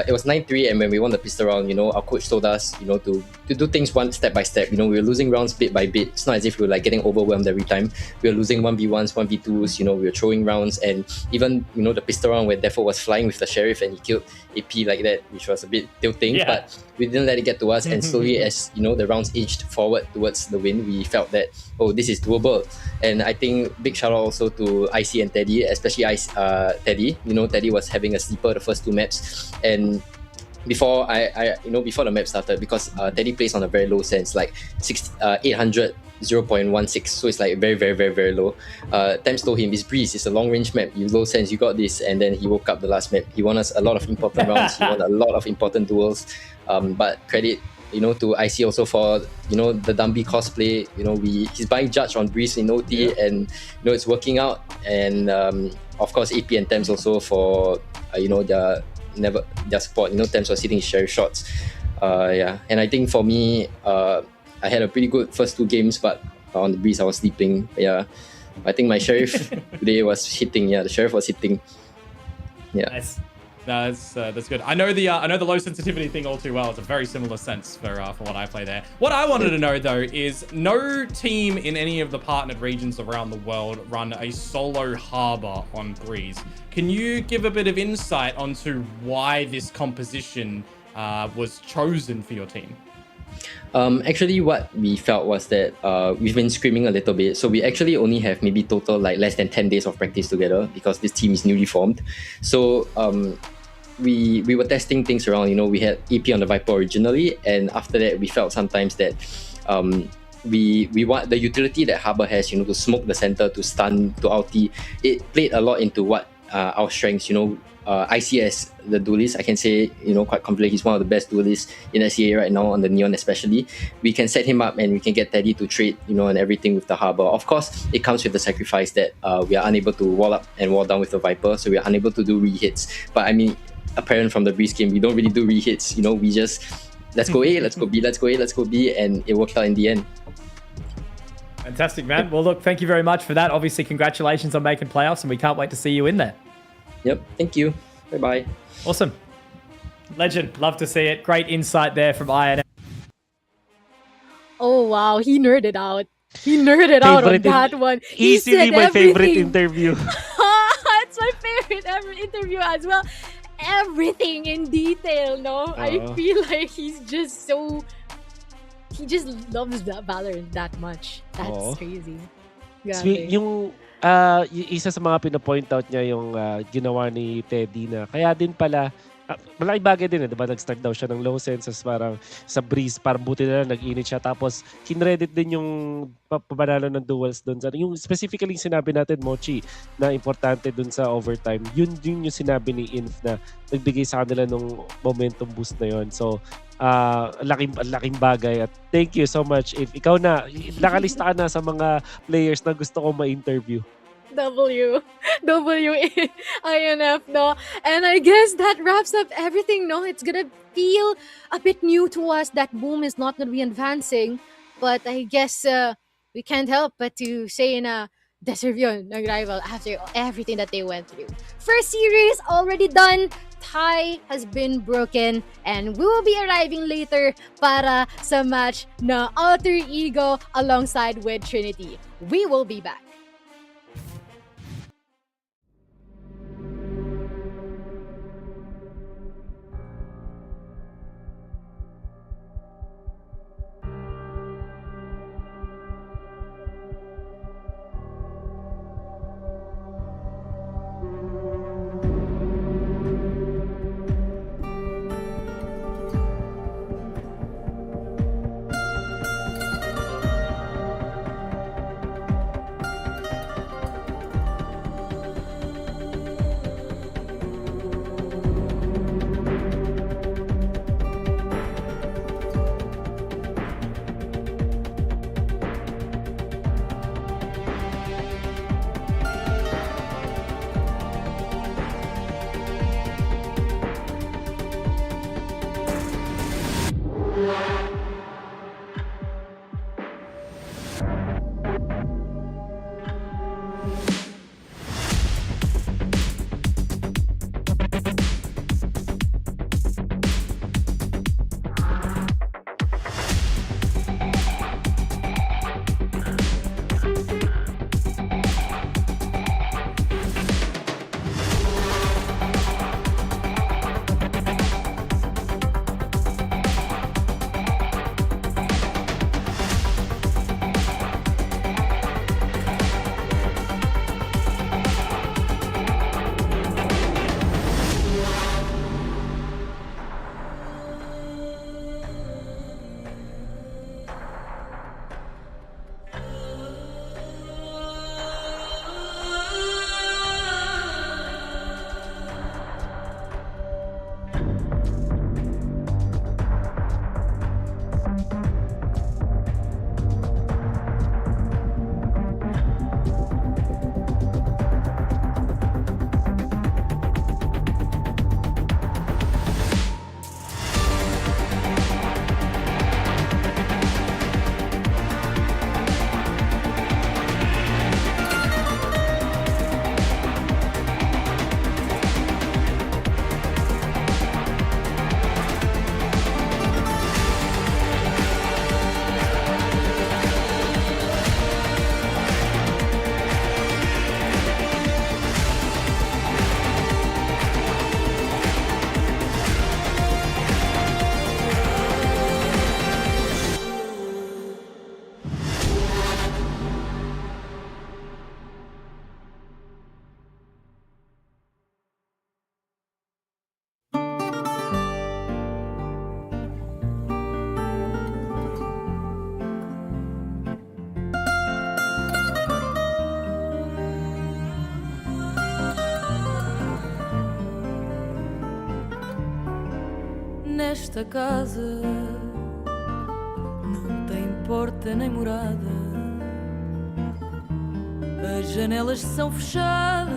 it was 9-3. And when we won the pistol round, you know, our coach told us, you know, to do things one step by step. You know, we were losing rounds bit by bit. It's not as if we were like getting overwhelmed every time. We were losing 1v1s, 1v2s, you know, we were throwing rounds. And even, you know, the pistol round where Defo was flying with the Sheriff and he killed AP like that, which was a bit tilting. Yeah. But we didn't let it get to us, and slowly as you know the rounds edged forward towards the win, we felt that, oh, this is doable. And I think big shout out also to IC and Teddy, especially Teddy. You know, Teddy was having a sleeper the first 2 maps, and before before the map started, because Teddy plays on a very low sense, like 800 0.16, so it's like very, very, very, very low. Thames told him, it's Breeze, it's a long range map, you low sense, you got this. And then he woke up the last map. He won us a lot of important rounds, he won a lot of important duels. But credit, you know, to IC also for, you know, the Dumby cosplay. You know, he's buying Judge on Breeze in OT, and you know it's working out. And of course AP and Thames also for you know their support. You know, Thames was hitting his sheriff shots. And I think for me, I had a pretty good first 2 games, but on the Breeze I was sleeping. Yeah, I think my Sheriff today was hitting. Yeah, the Sheriff was hitting. Yeah. Nice. No, that's good. I know the low sensitivity thing all too well. It's a very similar sense for what I play there. What I wanted to know though is no team in any of the partnered regions around the world run a solo harbor on Breeze. Can you give a bit of insight onto why this composition was chosen for your team? Actually, what we felt was that we've been screaming a little bit, so we actually only have maybe total like less than 10 days of practice together because this team is newly formed. So we were testing things around. You know, we had EP on the Viper originally, and after that we felt sometimes that we want the utility that Harbor has, you know, to smoke the center, to stun, to ulti. It played a lot into what our strengths, you know. IC as the duelist, I can say, you know, quite confidently, he's one of the best duelists in SEA right now, on the Neon especially. We can set him up and we can get Teddy to trade, you know, and everything with the Harbor. Of course, it comes with the sacrifice that we are unable to wall up and wall down with the Viper, so we are unable to do re-hits. But I mean, apparent from the Breeze game, we don't really do re-hits, you know, we just, let's go A, let's go B, let's go A, let's go B, and it worked out in the end. Fantastic, man. Well, look, thank you very much for that. Obviously, congratulations on making playoffs, and we can't wait to see you in there. Yep, thank you. Bye-bye. Awesome. Legend. Love to see it. Great insight there from Ian. Oh wow, he nerded out. He nerded out on Favorite in- that one. He Easily said my favorite everything. interview. It's my favorite ever interview as well. Everything in detail, no? I feel like he's just so... He just loves that Valorant that much. That's crazy. Grabe. Yung isa sa mga pinapoint out niya yung ginawa ni Teddy na kaya din pala malaking bagay din, diba? Nag-start daw siya ng low sense, parang sa breeze, parang buti na lang, nag-init siya. Tapos, kinredit din yung pabanalo ng duels doon. Yung specifically sinabi natin, Mochi, na importante doon sa overtime, yun yung sinabi ni Inf na nagbigay sa kanila nung momentum boost na yun. So, laking bagay. At thank you so much. If ikaw na, nakalista ka na sa mga players na gusto ko ma-interview. INF, no? And I guess that wraps up everything, no? It's gonna feel a bit new to us that Boom is not gonna be advancing. But I guess we can't help but to say na deserve yun ng rival after everything that they went through. First series already done. Tie has been broken and we will be arriving later para sa match na Alter Ego alongside with Trinity. We will be back. Nesta casa não tem porta nem morada, as janelas são fechadas,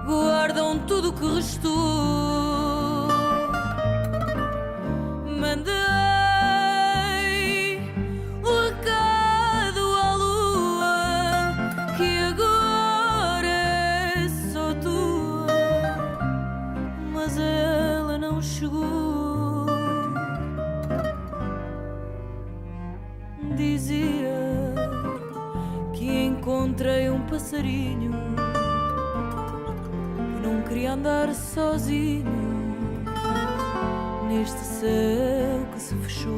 guardam tudo o que restou. Mandei o recado à lua que agora é só tua, mas ela E encontrei passarinho que não queria andar sozinho neste céu que se fechou.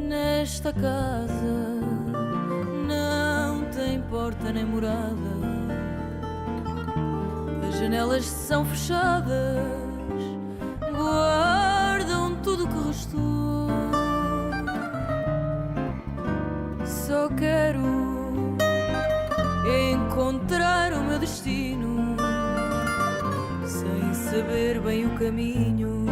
Nesta casa não tem porta nem morada, as janelas são fechadas, guardam tudo que restou. Só quero encontrar o meu destino, sem saber bem o caminho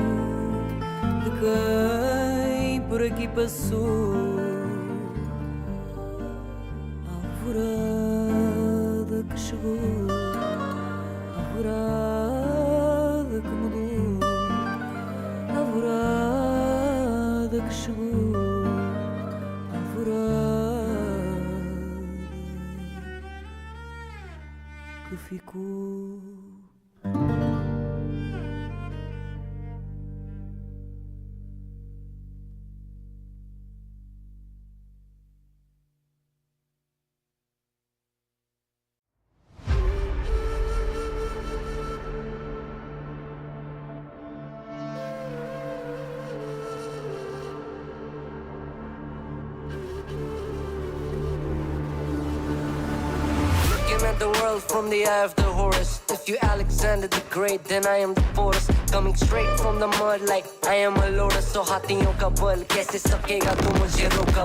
de quem por aqui passou. Alvorada que chegou, alvorada que mudou, alvorada que chegou, alvorada que ficou. At the world from the eye of the Horus. If you Alexander the Great, then I am the Porus. Coming straight from the mud like I am a Lotus. So हाथियों का बल कैसे सकेगा तू मुझे रोका?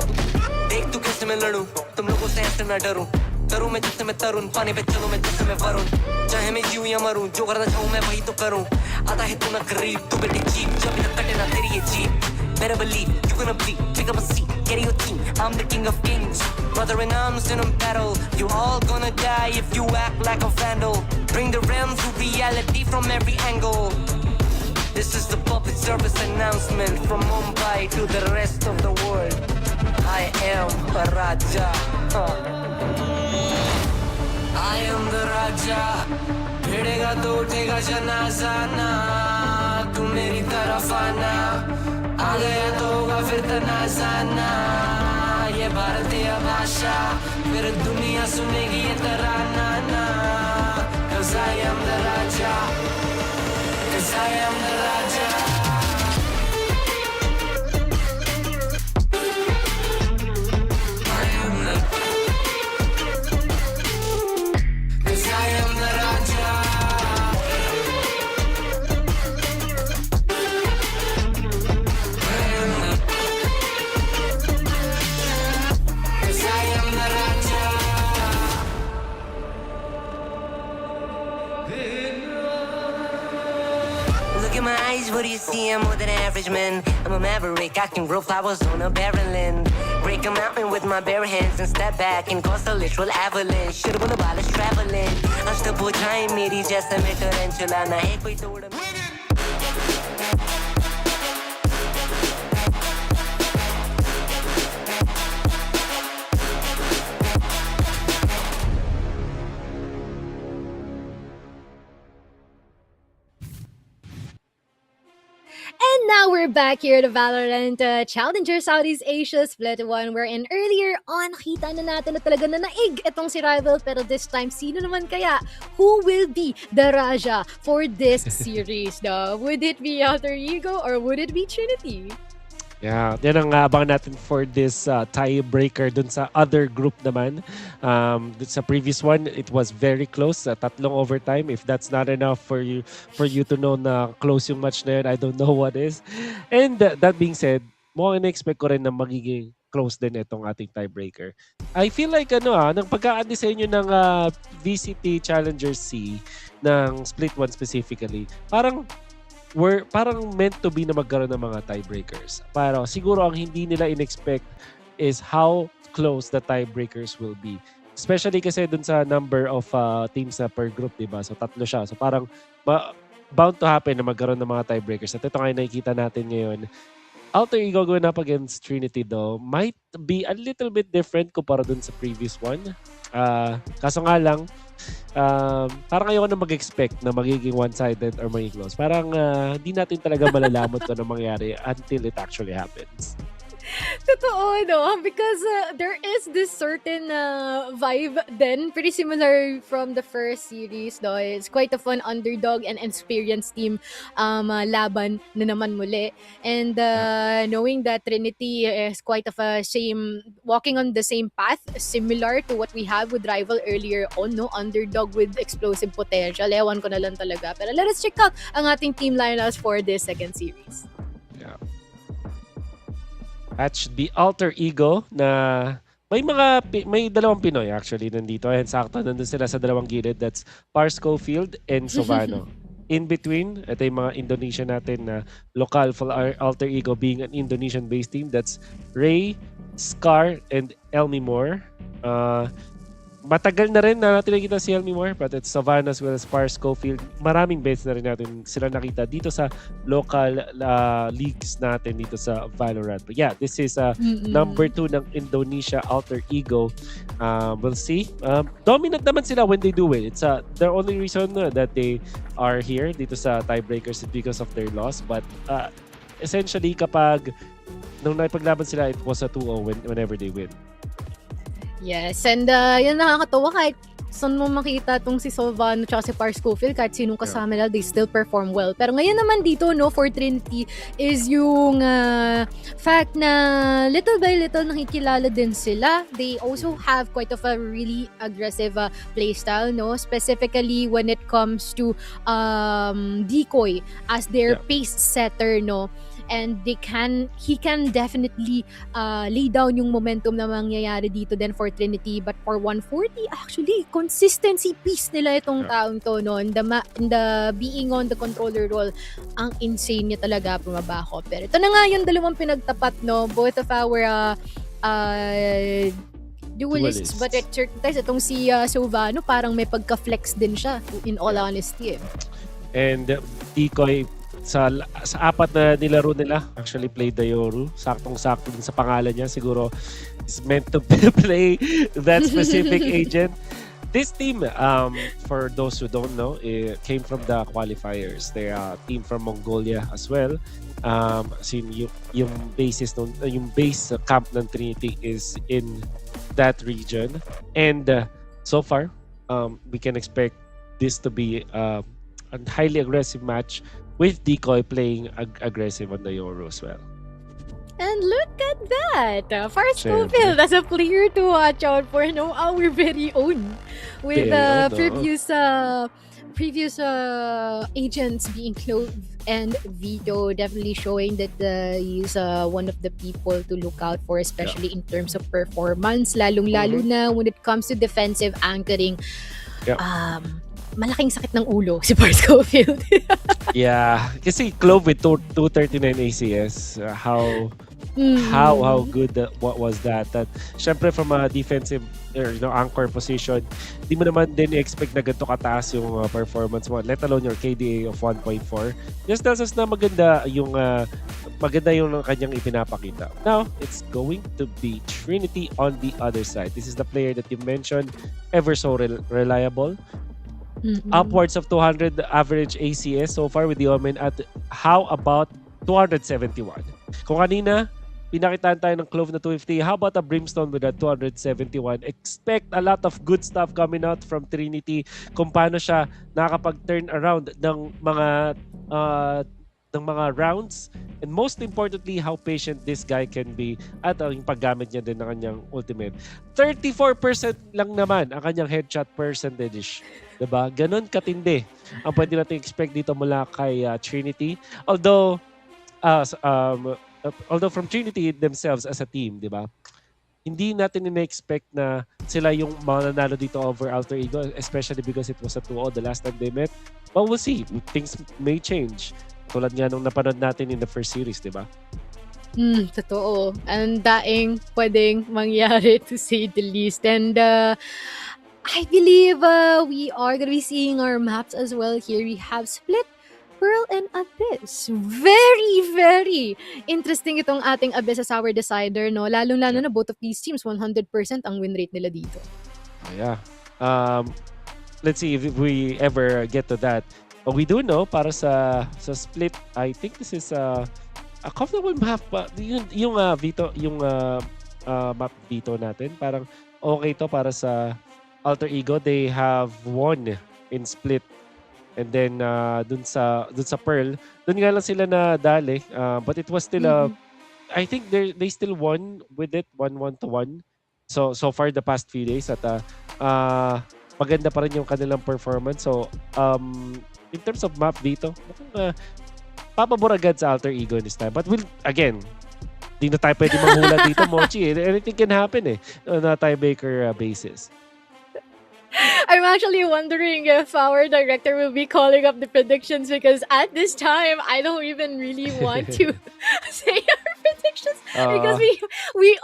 देख तू कैसे मैं लड़ूं, तुम लोगों से ऐसे ना डरूं. करूं मैं जिससे मैं तरुण, पानी पे चलूं मैं जिससे मैं वरुण. चाहे मैं जीऊं या मरूं, जो करना चाहूं मैं वही तो करूं. आता है तू ना गरीब, तू बेटी चीप, जब तक कटे ना तेरी ये jeep. Better believe you're gonna bleed. Pick up a seat, get your team. I'm the king of kings. Brother in arms in a battle. You all gonna die if you act like a vandal. Bring the realms to reality from every angle. This is the public service announcement from Mumbai to the rest of the world. I am a Raja. I am the Raja. भिड़ेगा तो उठेगा जनाजा ना. तू मेरी तरफ आना. आ गया तो होगा फिर तनाजा ना. ये भारतीय भाषा फिर दुनिया सुनेगी ये तराना ना. 'Cause I am the Raja. 'Cause I am the Raja. I am the. 'Cause I am the Raja. Look at my eyes, what do you see? I'm more than average, man. I'm a maverick, I can grow flowers on a barren land. Break a mountain with my bare hands and step back and cause a literal avalanche. Should've been about us traveling. आज तो बुझाई मेरी जैसे मैं tarantula ना है कोई तोड़. And now we're back here at the VALORANT Challengers Southeast Asia Split 1, wherein earlier on, nakita na natin na talaga na naig itong si Rival. Pero this time, sino naman kaya? Who will be the Raja for this series? No? Would it be Alter Ego or would it be Trinity? Yeah, yan ang abang natin for this tiebreaker dun sa other group naman. Dun sa previous one, it was very close, tatlong overtime. If that's not enough for you to know na close yung match na yun, I don't know what is. And that being said, mukhang na-expect ko rin na magiging close din itong ating tiebreaker. I feel like ng pagka-design ng VCT Challengers SEA ng Split 1 specifically, parang meant to be na magkaroon ng mga tiebreakers. Pero siguro ang hindi nila in-expect is how close the tiebreakers will be. Especially kasi dun sa number of teams na per group, diba? So tatlo siya. So parang bound to happen na magkaroon ng mga tiebreakers. At ito nga nakikita natin ngayon. Alter Ego going up against Trinity though might be a little bit different kumpara dun sa previous one. Kaso nga lang, parang ayoko na mag-expect na magiging one-sided or magiging close. Parang di natin talaga malalaman kung ano mangyari until it actually happens. Totoo, no? Because there is this certain vibe then, pretty similar from the first series, no? It's quite a fun underdog and experienced team laban na naman muli. And knowing that Trinity is quite of a walking on the same path, similar to what we have with Rival earlier on, no? Underdog with explosive potential. Ewan ko na lang talaga. Pero let us check out ang ating team lineups for this second series. Match the Alter Ego na may dalawang Pinoy actually nandito. And sakto, nandun sila sa dalawang gilid. That's Parscofield and Sovano. In between, ito yung mga Indonesian natin na local for Alter Ego being an Indonesian-based team. That's Ray, Scar, and Elmi Moore. Matagal na rin na natin nakita si Elmi Moore, but it's Savannah as well as Parscofield. Maraming bets na rin natin sila nakita dito sa local leagues natin dito sa Valorant. But yeah, this is number 2 ng Indonesia Alter Ego. We'll see. Dominant naman sila when they do it. It's the only reason that they are here dito sa Tiebreakers is because of their loss. But essentially, kapag nung naipaglaban sila, it was a 2-0 whenever they win. Yes, and yun nakakatawa kahit saan mo makita tong si Sovano tsaka si Parscofield, kahit sinong kasama nila, they still perform well. Pero ngayon naman dito, no, for Trinity is yung fact na little by little nakikilala din sila. They also have quite of a really aggressive playstyle, no? Specifically when it comes to Decoy as their pace setter, no? And he can definitely lay down yung momentum na mangyayari dito din for Trinity. But for 140, actually, consistency piece nila itong taong to, no? And the being on the controller role, ang insane niya talaga pumabako. Pero ito na nga yung dalawang pinagtapat, no? Both of our duelists. But at certain times, itong si Sovano, parang may pagka-flex din siya, in all honesty. And Decoy, sa apat na nilaro nila, actually played the Yoru. Saktong-sakto din sa pangalan niya. Siguro is meant to play that specific agent. This team, for those who don't know, came from the qualifiers. They're a team from Mongolia as well. Yung base camp ng Trinity is in that region. And so far, we can expect this to be a highly aggressive match with Decoy playing aggressive on the Euro as well. And look at that! Parscofield as a player to watch out for, no? Our very own. With previous agents being Clove and Vito, definitely showing that he's one of the people to look out for, especially in terms of performance, lalong-lalo na when it comes to defensive anchoring. Malaking sakit ng ulo si Parscofield. Yeah, kasi Clove with 239 ACS, how good what was that? That syempre from a defensive anchor position, di mo naman din expect na ganito kataas yung performance mo, let alone your KDA of 1.4. Just tells us na maganda yung kanyang ipinapakita. Now, it's going to be Trinity on the other side. This is the player that you mentioned, ever so reliable. Upwards of 200 average ACS so far with the Omen at how about 271? Kung kanina, pinakitaan tayo ng Clove na 250, how about a Brimstone with a 271? Expect a lot of good stuff coming out from Trinity kung paano siya nakakapag-turn around ng mga rounds, and most importantly, how patient this guy can be at ang paggamit niya din ng kanyang ultimate. 34% lang naman ang kanyang headshot percentage. Diba? Ganon katindi ang pwede natin expect dito mula kay Trinity. Although from Trinity themselves as a team, diba? Hindi natin ina-expect na sila yung mananalo dito over Alter Ego, especially because it was a 2-0 the last time they met. But we'll see. Things may change. Tulad nga nung napanood natin in the first series, di ba? Totoo. Ang daing pwedeng mangyari, to say the least. And I believe we are going to be seeing our maps as well here. We have split Pearl and Abyss. Very, very interesting itong ating Abyss as our decider, no? Lalong-lalo na both of these teams, 100% ang win rate nila dito. Yeah. Let's see if we ever get to that. But we do know para sa split, I think this is a comfortable map. Yung Vito, yung map Vito natin, parang okay to para sa Alter Ego. They have won in split. And then dun sa Pearl, dun nga lang sila na dali. But it was still I think they still won with it 1-1 to 1. So far the past few days at maganda pa rin yung kanilang performance. So in terms of map dito, pababor agad sa Alter Ego this time. But again, di na tayo pwede manghula dito, Mochi. Anything can happen on a tiebreaker basis. I'm actually wondering if our director will be calling up the predictions because at this time I don't even really want to say our predictions because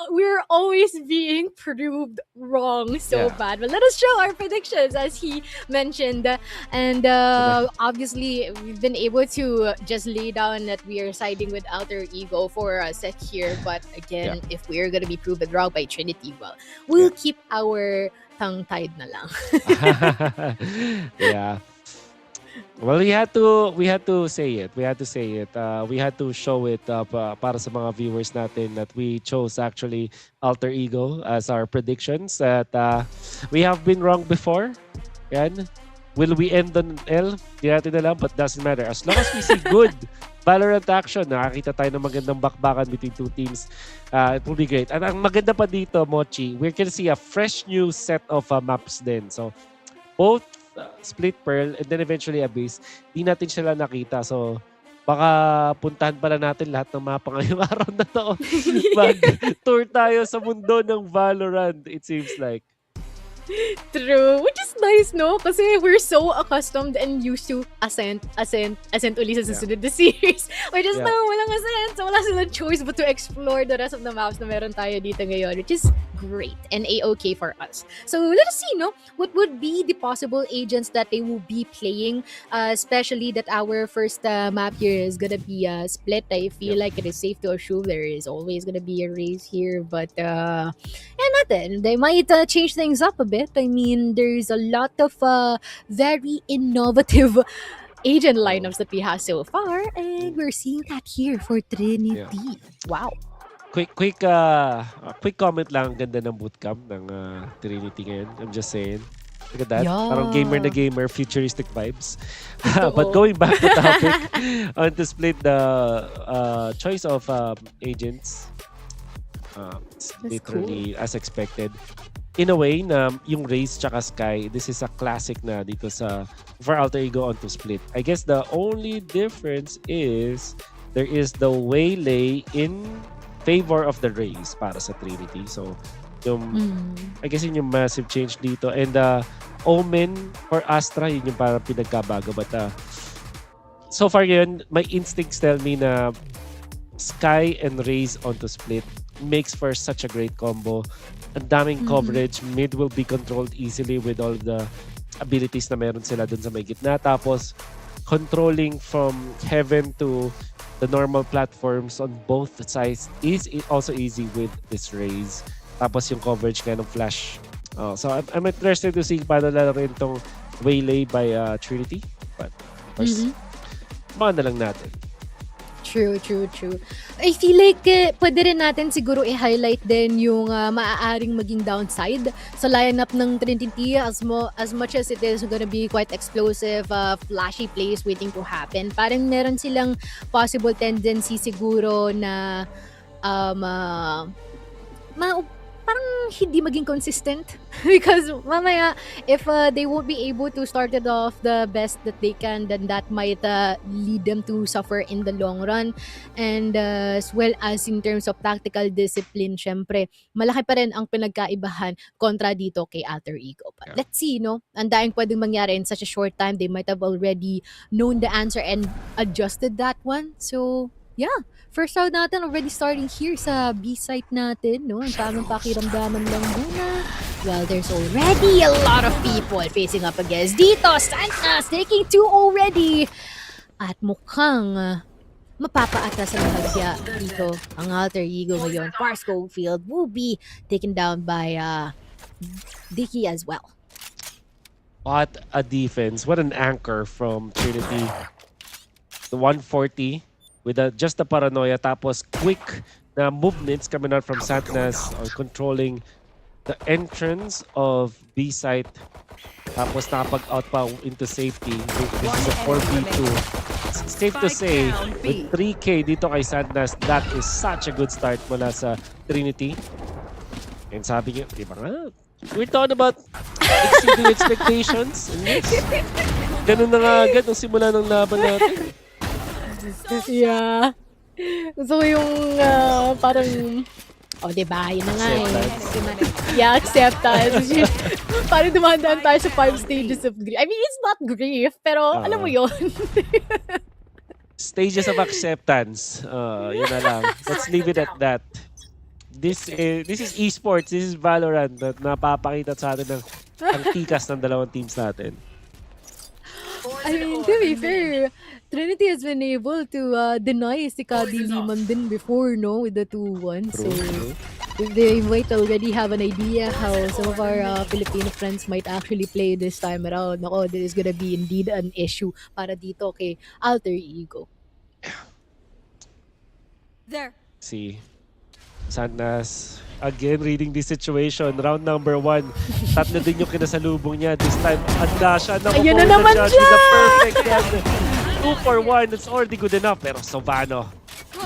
we're always being proved wrong so bad. But let us show our predictions as he mentioned, and obviously we've been able to just lay down that we are siding with Alter Ego for a set here. But again, if we're gonna be proven wrong by Trinity, well, we'll keep our tongue-tied na lang. Yeah. Well, we had to say it. We had to say it. We had to show it para sa mga viewers natin that we chose actually Alter Ego as our predictions. That we have been wrong before. Yan. Will we end on L? Di natin alam, but doesn't matter. As long as we see good VALORANT action, nakakita tayo ng magandang bakbakan between two teams, it will be great. At ang maganda pa dito, Mochi, we can see a fresh new set of maps din. So, both Split Pearl and then eventually Abyss, di natin sila nakita. So, baka puntahan pala natin lahat ng mapa ngayong araw na to. Mag-tour tayo sa mundo ng VALORANT, it seems like. True. Which is nice, no? Kasi we're so accustomed and used to ascent uli sa susunod na series. Which is now, walang ascent. So wala silang choice but to explore the rest of the maps na meron tayo dito ngayon, which is great and A-okay for us. So let us see, no? What would be the possible agents that they will be playing? Especially that our first map here is gonna be split. I feel like it is safe to assume there is always gonna be a race here. But, nothing. They might change things up a bit. I mean, there's a lot of very innovative agent lineups that we have so far, and we're seeing that here for Trinity. Wow. Quick comment lang, ganda ng bootcamp ng Trinity ngayon. I'm just saying. Look at that. Parang gamer na gamer, futuristic vibes. But going back to topic, on to split the choice of agents, it's literally as expected. In a way, na yung Raze tsaka Sky, this is a classic na dito for Alter Ego onto split. I guess the only difference is there is the waylay in favor of the Raze para sa Trinity. So, I guess yun yung massive change dito. And Omen for Astra, yun yung parang pinagkabago. But so far yun, my instincts tell me na Sky and Raze onto split makes for such a great combo. Ang daming coverage, mid will be controlled easily with all the abilities na meron sila dun sa may gitna. Tapos, controlling from heaven to the normal platforms on both sides is also easy with this Raze. Tapos yung coverage nga ng flash. So, I'm interested to see paano rin itong waylay by Trinity. But, first, na lang natin. True. I feel like pwede rin natin siguro i-highlight din yung maaaring maging downside sa lineup ng Trinity as much as it is gonna be quite explosive, flashy plays waiting to happen. Parang meron silang possible tendency siguro na parang hindi maging consistent because mamaya if they won't be able to start it off the best that they can, then that might lead them to suffer in the long run. And as well as in terms of tactical discipline, syempre malaki pa rin ang pinagkaibahan kontra dito kay Alter Ego. But let's see, no? Ang daing pwedeng mangyari in such a short time. They might have already known the answer and adjusted that one. So yeah, first round natin already starting here sa B-site natin, no? Ang tamang pakiramdaman lang muna. Well, there's already a lot of people facing up against dito. Santas taking 2 already. At mukhang mapapaatras ang bahagya dito ang alter ego ngayon. Pars Schofield will be taken down by Dicky as well. What a defense. What an anchor from Trinity. The 140 with just the paranoia. Tapos quick na movements coming out from Santnas or controlling the entrance of B site. Tapos nakapag-out pa into safety. This is a 4v2. It's safe to say, with 3K dito kay Santnas, that is such a good start mula sa Trinity. And sabi niya, di ba nga? We're talking about exceeding expectations. And yes, ganun na nga agad ang simula ng laban natin. Yeah. Gusto ko yung parang, diba, yun na nga Yeah, acceptance. Parang dumadaan tayo sa 5 stages of grief. I mean, it's not grief, pero alam mo yun. Stages of acceptance. Yun na lang. Let's leave it at that. This is esports. This is VALORANT na napapakita sa atin ng ang tikas ng dalawang teams natin. I mean, to be fair, Trinity has been able to deny si Kadi Liman din before, no? With the 2-1. So, they might already have an idea how some of our Filipino friends might actually play this time around. Nako, this is gonna be indeed an issue para dito kay Alter Ego. There. See, Santnas, again, reading this situation. Round number 1. Tatlo din yung kinasalubong niya. This time, handa siya. Ayun na naman siya! With a perfect hand. 2 for 1. That's already good enough. Pero Sovano,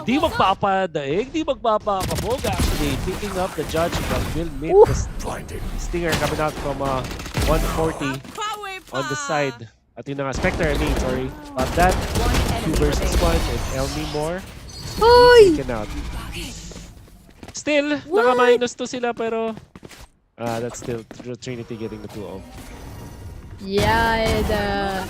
di magpapadaig, di magpapakabog. Actually, picking up the judge that will meet the stinger coming out from 140 on the side. At yun na nga, Spectre, sorry. But that, 2 versus 1 and Elmi more. Taken out. Still, naka-minus 2 sila pero that's still Trinity getting the 2-0. Yeah, and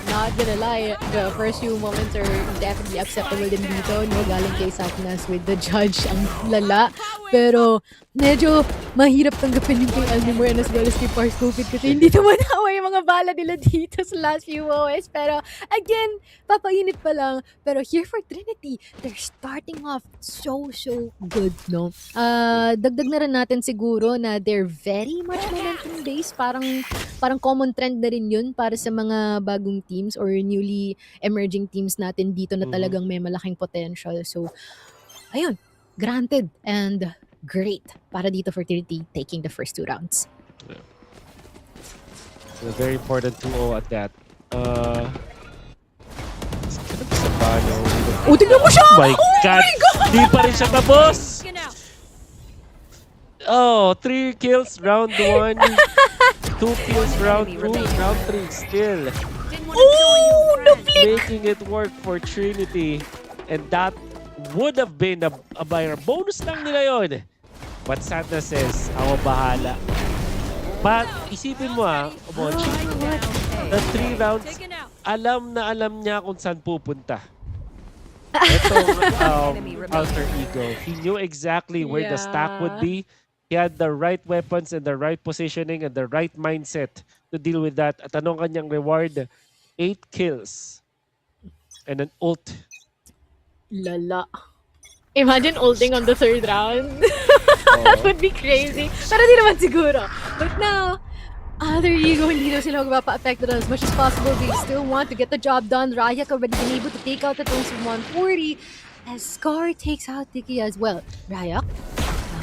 not gonna lie, the first few moments are definitely acceptable din dito, no? Galing kay Santnas with the judge, ang lala. Pero medyo mahirap tanggapin yung kay Almimor and as well as kay Pars Schofield kasi hindi naman hawa yung mga bala nila dito sa last few OS. Pero again, papainit pa lang. Pero here for Trinity, they're starting off so good, no? Dagdag na rin natin siguro na they're very much momentum based. Parang common trend na rin yun para sa mga bagong teams or newly emerging teams natin dito na talagang may malaking potential. So, ayun, granted and great para dito for Trinity taking the first 2 rounds. Yeah. A very important 2-0 at that. Tignan mo siya! Oh my God! Di pa rin siya tapos! 3 kills round 1. 2 kills round 2. Round 3 still. Making it work for Trinity. And that would have been a buyer. Bonus lang nila yun. But Santa says, ako bahala. But isipin mo Omochi, the 3 rounds, alam na alam niya kung saan pupunta. Itong Alter Ego. He knew exactly where the stack would be. He had the right weapons and the right positioning and the right mindset to deal with that. At anong kanyang reward? 8 kills. And an ult. Lala. Imagine ulting on the 3rd round. That would be crazy. Pero di naman siguro. But now, Alter Ego, hindi daw sila magpapa-affected as much as possible. They still want to get the job done. Ryak already been able to take out the tones of 140 as Scar takes out Tiki as well. Ryak,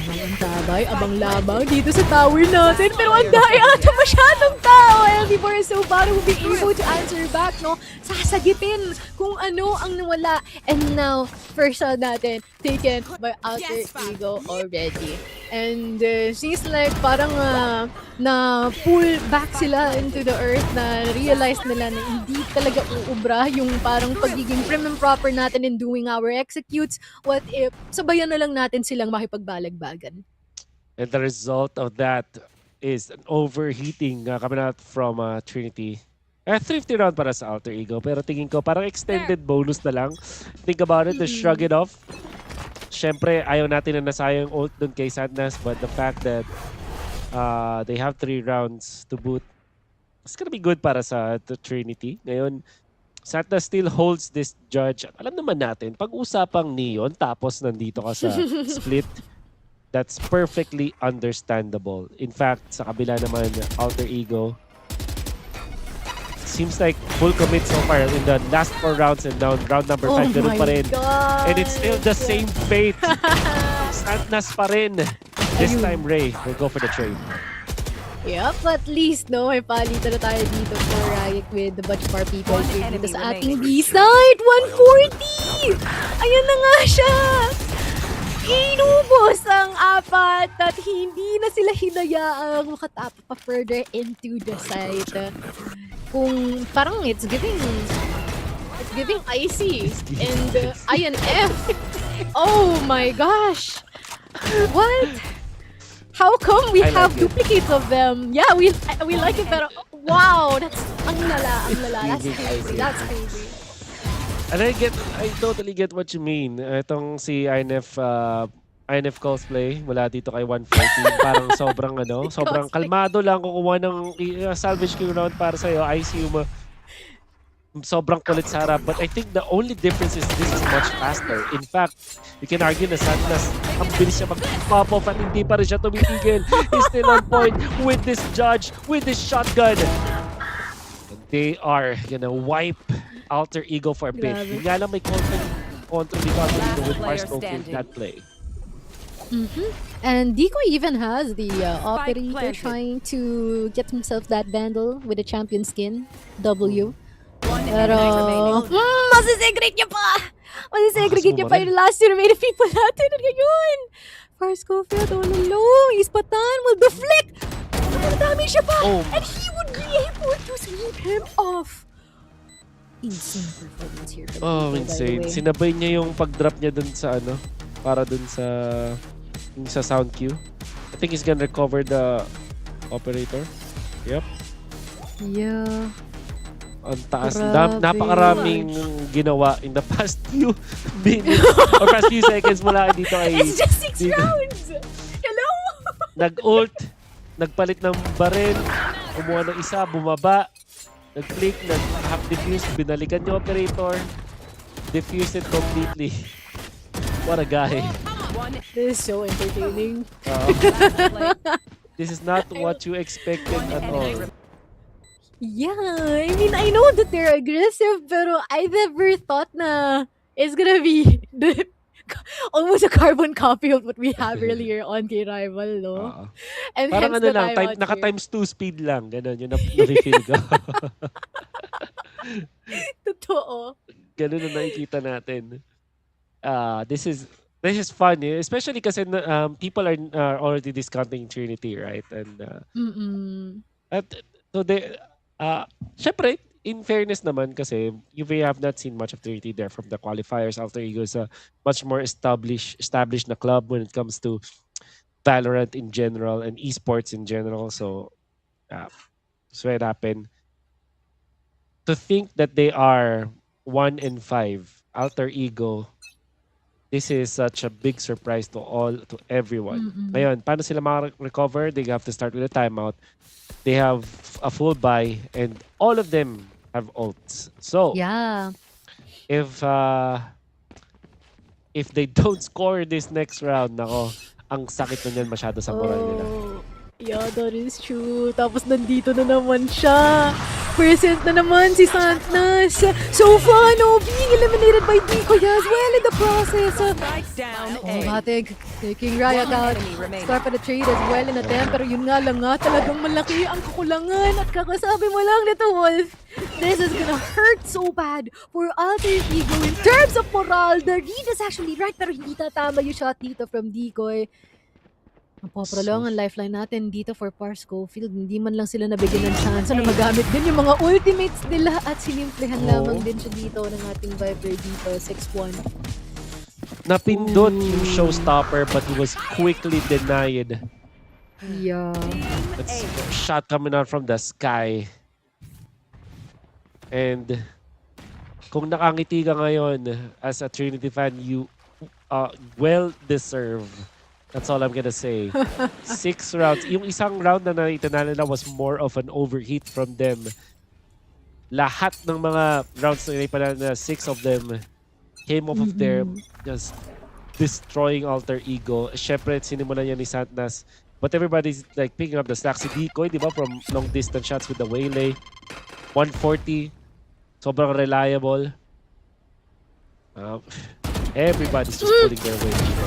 ang tabay, abang labang dito sa tower natin. Pero ang daya ata masyadong tao. LD4 is so bad will be able to answer back, no? Sasagitin kung ano ang nawala. And now, first shot natin, taken by Alter Ego already. And seems like parang na-pull back sila into the earth na realize nila na hindi talaga uubra yung parang pagiging prim and proper natin in doing our executes. What if sabayan na lang natin silang makipagbalagbagan? And the result of that is an overheating coming out from Trinity. Thrifty round para sa Alter Ego. Pero tingin ko parang extended bonus na lang. Think about it, to shrug it off. Siyempre, ayaw natin na nasayang ult dun kay Santnas, but the fact that they have 3 rounds to boot, it's gonna be good para sa Trinity. Ngayon, Santa still holds this judge. Alam naman natin, pag-usapang Neon tapos nandito ka sa split, that's perfectly understandable. In fact, sa kabila naman, Alter Ego, seems like full commit so far in the last 4 rounds and now round number 5, ganun pa rin. God. And it's still the same fate. Santas pa rin. This time, Ray will go for the trade. Yep, at least, no, may palitan na tayo dito for Riot with the bunch of our people dito sa ating B-side. 140! Ayan na nga siya! Inubos ang 4 at hindi na sila hinayaang makatap pa further into the site. Kung parang it's giving IC and INF. Oh my gosh! What? How come we have duplicates of them? Yeah, we like it, pero wow, that's ang lala. That's crazy. That's crazy. And I totally get what you mean. Itong si INF cosplay mula dito kay 140, parang sobrang kalmado lang kukuha ng salvage queue round para sa'yo. ICU mo. Sobrang kulit sa harap. But I think the only difference is this is much faster. In fact, you can argue na Santas, ang bilis siya mag-pop off at hindi pa rin siya tumitigil. He's still on point with this judge, with this shotgun. And they are gonna wipe Alter Ego for a bit. Hindi nga lang may contra dito with Mars in that play. And Decoy even has the operator trying to get himself that Vandal with a champion skin, W. Pero, masisegregate niya pa! Masisegregate niya pa yung last remaining people natin. At ngayon, Farscofield all alone. Ispatan will deflect! Madami siya pa! And he would be able to sweep him off. Insane performance here. Insane. Sinabay niya yung pag-drop niya dun sa para dun sa sound queue. I think he's gonna recover the operator. Yep. Yeah. Ang taas. Napakaraming ginawa in the past few minutes or past few seconds mula dito ay... It's just 6 rounds! Hello? Nag-ult, nagpalit ng baril, kumuha ng isa, bumaba, nag-click, nag-half defuse, binalikan yung operator, defused it completely. What a guy. This is so entertaining. This is not what you expected at all. Yeah, I mean, I know that they're aggressive, pero I never thought na it's gonna be almost a carbon copy of what we have earlier on kay Rival, no? And parang naka times 2 speed lang, ganun yung na-feel ko. Totoo. Ganun na nakikita natin. This is fun, especially kasi people are already discounting Trinity, right? And so they syempre, in fairness naman kasi you may have not seen much of Trinity there from the qualifiers. Alter Ego is a much more established na club when it comes to Valorant in general and esports in general. So it happened. To think that they are 1-5, Alter Ego, this is such a big surprise to everyone. Ngayon, paano sila recover? They have to start with a timeout. They have a full buy and all of them have ults. So, yeah. If they don't score this next round, nako, ang sakit na yan masyado sa moral nila. Yeah, that is true. Tapos nandito na naman siya. Present na naman si Santas. So far, no, being eliminated by Decoy as well in the process. Batig, taking Riot out. Start pa the trade as well in attempt. Pero yun nga lang nga, talagang malaki ang kakulangan. At kakasabi mo lang nito, Wolf, this is gonna hurt so bad for Alter Ego in terms of moral. The read is actually right, pero hindi tatama yung shot dito from Decoy. Napaprolong ang lifeline natin dito for Farscofield. Hindi man lang sila nabigyan ng chance na magamit din yung mga ultimates nila at sinimplehan lamang din siya dito ng ating Viper dito, 6-1. Napindot yung showstopper but he was quickly denied. Yeah. That's a shot coming out from the sky. And kung nakangiti ka ngayon as a Trinity fan, you well-deserved. That's all I'm gonna say. 6 rounds. Yung isang round na naitanalo na was more of an overheat from them. lahat ng mga rounds na inipanan na 6 of them came off of there just destroying Alter Ego. Syempre, sinimulan niya ni Santnas. But everybody's like picking up the slack. Si Decoy, di ba, from long distance shots with the waylay. 140. Sobrang reliable. Everybody's just pulling their weight dito.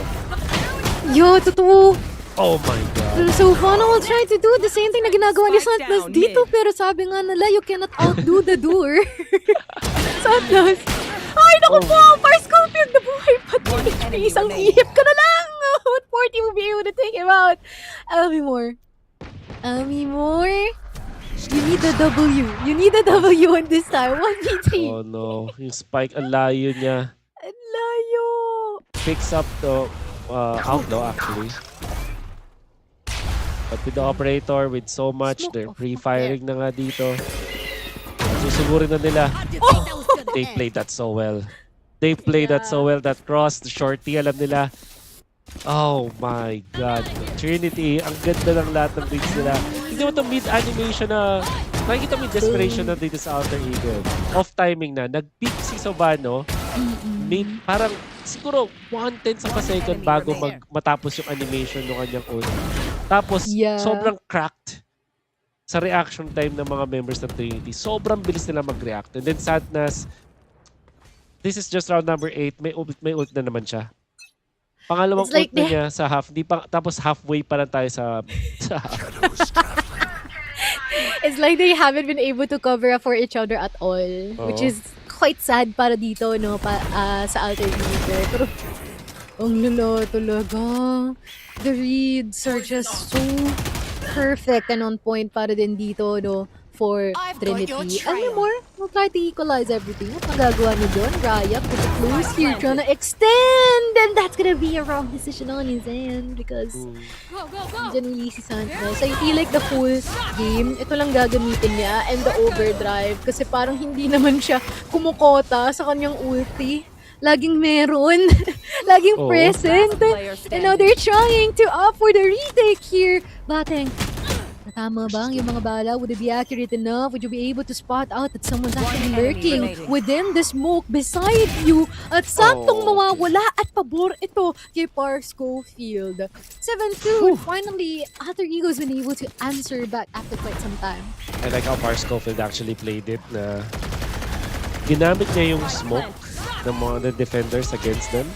Yo, totoo. Oh my God. So, Vano will try to do the same thing na ginagawa ni Santnas dito. Pero sabi nga nila, you cannot outdo the doer. Santnas. Ay, naku po! Parscopian na buhay pa dito. Isang ihip ka na lang. 40 will be able to take him out. Almi Moore. You need the W. You need the W on this time. 1v3. Oh no. Yung spike, ang layo niya. Ang layo. Picks up the outlaw actually. But with the operator, with so much, they're pre-firing na nga dito. Susugurin na nila. They played that so well. They played that so well. That cross, the shorty, alam nila. Oh my God. Trinity, ang ganda ng lahat ng reads nila. Hindi mo ito mid-animation na, nakikita mo yung desperation na dito sa Alter Ego. Off-timing na. Nag-peak si Sobano. Parang siguro 1/10 of a second bago matapos yung animation ng kanyang ult. Tapos, sobrang cracked sa reaction time ng mga members ng Trinity. Sobrang bilis nila mag-react. And then Santnas, this is just round number 8. May ult na naman siya. Pangalawang ult na niya sa half. Tapos halfway pa lang tayo sa half. It's like they haven't been able to cover up for each other at all. Which is quite sad para dito, no? Sa Alter Ego. Pero, ang lalo talaga. The reads are just so perfect and on point para din dito, no? For Trinity. And more, we'll try to equalize everything. What magagawa niyo doon? Raya, put it close here, trying to extend! And that's gonna be a wrong decision on his end because genuinely si Santana. So I feel like the full game, ito lang gagamitin niya and the overdrive kasi parang hindi naman siya kumukota sa kanyang ulti. Laging meron. Laging present. And now they're trying to opt for the retake here. Bateng. Tama bang yung mga bala? Would it be accurate enough? Would you be able to spot out that someone's actually lurking within the smoke beside you? At saktong mawawala at pabor ito kay Par Schofield. 7-2. Finally, Alter Ego's been able to answer back after quite some time. I like how Par Schofield actually played it na ginamit niya yung smoke ng mga defenders against them.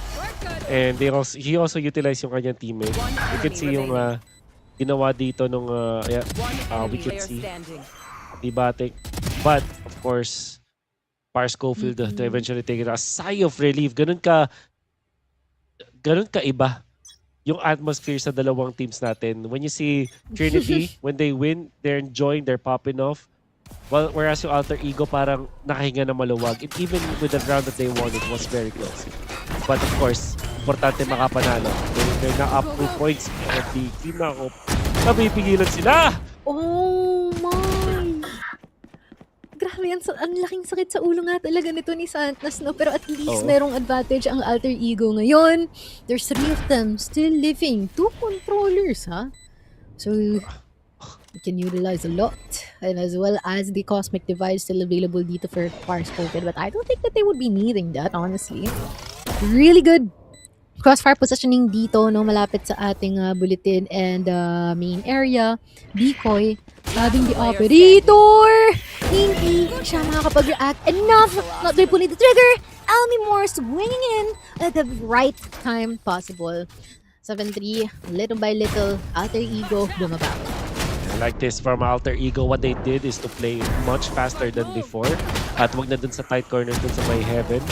And he also utilized yung kanyang teammate. You can see yung ginawa dito nung we can see Tibatek. But of course, Par Schofield to eventually take it a sigh of relief. Ganun ka iba yung atmosphere sa dalawang teams natin. When you see Trinity, when they win, they're enjoying, they're popping off. Whereas yung Alter Ego parang nakahinga na maluwag. And even with the round that they won, it was very close. But of course, importante makapanalo. They're na up 2 points. Team na ako. Napipigilan sila! Oh my! Grabe, ang laking sakit sa ulo nga talaga nito ni Santnas, no? Pero at least merong advantage ang Alter Ego ngayon. There's 3 of them still living. 2 controllers, ha? So, you can utilize a lot. And as well as the Cosmic Device still available dito for Par Schofield. But I don't think that they would be needing that, honestly. Really good crossfire positioning dito, no, malapit sa ating bulletin and main area. Decoy, having the operator. Hindi siya makakapag-react enough. Not there pulling the trigger. Almi Moore swinging in at the right time possible. 7-3, little by little, Alter Ego bumabaw. I like this from Alter Ego. What they did is to play much faster than before. At wag na dun sa tight corners dun sa may heaven.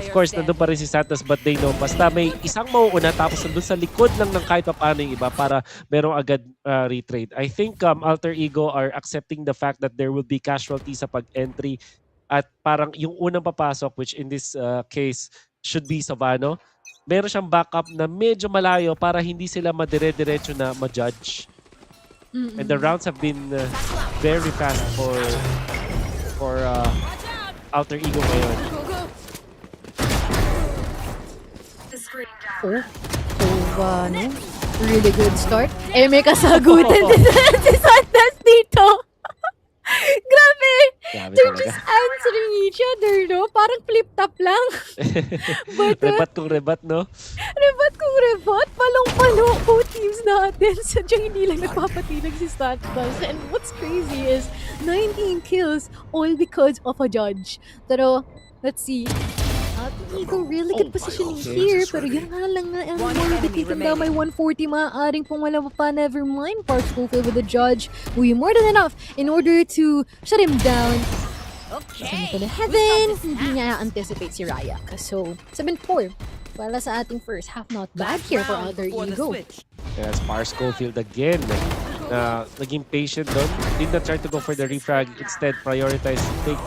Of course, nandun pa rin si Santos, but they know, basta may isang mauuna tapos nandun sa likod lang ng kahit paano yung iba para merong agad retrade. I think Alter Ego are accepting the fact that there will be casualties sa pag-entry at parang yung unang papasok, which in this case should be Savano, meron siyang backup na medyo malayo para hindi sila madire-diretso na ma-judge. And the rounds have been very fast for Alter Ego ngayon. No? Really good start. May kasagutan din si Santos dito. Grabe! They're just lang. But, rebat kung rebat, no? rebat kung rebat, palong-palo po teams natin. Sadyang hindi lang nagpapatilag si Statbus. And what's crazy is 19 kills all because of a judge. Pero, let's see. Ego, really good positioning here. Pero yun nga lang nga, ang more defeating daw may 140 maaaring pong wala pa. Never mind. Park Schofield with the judge. We more than enough in order to shut him down. Saan ito na heaven? Hindi niya anticipate si Raya. So, 7-4. Wala sa ating first half. Not bad here for Alter Ego. Yes, Park Schofield again. Naging patient doon. Did not try to go for the refrag. Instead, prioritize take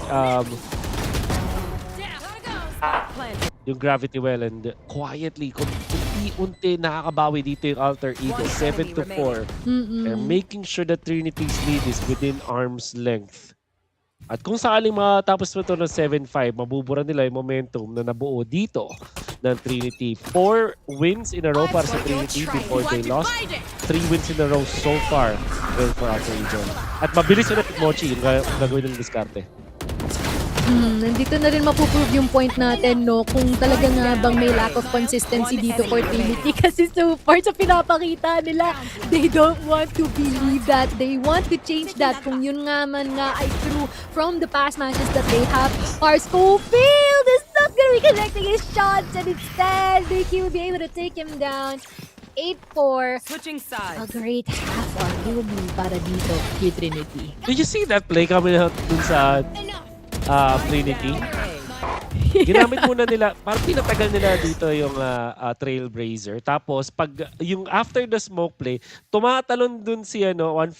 yung gravity well and quietly, unti-unti nakakabawi dito yung Alter Ego. 7-4. And making sure that Trinity's lead is within arm's length. At kung sakaling matapos mo ito ng 7-5, mabubura nila yung momentum na nabuo dito ng Trinity. 4 wins in a row para sa Trinity before they lost. 3 wins in a row so far for Alter Ego. At mabilis ulit Mochi yung gagawin ng diskarte. Nandito na rin mapuprove yung point natin, no? Kung talaga nga bang may lack of consistency dito for Trinity. Kasi so far sa pinapakita nila, they don't want to believe that. They want to change that. Kung yun nga man nga ay true from the past matches that they have. Schofield is not gonna be connecting his shots, and instead, they will be able to take him down. 8-4. Switching A sides. great half arguably para dito kay Trinity. Did you see that play coming out dun sa Trinity? Ginamit muna nila, parang pinatagal nila dito yung Trailblazer. Tapos, pag yung after the smoke play, tumatalon dun si 140.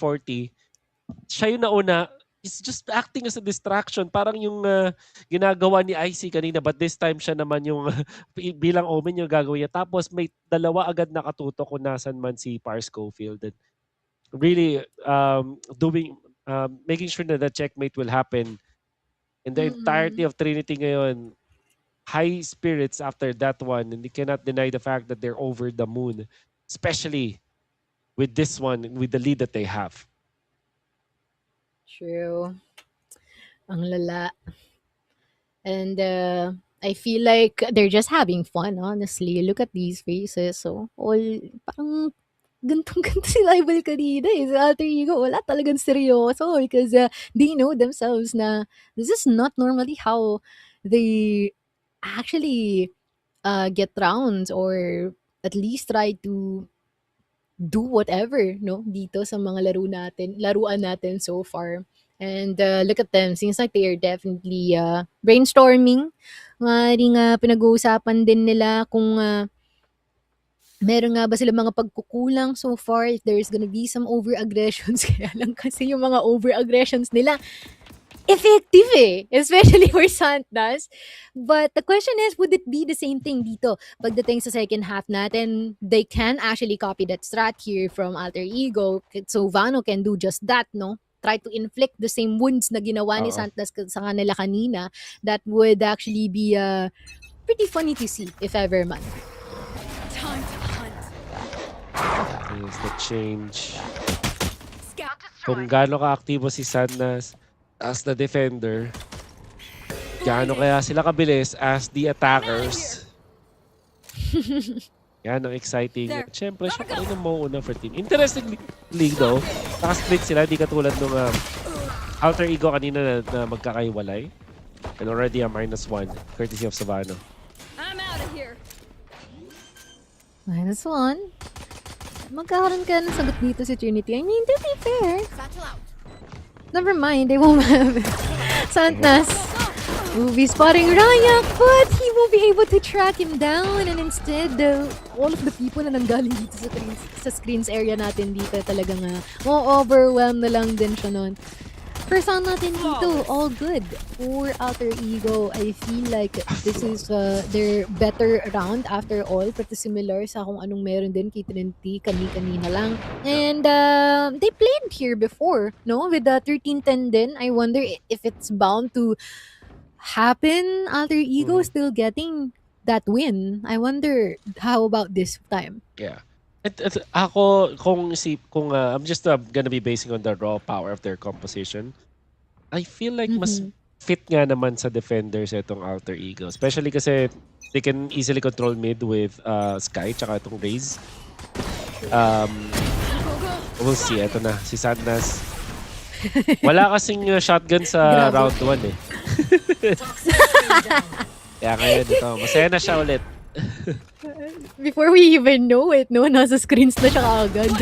Siya yung nauna. It's just acting as a distraction. Parang yung ginagawa ni IC kanina. But this time, siya naman yung bilang Omen yung gagawin niya. Tapos, may dalawa agad nakatutok kung nasan man si Park Schofield. And really, making sure that the checkmate will happen. And the entirety of Trinity ngayon, high spirits after that one. And you cannot deny the fact that they're over the moon. Especially with this one, with the lead that they have. True. Ang lala. And I feel like they're just having fun, honestly. Look at these faces. So, all, parang gantong-ganto si rival kanina eh. Sa Alter Ego, wala talagang seryoso because they know themselves na this is not normally how they actually get rounds or at least try to do whatever, no? Dito sa mga laruan natin so far. And look at them. Seems like they are definitely brainstorming. Maaaring pinag-uusapan din nila kung meron nga ba sila mga pagkukulang so far, if there's gonna be some over-aggressions. Kaya lang kasi yung mga over-aggressions nila, effective eh. Especially for Santas. But the question is, would it be the same thing dito? Pagdating sa second half natin, they can actually copy that strat here from Alter Ego. So Vano can do just that, no? Try to inflict the same wounds na ginawa ni Santas sa kanila kanina. That would actually be pretty funny to see, if ever man. Here's the change. Kung gaano ka-aktibo si Santas as the defender, gaano kaya sila kabilis as the attackers. Yan ang exciting. Siyempre, siya pa rin ang mauuna for team. Interestingly though, naka-split sila. Di katulad ng Alter Ego kanina na magkakaiwalay. And already a -1 courtesy of Savano. I'm out of here. -1. Magkakaroon ka ng sagot dito si Trinity. I mean, to be fair. Never mind, they won't have it. Santas will be spotting Raya, but he will be able to track him down. And instead, all of the people na nanggaling dito sa screens area natin dito talagang overwhelmed na lang din siya nun. First on natin dito, all good for Alter Ego. I feel like this is their better round after all. Pretty similar sa kung anong meron din kay Trinity kanina lang. And they played here before, no? With the 13-10 din. I wonder if it's bound to happen. Alter Ego still getting that win. I wonder how about this time. Yeah. Ako, kung I'm just gonna be basing on the raw power of their composition. I feel like mas fit nga naman sa defenders itong Alter Ego. Especially kasi they can easily control mid with Sky tsaka itong Raze. We'll see. Ito na, si Sandnas. Wala kasing shotgun sa round 1 eh. Kaya ngayon ito, masaya na siya ulit. Before we even know it, no, nasa screens na siya kaagad.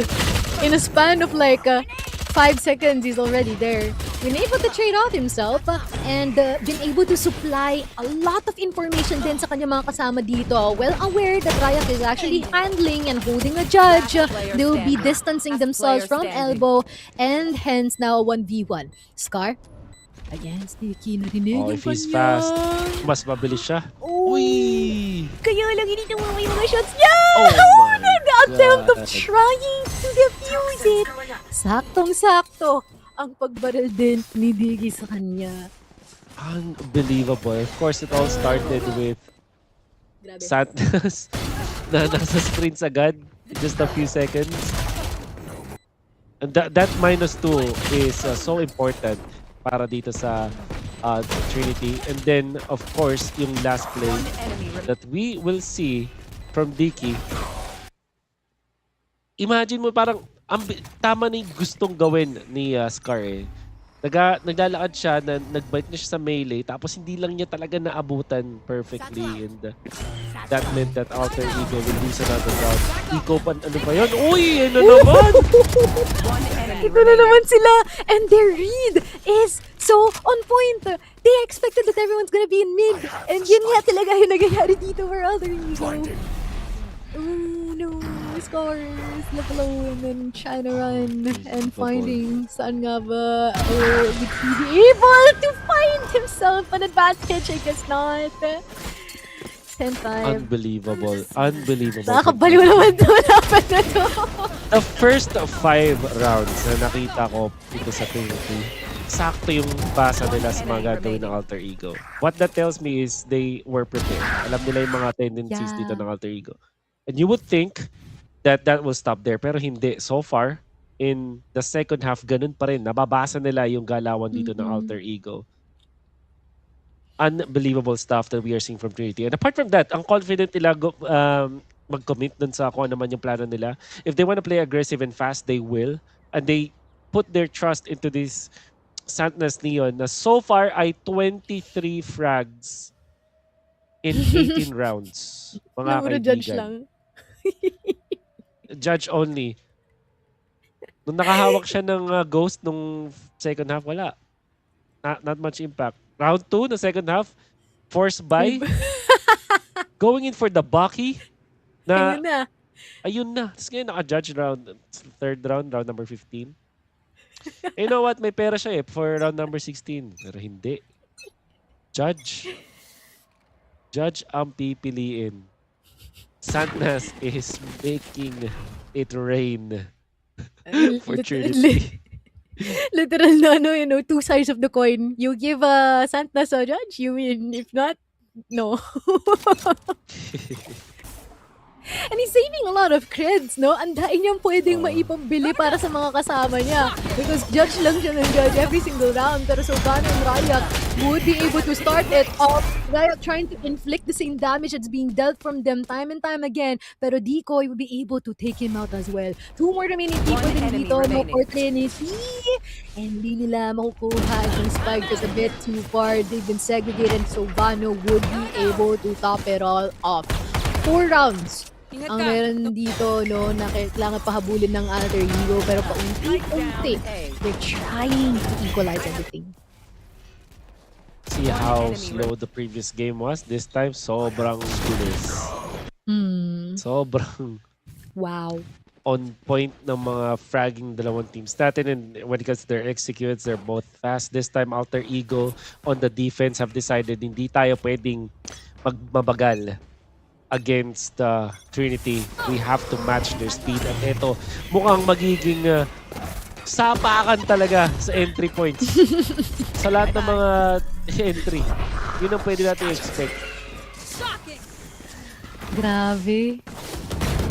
In a span of like 5 seconds, he's already there. Been able to trade off himself and been able to supply a lot of information din sa kanyang mga kasama dito. Well aware that Riot is actually handling and holding a judge. They'll be distancing themselves from elbow and hence now 1v1. Scar? Against Sticky, narinig Oh, yung if he's kanya. fast, mas mabilis siya. Oh, Uy! kaya lang hindi naman yung mga shots niya! Oh my Nag-attempt of God. trying to defuse it. Saktong-sakto ang pagbaril din ni Diggy sa kanya. Unbelievable. Of course, it all started with Grabe. Sandnas na nasa screens agad. Just a few seconds. And that -2 is so important para dito sa Trinity. And then, of course, yung last play that we will see from Dicky. Imagine mo parang tama na yung gustong gawin ni Scar eh. Naglalakad siya, nagbite na siya sa melee, tapos hindi lang niya talaga naabutan perfectly. And that meant that Alter Ego will lose another round. Ego pa, ano pa yun? Uy! Ano naman? Ito na naman sila! And their read is so on point! They expected that everyone's gonna be in mid. And yun nga talaga yung nangyayari dito for Alter Ego. Oh no, scores left alone and trying to run and finding saan nga ba would he be able to find himself an advantage? I guess not. 10-5. Unbelievable. Unbelievable. Nakakabaliw naman ito. Dapat na to. The first 5 rounds na nakita ko dito sa Trinity, sakto yung basa nila sa mga gagawin ng Alter Ego. What that tells me is they were prepared. Alam nila yung mga tendencies dito ng Alter Ego. And you would think that that will stop there. Pero hindi. So far, in the second half, ganun pa rin. Nababasa nila yung galawan dito ng Alter Ego. Unbelievable stuff that we are seeing from Trinity. And apart from that, ang confident nila mag-commit dun sa kung ano man yung plano nila. If they want to play aggressive and fast, they will. And they put their trust into this Sandnas Neon na so far ay 23 frags in 18 rounds. Mga kaibigan. Judge lang. Judge only. Nung nakahawak siya ng Ghost nung second half, wala. Not much impact. Round 2 na second half, forced by going in for the Bucky na ayun na. Tapos ngayon naka-judge round, third round, round number 15. You know what? May pera siya for round number 16. Pero hindi. Judge ang pipiliin. Sandnas is making it rain for Trinity. Literal na, two sides of the coin. You give Sandnas a judge, you win. If not, no. And he's saving a lot of creds, no? Andain niyang pwedeng maipambili para sa mga kasama niya. Because judge lang siya ng judge every single round. Pero so paano yung Riot would be able to start it off. Riot trying to inflict the same damage that's being dealt from them time and time again. Pero Decoy will be able to take him out as well. 2 more remaining people din dito. No for Trinity. And hindi nila makukuha yung spike is a bit too far. They've been segregated. So Vano would be able to top it all off. 4 rounds. Ang meron dito, no, na kailangan pahabulin ng Alter Ego, pero paunti-unti, they're trying to equalize everything. See how slow the previous game was? This time, sobrang bilis. Sobrang on point ng mga fragging dalawang teams natin. And when it comes to their executes, they're both fast. This time, Alter Ego on the defense have decided hindi tayo pwedeng magmabagal against Trinity. We have to match their speed. At ito, mukhang magiging sapakan talaga sa entry points. Sa lahat ng mga entry. Yun ang pwede natin expect. Grabe.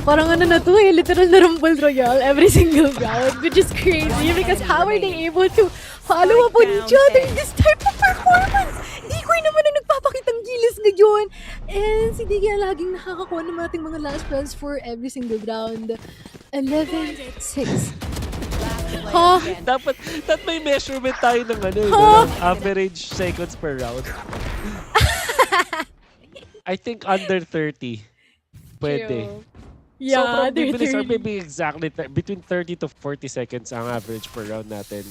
Parang ano na to literal na Rumble Royale every single round, which is crazy because how are they able to follow up on each other in this type of performance! Dikoy naman ang nagpapakitang gilis ngayon. And si Diggy ang laging nakakakuha ng ating mga last spells for every single round. 11-6. Ha? Dapat may measurement tayo ng ano, ng average seconds per round. I think under 30. Pwede. Yeah, Sobrang they're bibilis or 30. maybe exactly between 30 to 40 seconds ang average per round natin.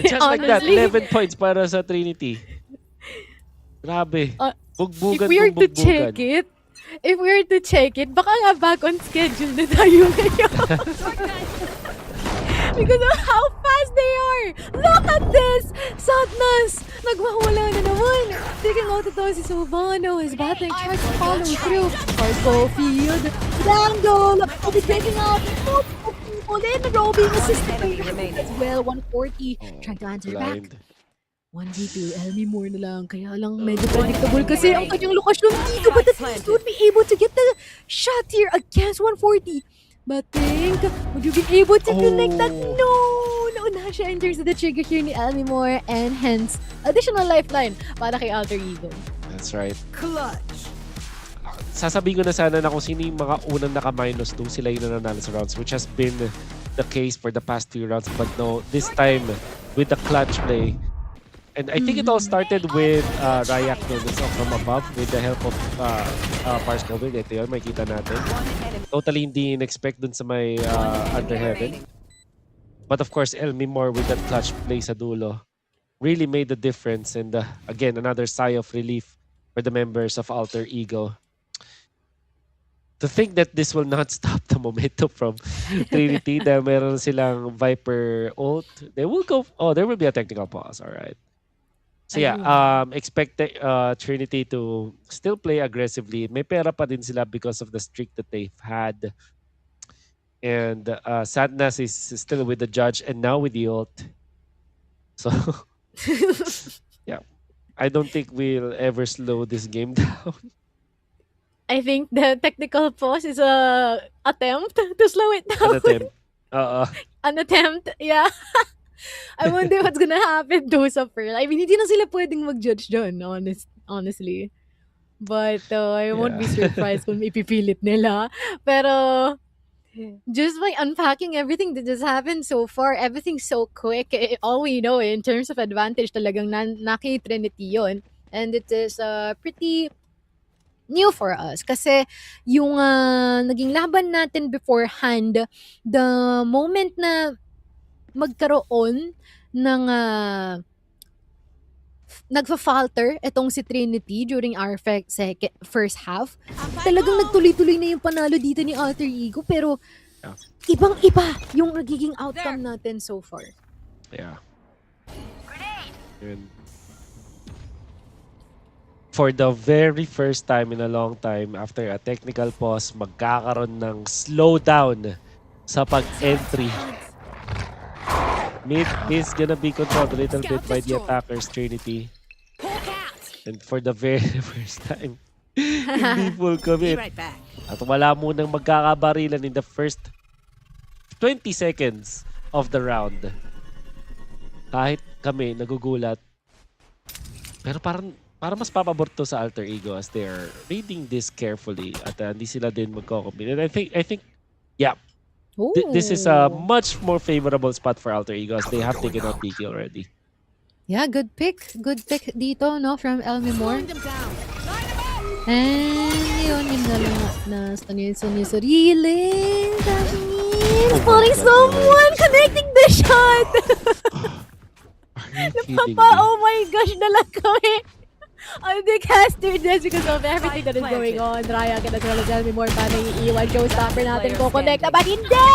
Just like that, Honestly. 11 points para sa Trinity. Grabe. Bugbugan If we are kung to bugbugan. check it, baka nga back on schedule na tayo ngayon. Because of how fast they are! Look at this! Sadness! Nagwawala na naman! Taking out ito si Silvano. His battling tries to follow through. Hardball field. Dangle! Will be taking out multiple people in the row being assisted by Rabbit as well. 140. Trying to answer back. Blind. 1v2, Elmi more na lang. Kaya lang medyo predictable kasi ang kanyang lokasyon dito. But at least would be able to get the shot here against 140. But think, would you be able to connect that? No! Nauna siya in terms of the trigger here ni Elmi Moore and hence, additional lifeline para kay Alter Ego. That's right. Sasabihin ko na sana na kung sino yung mga unang naka-minus 2, sila yung nananalo sa rounds, which has been the case for the past few rounds. But no, this time, with the clutch play, and I think it all started with Ryak Nunes from above with the help of Pars Covid. Ito yun, makikita natin. Totally hindi in-expect dun sa may under heaven. But of course, Elmi Moore with that clutch play sa dulo really made the difference. And again, another sigh of relief for the members of Alter Ego. To think that this will not stop the momentum from Trinity, dahil meron silang Viper ult, they will go, there will be a technical pause, alright. So yeah, expect Trinity to still play aggressively. May pera pa din sila because of the streak that they've had. And Sadness is still with the judge and now with the ult. So yeah, I don't think we'll ever slow this game down. I think the technical pause is a attempt to slow it down. An attempt. An attempt, yeah. I wonder what's gonna happen to sa Pearl. I mean, hindi na sila pwedeng mag-judge dyan, honestly. But I won't be surprised kung ipipilit nila. Pero just by unpacking everything that just happened so far, everything's so quick. All we know in terms of advantage talagang naki-Trinity yun. And it is pretty new for us. Kasi yung naging laban natin beforehand, the moment na magkaroon ng nagfa-falter itong si Trinity during our first half, talagang nagtuloy-tuloy na yung panalo dito ni Alter Ego, pero ibang-iba yung nagiging outcome natin so far. Yeah. And for the very first time in a long time, after a technical pause, magkakaroon ng slowdown sa pag-entry. Mid is gonna be controlled a little bit by the attackers, Trinity. And for the very first time, hindi full commit. At wala munang magkakabarilan in the first 20 seconds of the round. Kahit kami nagugulat. Pero parang mas pabor to sa Alter Ego as they're reading this carefully at hindi sila din magko-commit. And I think, yeah. This is a much more favorable spot for Alter Ego as they have taken out DK already. Yeah, good pick. Good pick dito, no, from Elmi Moore. And yun, yung na stun yung sarili. Spotting someone! Connecting the shot! Oh my gosh, na lang kami. I'm the caster this because of everything that is going on. Raya can as well as Elmi Moore paano iiwan showstopper natin ko connect. But hindi!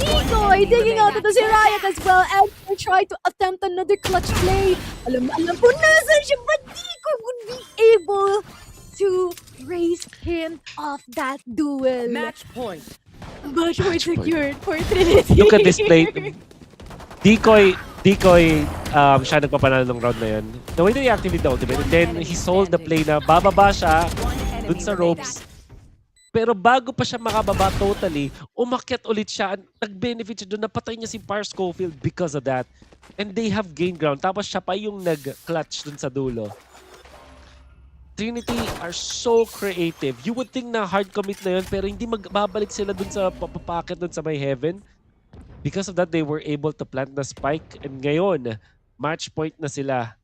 Decoy digging out ito si Raya as well and try to attempt another clutch play. Alam po nasan siya, but Decoy would be able to raise him off that duel. Match point. Match point secured for Trinity. Look at this play. Decoy, siya nagpapanalo ng round na yan. The way that he activated the ultimate, and then he sold the play na bababa siya dun sa ropes. Pero bago pa siya makababa totally, umakyat ulit siya. Nag-benefit siya doon. Napatay niya si Par Scofield because of that. And they have gained ground. Tapos siya pa yung nag-clutch doon sa dulo. Trinity are so creative. You would think na hard commit na yun, pero hindi magbabalik sila doon sa papapakit doon sa may heaven. Because of that, they were able to plant the spike. And ngayon, match point na sila.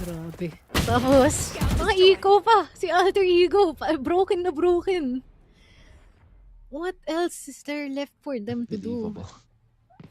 Grabe. Tapos, mga eco pa. Si Alter Ego. Broken na broken. What else is there left for them to do?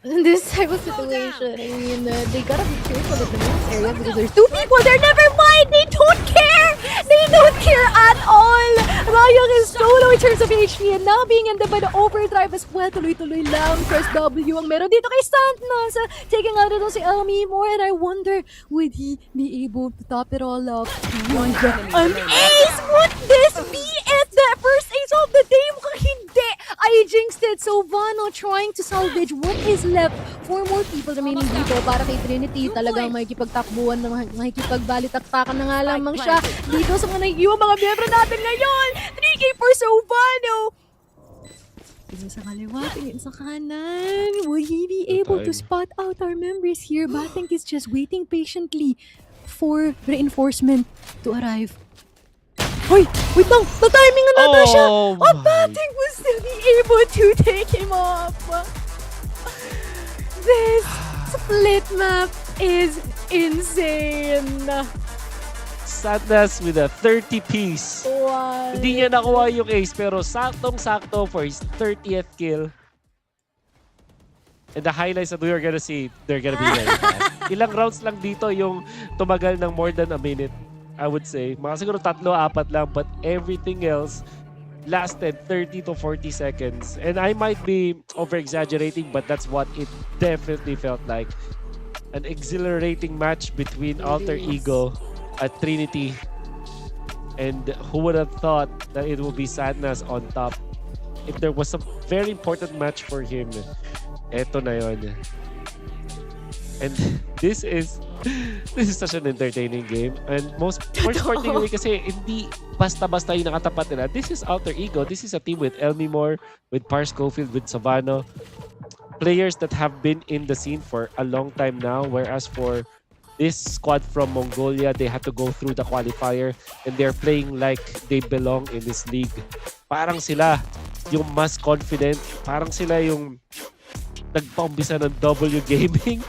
In this type of situation, I mean, they gotta be careful at the next area because there's two people there. Never mind! They don't care! They don't care at all! Rayang is so low in terms of HP and now being ended by the overdrive as well. Tuloy-tuloy lang. Press W ang meron dito kay Santnas. Taking out ito si Elmi more and I wonder, would he be able to top it all up? An ace! Would this be it? The first ace of the day? Mukhang hindi! I jinxed it. So Vano trying to salvage what is left. 4 more people remaining dito para kay Trinity. Talagang makikipagtakbuhan, makikipagbalitaktakan na nga lamang siya dito sa mga naiiwang mga miyembro natin ngayon. 3K for Sovano. Tingin sa kaliwa, tingin sa kanan. Would he be able to spot out our members here? Batink is just waiting patiently for reinforcement to arrive. Hoy! Wait lang! Na-timing na nata siya! Batink will still be able to take him off! This split map is insane! Sadness with a 30-piece. Wow. Hindi niya nakuha yung ace pero saktong-sakto for his 30th kill. And the highlights that we are gonna see, they're gonna be very fast. Ilang rounds lang dito yung tumagal ng more than a minute, I would say. Mga siguro 3-4 lang, but everything else lasted 30 to 40 seconds. And I might be over-exaggerating, but that's what it definitely felt like. An exhilarating match between Alter Ego at Trinity. And who would have thought that it would be Sadness on top? If there was a very important match for him, eto na yun. And this is such an entertaining game. And most importantly kasi hindi basta-basta yung nakatapat nila. This is Alter Ego. This is a team with Elmi Moore, with Par Scofield, with Savano. Players that have been in the scene for a long time now. Whereas for this squad from Mongolia, they had to go through the qualifier and they're playing like they belong in this league. Parang sila yung mas confident. Parang sila yung nagpaumbisa ng W Gaming.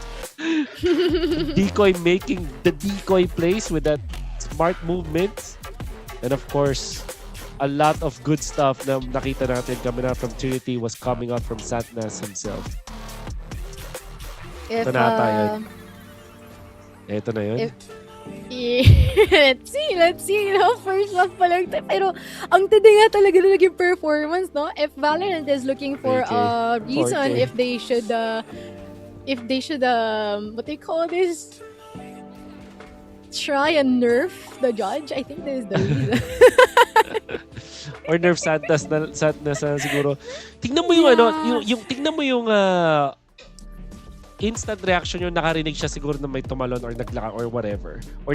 Decoy making the decoy plays with that smart movements. And of course, a lot of good stuff na nakita natin coming out from Trinity was coming out from Satnas himself. Ito na tayo. Ito na yun. Let's see. No? First off pa lang. Pero ang tindi nga talaga na naging performance, no? If Valorant is looking for a reason if they should what they call this, try and nerf the judge, I think this is the reason. Or nerf Santas na siguro. Tingnan mo yung tingnan mo yung instant reaction yung nakarinig siya siguro na may tumalon or naglaka or whatever. Or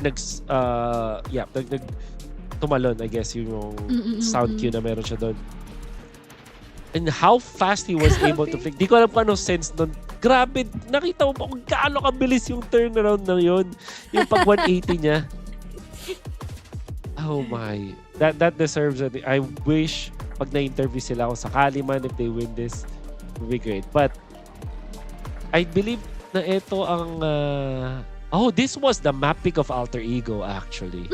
tumalon, I guess yung sound cue na meron siya doon. And how fast he was able to flick. Di ko alam kung anong sense doon. Grabe, nakita mo pa kung gaano kabilis yung turnaround na yun. Yung pag 180 niya. Oh my. That deserves it. I wish pag na-interview sila kung sakali man if they win this, it would be great. But I believe na ito ang this was the map pick of Alter Ego actually.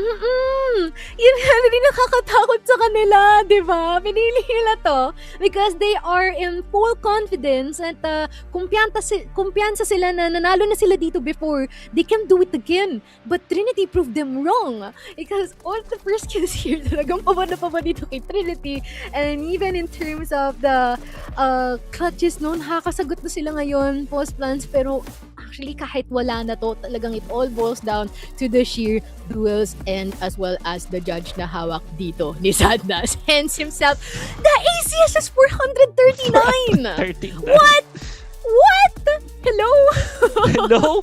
Yun nga rin nakakatakot sa kanila, di ba? Pinili nila to because they are in full confidence at kumpiyansa sila na nanalo na sila dito before. They can do it again. But Trinity proved them wrong because all the first kills here talagang pababa dito kay Trinity. And even in terms of the clutches, nakakasagot na sila ngayon, post plans, pero actually kahit wala na to, talagang it all boils down to the sheer duels and as well as the judge na hawak dito ni Sadnas. Hence himself, the ACS is 439! 39. What? Hello? Hello?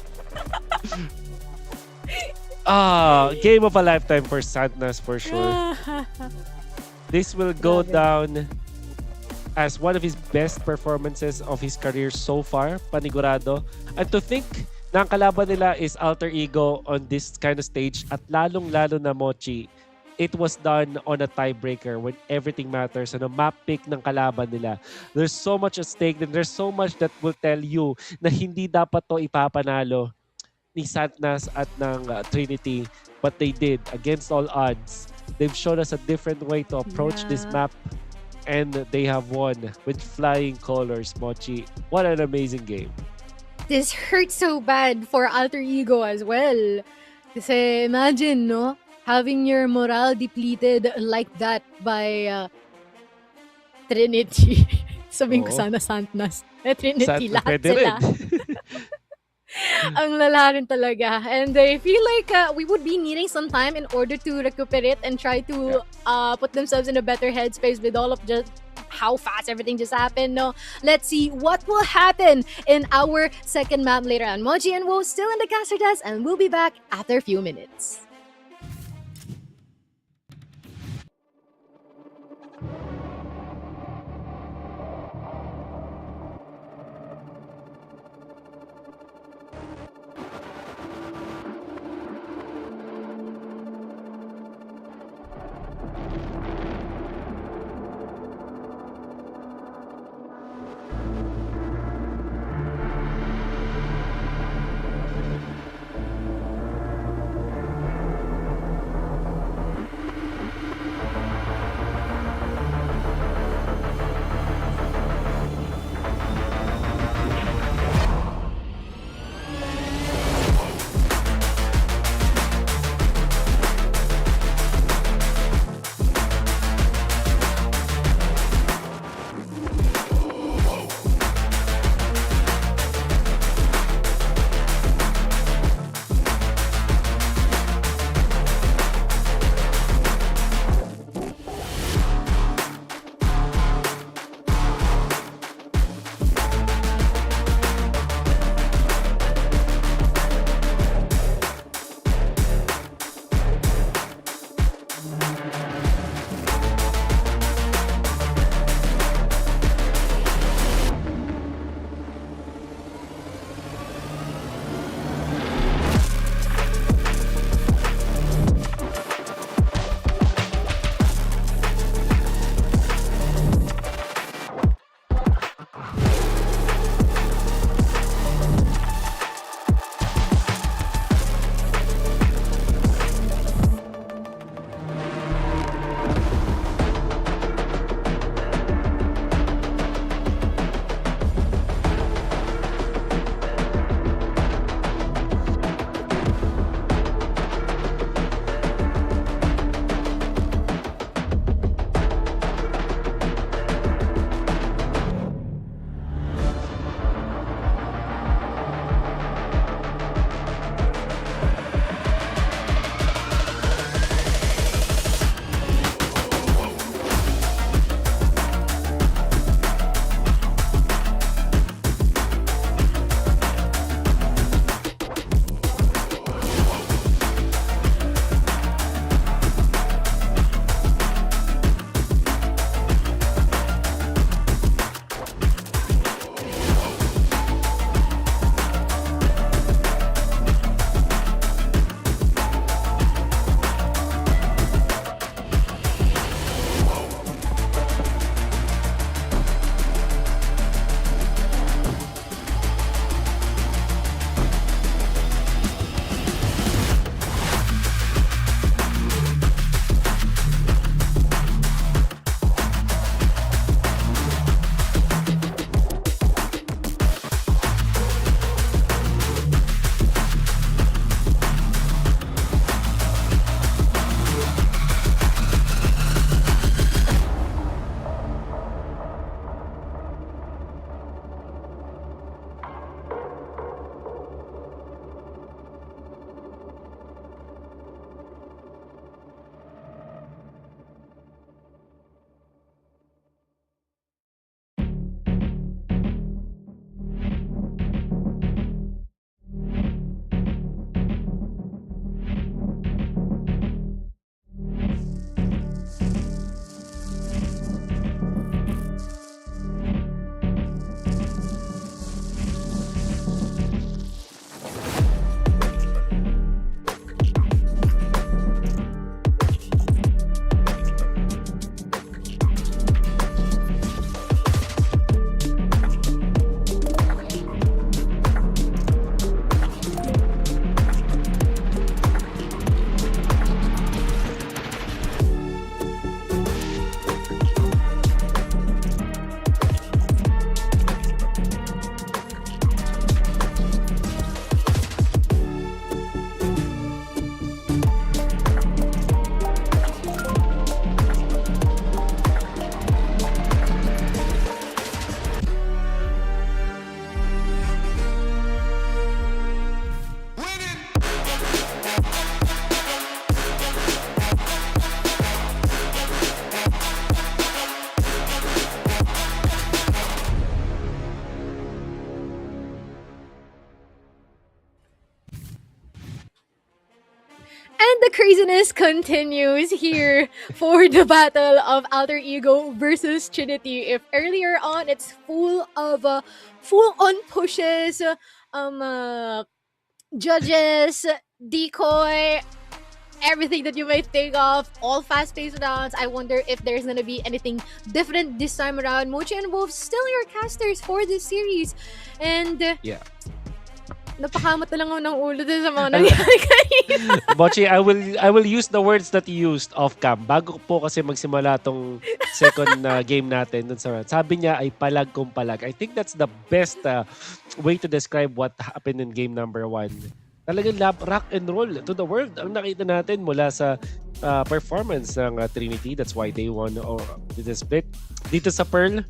Game of a lifetime for Santnas for sure. This will go down as one of his best performances of his career so far, panigurado. And to think na ang kalaban nila is Alter Ego on this kind of stage at lalong-lalo na Mochi, it was done on a tiebreaker when everything matters. Ano, map pick ng kalaban nila. There's so much at stake and there's so much that will tell you na hindi dapat to ipapanalo ni Santnas at ng Trinity, but they did against all odds. They've shown us a different way to approach this map, and they have won with flying colors. Mochi, what an amazing game. This hurts so bad for Alter Ego as well. Kasi imagine, no? Having your morale depleted like that by Trinity. Sabihin ko sana Santnas. Trinity, lahat pwede sila. Ang lala rin talaga. And I feel like we would be needing some time in order to recuperate and try to put themselves in a better headspace with all of just how fast everything just happened. No, let's see what will happen in our second map later on. Moji and Wo still in the caster desk, and we'll be back after a few minutes. And the craziness continues here for the battle of Alter Ego versus Trinity. If earlier on it's full on pushes, judges, decoy, everything that you might think of, all fast-paced rounds. I wonder if there's gonna be anything different this time around. Mochi and Wolf still your casters for this series, and Yeah. napakamot na lang ako ng ulo dun sa mga nangyari kanina. Mochi, I will use the words that you used off cam. Bago po kasi magsimula tong second game natin dun sa round. Sabi niya ay palag kung palag. I think that's the best way to describe what happened in game number 1. Talagang rock and roll to the world ang nakita natin mula sa performance ng Trinity. That's why they won this split. Dito sa Pearl,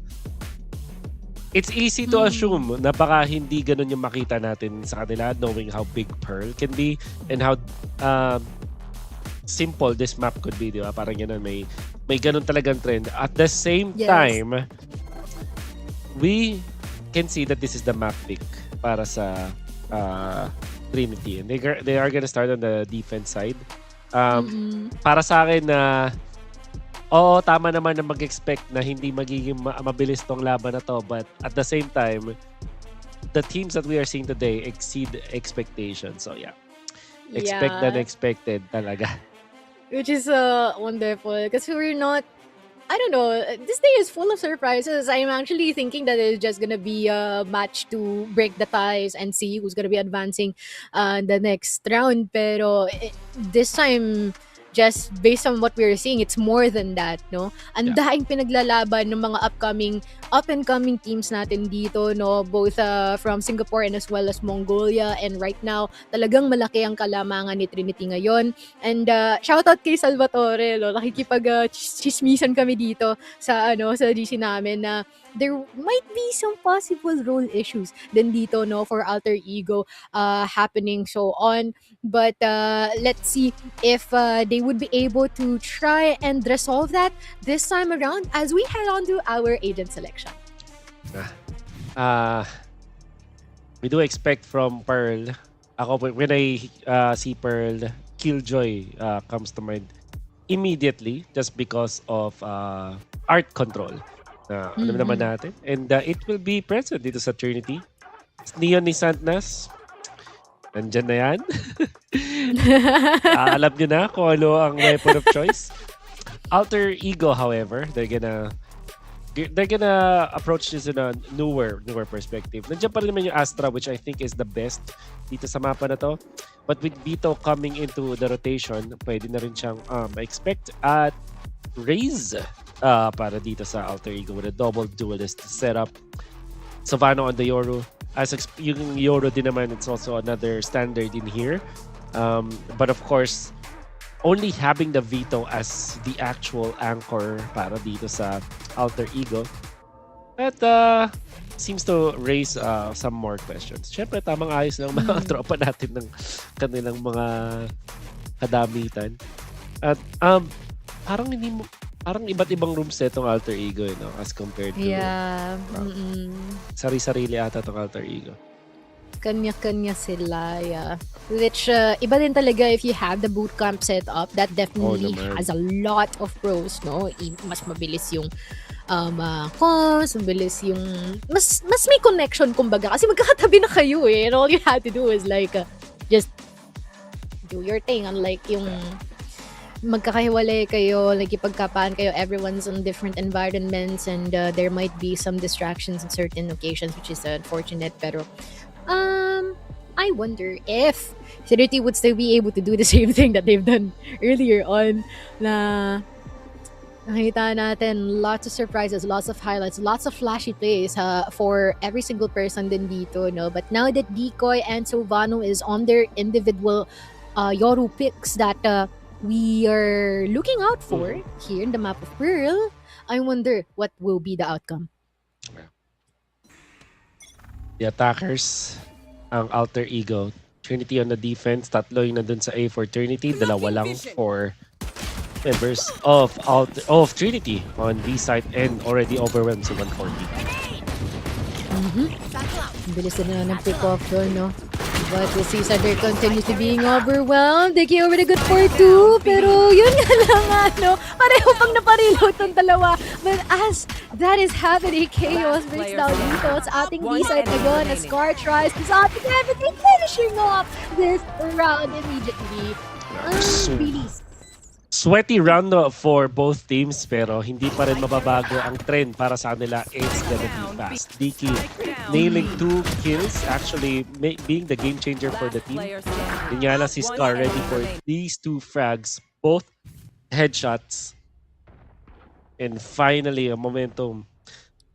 it's easy to assume na baka hindi ganun yung makita natin sa kanila, knowing how big Pearl can be and how simple this map could be, di ba? Parang ganun, may ganun talagang trend. At the same time, we can see that this is the map pick para sa Trinity. And they are gonna start on the defense side. Para sa akin na tama naman na mag-expect na hindi magiging mabilis tong laban na to, but at the same time, the teams that we are seeing today exceed expectations. So yeah. Expect the unexpected talaga. Which is wonderful because we're not, I don't know, this day is full of surprises. I'm actually thinking that it's just gonna be a match to break the ties and see who's gonna be advancing the next round. Pero this time, just based on what we're seeing, it's more than that, no? Ang daing pinaglalaban ng mga up-and-coming teams natin dito, no? Both from Singapore and as well as Mongolia. And right now, talagang malaki ang kalamangan ni Trinity ngayon. And shoutout kay Salvatore, no? Nakikipag-chismisan kami dito sa GC namin na there might be some possible role issues din dito, no, for Alter Ego happening, so on. But let's see if they would be able to try and resolve that this time around as we head on to our agent selection. We do expect from Pearl. When I see Pearl, Killjoy comes to mind immediately just because of art control. Alam naman natin. And it will be present dito sa Trinity. Neon ni Santnas. Nandyan na yan. Alam nyo na kung ano ang weapon of choice. Alter Ego, however, they're gonna approach this in a newer perspective. Nandiyan pa rin naman yung Astra, which I think is the best dito sa mapa na to. But with Vito coming into the rotation, pwede na rin siyang expect at raise para dito sa Alter Ego with a double duelist setup. Savano on the Yoru. Yung Yoru din naman, it's also another standard in here. But of course, only having the Vito as the actual anchor para dito sa Alter Ego, that seems to raise some more questions. Siyempre, tamang ayos lang mga tropa natin ng kanilang mga kadamitan. At parang iba't ibang room set tong Alter Ego, no, as compared to sari-sarili ata tong Alter Ego. Kanya-kanya sila, which iba din talaga if you have the bootcamp set up. That definitely has a lot of pros, no? Mas mabilis yung comms, mabilis yung mas may connection, kumbaga, kasi magkakatabi na kayo and all you had to do is like just do your thing, unlike yung magkakahiwalay kayo, nagkipagkapaan kayo, everyone's on different environments, and there might be some distractions in certain occasions, which is unfortunate. Pero I wonder if Trinity would still be able to do the same thing that they've done earlier on, na nakita natin lots of surprises, lots of highlights, lots of flashy plays for every single person din dito, no? But now that Decoy and Sovano is on their individual Yoru picks that we are looking out for here in the map of Pearl, I wonder what will be the outcome. The attackers, ang Alter Ego. Trinity on the defense, tatlo yung nandun sa A for Trinity, dalawa lang for members of Trinity on B side, and already overwhelmed sa 140. Bilis na ng pick off doon, no? But the Seasander continues to being overwhelmed. They over the good for 2. Pero yun nga lang pareho pang napareload tong dalawa. But as that is happening, Chaos breaks down dito sa ating B-side again as Scar tries to stop everything, finishing off this round immediately. Really Sweaty round for both teams pero hindi pa rin mababago ang trend para sa kanila. It's gonna be fast. Diki nailing 2 kills, actually being the game changer for the team. Yun nga lang si Scar ready for these 2 frags, both headshots. And finally, a momentum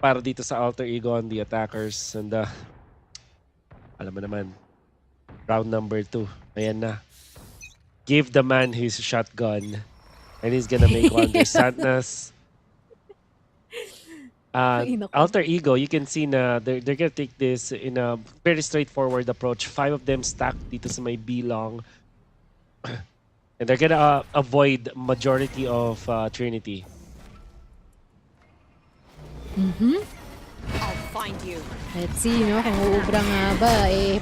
para dito sa Alter Ego on the attackers. And alam mo naman, round number 2. Ayan na. Give the man his shotgun and he's gonna make wonders. Santnas, Alter Ego, you can see na they're gonna take this in a very straightforward approach. 5 of them stacked dito sa may B long. And they're gonna avoid majority of Trinity. I'll find you. Let's see, kung uubra nga ba,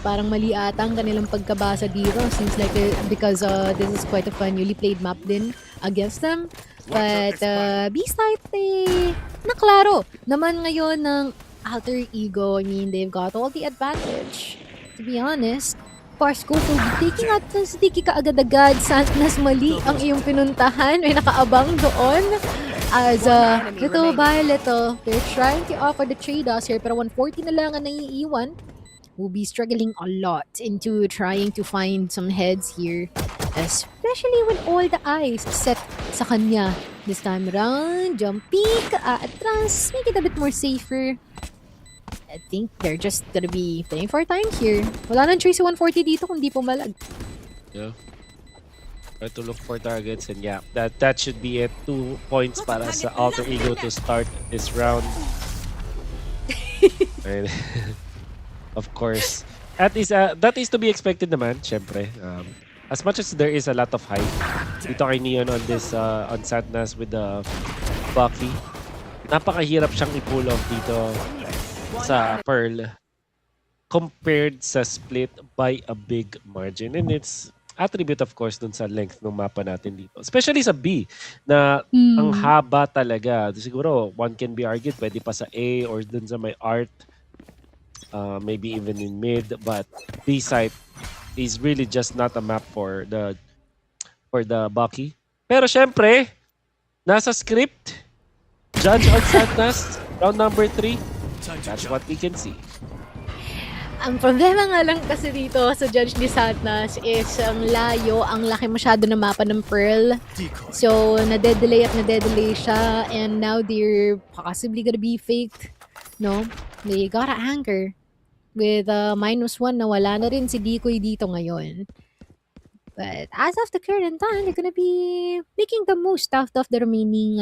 parang mali ata ang kanilang pagkabasa dito. Seems like because this is quite a fun newly played map din against them. But B-side, naklaro naman ngayon ng Alter Ego. I mean, they've got all the advantage. To be honest, Parsco will be taking out ng Sticky kaagad-agad. Santnas, mali ang iyong pinuntahan. May nakaabang doon. As little by little, they're trying to offer the trade-offs here, pero 140 na lang ang naiiwan. Will be struggling a lot into trying to find some heads here, especially with all the eyes set sa kanya. This time around, jump peek, atras, make it a bit more safer. I think they're just gonna be playing for time here. Wala nang choice sa 140 dito kung di pumalag. Yeah. Try to look for targets, and yeah, that should be it. 2 points para sa Alter Ego to start this round. And of course, that is to be expected naman, syempre. As much as there is a lot of hype dito kay Neon on this on Santnas with the Bucky, napakahirap siyang i-pull off dito sa Pearl compared sa Split by a big margin, and it's attribute of course dun sa length ng mapa natin dito. Especially sa B na ang haba talaga. Siguro one can be argued pwede pa sa A or dun sa may art. Maybe even in mid, but B side is really just not a map for the Bucky. Pero syempre, nasa script, Judge on Santnas, round number 3. That's what we can see. Ang problema nga lang kasi dito sa Judge ni Santnas is ang layo, ang laki masyado na mapa ng Pearl. So, nade-delay siya, and now they're possibly gonna be faked, no? They gotta anchor with -1 na wala na rin si Decoy dito ngayon. But as of the current time, they're gonna be making the most out of the remaining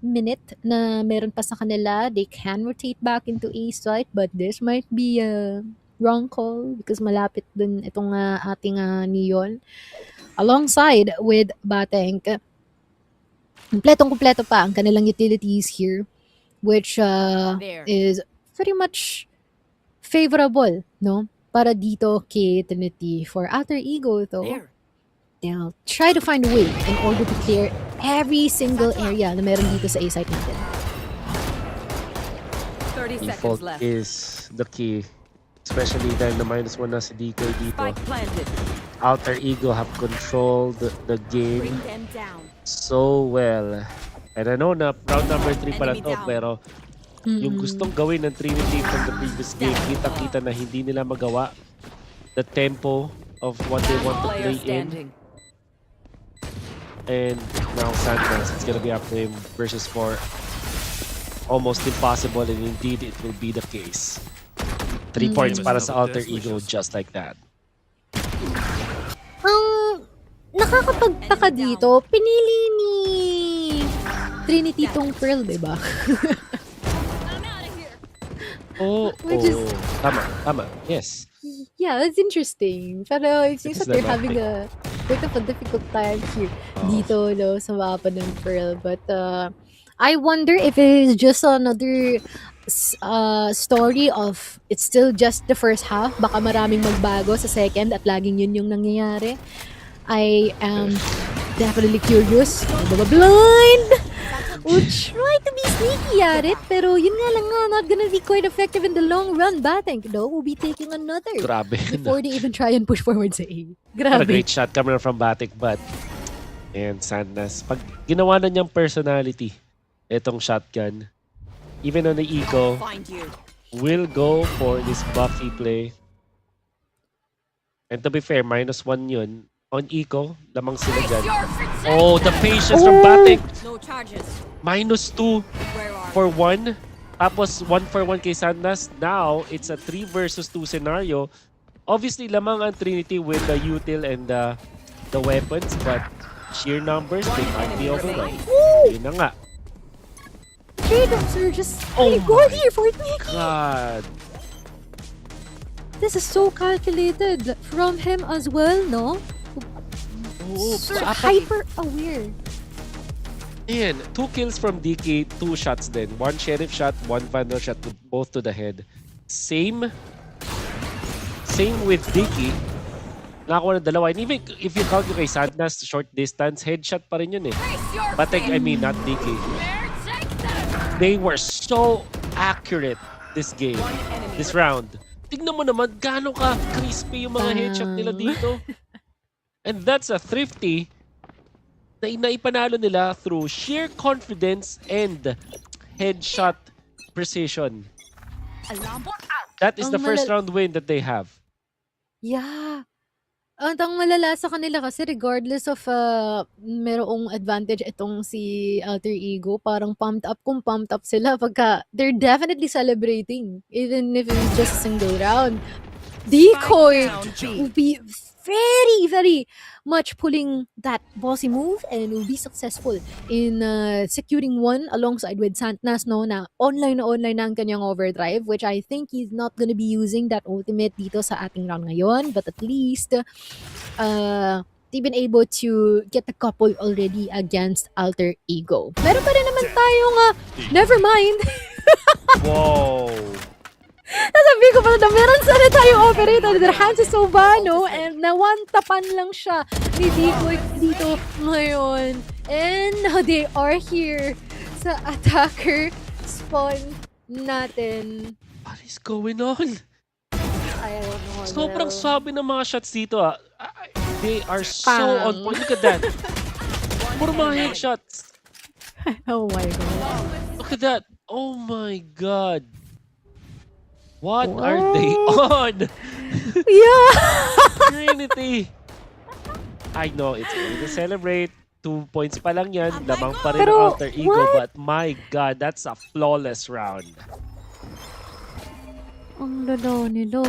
minute na meron pa sa kanila. They can rotate back into A site, but this might be a wrong call because malapit dun itong ating Neon alongside with Bateng. Kumpletong-kumpleto pa ang kanilang utilities here, which is very much favorable, no? Para dito kay Trinity. For Alter Ego though, they'll try to find a way in order to clear every single area na meron dito sa A site natin. 30 seconds Default left. is the key. Especially dahil na -1 na si Decoy dito. Spike planted. Alter Ego have controlled the game Bring them down. so well. And I know na round number 3 pala Enemy to, down. pero yung gustong gawin ng Trinity from the previous game, kita-kita na hindi nila magawa the tempo of what they want to Player play in. standing. And now Santnas, it's gonna be up to him versus 4. Almost impossible, and indeed it will be the case. 3 points para sa Alter Ego just like that. Ang nakakapagtaka dito, pinili ni Trinity tong Pearl, diba? Which is- Tama. Yes. Yeah, it's interesting. Pero it seems It's like they're the having a bit of a difficult time here dito, no, sa mapa ng Pearl. But I wonder if it is just another story of it's still just the first half. Baka maraming magbago sa second at laging yun yung nangyayari. I am definitely curious. Blind! We'll try to be sneaky at it, pero yun nga lang nga, not gonna be quite effective in the long run. Batank, though, will be taking another Grabe. before they even try and push forward sa A. What a Grabe. great shot coming from Batik, but and Sandnas, pag ginawa na niyang personality itong shotgun, even on the eco, Find you. will go for this Buffy play. And to be fair, -1 yun. On eco, lamang sila dyan. Oh, the patience from Batik. No charges. -2 Where are for 1. Tapos 1 for 1 kay Sandnas. Now, it's a 3 versus 2 scenario. Obviously, lamang ang Trinity with the util and the weapons, but sheer numbers, they might be overwhelmed. Yun na nga. Trade-offs are just Oh good my here for Nikki. God. This is so calculated from him as well, no? Oh, So apat. hyper-aware. Ayan, 2 kills from DK, 2 shots then. 1 sheriff shot, 1 vandal shot, both to the head. Same with DK. Nakakuha ng dalawa. And even if you count yung kay Sandnas, short distance, headshot pa rin yun eh. Batek, I mean, not DK. They were so accurate this game, this round. Tignan mo naman, gaano ka crispy yung mga headshot nila dito. And that's a thrifty na inaipanalo nila through sheer confidence and headshot precision. That is the first round win that they have. Yeah. Ang malala sa kanila kasi regardless of merong advantage itong si Alter Ego, parang pumped up sila pagka they're definitely celebrating even if it's just a single round. Decoy will be very, very much pulling that bossy move and will be successful in securing one alongside with Sandnas, no, na online na ang kanyang overdrive, which I think he's not gonna be using that ultimate dito sa ating round ngayon, but at least they've been able to get a couple already against Alter Ego. Meron pa rin naman tayong never mind. Whoa! Nasabi ko pala na meron sana tayong operator na Hansi Sobano and nawantapan lang siya ni Decoy dito ngayon. And now they are here sa attacker spawn natin. What is going on? I don't know. Sobrang sabi ng mga shots dito ah. They are so Pang. on point. Look at that. Puro mga headshots. Oh my god. Look at that. Oh my god. What are they on? Yeah! Trinity. I know, it's going to celebrate. 2 points pa lang yan. Lamang pa rin Pero, ang Alter Ego. what? But my god, that's a flawless round. Ang lalo nilo.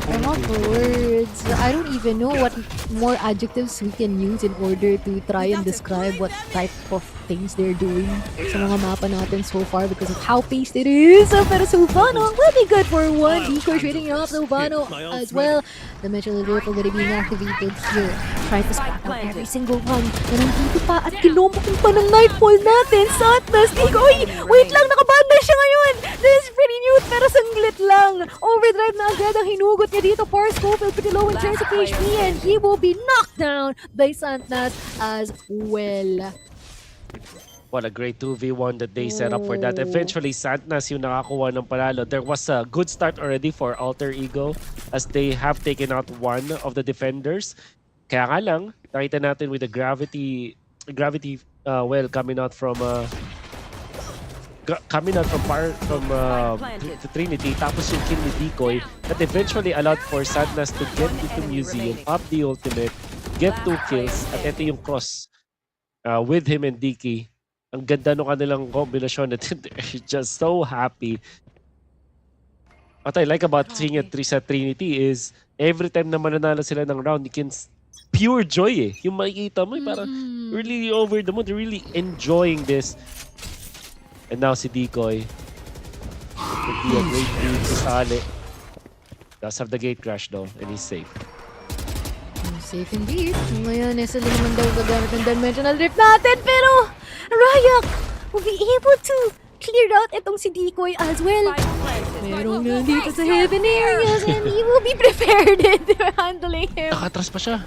I'm out for words. I don't even know what more adjectives we can use in order to try and describe what type of things they're doing sa mga mapa natin so far because of how paced it is. Pero Subano will be good for one. Decoy trading up Subano as well. The Mitchell Rifle already being activated here. Trying to spot out every single one. Na nandito pa at kinumpong pa ng Nightfall natin. Sandnas, Decoy! Wait lang, nakabanda siya ngayon! This is pretty mute pero sanglit lang. Overdrive na agad ang hinugot niya dito. Power Scope will pretty low in terms of HP and he will be knocked down by Sandnas as well. What a great 2v1 that they set up for that. Eventually, Sandnas yung nakakuha ng panalo. There was a good start already for Alter Ego as they have taken out one of the defenders. Kaya nga lang, nakita natin with the gravity well coming out from the Trinity, tapos yung kill ni Decoy that eventually allowed for Sandnas to get into Museum, up the ultimate, get 2 kills, at ito yung cross with him and DK. Ang ganda nung kanilang kombinasyon at they're just so happy. What I like about seeing it sa Trinity is every time na mananalo sila ng round, you can pure joy eh. Yung makikita mo, parang really over the moon, they're really enjoying this. And now si Decoy. Could be a great lead to Sale. Does have the gate crash though, and he's safe. Safe indeed. Ngayon, isa lang naman daw gagamit ng dimensional drift natin. Pero, Ryak will be able to clear out itong si Decoy as well. Merong nandito sa heaven areas and he will be prepared in handling him. Nakatras pa siya.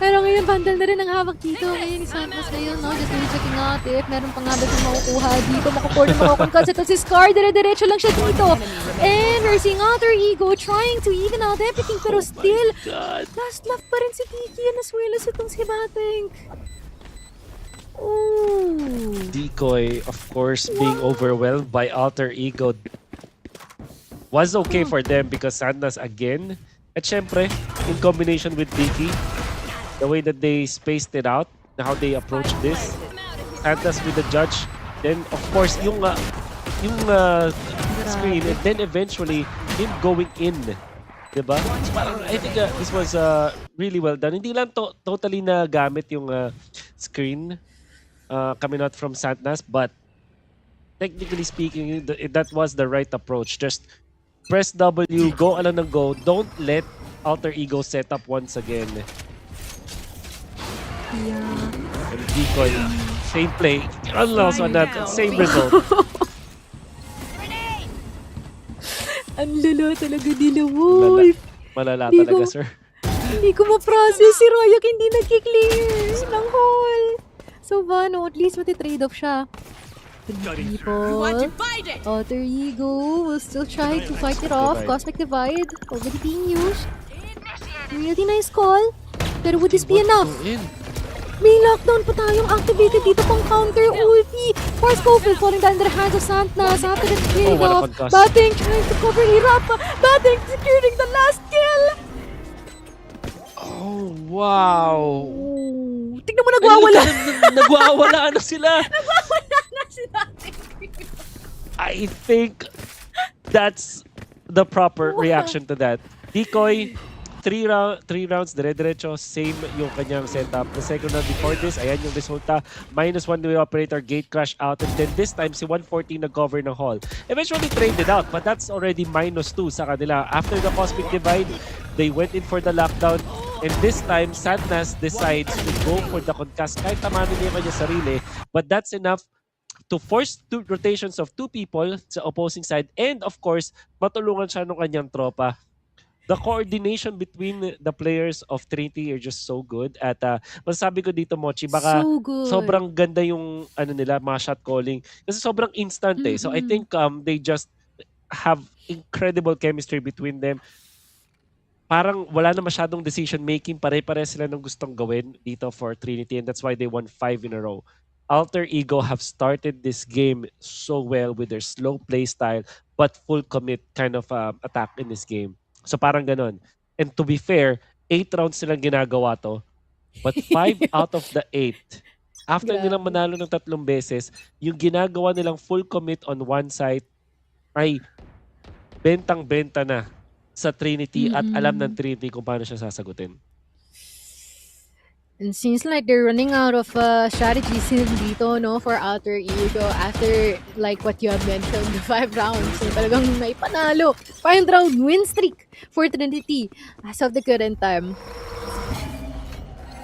Pero ngayon, Vandal na rin ang hawak dito. Ngayon, Santos ngayon, no? Just really checking out if meron pa nga ba siyang makukuha dito. Makaport na makukuha. Ito si Scar, dire-diretso lang siya dito. And we're seeing Alter Ego trying to even out everything. Pero still, last love pa rin si Kiki as well as itong si Bateng. Ooh. Decoy, of course, being overwhelmed by Alter Ego was okay for them because Sandas again. At syempre, in combination with Dicky, the way that they spaced it out, how they approach this, Santas with the judge, then of course yung screen, and then eventually him going in, diba? So parang I think this was really well done. Hindi lang totally na gamit yung screen coming out from Santas, but technically speaking, that was the right approach. Just press W, go alam ng go. Don't let Alter Ego set up once again. Yeah. And Decoy, same play. Also another same result. Ang lala talaga nila, Wolf. Malala Hindi talaga, ko- sir. Hindi ko ma-process si Royak, hindi nagki-clear ng hole. So, Vano, at least mati-trade off siya. People, Alter Ego will still try to fight it off. Cosmic Divide already being used. Really nice call. Pero would this be enough? May lockdown pa tayong activated dito pang counter ulti. Force Scofield falling down in the hands of Santnas after the trade off. Bateng trying to cover Hirap. Bateng securing the last kill. Oh, wow. Oh, tignan mo nagwawala. Nagwawala na sila. Nagwawala na sila. I think that's the proper reaction to that. Decoy, 3 rounds, dire-diretso, same yung kanyang setup. The second round before this, ayan yung resulta. -1 the operator, gate crash out, and then this time, si 114 nag-cover ng hall. Eventually traded out, but that's already -2 sa kanila. After the Cosmic Divide, they went in for the lockdown, and this time, Sadness decides to go for the concuss. Kahit tamanin niya yung kanyang sarili, but that's enough to force 2 rotations of 2 people sa opposing side, and of course, matulungan siya ng kanyang tropa. The coordination between the players of Trinity are just so good. At masasabi ko dito, Mochi, baka sobrang ganda yung nila, mga shot calling. Kasi sobrang instant eh. So I think they just have incredible chemistry between them. Parang wala na masyadong decision making. Pare-pare sila ng gustong gawin dito for Trinity, and that's why they won 5 in a row. Alter Ego have started this game so well with their slow play style but full commit kind of attack in this game. So parang ganon. And to be fair, 8 rounds silang ginagawa to. But 5 out of the 8, after nilang manalo ng 3 beses, yung ginagawa nilang full commit on one side ay bentang-benta na sa Trinity at alam ng Trinity kung paano siya sasagutin. And seems like they're running out of strategies dito, no, for Alter Ego after like what you have mentioned, the 5 rounds. So talagang may panalo. 5 round win streak for Trinity as of the current time.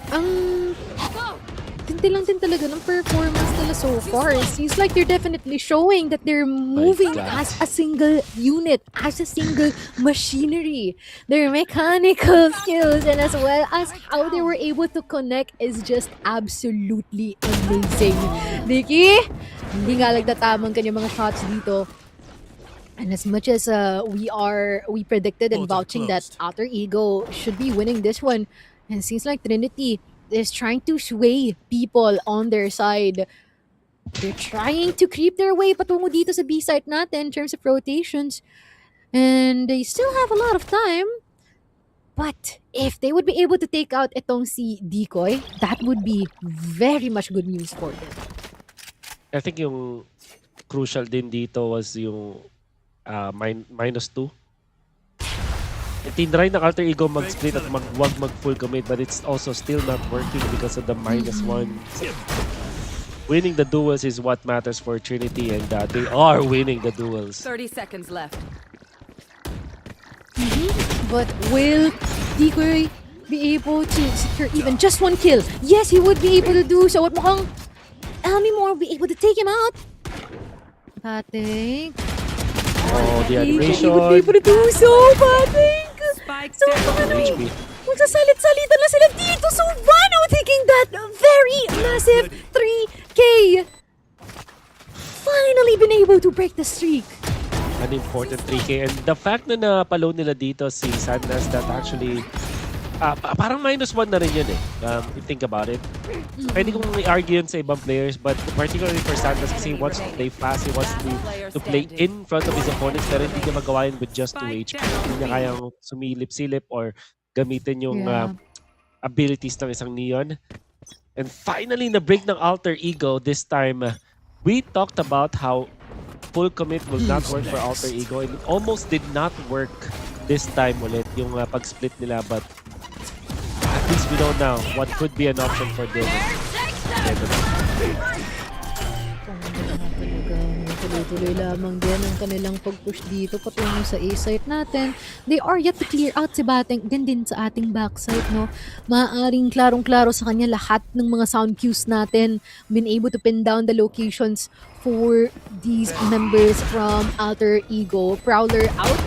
Ang tinti lang din talaga ng performance nila so far. It seems like they're definitely showing that they're moving as a single unit, as a single machinery. Their mechanical skills and as well as how they were able to connect is just absolutely amazing. Dicky, hindi nga nagtatamang kanyang mga shots dito. And as much as we predicted and vouching that Alter Ego should be winning this one, and it seems like Trinity is trying to sway people on their side. They're trying to creep their way patungo dito sa B site natin in terms of rotations. And they still have a lot of time. But if they would be able to take out itong si Decoy, that would be very much good news for them. I think yung crucial din dito was yung -2. Tinry ng Alter Ego mag-split at wag mag-full commit, but it's also still not working because of the -1. Winning the duels is what matters for Trinity, and they are winning the duels. 30 seconds left. But will Decoy be able to secure even just 1 kill? Yes, he would be able to do so. At mukhang Elmimore will be able to take him out. Batik. Oh, the He animation. would be able to do so, Batik. Spike So, down. HP. magsasalit-salita na sila dito. So, Vano taking that very massive 3K. Finally been able to break the streak. An important 3K. And the fact na napalo nila dito si Sandnas, that actually parang -1 na rin yun eh. If you think about it. Pwede kong i-argue yun sa ibang players, but particularly for Sandnas kasi he wants to play fast, he wants to play in front of his opponents, pero hindi niya magawa yun with just 2 HP. Hindi niya kayang sumilip-silip or gamitin yung abilities ng isang Neon. And finally, na-break ng Alter Ego this time. We talked about how full commit will not work for Alter Ego, and it almost did not work this time ulit yung pag-split nila, but at least we know now what could be an option for them. Tuloy-tuloy lamang din ang kanilang pag-push dito patungo sa A-site natin. They are yet to clear out si Bating din sa ating backside, no? Maaaring klarong-klaro sa kanya lahat ng mga sound cues natin. Been able to pin down the locations for these members from Alter Ego. Prowler out.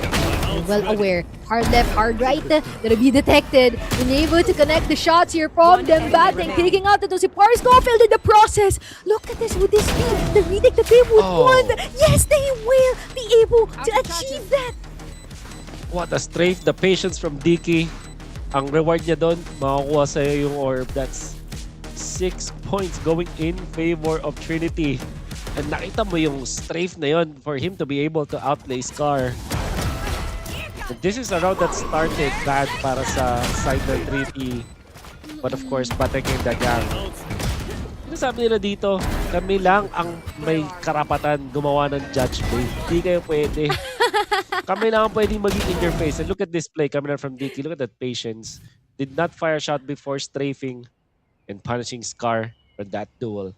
Well aware. Hard left, hard right. Gonna be detected. Unable to connect the shots here from them. Batting, taking out ito si Paris Caulfield in the process. Look at this. Would this be the retake that they would want? Yes, they will be able to achieve that. What a strafe. The patience from Dicky. Ang reward niya doon, makakuha sa'yo yung orb. That's 6 points going in favor of Trinity. And nakita mo yung strafe na yun for him to be able to outplay Scar. And this is a round that started bad para sa side ng 3T. But of course, Batek and Dagang. Sabi nila dito, kami lang ang may karapatan gumawa ng judge play. Hindi kayo pwede. Kami lang ang pwedeng maging interface. And look at this play coming out from Dicky. Look at that patience. Did not fire a shot before strafing and punishing Scar for that duel.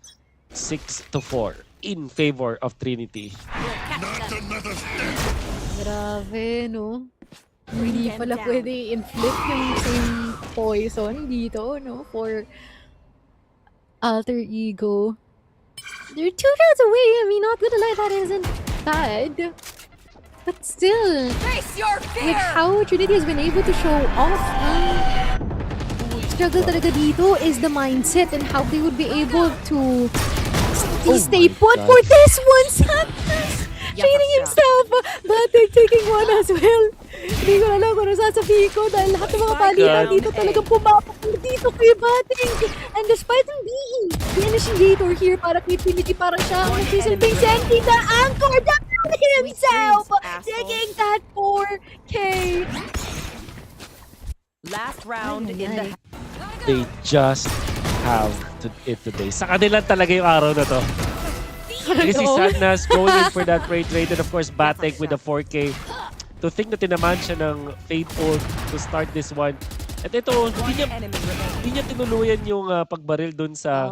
6-4 in favor of Trinity. Grabe, no? Hindi pala pwede inflict yung same poison dito, no? For Alter Ego. They're 2 rounds away. I mean, not gonna lie, that isn't bad. But still, with how Trinity has been able to show off, struggle talaga dito is the mindset and how they would be able to stay put for this one. Santos training himself, but they're taking one as well. Hindi ko alam kung ano sasabihin ko dahil lahat ng mga palitan dito talagang pumapakul dito kay Bating. And despite him being the initiator here para kay Trinity, para siya ang nagsisilbing sending the anchor down himself, taking that 4K. Last round in the They just have it today. Sa kanila talaga yung araw na to. Kasi si Sadnas going in for that rate rate, and of course Batek with the 4K. To think na tinaman siya ng Fateful to start this one. At ito, hindi niya tinuluyan yung pagbaril dun sa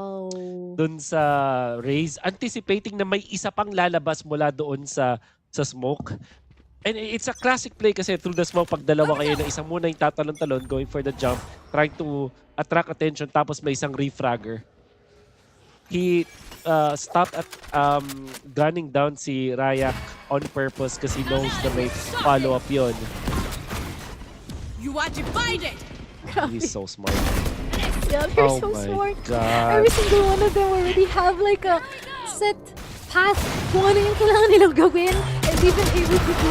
Raze, anticipating na may isa pang lalabas mula doon sa smoke. And it's a classic play kasi through the smoke, pag dalawa kayo na isang muna yung tatalon-talon, going for the jump, trying to attract attention, tapos may isang refragger. He stopped at gunning down si Ryak on purpose kasi he knows na may follow-up yun. You are divided. He's so smart. Yeah, they're so my smart. God. Every single one of them already have like a set path kung ano yung kailangan nilang gawin, and they've been able to do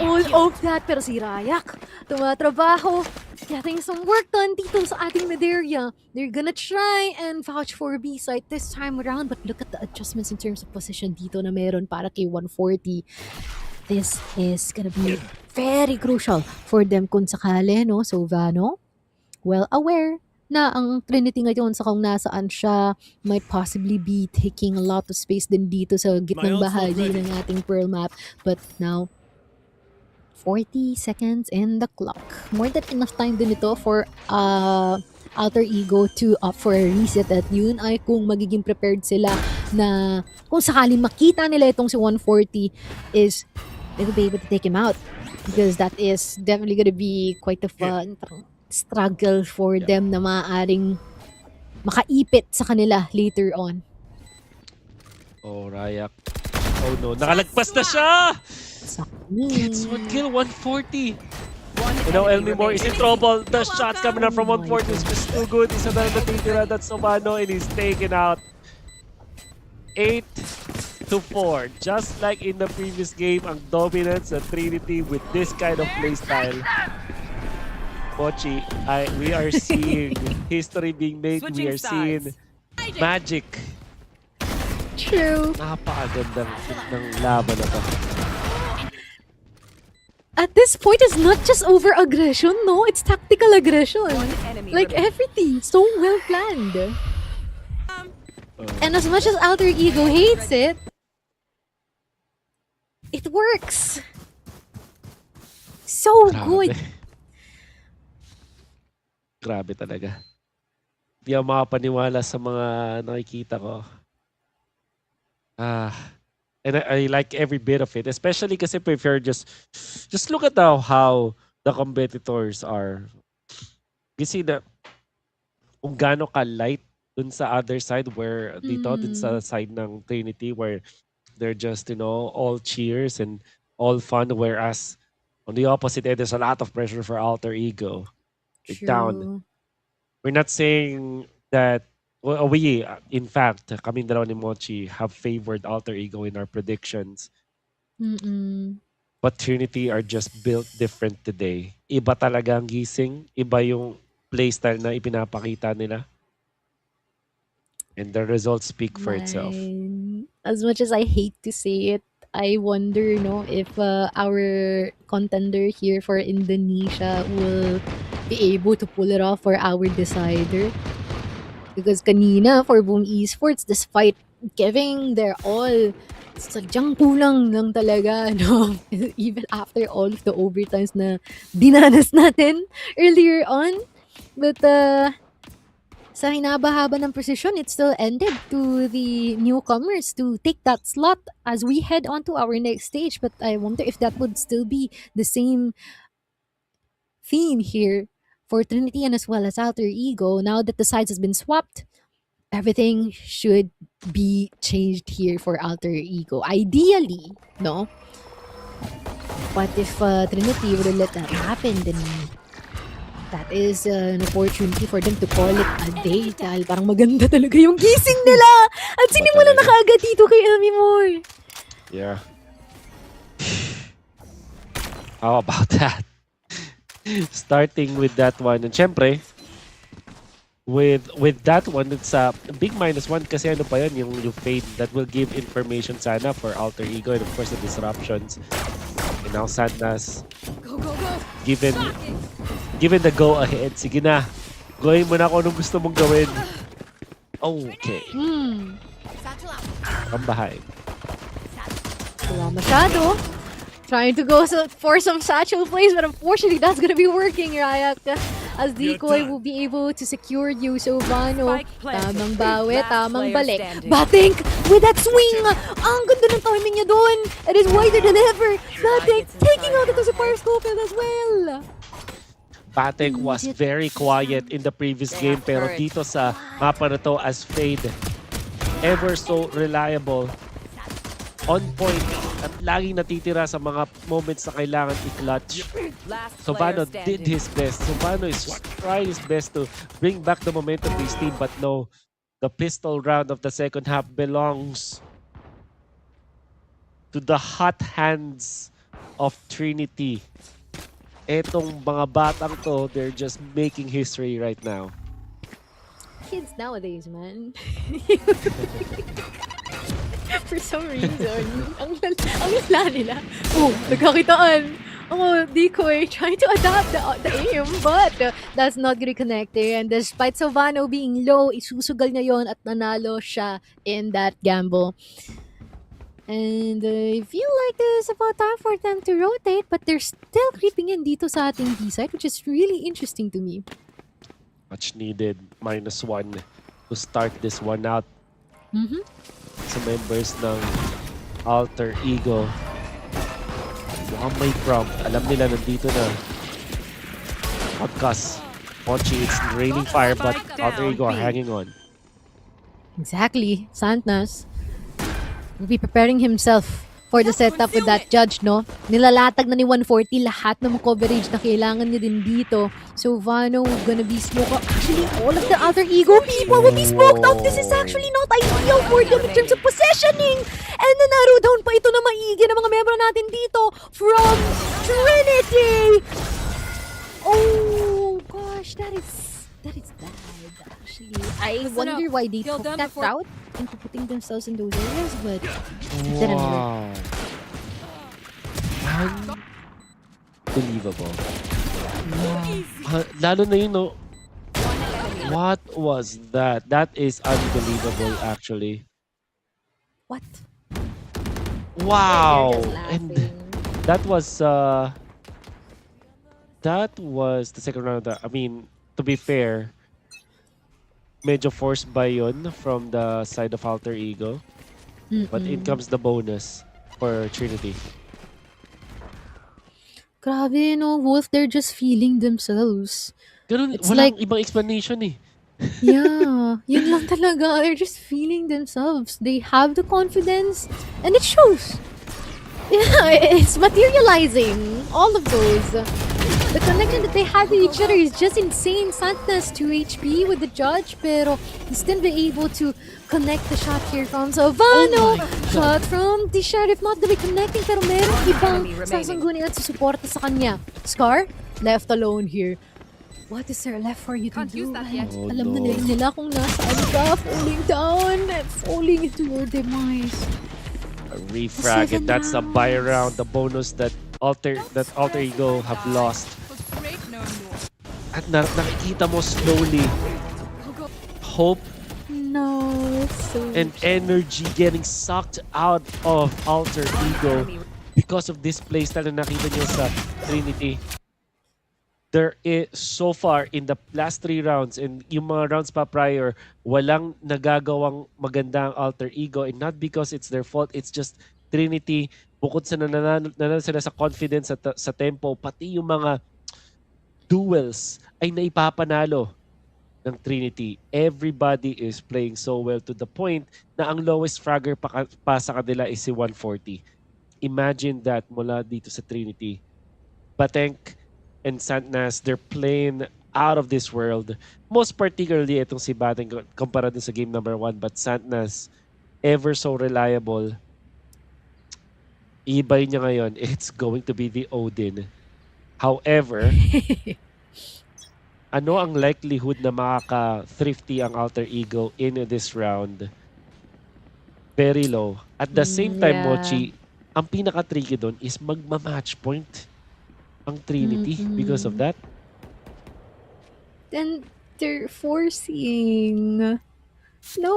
all of that. Pero si Ryak, tumatrabaho, getting some work done dito sa ating mid area. They're gonna try and vouch for B site this time around, but look at the adjustments in terms of position dito na meron para kay 140. This is gonna be very crucial for them kung sakali, no? So Vano, well aware na ang Trinity ngayon sa kung nasaan siya might possibly be taking a lot of space din dito sa gitnang bahagi ng ating Pearl map. But now, 40 seconds in the clock. More than enough time din ito for Alter Ego to opt for a reset, at yun ay kung magiging prepared sila na kung sakaling makita nila itong si 140 is they will be able to take him out, because that is definitely gonna be quite a fun struggle for them na maaaring makaipit sa kanila later on. Oh, Rayak. Oh no, nakalagpas na siya! Gets one kill, 140. You know, Elmimore is in trouble. The shots coming up from 140 is just too good. Isa na natitira. That's Sovano and he's taken out. 8-4. Just like in the previous game, ang dominance of Trinity with this kind of playstyle. Mochi, we are seeing history being made. We are seeing magic. True. Napakagandang ng laban na to. At this point, it's not just over aggression, no? It's tactical aggression. enemy Like remaining. everything, so well planned. And as much as Alter Ego hates it, it works. So good. Grabe talaga. Di ako makapaniwala sa mga nakikita ko. And I like every bit of it, especially kasi if you're just look at how the competitors are. Kasi na kung gaano ka light dun sa other side where dito dun sa side ng Trinity where they're just, you know, all cheers and all fun, whereas on the opposite end there's a lot of pressure for Alter Ego. Down. We're not saying that we, in fact, kami dalawa ni Mochi have favored Alter Ego in our predictions. But Trinity are just built different today. Iba talaga ang gising. Iba yung playstyle na ipinapakita nila. And the results speak for itself. As much as I hate to say it, I wonder, no, if our contender here for Indonesia will be able to pull it off for our decider. Because kanina, for Boom Esports, despite giving their all, sadyang kulang lang talaga, no? Even after all of the overtimes na dinanas natin earlier on. But sa hinaba-haba ng precision, it still ended to the newcomers to take that slot as we head on to our next stage. But I wonder if that would still be the same theme here for Trinity and as well as Alter Ego. Now that the sides has been swapped, everything should be changed here for Alter Ego. Ideally, no? But if Trinity would let that happen, then that is an opportunity for them to call it a day dahil parang maganda talaga yung gising nila. At sinimulan na kaagad dito kay Elmimore. Yeah. How about that? Starting with that one. And syempre, with that one, it's a big -1 kasi ano pa yun, yung fade that will give information sana for Alter Ego and of course the disruptions. And now Sandnas, given the go ahead, sige na, gawin mo na kung anong gusto mong gawin. Okay. Kambahay. Wala masyado. Trying to go for some satchel plays, but unfortunately that's gonna be working, Rayak. As Decoy will be able to secure you, Sovano. Tamang bawi, tamang balik. Bating with that swing! Ang ganda ng timing niya doon! It is wider than ever! Bating taking out the Fire Scofield as well! Batek was very quiet in the previous game pero dito sa mapa na to as Fade, ever so reliable, on point, at laging natitira sa mga moments na kailangan i-clutch. Sovano did his best. Sovano is trying his best to bring back the momentum to his team, but no, the pistol round of the second half belongs to the hot hands of Trinity. Etong mga batang to, they're just making history right now. Kids nowadays, man. For some reason, ang lala nila. Oh, nagkakitaan. Oh, Decoy trying to adapt the aim, but that's not gonna connect there. And despite Sovano being low, isusugal niya yon at nanalo siya in that gamble. And I feel like it's about time for them to rotate, but they're still creeping in dito sa ating B side, which is really interesting to me. Much needed -1 to start this one out. Sa members ng Alter Ego. Mukhang may prompt. Alam nila nandito na. Podcast. Mochi, it's raining fire, but Alter Ego are hanging on. Exactly. Sandnas. will be preparing himself for the setup with that judge, no? Nilalatag na ni 140 lahat ng coverage na kailangan niya din dito. So Vano gonna be smoked out. Actually, all of the other ego people will be smoked out. This is actually not ideal for them in terms of positioning. And nanaro down pa ito na maigi ng mga membro natin dito from Trinity. Oh gosh, that is bad. Actually, I wonder why they took that route into putting themselves in those areas, but it didn't work. Unbelievable. Lalo na yun, no? What was that? That is unbelievable, actually. What? Wow! They're just And laughing. that was the second round. I mean, to be fair, medyo forced by yun from the side of Alter Ego. But in comes the bonus for Trinity. Grabe, no? Wolf, they're just feeling themselves. Ganun, It's walang like- ibang explanation eh. Yeah, yun lang talaga. They're just feeling themselves. They have the confidence, and it shows. Yeah, it's materializing. All of those. The connection that they have with each other is just insane. Santas 2 HP with the judge, pero he's still be able to connect the shot here from Savano. Shot from the Sheriff, not gonna be connecting, pero meron ibang sasanggunin at susuporta sa kanya. Scar, left alone here. What is there left for you to do? Oh, Alam na no. nila kung nasaan ka, falling down, falling into your demise. A refrag, and that's a buy round. The bonus that Alter Ego have lost. At nakikita mo slowly hope No, it's so... and energy getting sucked out of Alter Ego because of this playstyle na nakita niyo sa Trinity. There is, so far in the last 3 rounds and yung mga rounds pa prior, walang nagagawang maganda ang Alter Ego, and not because it's their fault, it's just Trinity, bukod sa nanalo sila sa confidence sa tempo, pati yung mga duels ay naipapanalo ng Trinity. Everybody is playing so well to the point na ang lowest fragger pa sa kanila is si 140. Imagine that mula dito sa Trinity. Batenk and Santnas, they're playing out of this world. Most particularly itong si Batenk kumpara din sa game number 1, but Santnas, ever so reliable. Iba niya ngayon, it's going to be the Odin. However, ano ang likelihood na makaka-thrifty ang Alter Ego in this round? Very low. At the same time, Yeah. Mochi, ang pinaka-tricky doon is magma-match point ang Trinity because of that. Then they're forcing... No,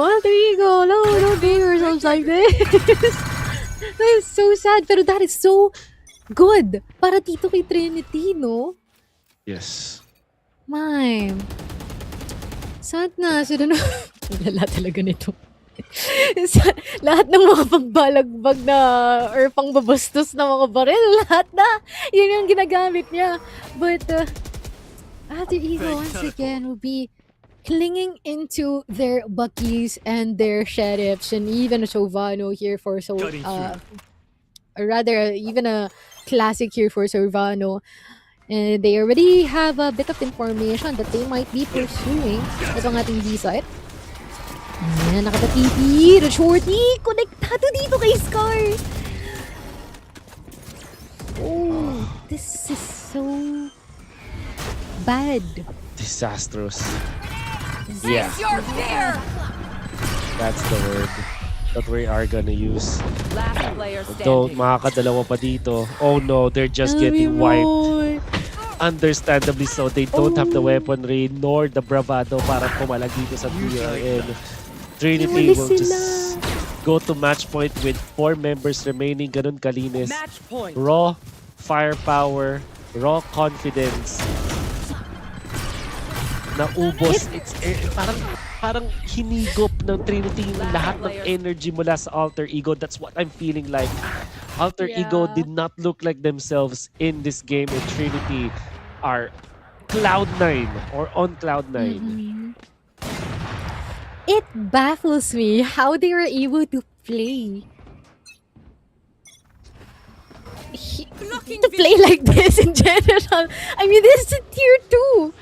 Alter Ego, no, don't do yourselves like this. That is so sad, pero that is so good para dito kay Trinity, no? Yes. Mime. Sadness, I don't know. Lala talaga nito. Lahat ng mga pagbalagbag na or pangbabastos na mga baril, lahat na. Yun yung ginagamit niya. But Alter Ego once again will be clinging into their Buckies and their Sheriffs, and even Sovano here for or rather even a classic here for Sovano. And they already have a bit of information that they might be pursuing. Ito ang ating B-site. Ayan, nakatatipi. The shorty, konektado dito kay Scar. Oh, this is so bad. Disastrous. Yeah. That's the word that we are gonna use. Last player Though standing. makakadalawa pa dito. Oh no, they're just getting wiped. Understandably so, they don't have the weaponry nor the bravado para pumalag dito sa TRN. Trinity will just go to match point with 4 members remaining. Ganun kalinis. Match point. Raw firepower, raw confidence. Naubos. It's parang hinigop ng Trinity yung lahat ng energy mula sa Alter Ego. That's what I'm feeling like. Alter Ego did not look like themselves in this game, and Trinity are Cloud9 or on Cloud9. It baffles me how they were able to play. To play like this in general. I mean, this is a tier 2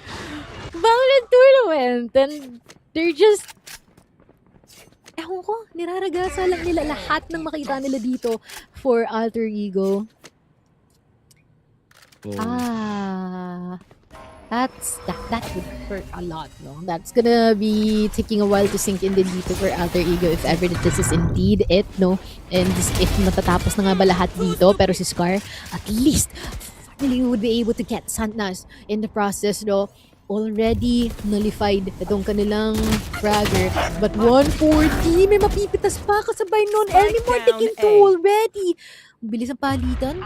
VALORANT tournament, and they're just, ewan ko, niraragasa lang nila lahat ng makita nila dito for Alter Ego. That would hurt a lot, no? That's gonna be taking a while to sink in din dito for Alter Ego if ever that this is indeed it, no? And if matatapos na nga ba lahat dito, pero si Scar, at least, finally would be able to get Santnas in the process, no? Already nullified itong kanilang fragger. But 140, may mapipitas pa kasabay nun. Elmore taking 2 already. Bilis ang palitan.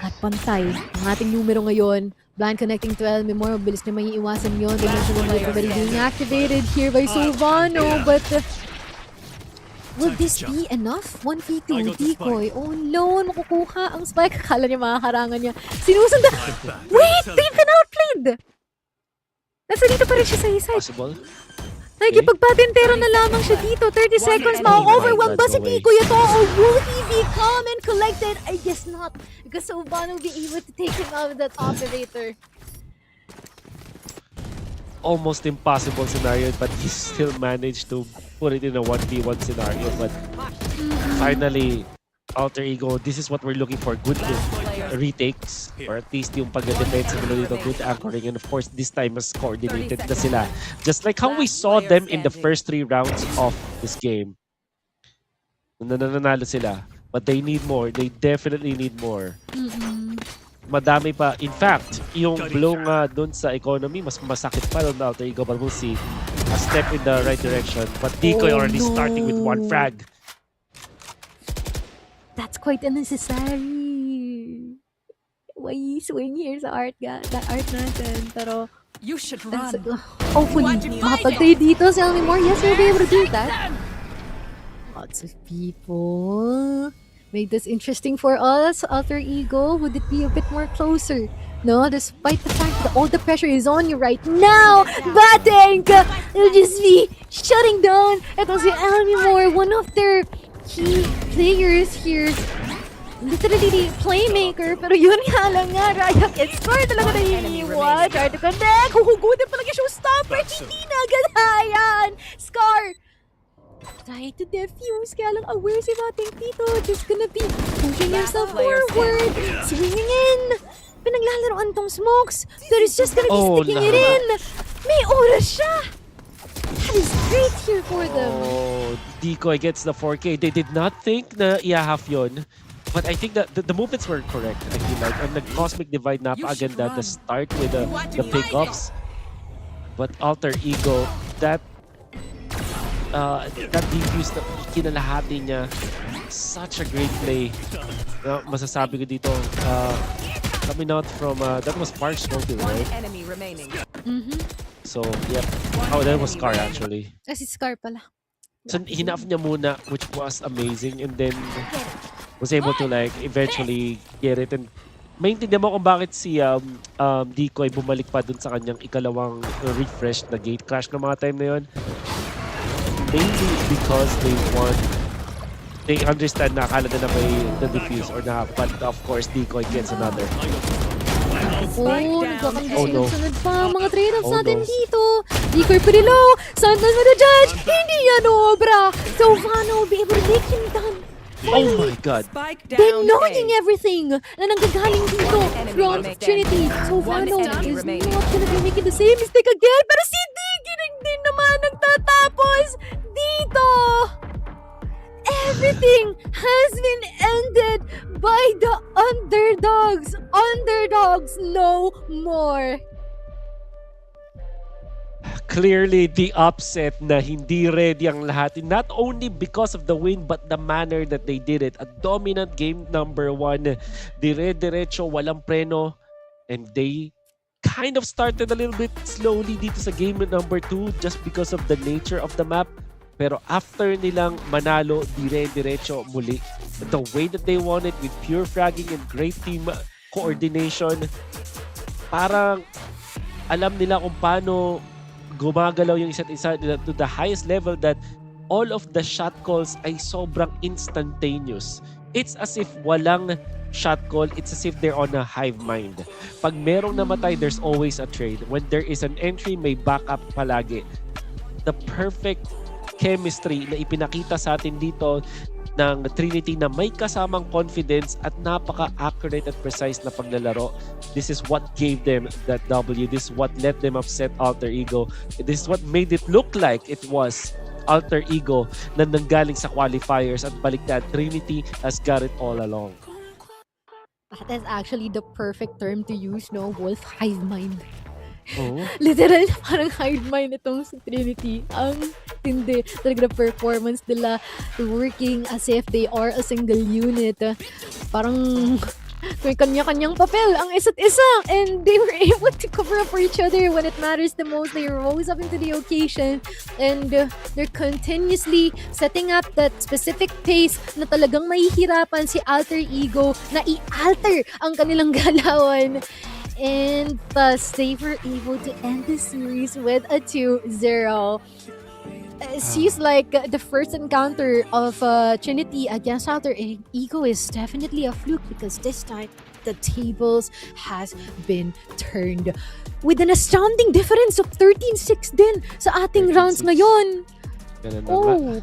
At pantay ang ating numero ngayon. Blind connecting to Elmore. Bilis na may iwasan yun. Dimensional light already being activated here by Sylvano. But will this be enough? 1v2 decoy. Oh no, makukuha ang spike. Akala niya makakarangan niya. Sinusundan. Wait, they've been outplayed. Nasa dito pa rin siya sa isay. Possible. Nagipagpatintero na lamang siya dito. 30 seconds, ma-overwhelm ba si Decoy ito? Or will he be calm and collected? I guess not. Because Sylvano will be able to take him out of that operator. Almost impossible scenario, but he still managed to put it in a 1v1 scenario. But finally, Alter Ego, this is what we're looking for. Good retakes, or at least yung pag-defense nila dito, good anchoring, and of course this time mas coordinated na sila, just like how we saw them in the first 3 rounds of this game. Nananalo sila, but they need more. They definitely need more. Madami pa. In fact, yung blow nga dun sa economy, mas masakit pa doon Alter Ego, but we'll see. A step in the right direction, but Decoy already starting with 1 frag. That's quite unnecessary. Why swing here sa art natin? Pero You should run. hopefully, makapag-trade dito si Elmore. Yes, we'll be able to do that. Lots of people. Made this interesting for us. Alter Ego, would it be a bit more closer? No, despite the fact that all the pressure is on you right now. Bateng! It'll just be shutting down. Ito si Elmore, one of their key players here. Literally playmaker, pero yun nga lang nga, Raya Scar talaga na iniwan. Try to connect, huhugutin pa lang yung showstopper, hindi na ganayan. Scar, try to defuse, kaya lang aware si Bateng dito. Just gonna be pushing himself forward, swinging in. Pinaglalaroan tong smokes, but it's just gonna be sticking it in. May oras siya. That is great here for them. Oh, Decoy gets the 4K. They did not think na i-half yun. But I think that the movements were correct, I feel like. And the Cosmic Divide napaganda the start with the pickups. But Alter Ego, that defuse na kinalahati niya, such a great play. Masasabi ko dito, coming out from, that was Sparks Smoking, right? Enemy remaining. So, yeah. Oh, that was Scar actually. Kasi Scar pala. So, hinaf niya muna, which was amazing. And then, was able to like eventually get it. And maintindihan mo kung bakit si Decoy bumalik pa dun sa kanyang ikalawang refresh na gate crash ng mga time na yun. Mainly because they understand na akala na may na-defuse or na, but of course Decoy gets another. Nagkakambisunod pa mga trade-offs natin dito. Decoy pretty low. Santos with the judge. Hindi yan obra. Sylvano will be able to take him down. Oh my god. They're knowing everything na nanggagaling dito from Trinity. Sylvano is not gonna be making the same mistake again. Pero si Diggy din naman nagtatapos dito. Everything has been ended by the underdogs. Underdogs no more. Clearly, the upset na hindi ready ang lahat. Not only because of the win, but the manner that they did it. A dominant game number 1. Dire-diretso, walang preno. And they kind of started a little bit slowly dito sa game number 2 just because of the nature of the map. Pero after nilang manalo, dire-diretso muli. The way that they won it with pure fragging and great team coordination, parang alam nila kung paano gumagalaw yung isa't isa to the highest level that all of the shot calls ay sobrang instantaneous. It's as if walang shot call. It's as if they're on a hive mind. Pag merong namatay, there's always a trade. When there is an entry, may backup palagi. The perfect chemistry na ipinakita sa atin dito ng Trinity na may kasamang confidence at napaka-accurate at precise na paglalaro. This is what gave them that W. This is what let them upset Alter Ego. This is what made it look like it was Alter Ego na nanggaling sa qualifiers at baliktad. Trinity has got it all along. That is actually the perfect term to use, no? Wolf hive mind. Oh. Literal, parang hive mind itong si Trinity. Ang tindi. Talaga na performance nila working as if they are a single unit. Parang may kanya-kanyang papel ang isa't isa, and they were able to cover up for each other when it matters the most. They rose up into the occasion, and they're continuously setting up that specific pace na talagang mahihirapan si Alter Ego na i-alter ang kanilang galawan. And thus, they were able to end the series with a 2-0. Seems like the first encounter of Trinity against Alter Ego is definitely a fluke, because this time the tables has been turned with an astounding difference of 13-6 din sa ating rounds ngayon. Ganun na nga. Oh,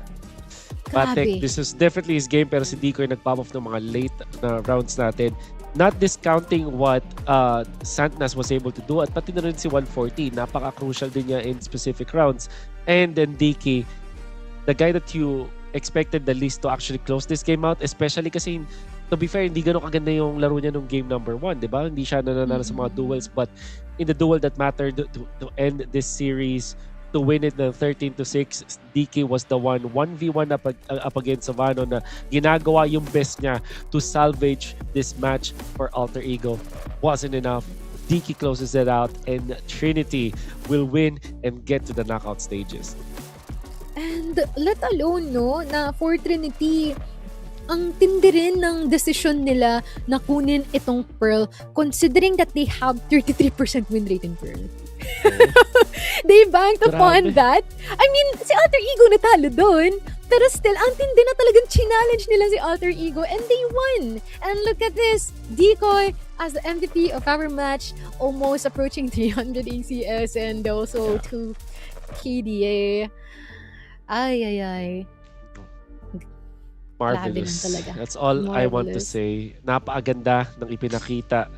Patek, grabe. this is definitely his game, pero si Dico yung nag-pop off ng mga late na rounds natin. Not discounting what Santnas was able to do, at pati na rin si 140. Napaka-crucial din niya in specific rounds. And then Dicky, the guy that you expected the least to actually close this game out, especially kasi, to be fair, hindi ganun kaganda yung laro niya nung game number 1, di ba? Hindi siya nananalo sa mga duels, but in the duel that mattered to end this series, to win it ng 13-6, DK was the one 1v1 up against Savano na ginagawa yung best niya to salvage this match for Alter Ego. Wasn't enough. DK closes it out, and Trinity will win and get to the knockout stages. And let alone, no, na for Trinity, ang tindi rin ng decision nila na kunin itong Pearl, considering that they have 33% win rate in Pearl. They banked upon that. I mean, si Alter Ego natalo doon, pero still, ang tindi na talagang challenge nila si Alter Ego, and they won. And look at this, Decoy as the MVP of our match, almost approaching 300 ACS and also 2 KDA. Ay. Marvelous. Talaga. That's all I want to Marvelous. say. Napakaganda ng ipinakita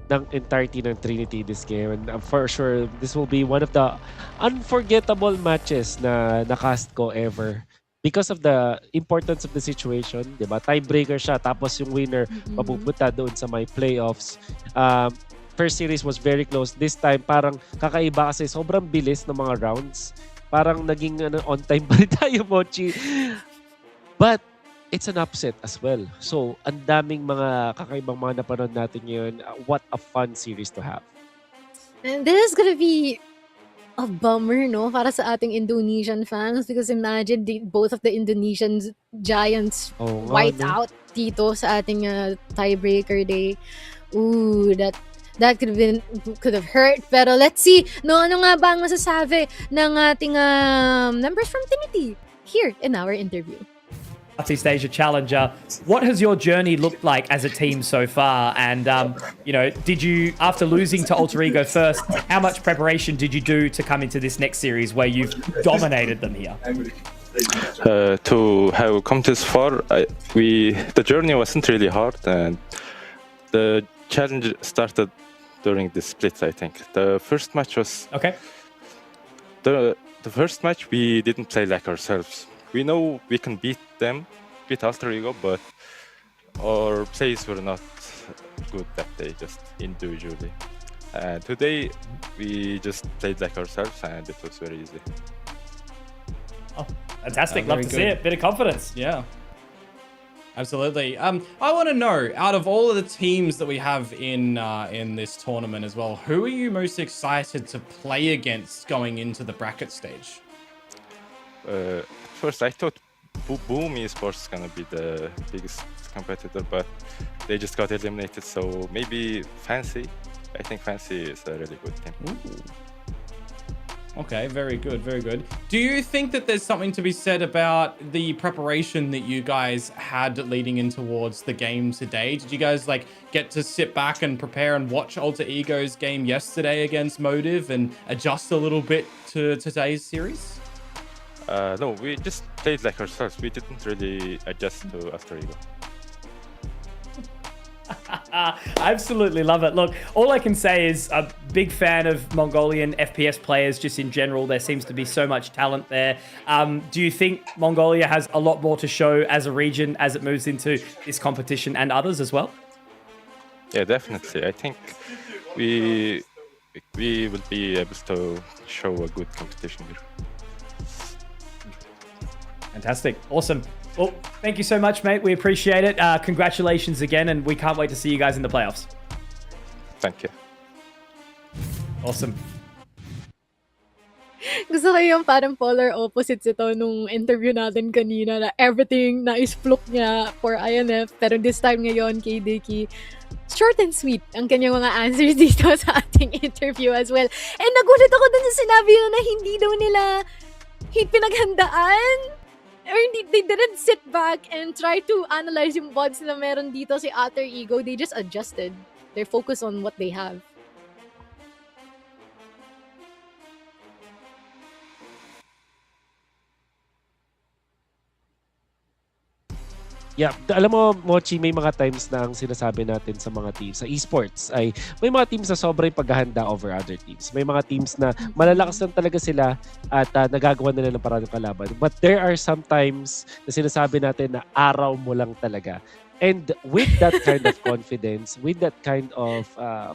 ng entirety ng Trinity this game, and for sure this will be one of the unforgettable matches na nakast ko ever because of the importance of the situation, di ba? Tiebreaker siya, tapos yung winner mapupunta doon sa may playoffs. First series was very close. This time parang kakaiba kasi sobrang bilis ng mga rounds. Parang naging on time pa rin tayo, Mochi. But it's an upset as well. So, ang daming mga kakaibang mga napanood natin ngayon. What a fun series to have. And this is gonna be a bummer, no, para sa ating Indonesian fans, because imagine both of the Indonesian giants white out dito sa ating tiebreaker day. Ooh, that could have hurt. Pero let's see, no, ano nga ba ang masasabi ng ating members from Trinity here in our interview. Southeast Asia Challenger. What has your journey looked like as a team so far? And, did you, after losing to Alter Ego first, how much preparation did you do to come into this next series where you've dominated them here? To have come this far, the journey wasn't really hard, and the challenge started during the splits, I think. The first match was... Okay. The first match, we didn't play like ourselves. We know we can beat Alter Ego, but our plays were not good that day, just individually. And today, we just played like ourselves, and it was very easy. Oh, fantastic. Love to see it. Bit of confidence. Yeah. Absolutely. I want to know, out of all of the teams that we have in this tournament as well, who are you most excited to play against going into the bracket stage? First, I thought Boom Esports is gonna be the biggest competitor, but they just got eliminated. So maybe Fancy. I think Fancy is a really good team. Okay, very good, very good. Do you think that there's something to be said about the preparation that you guys had leading in towards the game today? Did you guys like get to sit back and prepare and watch Alter Ego's game yesterday against Motive and adjust a little bit to today's series? No, we just played like ourselves. We didn't really adjust to Alter Ego. I absolutely love it. Look, all I can say is a big fan of Mongolian FPS players just in general. There seems to be so much talent there. Do you think Mongolia has a lot more to show as a region as it moves into this competition and others as well? Yeah, definitely. I think we will be able to show a good competition here. Fantastic. Awesome. Well, thank you so much, mate. We appreciate it. Congratulations again, and we can't wait to see you guys in the playoffs. Thank you. Awesome. Gusto ko yung parang polar opposites ito nung interview natin kanina na everything na is-fluke niya for INF. Pero this time ngayon kay Dicky, short and sweet ang kanyang mga answers dito sa ating interview as well. And nagulat ako dun sa sinabi na hindi daw nila pinaghandaan. Or they didn't sit back and try to analyze yung bots na meron dito si Alter Ego. They just adjusted. They're focused on what they have. Yeah, alam mo, Mochi, may mga times na ang sinasabi natin sa mga teams, sa esports, ay may mga teams na sobrang paghahanda over other teams. May mga teams na malalakas lang talaga sila at nagagawa nila ng parang kalaban. But there are some times na sinasabi natin na araw mo lang talaga. And with that kind of confidence, with that kind of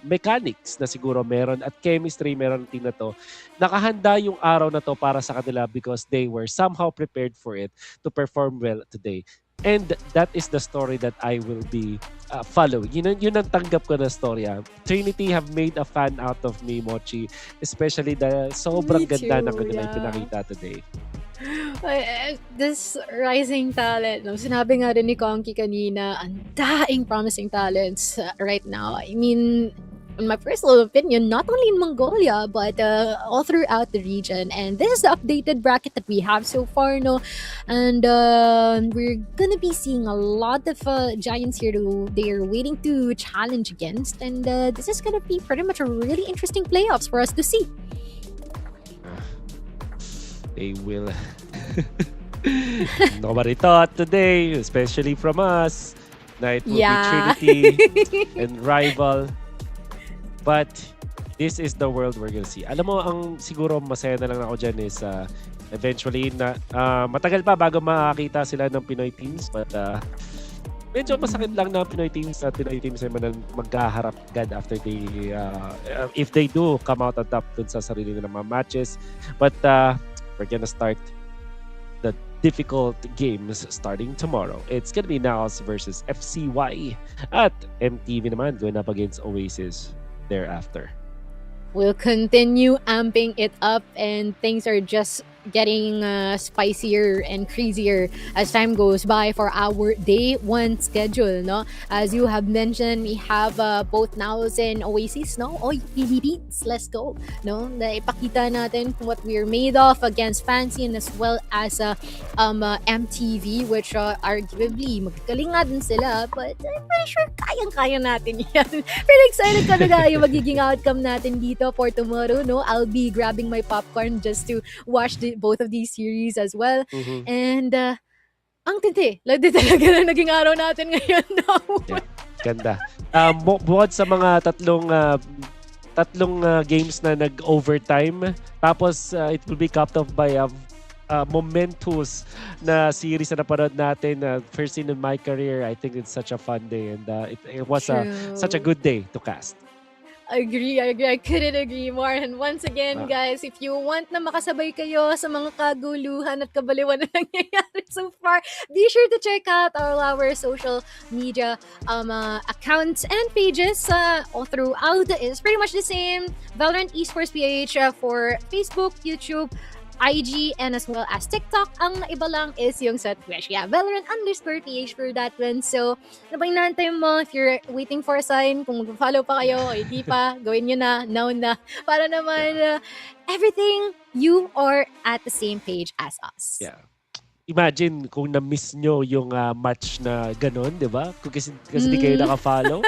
mechanics na siguro meron at chemistry meron ng team na to, nakahanda yung araw na to para sa kanila because they were somehow prepared for it to perform well today. And that is the story that I will be following. Yun ang tanggap ko na story. Trinity have made a fan out of me, Mochi. Especially dahil sobrang ganda ng kanilang pinakita today. This rising talent, no? Sinabi nga rin ni Conky kanina, ang daing promising talents right now. I mean, in my personal opinion, not only in Mongolia, but all throughout the region. And this is the updated bracket that we have so far, no? And we're gonna be seeing a lot of giants here who they're waiting to challenge against. And this is gonna be pretty much a really interesting playoffs for us to see. They will. Nobody thought today, especially from us, na it will be Trinity and Rival. But this is the world we're gonna see. Alam mo, ang siguro masaya na lang ako dyan is eventually na matagal pa bago makakita sila ng Pinoy teams. But medyo masakit lang na Pinoy teams ay magkaharap agad after they if they do come out on top dun sa sarili ng mga matches. But we're gonna start the difficult games starting tomorrow. It's gonna be Naos versus FCY at MTV naman going up against Oasis thereafter. We'll continue amping it up and things are just getting spicier and crazier as time goes by for our day one schedule, no? As you have mentioned, we have both Naos and Oasis, no? Oy, Philippines, let's go, no? Na ipakita natin what we're made of against Fancy and as well as MTV, which arguably magagaling nga din sila, but I'm pretty sure kayang-kaya natin yan. Very excited ka na yung magiging outcome natin dito for tomorrow, no? I'll be grabbing my popcorn just to watch both of these series as well. And ang tindi, lagi talaga na naging araw natin ngayon, no? Yeah, ganda. Bukod sa mga tatlong games na nag-overtime, tapos it will be capped off by a momentous na series na napanood natin. First in my career, I think it's such a fun day and it was such a good day to cast. I agree. I couldn't agree more. And once again, guys, if you want na makasabay kayo sa mga kaguluhan at kabaliwan na nangyayari so far, be sure to check out our social media accounts and pages all throughout. It's pretty much the same. VALORANT Esports PH for Facebook, YouTube, IG and as well as TikTok. Ang naiba lang is yung sa Twitch. Yeah, Valorant_PH for that one. So, ano ba yung naantay mo? If you're waiting for a sign, kung mag-follow pa kayo o hindi pa, gawin nyo na, now na. Para naman, everything, you are at the same page as us. Yeah. Imagine kung na-miss nyo yung match na ganun, di ba? Kasi di kayo naka-follow.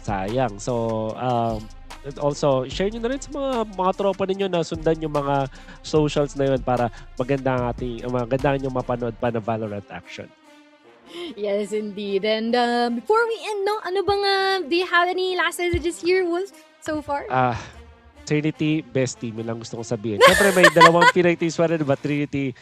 Sayang. So, and also, share nyo na rin sa mga tropa ninyo na sundan yung mga socials na yun para maganda yung mapanood pa na Valorant action. Yes, indeed. And before we end, no, ano bang, do you have any last messages here, Wolf, so far? Trinity, best team. Yun lang gusto kong sabihin. Siyempre, may dalawang Pinay teams pa rin, but Trinity,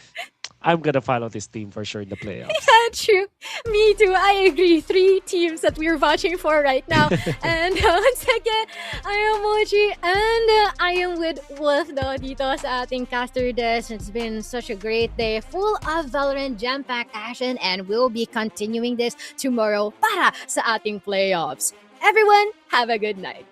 I'm gonna follow this team for sure in the playoffs. Yeah, true. Me too. I agree. 3 teams that we're watching for right now. And once again, I am Mochi and I am with Wolf dito sa ating caster desk. It's been such a great day full of Valorant jam-packed action and we'll be continuing this tomorrow para sa ating playoffs. Everyone, have a good night.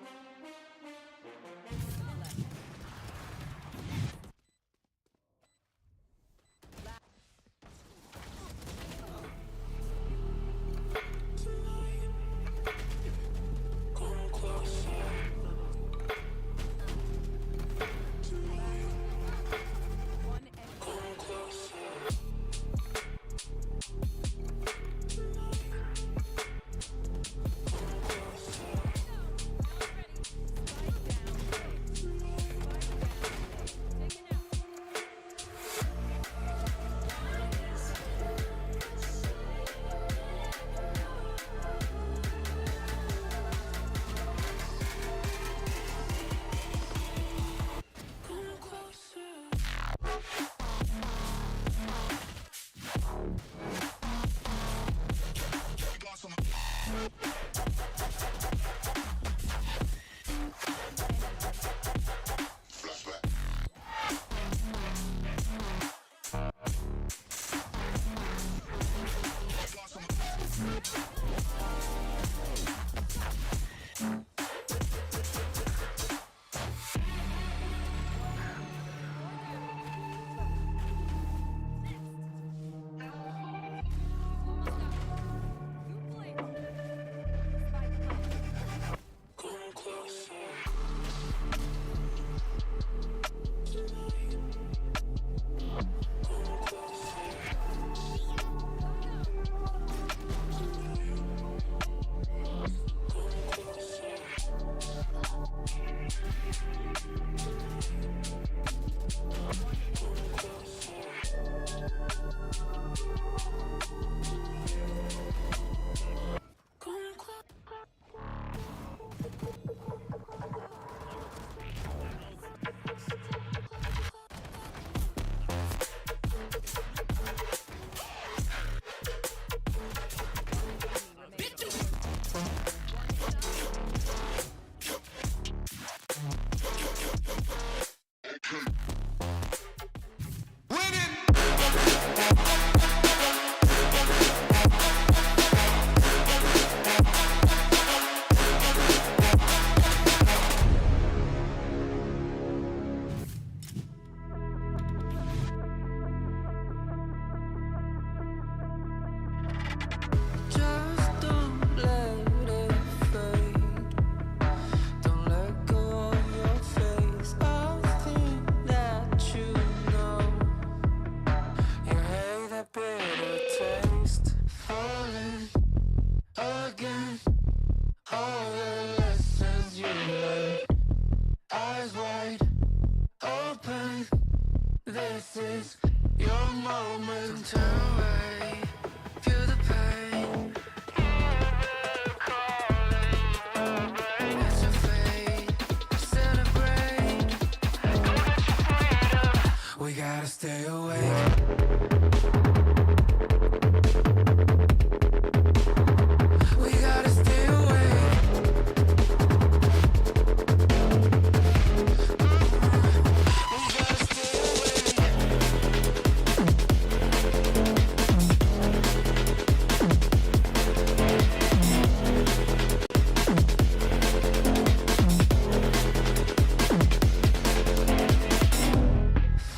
Stay awake.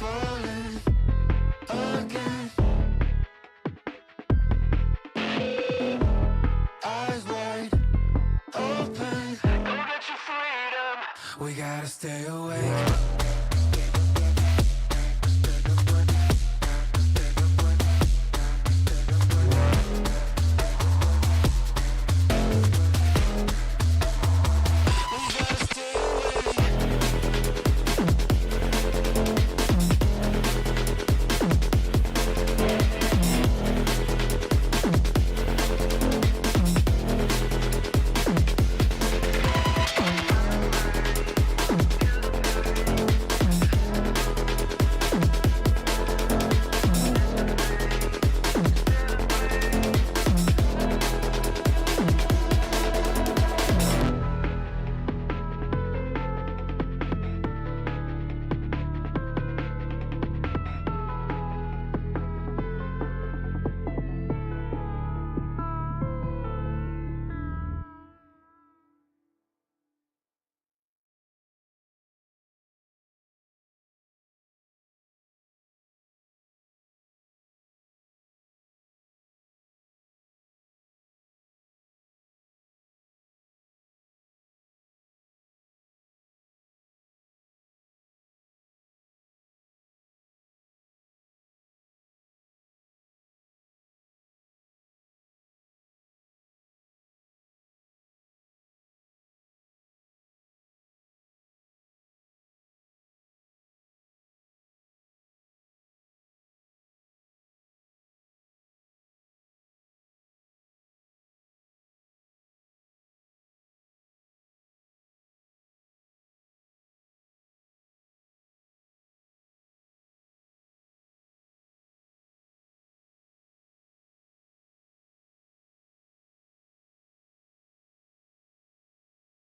Falling We gotta stay awake.